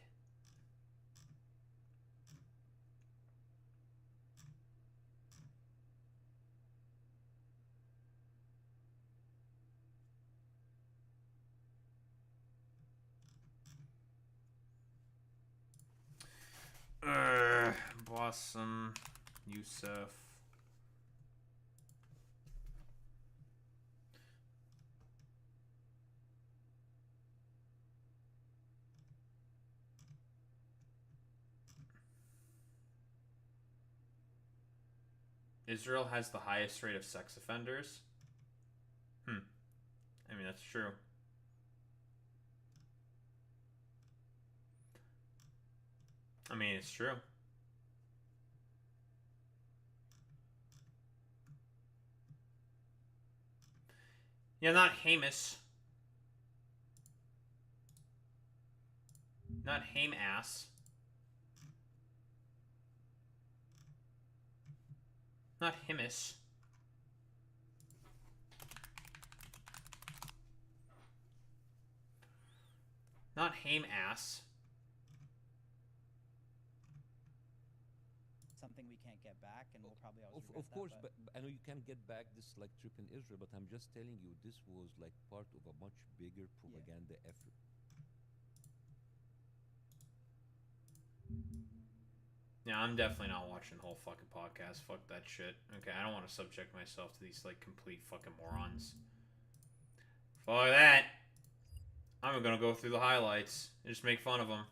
Speaker 1: Bassem, Youssef. Israel has the highest rate of sex offenders. I mean, that's true. I mean, it's true. Yeah, not Hamas. Not Hamas. Not Himis. Not Haim ass.
Speaker 3: Something we can't get back, and we'll probably always
Speaker 19: Of
Speaker 3: regret
Speaker 19: course,
Speaker 3: that,
Speaker 19: but I know you can't get back this like trip in Israel, but I'm just telling you, this was like part of a much bigger propaganda effort.
Speaker 1: Yeah, I'm definitely not watching the whole fucking podcast. Fuck that shit. Okay, I don't want to subject myself to these, like, complete fucking morons. Fuck that. I'm gonna go through the highlights and just make fun of them.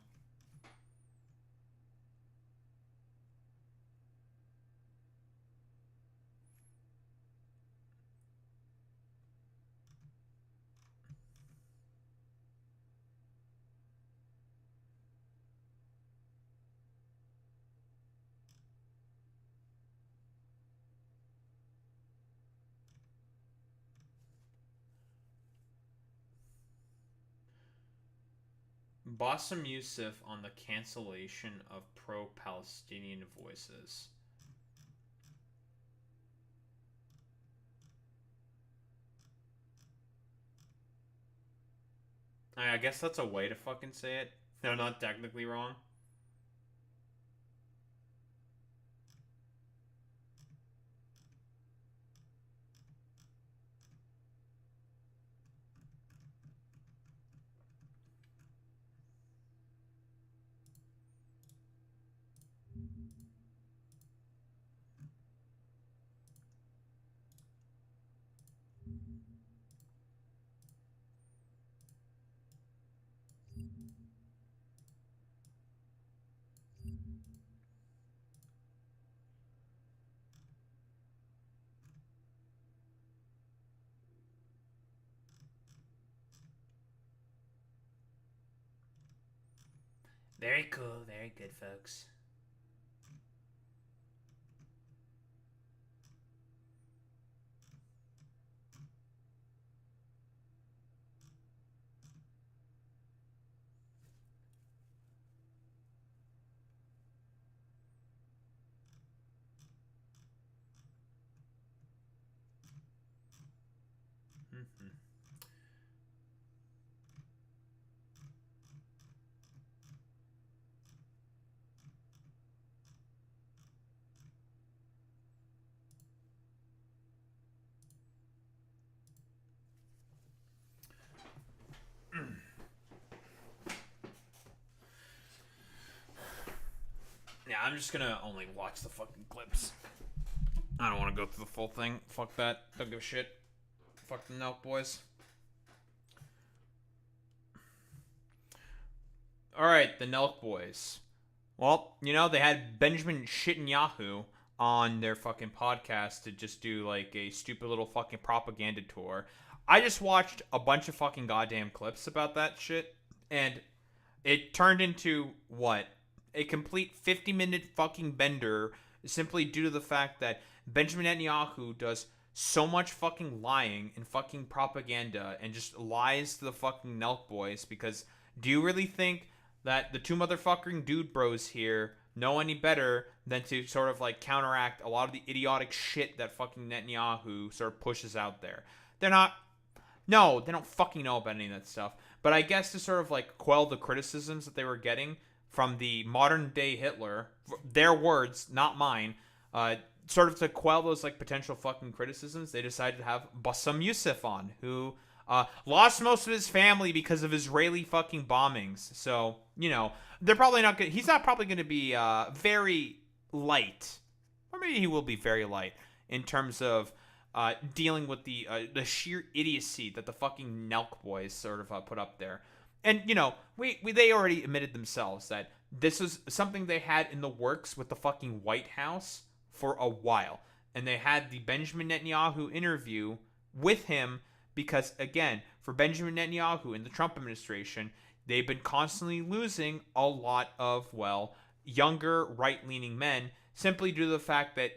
Speaker 1: Bassem Youssef on the cancellation of pro-Palestinian voices. I guess that's a way to fucking say it. They're not technically wrong.
Speaker 2: Very cool, very good, folks. Yeah, I'm just gonna only watch the fucking clips. I don't want to go through the full thing. Fuck that. Don't give a shit. Fuck the Nelk Boys. Alright, the Nelk Boys. Well, you know, they had Benjamin Netanyahu on their fucking podcast to just do, like, a stupid little fucking propaganda tour. I just watched a bunch of fucking goddamn clips about that shit, and it turned into, what? A complete 50-minute fucking bender simply due to the fact that Benjamin Netanyahu does so much fucking lying and fucking propaganda and just lies to the fucking Nelk Boys. Because do you really think that the two motherfucking dude bros here know any better than to sort of like counteract a lot of the idiotic shit that fucking Netanyahu sort of pushes out there? They're not... No, they don't fucking know about any of that stuff. But I guess to sort of like quell the criticisms that they were getting from the modern day Hitler, their words, not mine, sort of to quell those like potential fucking criticisms, they decided to have Bassem Youssef on, who lost most of his family because of Israeli fucking bombings. So, you know, they're probably not good. He's not probably going to be very light, or maybe he will be very light in terms of dealing with the sheer idiocy that the fucking Nelk Boys sort of put up there. And, you know, they already admitted themselves that this was something they had in the works with the fucking White House for a while. And they had the Benjamin Netanyahu interview with him because, again, for Benjamin Netanyahu and the Trump administration, they've been constantly losing a lot of, well, younger right-leaning men simply due to the fact that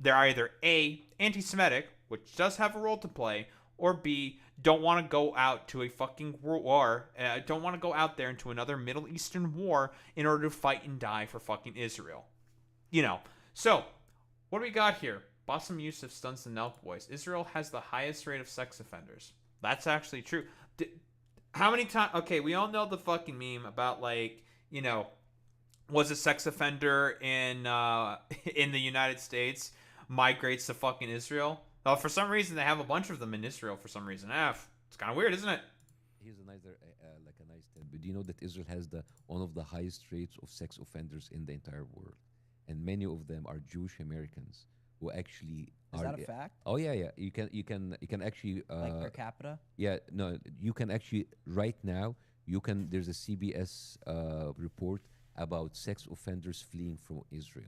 Speaker 2: they're either A, anti-Semitic, which does have a role to play, or B, don't want to go out to a fucking war, don't want to go out there into another Middle Eastern war in order to fight and die for fucking Israel. You know, so, what do we got here? Bassem Youssef stuns the Nelk Boys. Israel has the highest rate of sex offenders. That's actually true. How many times... Okay, we all know the fucking meme about, like, you know, was a sex offender in the United States migrates to fucking Israel. Well, for some reason, they have a bunch of them in Israel for some reason. It's kind of weird, isn't it?
Speaker 19: Here's a nice, like a nice tip. Do you know that Israel has one of the highest rates of sex offenders in the entire world? And many of them are Jewish Americans who actually
Speaker 3: Is that a fact?
Speaker 19: Oh yeah. You can actually
Speaker 3: like per capita?
Speaker 19: Yeah, no, you can actually right now there's a CBS report about sex offenders fleeing from Israel.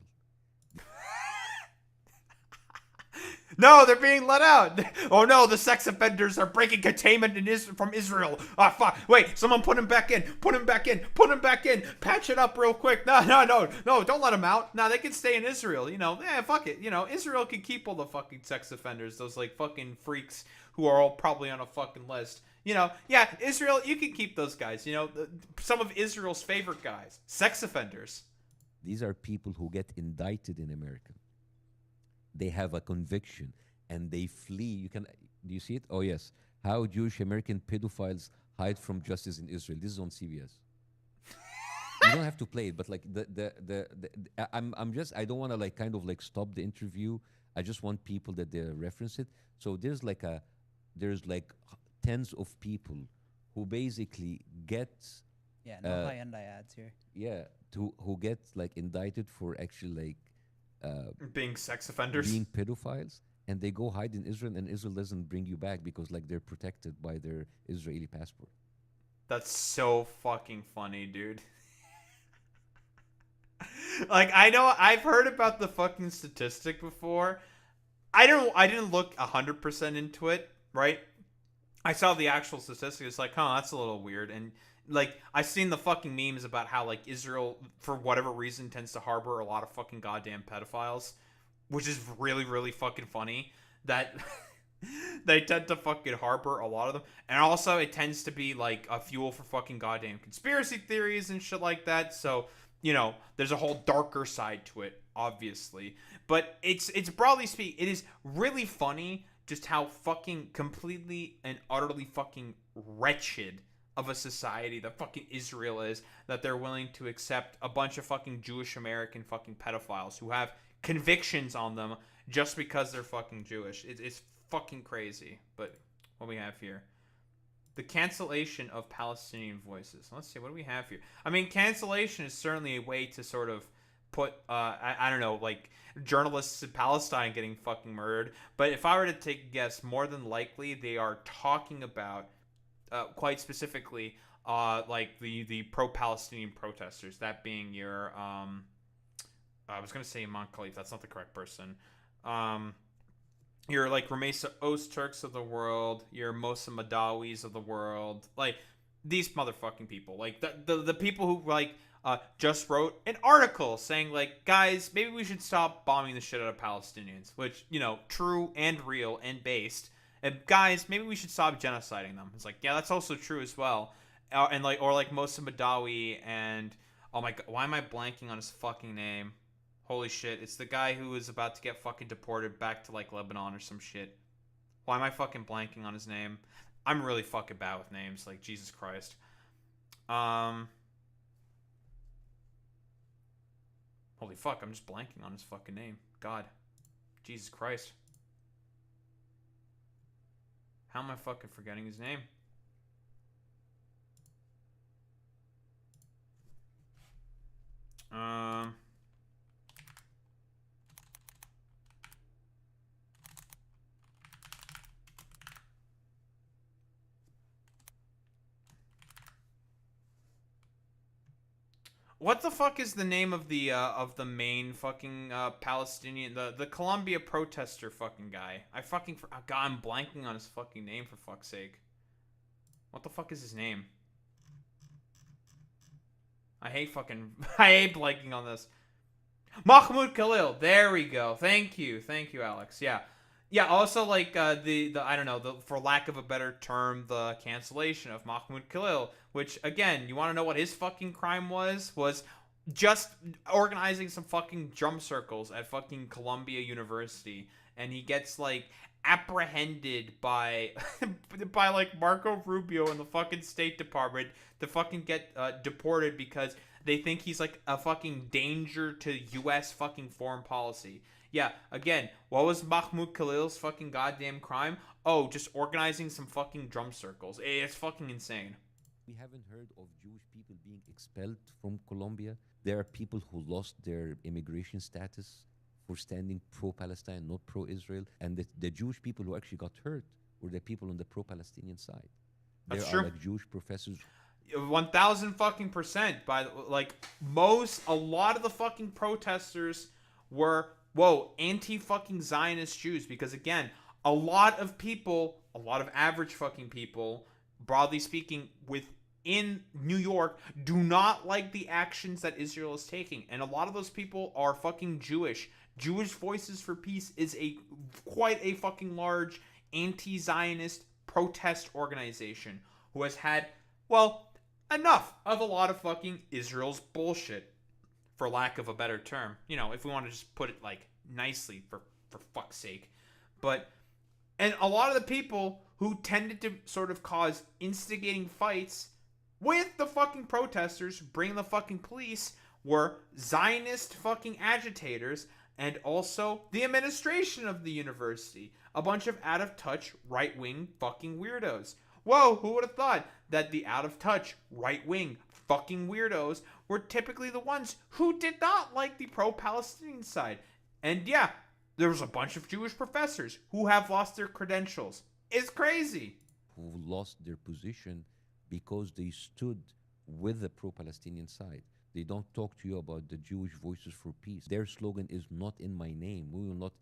Speaker 2: No, they're being let out. Oh no, the sex offenders are breaking containment from Israel. Ah, fuck. Wait, someone put him back in. Put him back in. Patch it up real quick. No, don't let them out. No, they can stay in Israel. You know, fuck it. You know, Israel can keep all the fucking sex offenders. Those, like, fucking freaks who are all probably on a fucking list. You know, yeah, Israel, you can keep those guys. You know, some of Israel's favorite guys. Sex offenders.
Speaker 19: These are people who get indicted in America. They have a conviction and they flee. Do you see it? Oh yes. How Jewish American pedophiles hide from justice in Israel. This is on CBS. You don't have to play it, but like I don't want to like kind of like stop the interview. I just want people that they reference it. So there's like tens of people who basically get
Speaker 3: no high-end ads here.
Speaker 19: Yeah, who get like indicted for actually like
Speaker 2: being sex offenders,
Speaker 19: being pedophiles, and they go hide in Israel, and Israel doesn't bring you back because like they're protected by their Israeli passport.
Speaker 2: That's so fucking funny, dude. Like, I know I've heard about the fucking statistic before. I didn't look 100% into it, right? I saw the actual statistic. It's like, that's a little weird. And like, I've seen the fucking memes about how, like, Israel, for whatever reason, tends to harbor a lot of fucking goddamn pedophiles, which is really, really fucking funny that they tend to fucking harbor a lot of them. And also, it tends to be, like, a fuel for fucking goddamn conspiracy theories and shit like that. So, you know, there's a whole darker side to it, obviously. But it's broadly speaking, it is really funny just how fucking completely and utterly fucking wretched of a society that fucking Israel is, that they're willing to accept a bunch of fucking Jewish American fucking pedophiles who have convictions on them just because they're fucking Jewish. It's fucking crazy. But what we have here, the cancellation of Palestinian voices. Let's see, what do we have here? I mean, cancellation is certainly a way to sort of put I don't know, like, journalists in Palestine getting fucking murdered. But if I were to take a guess, more than likely they are talking about quite specifically, like the pro-Palestinian protesters. That being your, I was gonna say Imam Khalif. That's not the correct person. Your like Ramesa Ozturks of the world. Your Mosa Madawis of the world. Like these motherfucking people. Like the people who like just wrote an article saying like, guys, maybe we should stop bombing the shit out of Palestinians. Which, you know, true and real and based. And guys, maybe we should stop genociding them. It's like, yeah, that's also true as well. And like, or like Mosa Madawi and, oh my god, why am I blanking on his fucking name? Holy shit, it's the guy who was about to get fucking deported back to like Lebanon or some shit. Why am I fucking blanking on his name? I'm really fucking bad with names, like Jesus Christ. Holy fuck, I'm just blanking on his fucking name. God. Jesus Christ. How am I fucking forgetting his name? What the fuck is the name of the main fucking Palestinian, the Colombia protester fucking guy? God, I'm blanking on his fucking name, for fuck's sake. What the fuck is his name? I hate blanking on this. Mahmoud Khalil. There we go. Thank you, Alex. Yeah. Also, like the I don't know, for lack of a better term, the cancellation of Mahmoud Khalil, which again, you want to know what his fucking crime was just organizing some fucking drum circles at fucking Columbia University, and he gets like apprehended by by like Marco Rubio in the fucking State Department to fucking get deported because they think he's like a fucking danger to U.S. fucking foreign policy. Yeah, again, what was Mahmoud Khalil's fucking goddamn crime? Oh, just organizing some fucking drum circles. It's fucking insane.
Speaker 19: We haven't heard of Jewish people being expelled from Colombia. There are people who lost their immigration status for standing pro-Palestine, not pro-Israel. And the Jewish people who actually got hurt were the people on the pro-Palestinian side.
Speaker 2: That's
Speaker 19: there
Speaker 2: true.
Speaker 19: Are like Jewish professors.
Speaker 2: 1,000% by like a lot of the fucking protesters were anti-fucking Zionist Jews, because again, a lot of average fucking people, broadly speaking, within New York do not like the actions that Israel is taking, and a lot of those people are fucking Jewish. Jewish Voices for Peace is quite a fucking large anti-Zionist protest organization who has had, enough of a lot of fucking Israel's bullshit, for lack of a better term. You know, if we want to just put it like nicely, for fuck's sake. And a lot of the people who tended to sort of cause instigating fights with the fucking protesters, bring the fucking police, were Zionist fucking agitators, and also the administration of the university. A bunch of out-of-touch, right-wing fucking weirdos. Whoa, who would have thought that the out-of-touch, right-wing fucking weirdos were typically the ones who did not like the pro-Palestinian side. And yeah, there was a bunch of Jewish professors who have lost their credentials. It's crazy.
Speaker 19: Who lost their position because they stood with the pro-Palestinian side. They don't talk to you about the Jewish Voices for Peace. Their slogan is "Not in my name." We will not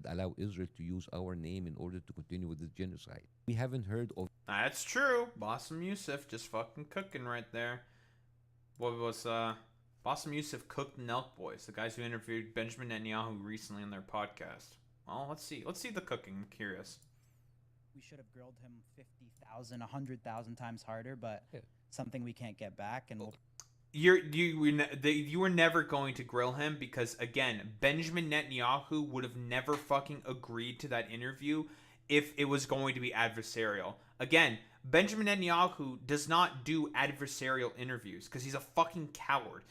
Speaker 19: allow Israel to use our name in order to continue with this genocide. We haven't heard of...
Speaker 2: That's true. Bassem Youssef just fucking cooking right there. What was Bassem Youssef cooked the Nelk Boys, the guys who interviewed Benjamin Netanyahu recently on their podcast. Well, let's see the cooking. I'm curious.
Speaker 3: We should have grilled him 50,000, 100,000 times harder, but something we can't get back, and we'll...
Speaker 2: You were never going to grill him, because again, Benjamin Netanyahu would have never fucking agreed to that interview if it was going to be adversarial. Again, Benjamin Netanyahu does not do adversarial interviews because he's a fucking coward.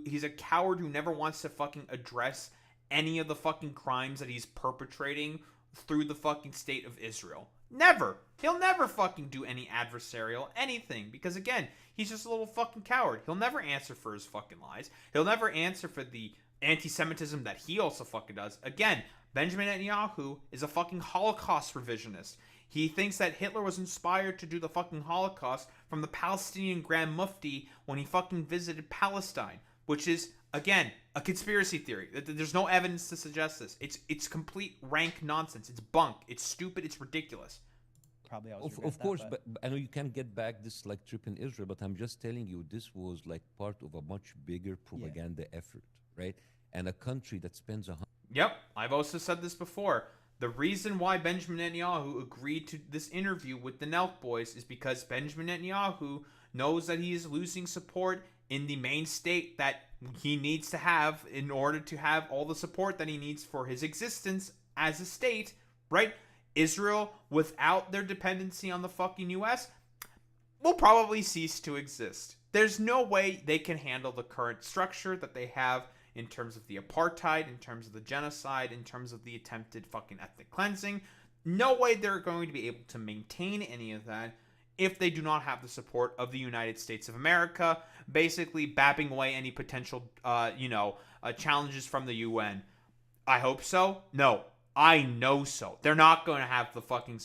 Speaker 2: He's a coward who never wants to fucking address any of the fucking crimes that he's perpetrating through the fucking state of Israel. Never. He'll never fucking do any adversarial anything, because again, he's just a little fucking coward. He'll never answer for his fucking lies. He'll never answer for the anti-Semitism that he also fucking does. Again, Benjamin Netanyahu is a fucking Holocaust revisionist. He thinks that Hitler was inspired to do the fucking Holocaust from the Palestinian Grand Mufti when he fucking visited Palestine, which is, again, a conspiracy theory. There's no evidence to suggest this. It's complete rank nonsense. It's bunk. It's stupid. It's ridiculous.
Speaker 3: Probably
Speaker 19: of course, but I know you can't get back this like trip in Israel, but I'm just telling you, this was like part of a much bigger propaganda effort, right? And a country that spends
Speaker 2: Yep, I've also said this before. The reason why Benjamin Netanyahu agreed to this interview with the Nelk Boys is because Benjamin Netanyahu knows that he is losing support in the main state that he needs to have in order to have all the support that he needs for his existence as a state, right? Israel, without their dependency on the fucking US, will probably cease to exist. There's no way they can handle the current structure that they have in terms of the apartheid, in terms of the genocide, in terms of the attempted fucking ethnic cleansing. No way they're going to be able to maintain any of that if they do not have the support of the United States of America, basically bapping away any potential, challenges from the UN. I hope so. No, I know so. They're not going to have the fucking...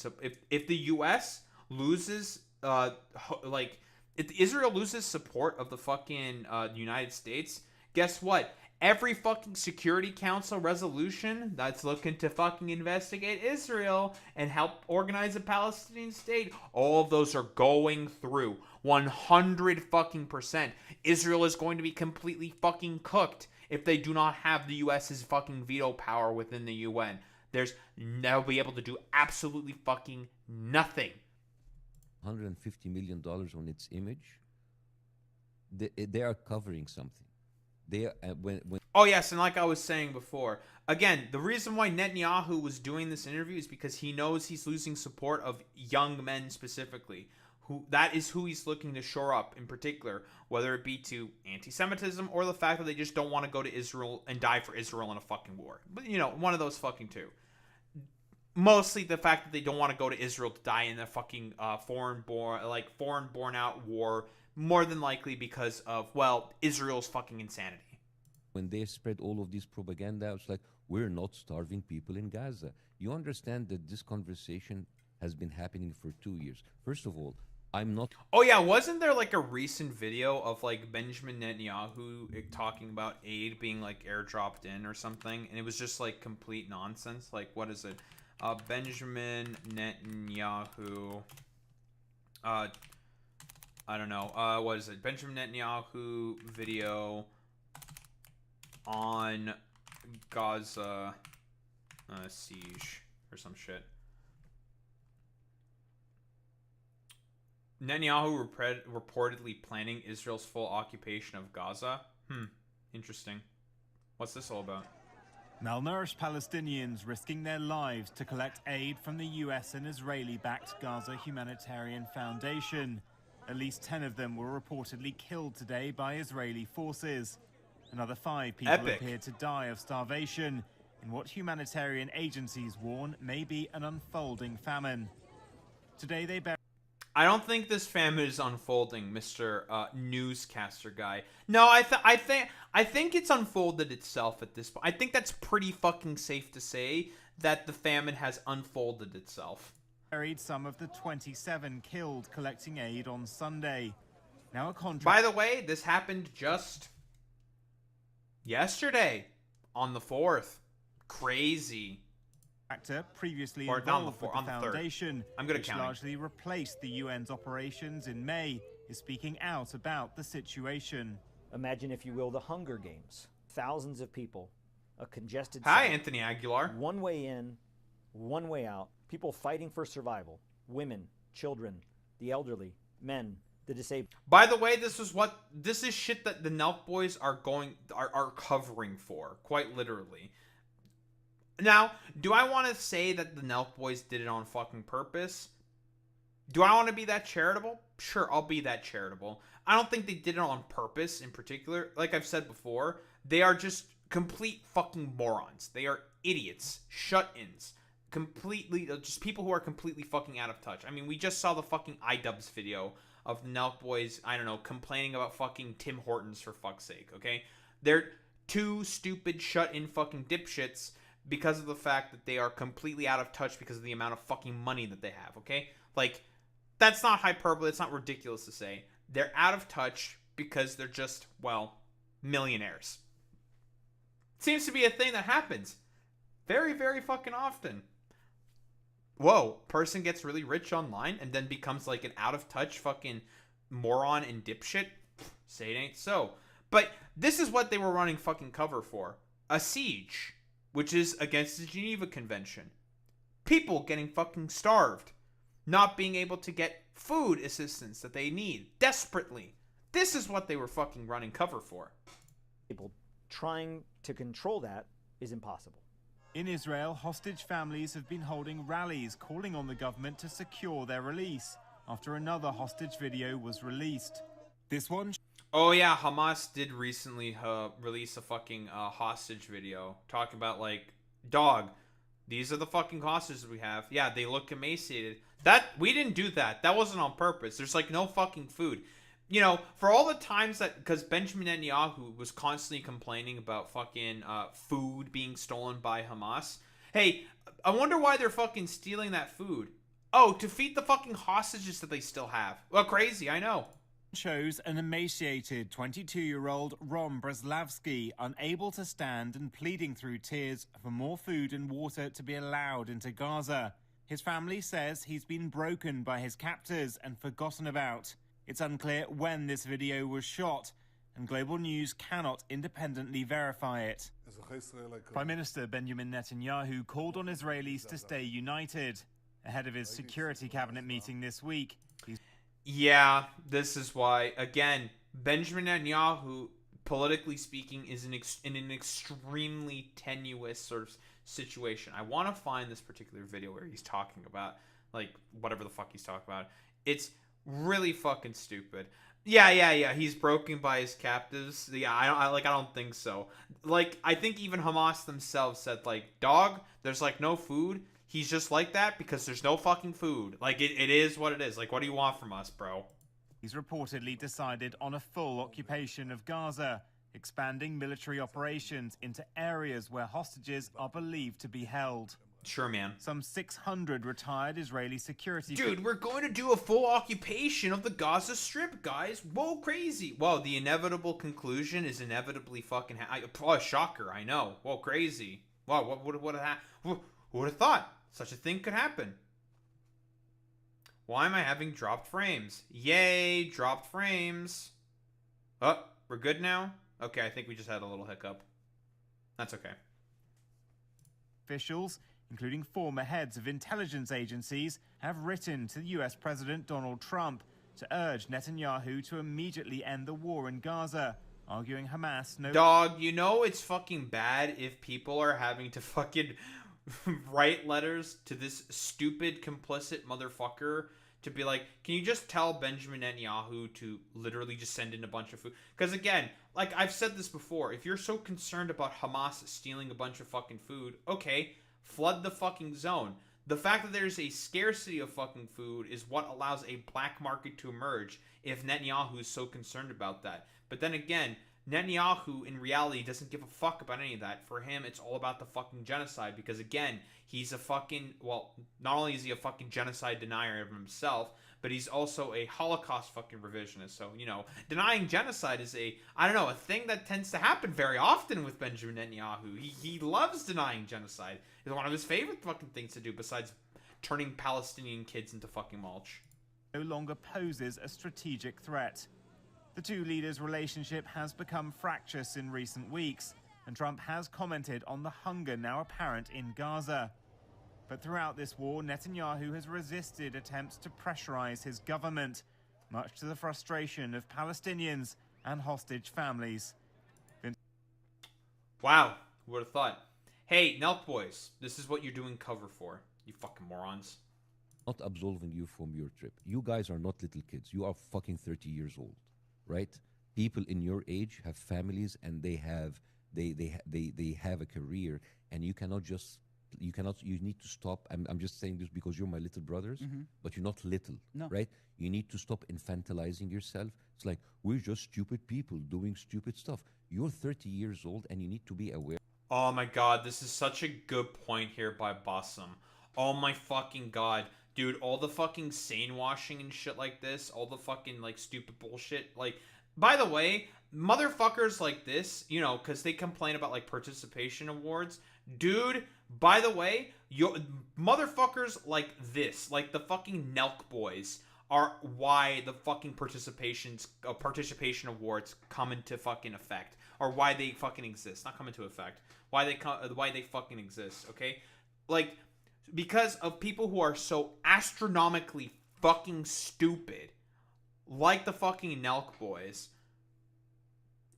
Speaker 2: If the US loses, If Israel loses support of the fucking United States, guess what? Every fucking Security Council resolution that's looking to fucking investigate Israel and help organize a Palestinian state, all of those are going through 100 fucking %. Israel is going to be completely fucking cooked if they do not have the US's fucking veto power within the UN. They'll be able to do absolutely fucking nothing.
Speaker 19: $150 million on its image. They are covering something. They are, when
Speaker 2: Oh yes, and like I was saying before, again, the reason why Netanyahu was doing this interview is because he knows he's losing support of young men specifically. That is who he's looking to shore up in particular, whether it be to anti-Semitism or the fact that they just don't want to go to Israel and die for Israel in a fucking war. But one of those fucking two. Mostly the fact that they don't want to go to Israel to die in a fucking foreign-born out war, more than likely because of, Israel's fucking insanity.
Speaker 19: When they spread all of this propaganda, it's like, we're not starving people in Gaza. You understand that this conversation has been happening for 2 years. First of all, I'm not...
Speaker 2: Oh yeah, wasn't there like a recent video of like Benjamin Netanyahu talking about aid being like airdropped in or something? And it was just like complete nonsense. Like, what is it? Benjamin Netanyahu... I don't know. What is it? Benjamin Netanyahu video on Gaza siege or some shit. Netanyahu reportedly planning Israel's full occupation of Gaza. Interesting. What's this all about?
Speaker 20: Malnourished Palestinians risking their lives to collect aid from the US and Israeli-backed Gaza Humanitarian Foundation. At least 10 of them were reportedly killed today by Israeli forces. Another 5 people appear to die of starvation in what humanitarian agencies warn may be an unfolding famine. Today they
Speaker 2: I don't think this famine is unfolding, Mr. Newscaster guy. No, I think it's unfolded itself at this point. I think that's pretty fucking safe to say that the famine has unfolded itself.
Speaker 20: Buried some of the 27 killed collecting aid on Sunday. Now a contract.
Speaker 2: By the way, this happened just yesterday on the 4th. Crazy.
Speaker 20: Actor previously involved with the foundation, which largely replaced the UN's operations in May, is speaking out about the situation.
Speaker 21: Imagine, if you will, the Hunger Games. Thousands of people, a congested
Speaker 2: Hi,
Speaker 21: site,
Speaker 2: Anthony Aguilar.
Speaker 21: one way in, one way out, people fighting for survival, women, children, the elderly, men, the disabled.
Speaker 2: By the way, this is shit that the Nelk Boys are covering for, quite literally. Now, do I want to say that the Nelk Boys did it on fucking purpose? Do I want to be that charitable? Sure, I'll be that charitable. I don't think they did it on purpose in particular. Like I've said before, they are just complete fucking morons. They are idiots, shut-ins, just people who are completely fucking out of touch. I mean, we just saw the fucking Idubbbz video of the Nelk Boys, I don't know, complaining about fucking Tim Hortons for fuck's sake, okay? They're two stupid shut-in fucking dipshits because of the fact that they are completely out of touch because of the amount of fucking money that they have, okay? Like, that's not hyperbole, it's not ridiculous to say. They're out of touch because they're just, millionaires. Seems to be a thing that happens very, very fucking often. Whoa, person gets really rich online and then becomes like an out of touch fucking moron and dipshit? Say it ain't so. But this is what they were running fucking cover for. A siege, which is against the Geneva Convention. People getting fucking starved. Not being able to get food assistance that they need desperately. This is what they were fucking running cover for.
Speaker 21: People trying to control that is impossible.
Speaker 20: In Israel, hostage families have been holding rallies calling on the government to secure their release after another hostage video was released. This one...
Speaker 2: Oh yeah, Hamas did recently release a fucking hostage video talking about like, dog, these are the fucking hostages we have. Yeah, they look emaciated. We didn't do that. That wasn't on purpose. There's like no fucking food. You know, for all the times that, because Benjamin Netanyahu was constantly complaining about fucking food being stolen by Hamas. Hey, I wonder why they're fucking stealing that food. Oh, to feed the fucking hostages that they still have. Well, crazy, I know.
Speaker 20: shows an emaciated 22-year-old Rom Breslavsky unable to stand and pleading through tears for more food and water to be allowed into Gaza. His family says he's been broken by his captors and forgotten about. It's unclear when this video was shot, and Global News cannot independently verify it. Prime Minister Benjamin Netanyahu called on Israelis to stay united. Ahead of his security cabinet meeting this week,
Speaker 2: Yeah, this is why, again, Benjamin Netanyahu, politically speaking, is in an extremely tenuous sort of situation. I want to find this particular video where he's talking about, like, whatever the fuck he's talking about. It's really fucking stupid. Yeah, he's broken by his captives. Yeah, I don't think so. Like, I think even Hamas themselves said, like, dog, there's, like, no food. He's just like that because there's no fucking food. Like, it is what it is. Like, what do you want from us, bro?
Speaker 20: He's reportedly decided on a full occupation of Gaza, expanding military operations into areas where hostages are believed to be held.
Speaker 2: Sure, man.
Speaker 20: Some 600 retired Israeli security...
Speaker 2: Dude, we're going to do a full occupation of the Gaza Strip, guys. Whoa, crazy. Whoa, the inevitable conclusion is inevitably fucking... shocker, I know. Whoa, crazy. Wow, what who would have thought such a thing could happen? Why am I having dropped frames? Yay, dropped frames. Oh, we're good now? Okay, I think we just had a little hiccup. That's okay.
Speaker 20: Officials, including former heads of intelligence agencies, have written to US President Donald Trump to urge Netanyahu to immediately end the war in Gaza, arguing Hamas no...
Speaker 2: Dog, you know it's fucking bad if people are having to fucking write letters to this stupid, complicit motherfucker to be like, can you just tell Benjamin Netanyahu to literally just send in a bunch of food? Because again, like I've said this before, if you're so concerned about Hamas stealing a bunch of fucking food, okay, flood the fucking zone. The fact that there's a scarcity of fucking food is what allows a black market to emerge if Netanyahu is so concerned about that. But then again, Netanyahu in reality doesn't give a fuck about any of that. For him, it's all about the fucking genocide because again, he's a fucking, well, not only is he a fucking genocide denier of himself, but he's also a Holocaust fucking revisionist. So, you know, denying genocide is a thing that tends to happen very often with Benjamin Netanyahu. He loves denying genocide. It's one of his favorite fucking things to do besides turning Palestinian kids into fucking mulch.
Speaker 20: No longer poses a strategic threat. The two leaders' relationship has become fractious in recent weeks, and Trump has commented on the hunger now apparent in Gaza. But throughout this war, Netanyahu has resisted attempts to pressurize his government, much to the frustration of Palestinians and hostage families.
Speaker 2: Wow, who would have thought? Hey, Nelk Boys, this is what you're doing cover for, you fucking morons.
Speaker 19: Not absolving you from your trip. You guys are not little kids. You are fucking 30 years old, right? People in your age have families and they have a career, and you need to stop. I'm just saying this because you're my little brothers, but you're not little, right? You need to stop infantilizing yourself. It's like, we're just stupid people doing stupid stuff. You're 30 years old and you need to be aware.
Speaker 2: Oh my god, this is such a good point here by Bassem. Oh my fucking god. Dude, all the fucking sane washing and shit like this, all the fucking, like, stupid bullshit. Like, by the way, motherfuckers like this, you know, because they complain about, like, participation awards. Dude, by the way, motherfuckers like this, like the fucking Nelk Boys, are why the fucking participation awards come into fucking effect. Or why they fucking exist. Not come into effect. Why they fucking exist, okay? Like, because of people who are so astronomically fucking stupid, like the fucking Nelk Boys,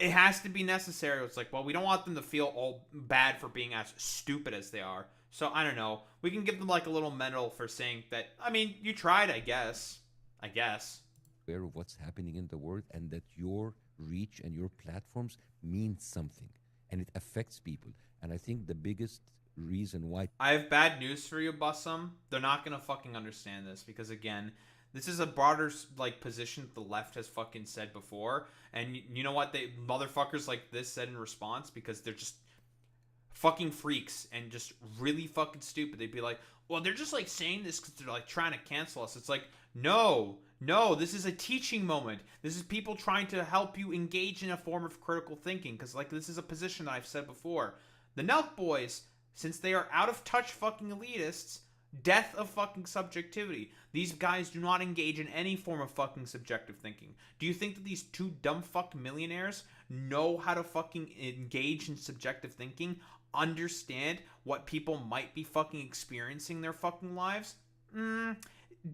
Speaker 2: it has to be necessary. It's like, well, we don't want them to feel all bad for being as stupid as they are. So, I don't know. We can give them, like, a little medal for saying that, I mean, you tried, I guess.
Speaker 19: Aware of what's happening in the world, and that your reach and your platforms mean something. And it affects people. And I think the biggest reason why...
Speaker 2: I have bad news for you, Bassem. They're not going to fucking understand this. Because, again, this is a broader, like, position the left has fucking said before. And you know what? Motherfuckers like this said in response, because they're just fucking freaks and just really fucking stupid. They'd be like, well, they're just, like, saying this because they're, like, trying to cancel us. It's like, no, No, this is a teaching moment. This is people trying to help you engage in a form of critical thinking. Because, like, this is a position that I've said before. The Nelk Boys, since they are out of touch fucking elitists, death of fucking subjectivity. These guys do not engage in any form of fucking subjective thinking. Do you think that these two dumb fuck millionaires know how to fucking engage in subjective thinking? Understand what people might be fucking experiencing in their fucking lives?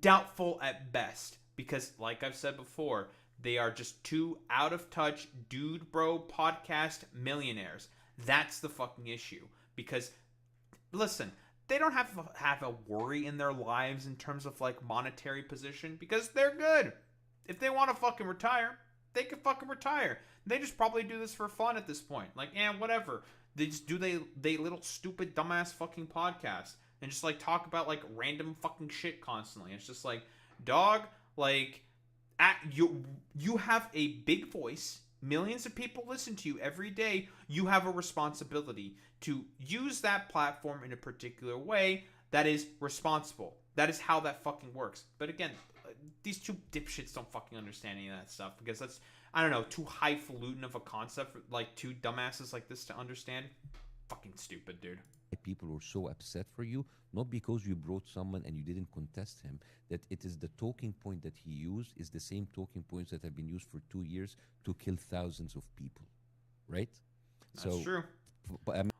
Speaker 2: Doubtful at best. Because, like I've said before, they are just two out-of-touch dude bro podcast millionaires. That's the fucking issue. Because, listen, they don't have a worry in their lives in terms of, like, monetary position. Because they're good. If they want to fucking retire, they can fucking retire. They just probably do this for fun at this point. Like, whatever. They just do they little stupid dumbass fucking podcast. And just, like, talk about, like, random fucking shit constantly. It's just like, dog... Like, you have a big voice. Millions of people listen to you every day. You have a responsibility to use that platform in a particular way that is responsible. That is how that fucking works. But again, these two dipshits don't fucking understand any of that stuff because that's, I don't know, too highfalutin of a concept for, like, two dumbasses like this to understand. Fucking stupid, dude.
Speaker 19: People were so upset for you, not because you brought someone and you didn't contest him, that it is the talking point that he used is the same talking points that have been used for 2 years to kill thousands of people, right?
Speaker 2: That's true.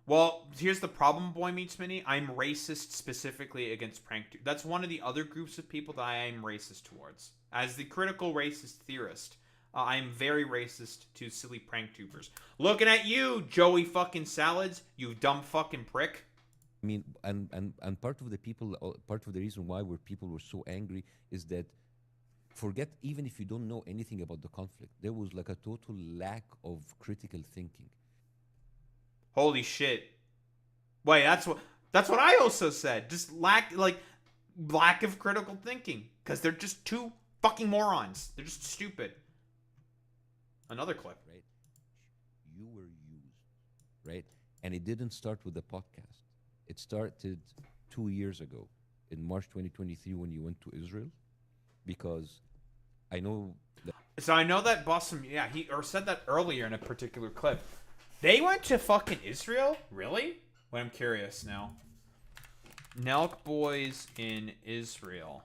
Speaker 2: Well, here's the problem, Boy Meets Mini. I'm racist specifically against prank. That's one of the other groups of people that I am racist towards. As the critical racist theorist, I am very racist to silly prank tubers. Looking at you, Joey fucking Salads, you dumb fucking prick.
Speaker 19: I mean, and part of the reason why people were so angry is that, forget, even if you don't know anything about the conflict, there was like a total lack of critical thinking.
Speaker 2: Holy shit. Wait, that's what I also said. Just lack of critical thinking. Because they're just two fucking morons. They're just stupid. Another clip.
Speaker 19: Right? You were used, right? And it didn't start with the podcast. It started 2 years ago, in March 2023, when you went to Israel, because I know that...
Speaker 2: So I know that Bassem, he said that earlier in a particular clip. They went to fucking Israel? Really? Well, I'm curious now. Nelk Boys in Israel.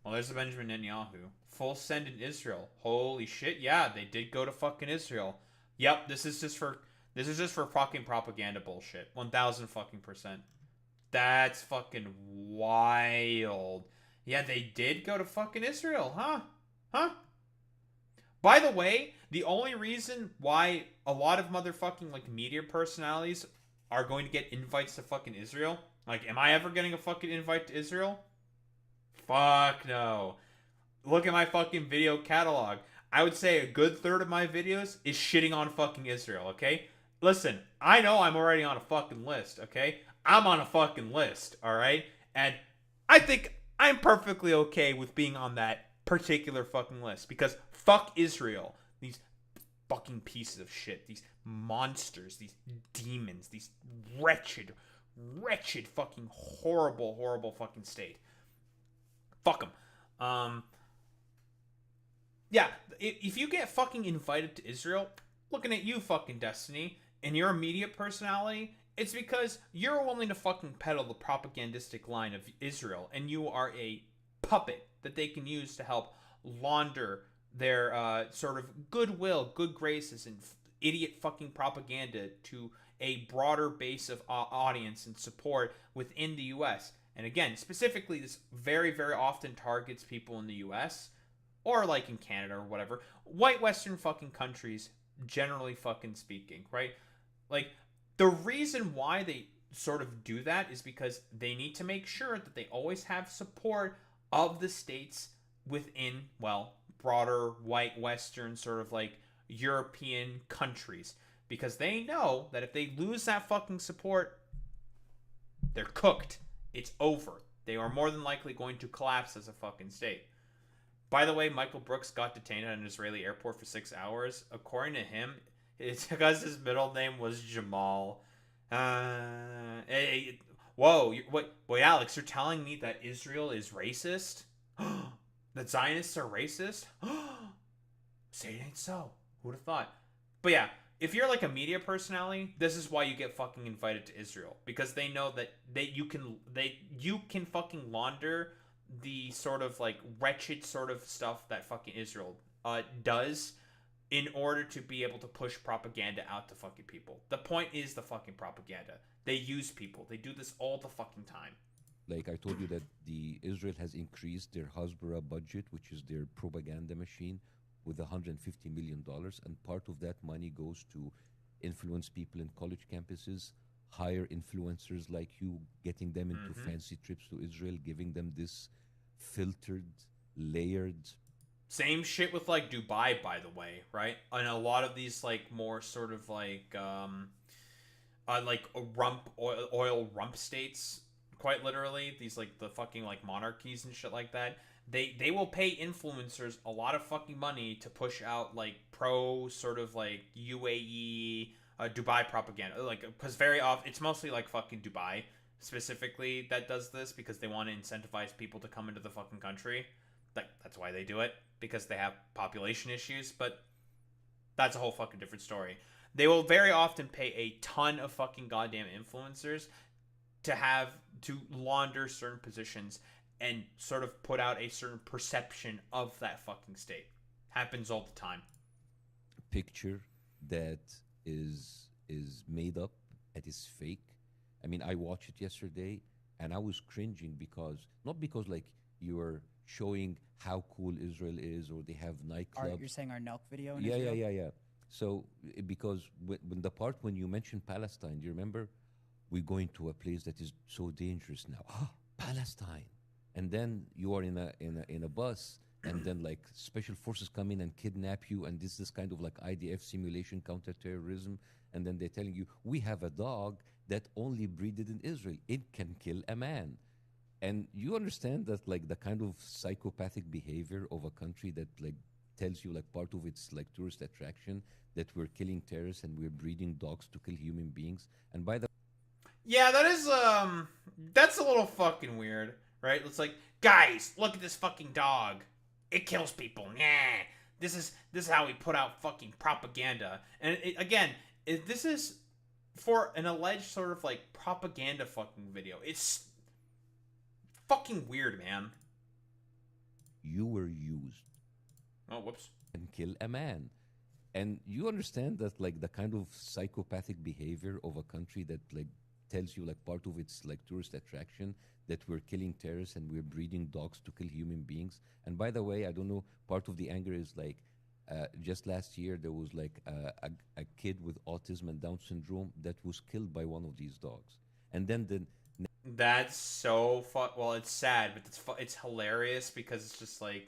Speaker 2: Well, there's a Benjamin Netanyahu. Full send in Israel. Holy shit, yeah, they did go to fucking Israel. Yep, this is just for fucking propaganda bullshit. 1000 fucking %. That's fucking wild. Yeah, they did go to fucking Israel, huh? By the way, the only reason why a lot of motherfucking, like, media personalities are going to get invites to fucking Israel, like, am I ever getting a fucking invite to Israel? Fuck no. Look at my fucking video catalog. I would say a good third of my videos is shitting on fucking Israel, okay? Listen, I know I'm already on a fucking list, okay? I'm on a fucking list, alright? And I think I'm perfectly okay with being on that particular fucking list. Because fuck Israel. These fucking pieces of shit. These monsters. These demons. These wretched fucking horrible fucking state. Fuck them. Yeah, if you get fucking invited to Israel, looking at you, fucking Destiny, and you're a media personality, it's because you're willing to fucking peddle the propagandistic line of Israel, and you are a puppet that they can use to help launder their sort of goodwill, good graces, and idiot fucking propaganda to a broader base of audience and support within the U.S. And again, specifically, this very, very often targets people in the U.S., or like in Canada or whatever, white Western fucking countries, generally fucking speaking, right? Like, the reason why they sort of do that is because they need to make sure that they always have support of the states within, well, broader white Western sort of like European countries. Because they know that if they lose that fucking support, they're cooked. It's over. They are more than likely going to collapse as a fucking state. By the way, Michael Brooks got detained at an Israeli airport for 6 hours. According to him, it's because his middle name was Jamal. Whoa, wait, Alex, you're telling me that Israel is racist? The Zionists are racist? Say it ain't so. Who would have thought? But yeah, if you're like a media personality, this is why you get fucking invited to Israel, because they know that you can fucking launder the sort of like wretched sort of stuff that fucking Israel does in order to be able to push propaganda out to fucking people. The point is the fucking propaganda. They use people. They do this all the fucking time.
Speaker 19: Like I told you that Israel has increased their Hasbara budget, which is their propaganda machine, with $150 million, and part of that money goes to influence people in college campuses, hire influencers like you, getting them into fancy trips to Israel, giving them this filtered, layered.
Speaker 2: Same shit with like Dubai, by the way, right? And a lot of these like more sort of like oil rump states, quite literally, these like the fucking like monarchies and shit like that. They will pay influencers a lot of fucking money to push out like pro sort of like UAE Dubai propaganda, like, because very often it's mostly like fucking Dubai specifically that does this, because they want to incentivize people to come into the fucking country. Like, that's why they do it, because they have population issues, but that's a whole fucking different story. They will very often pay a ton of fucking goddamn influencers to launder certain positions and sort of put out a certain perception of that fucking state. Happens all the time.
Speaker 19: Picture that is made up, that is fake. I mean, I watched it yesterday and I was cringing because, not because like you're showing how cool Israel is or they have nightclubs.
Speaker 3: You're saying our Nelk video in
Speaker 19: Yeah.
Speaker 3: Israel?
Speaker 19: So, because when the part when you mentioned Palestine, do you remember? We're going to a place that is so dangerous now. Palestine. And then you are in a bus, and then like special forces come in and kidnap you, and this kind of like IDF simulation, counterterrorism, and then they're telling you, we have a dog that only breeded in Israel. It can kill a man. And you understand that like the kind of psychopathic behavior of a country that like tells you like part of its like tourist attraction that we're killing terrorists and we're breeding dogs to kill human beings. And by the
Speaker 2: Yeah, that is that's a little fucking weird, right? It's like, guys, look at this fucking dog. It kills people. Nah. This is how we put out fucking propaganda. And this is for an alleged sort of like propaganda fucking video. It's fucking weird, man.
Speaker 19: You were used.
Speaker 2: Oh, whoops.
Speaker 19: And kill a man. And you understand that like the kind of psychopathic behavior of a country that like tells you like part of its like tourist attraction that we're killing terrorists and we're breeding dogs to kill human beings. And by the way, I don't know, part of the anger is like just last year there was like a kid with autism and Down syndrome that was killed by one of these dogs. And then
Speaker 2: that's so well, it's sad, but it's hilarious because it's just like,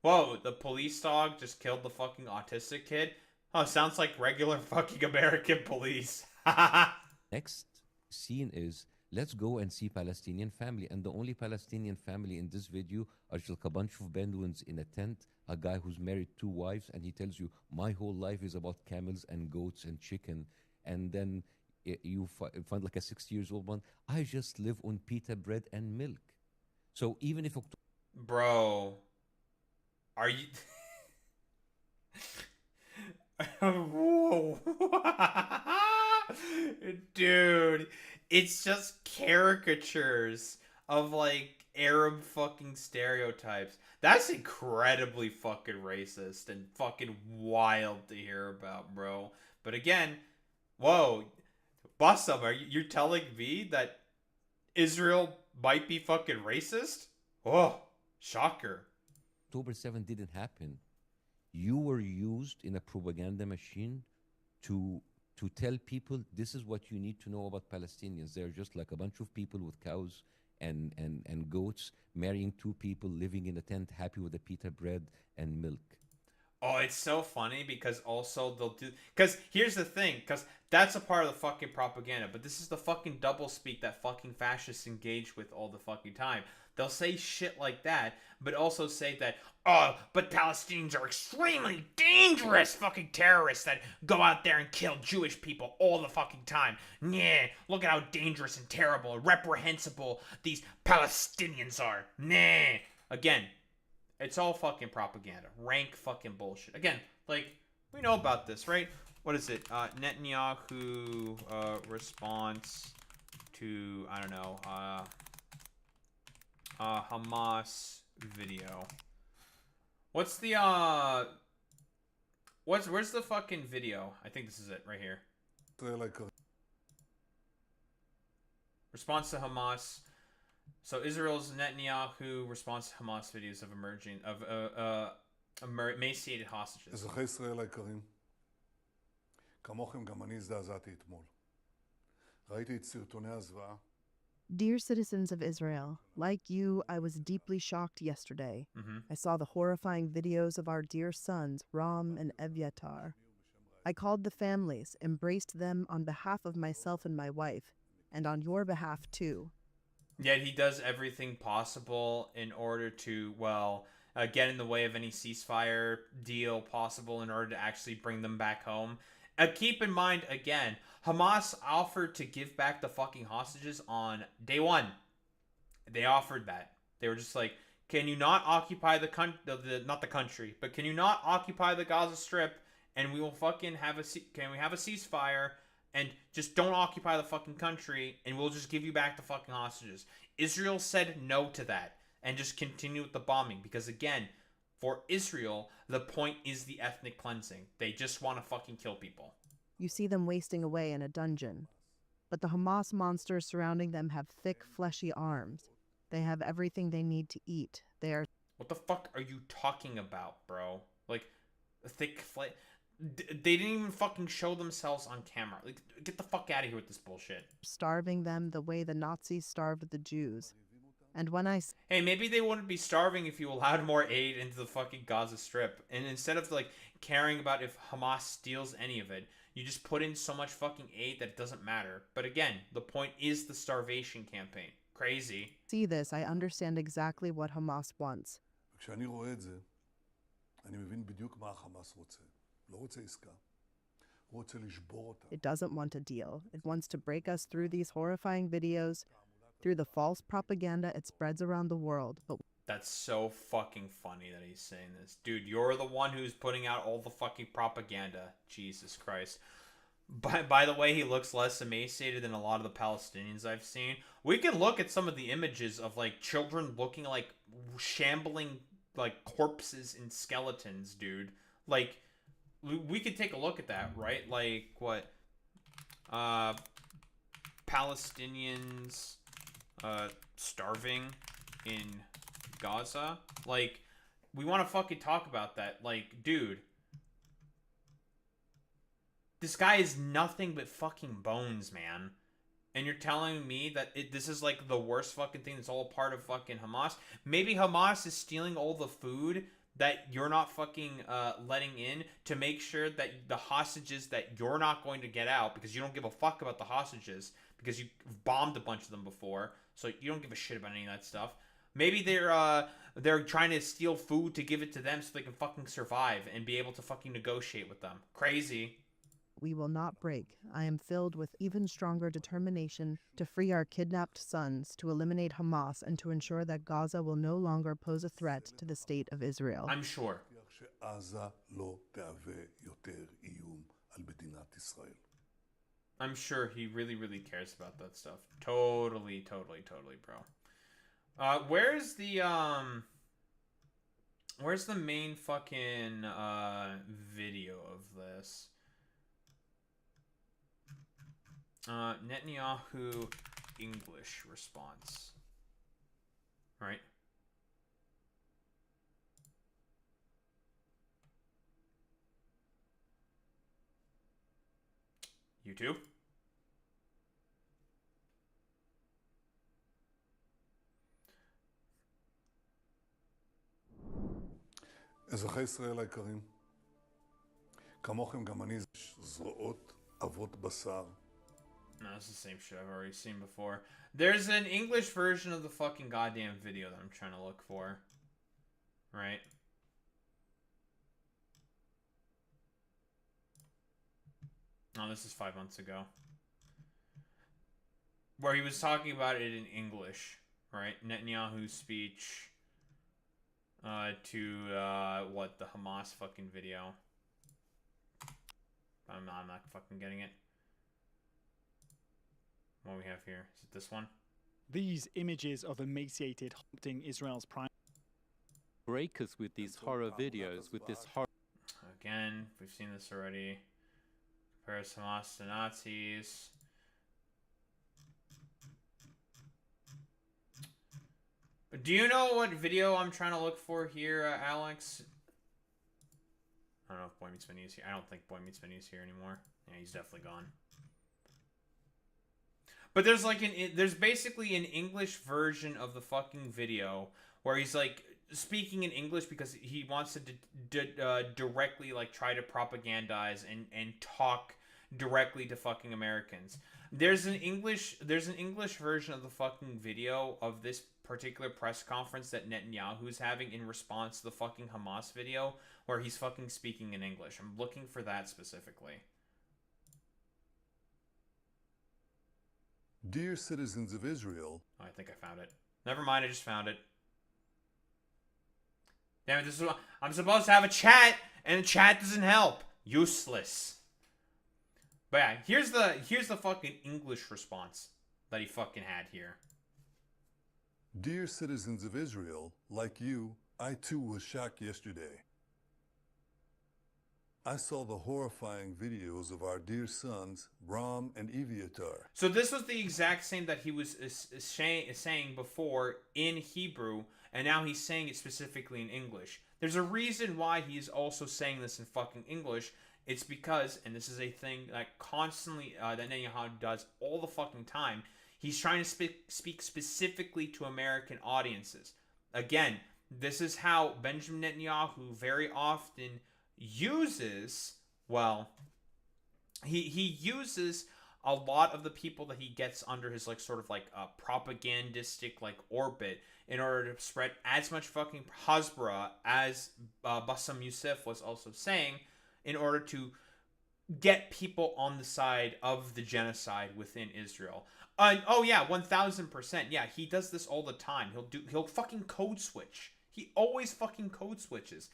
Speaker 2: whoa, the police dog just killed the fucking autistic kid. Oh, sounds like regular fucking American police.
Speaker 19: Next scene is, let's go and see Palestinian family. And the only Palestinian family in this video are just like a bunch of Bedouins in a tent, a guy who's married 2 wives, and he tells you, my whole life is about camels and goats and chicken. And then you find like a 60 years old one, I just live on pita bread and milk. So even if
Speaker 2: Bro, are you whoa. Dude, it's just caricatures of like Arab fucking stereotypes. That's incredibly fucking racist and fucking wild to hear about, bro. But again, whoa, Bassem, you're telling me that Israel might be fucking racist? Oh, shocker.
Speaker 19: October 7th didn't happen. You were used in a propaganda machine to tell people this is what you need to know about Palestinians. They're just like a bunch of people with cows and goats marrying 2 people, living in a tent, happy with the pita bread and milk.
Speaker 2: Oh, it's so funny because also they'll do... Because here's the thing, because that's a part of the fucking propaganda, but this is the fucking doublespeak that fucking fascists engage with all the fucking time. They'll say shit like that, but also say that, oh, but Palestinians are extremely dangerous fucking terrorists that go out there and kill Jewish people all the fucking time. Nah, look at how dangerous and terrible and reprehensible these Palestinians are. Nah. Again, It's all fucking propaganda. Rank fucking bullshit. Again, like, we know about this, right? What is it? Netanyahu response to, I don't know, Hamas video. What's the, where's the fucking video? I think this is it, right here. Response to Hamas. So Israel's Netanyahu response to Hamas videos of emaciated hostages.
Speaker 4: אזרחי ישראל היקרים, כמוכם גם אני הזדעזעתי אתמול. ראיתי את סרטוני הזוועה.
Speaker 22: Dear citizens of Israel, like you, I was deeply shocked yesterday. I saw the horrifying videos of our dear sons, Ram and Evyatar. I called the families, embraced them on behalf of myself and my wife, and on your behalf too.
Speaker 2: Yet he does everything possible in order to, well, get in the way of any ceasefire deal possible in order to actually bring them back home. Keep in mind, again, Hamas offered to give back the fucking hostages on day one. They offered that. They were just like, can you not occupy not the country, but can you not occupy the Gaza Strip, and we will fucking have can we have a ceasefire, and just don't occupy the fucking country, and we'll just give you back the fucking hostages. Israel said no to that, and just continue with the bombing, because again, for Israel, the point is the ethnic cleansing. They just want to fucking kill people.
Speaker 22: You see them wasting away in a dungeon. But the Hamas monsters surrounding them have thick, fleshy arms. They have everything they need to eat. They are...
Speaker 2: What the fuck are you talking about, bro? Like, thick flesh... They didn't even fucking show themselves on camera. Like, get the fuck out of here with this bullshit.
Speaker 22: Starving them the way the Nazis starved the Jews. And when I...
Speaker 2: Hey, maybe they wouldn't be starving if you allowed more aid into the fucking Gaza Strip. And instead of, like, caring about if Hamas steals any of it, you just put in so much fucking aid that it doesn't matter. But again, the point is the starvation campaign. Crazy.
Speaker 22: See this, I understand exactly what Hamas wants.
Speaker 4: כשאני רואה את זה, אני מבין בדיוק מה החמאס רוצה. לא רוצה עסקה. הוא רוצה לשבור אותה.
Speaker 22: It doesn't want a deal. It wants to break us through these horrifying videos, through the false propaganda it spreads around the world. But
Speaker 2: that's so fucking funny that he's saying this. Dude, you're the one who's putting out all the fucking propaganda. Jesus Christ. By the way, he looks less emaciated than a lot of the Palestinians I've seen. We can look at some of the images of, like, children looking like shambling, like, corpses and skeletons, dude. Like, we could take a look at that, right? Like, what? Palestinians starving in Gaza? Like, we want to fucking talk about that. Like, dude, this guy is nothing but fucking bones, man. And you're telling me that this is like the worst fucking thing that's all a part of fucking Hamas? Maybe Hamas is stealing all the food that you're not fucking letting in to make sure that the hostages that you're not going to get out, because you don't give a fuck about the hostages, because you've bombed a bunch of them before, so you don't give a shit about any of that stuff. Maybe they're trying to steal food to give it to them so they can fucking survive and be able to fucking negotiate with them. Crazy.
Speaker 22: we will not break. I am filled with even stronger determination to free our kidnapped sons, to eliminate Hamas, and to ensure that Gaza will no longer pose a threat to the state of Israel.
Speaker 2: I'm sure. I'm sure he really, really cares about that stuff. Totally, bro. Where's the main fucking video of this? Netanyahu English response. Right? YouTube?
Speaker 4: אזרחי ישראל היקרים, כמוכם גם אני זרועות אבות בשר.
Speaker 2: No, it's the same shit I've already seen before. There's an English version of the fucking goddamn video that I'm trying to look for. Right? Oh, this is 5 months ago. Where he was talking about it in English. Right? Netanyahu's speech. What, the Hamas fucking video. I'm not fucking getting it. What do we have here? Is it this one?
Speaker 5: These images of emaciated haunting Israel's prime.
Speaker 6: Break us with these horror videos, with this horror.
Speaker 2: Again, we've seen this already. Compares Hamas to Nazis. Do you know what video I'm trying to look for here, Alex? I don't know if Boy Meets Minnie is here. I don't think Boy Meets Minnie is here anymore. Yeah, he's definitely gone. But there's like there's basically an English version of the fucking video where he's like speaking in English because he wants to directly like try to propagandize and talk directly to fucking Americans. There's an English version of the fucking video of this particular press conference that Netanyahu's having in response to the fucking Hamas video where he's fucking speaking in English. I'm looking for that specifically.
Speaker 4: Dear citizens of Israel.
Speaker 2: Oh, I think I found it. Never mind, I just found it. Damn it, this is what I'm supposed to have a chat, and the chat doesn't help. Useless. But yeah, here's the fucking English response that he fucking had here.
Speaker 4: Dear citizens of Israel, like you, I too was shocked yesterday. I saw the horrifying videos of our dear sons, Ram and Eviatar.
Speaker 2: So this was the exact same that he was saying before in Hebrew, and now he's saying it specifically in English. There's a reason why he's also saying this in fucking English. It's because, and this is a thing that constantly, that Netanyahu does all the fucking time, he's trying to speak specifically to American audiences. Again, this is how Benjamin Netanyahu very often uses, well, he uses a lot of the people that he gets under his like sort of like propagandistic like orbit in order to spread as much fucking hasbara as Bassem Youssef was also saying, in order to get people on the side of the genocide within Israel. Oh yeah, 1000%. Yeah, he does this all the time. He'll fucking code switch. He always fucking code switches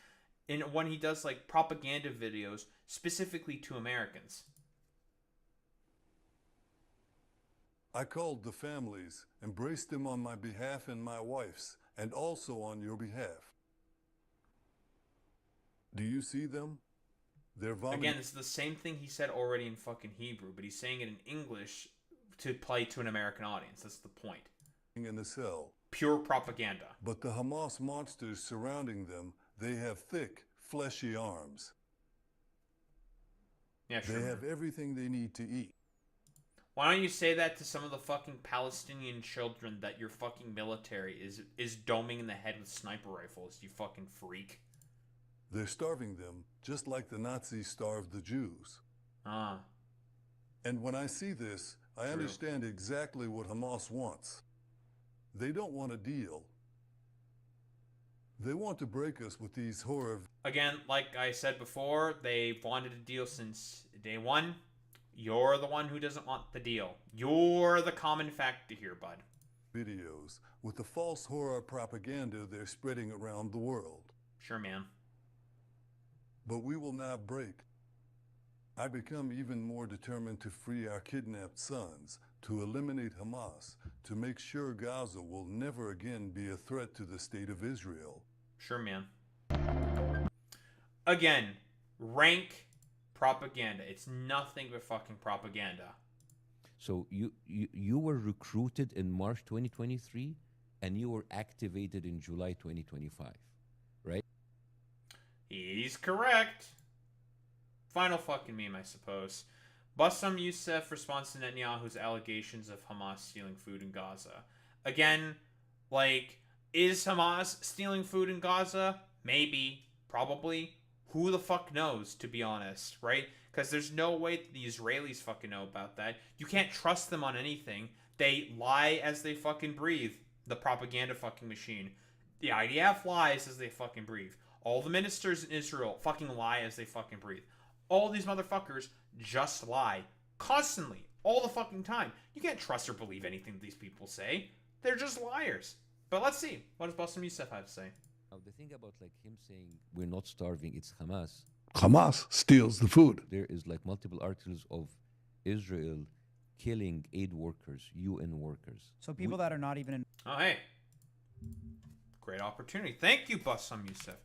Speaker 2: when he does like propaganda videos specifically to Americans.
Speaker 4: I called the families, embraced them on my behalf and my wife's, and also on your behalf. Do you see them? They're vomiting.
Speaker 2: Again, it's the same thing he said already in fucking Hebrew, but he's saying it in English to play to an American audience. That's the point.
Speaker 4: In the cell.
Speaker 2: Pure propaganda.
Speaker 4: But the Hamas monsters surrounding them, they have thick, fleshy arms.
Speaker 2: Yeah, sure.
Speaker 4: They have everything they need to eat.
Speaker 2: Why don't you say that to some of the fucking Palestinian children that your fucking military is doming in the head with sniper rifles, you fucking freak?
Speaker 4: They're starving them, just like the Nazis starved the Jews.
Speaker 2: Ah.
Speaker 4: And when I see this, I understand exactly what Hamas wants. They don't want a deal. They want to break us with these horror...
Speaker 2: Again, like I said before, they wanted a deal since day one. You're the one who doesn't want the deal. You're the common factor here, bud.
Speaker 4: ...videos with the false horror propaganda they're spreading around the world.
Speaker 2: Sure, man.
Speaker 4: But we will not break. I become even more determined to free our kidnapped sons, to eliminate Hamas, to make sure Gaza will never again be a threat to the state of Israel.
Speaker 2: Sure, man. Again, rank propaganda. It's nothing but fucking propaganda.
Speaker 19: So you were recruited in March 2023 and you were activated in July 2025, right?
Speaker 2: He's correct. Final fucking meme, I suppose. Bassem Youssef responds to Netanyahu's allegations of Hamas stealing food in Gaza. Again, like, is Hamas stealing food in Gaza? Maybe. Probably. Who the fuck knows, to be honest, right? Because there's no way the Israelis fucking know about that. You can't trust them on anything. They lie as they fucking breathe. The propaganda fucking machine. The IDF lies as they fucking breathe. All the ministers in Israel fucking lie as they fucking breathe. All these motherfuckers just lie. Constantly. All the fucking time. You can't trust or believe anything these people say. They're just liars. But let's see. What does Bassem Youssef have to say?
Speaker 19: Now the thing about like him saying we're not starving, it's Hamas.
Speaker 4: Hamas steals the food.
Speaker 19: There is like multiple articles of Israel killing aid workers, UN workers.
Speaker 3: So people that are not even in.
Speaker 2: Oh, hey. Great opportunity. Thank you, Bassem Youssef.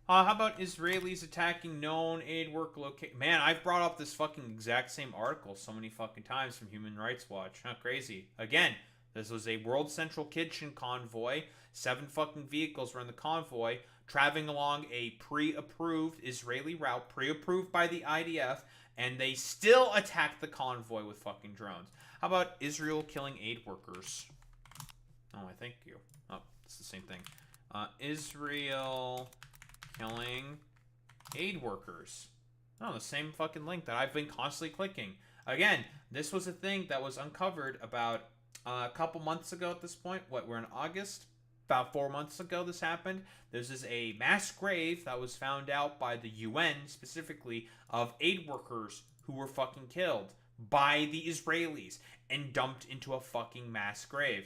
Speaker 2: How about Israelis attacking known aid work location? Man, I've brought up this fucking exact same article so many fucking times from Human Rights Watch. Huh, crazy. Again, this was a World Central Kitchen convoy. 7 fucking vehicles were in the convoy, traveling along a pre-approved Israeli route, pre-approved by the IDF, and they still attacked the convoy with fucking drones. How about Israel killing aid workers? Oh, I thank you. Oh, it's the same thing. Israel killing aid workers. Oh, the same fucking link that I've been constantly clicking. Again, this was a thing that was uncovered about a couple months ago at this point. What, we're in August? About 4 months ago this happened. This is a mass grave that was found out by the UN, specifically, of aid workers who were fucking killed by the Israelis and dumped into a fucking mass grave.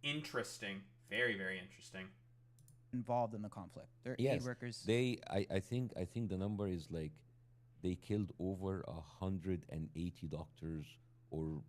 Speaker 2: Interesting. Very, very interesting.
Speaker 3: Involved in the conflict. They're
Speaker 19: Yes,
Speaker 3: aid workers.
Speaker 19: I think the number is like they killed over 180 doctors or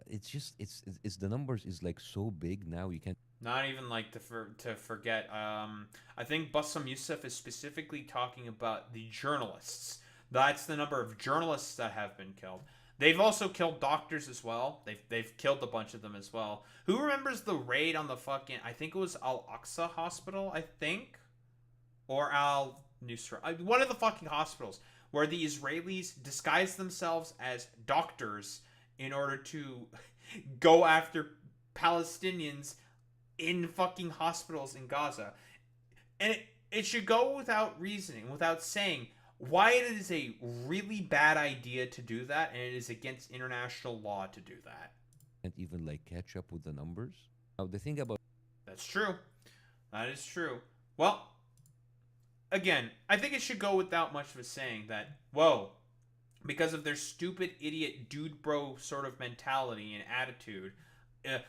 Speaker 19: it's just it's the numbers is like so big now you can't.
Speaker 2: Not even like to forget. I think Bassem Youssef is specifically talking about the journalists. That's the number of journalists that have been killed. They've also killed doctors as well. They've killed a bunch of them as well. Who remembers the raid on the fucking, I think it was Al-Aqsa Hospital, I think? Or Al-Nusra. One of the fucking hospitals where the Israelis disguised themselves as doctors in order to go after Palestinians in fucking hospitals in Gaza. And it should go without reasoning, without saying why it is a really bad idea to do that, and it is against international law to do that.
Speaker 19: Can't even like catch up with the numbers. Now the thing about
Speaker 2: That's true. That is true. Well, again, I think it should go without much of a saying that, whoa, because of their stupid, idiot, dude bro sort of mentality and attitude,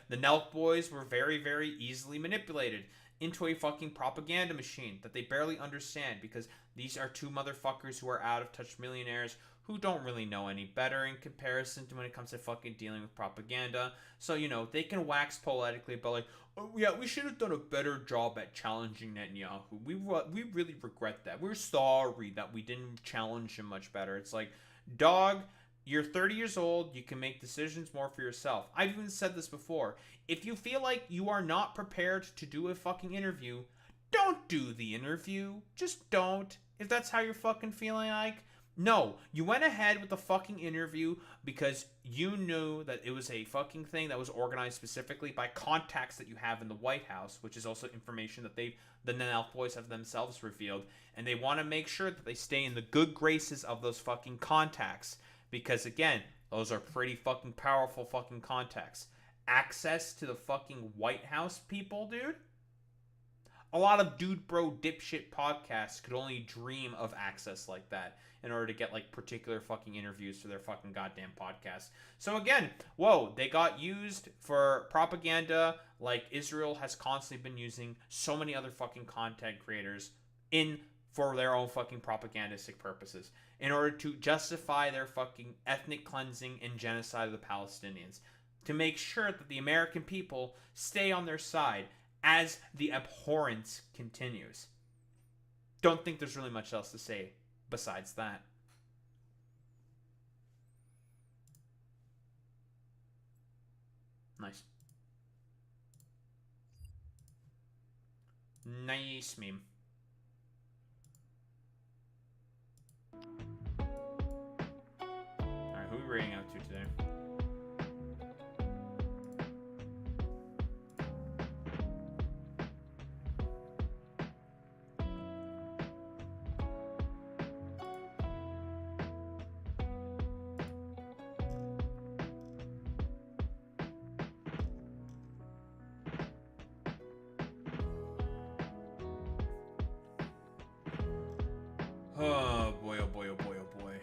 Speaker 2: the Nelk Boys were very, very easily manipulated into a fucking propaganda machine that they barely understand, because these are 2 motherfuckers who are out of touch millionaires who don't really know any better in comparison to when it comes to fucking dealing with propaganda. So, you know, they can wax poetically about like, oh yeah, we should have done a better job at challenging Netanyahu. We really regret that. We're sorry that we didn't challenge him much better. It's like, dog, you're 30 years old. You can make decisions more for yourself. I've even said this before. If you feel like you are not prepared to do a fucking interview, don't do the interview. Just don't. If that's how you're fucking feeling like. No, you went ahead with the fucking interview because you knew that it was a fucking thing that was organized specifically by contacts that you have in the White House, which is also information that the Nelk Boys have themselves revealed, and they want to make sure that they stay in the good graces of those fucking contacts, because again, those are pretty fucking powerful fucking contacts. Access to the fucking White House people, dude? A lot of dude bro dipshit podcasts could only dream of access like that in order to get like particular fucking interviews for their fucking goddamn podcast. So again, whoa, they got used for propaganda like Israel has constantly been using so many other fucking content creators for their own fucking propagandistic purposes in order to justify their fucking ethnic cleansing and genocide of the Palestinians, to make sure that the American people stay on their side as the abhorrence continues. Don't think there's really much else to say besides that. Nice. Nice meme. Alright, who are we rating out to today? Oh boy, oh boy, oh boy, oh boy.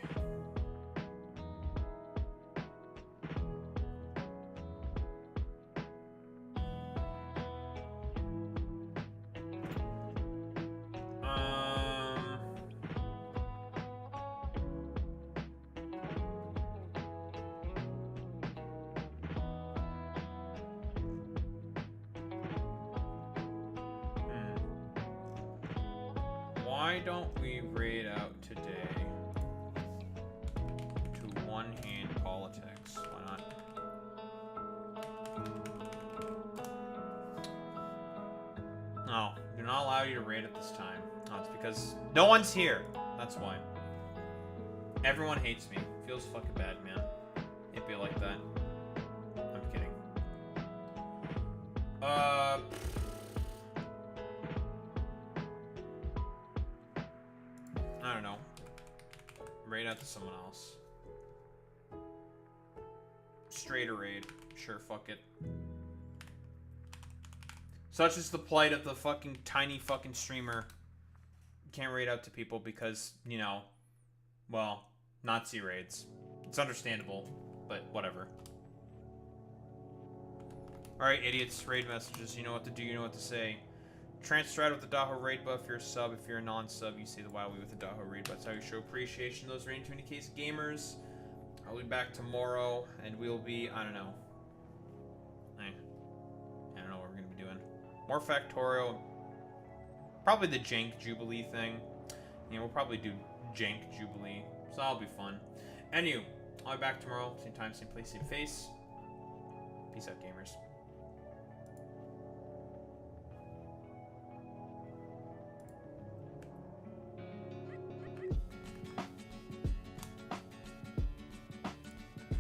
Speaker 1: Why don't we raid out today to one-hand politics? Why not? No, they're not allow you to raid at this time. No, it's because no one's here. That's why. Everyone hates me. Feels fucking bad, man. It'd be like that. I'm kidding. I don't know. Raid out to someone else. Straight or raid. Sure, fuck it. Such is the plight of the fucking tiny fucking streamer. Can't raid out to people because, you know, well, Nazi raids. It's understandable, but whatever. Alright, idiots, raid messages. You know what to do, you know what to say. Transstride with the Daho raid buff. If you're a sub, if you're a non-sub, you say the Wowee with the Daho raid buff. That's how you show appreciation to those raid 20K gamers. I'll be back tomorrow, and we'll be, I don't know. I don't know what we're going to be doing. More Factorio. Probably the Jank Jubilee thing. Yeah, we'll probably do Jank Jubilee. So that'll be fun. Anywho, I'll be back tomorrow. Same time, same place, same face. Peace out, gamers.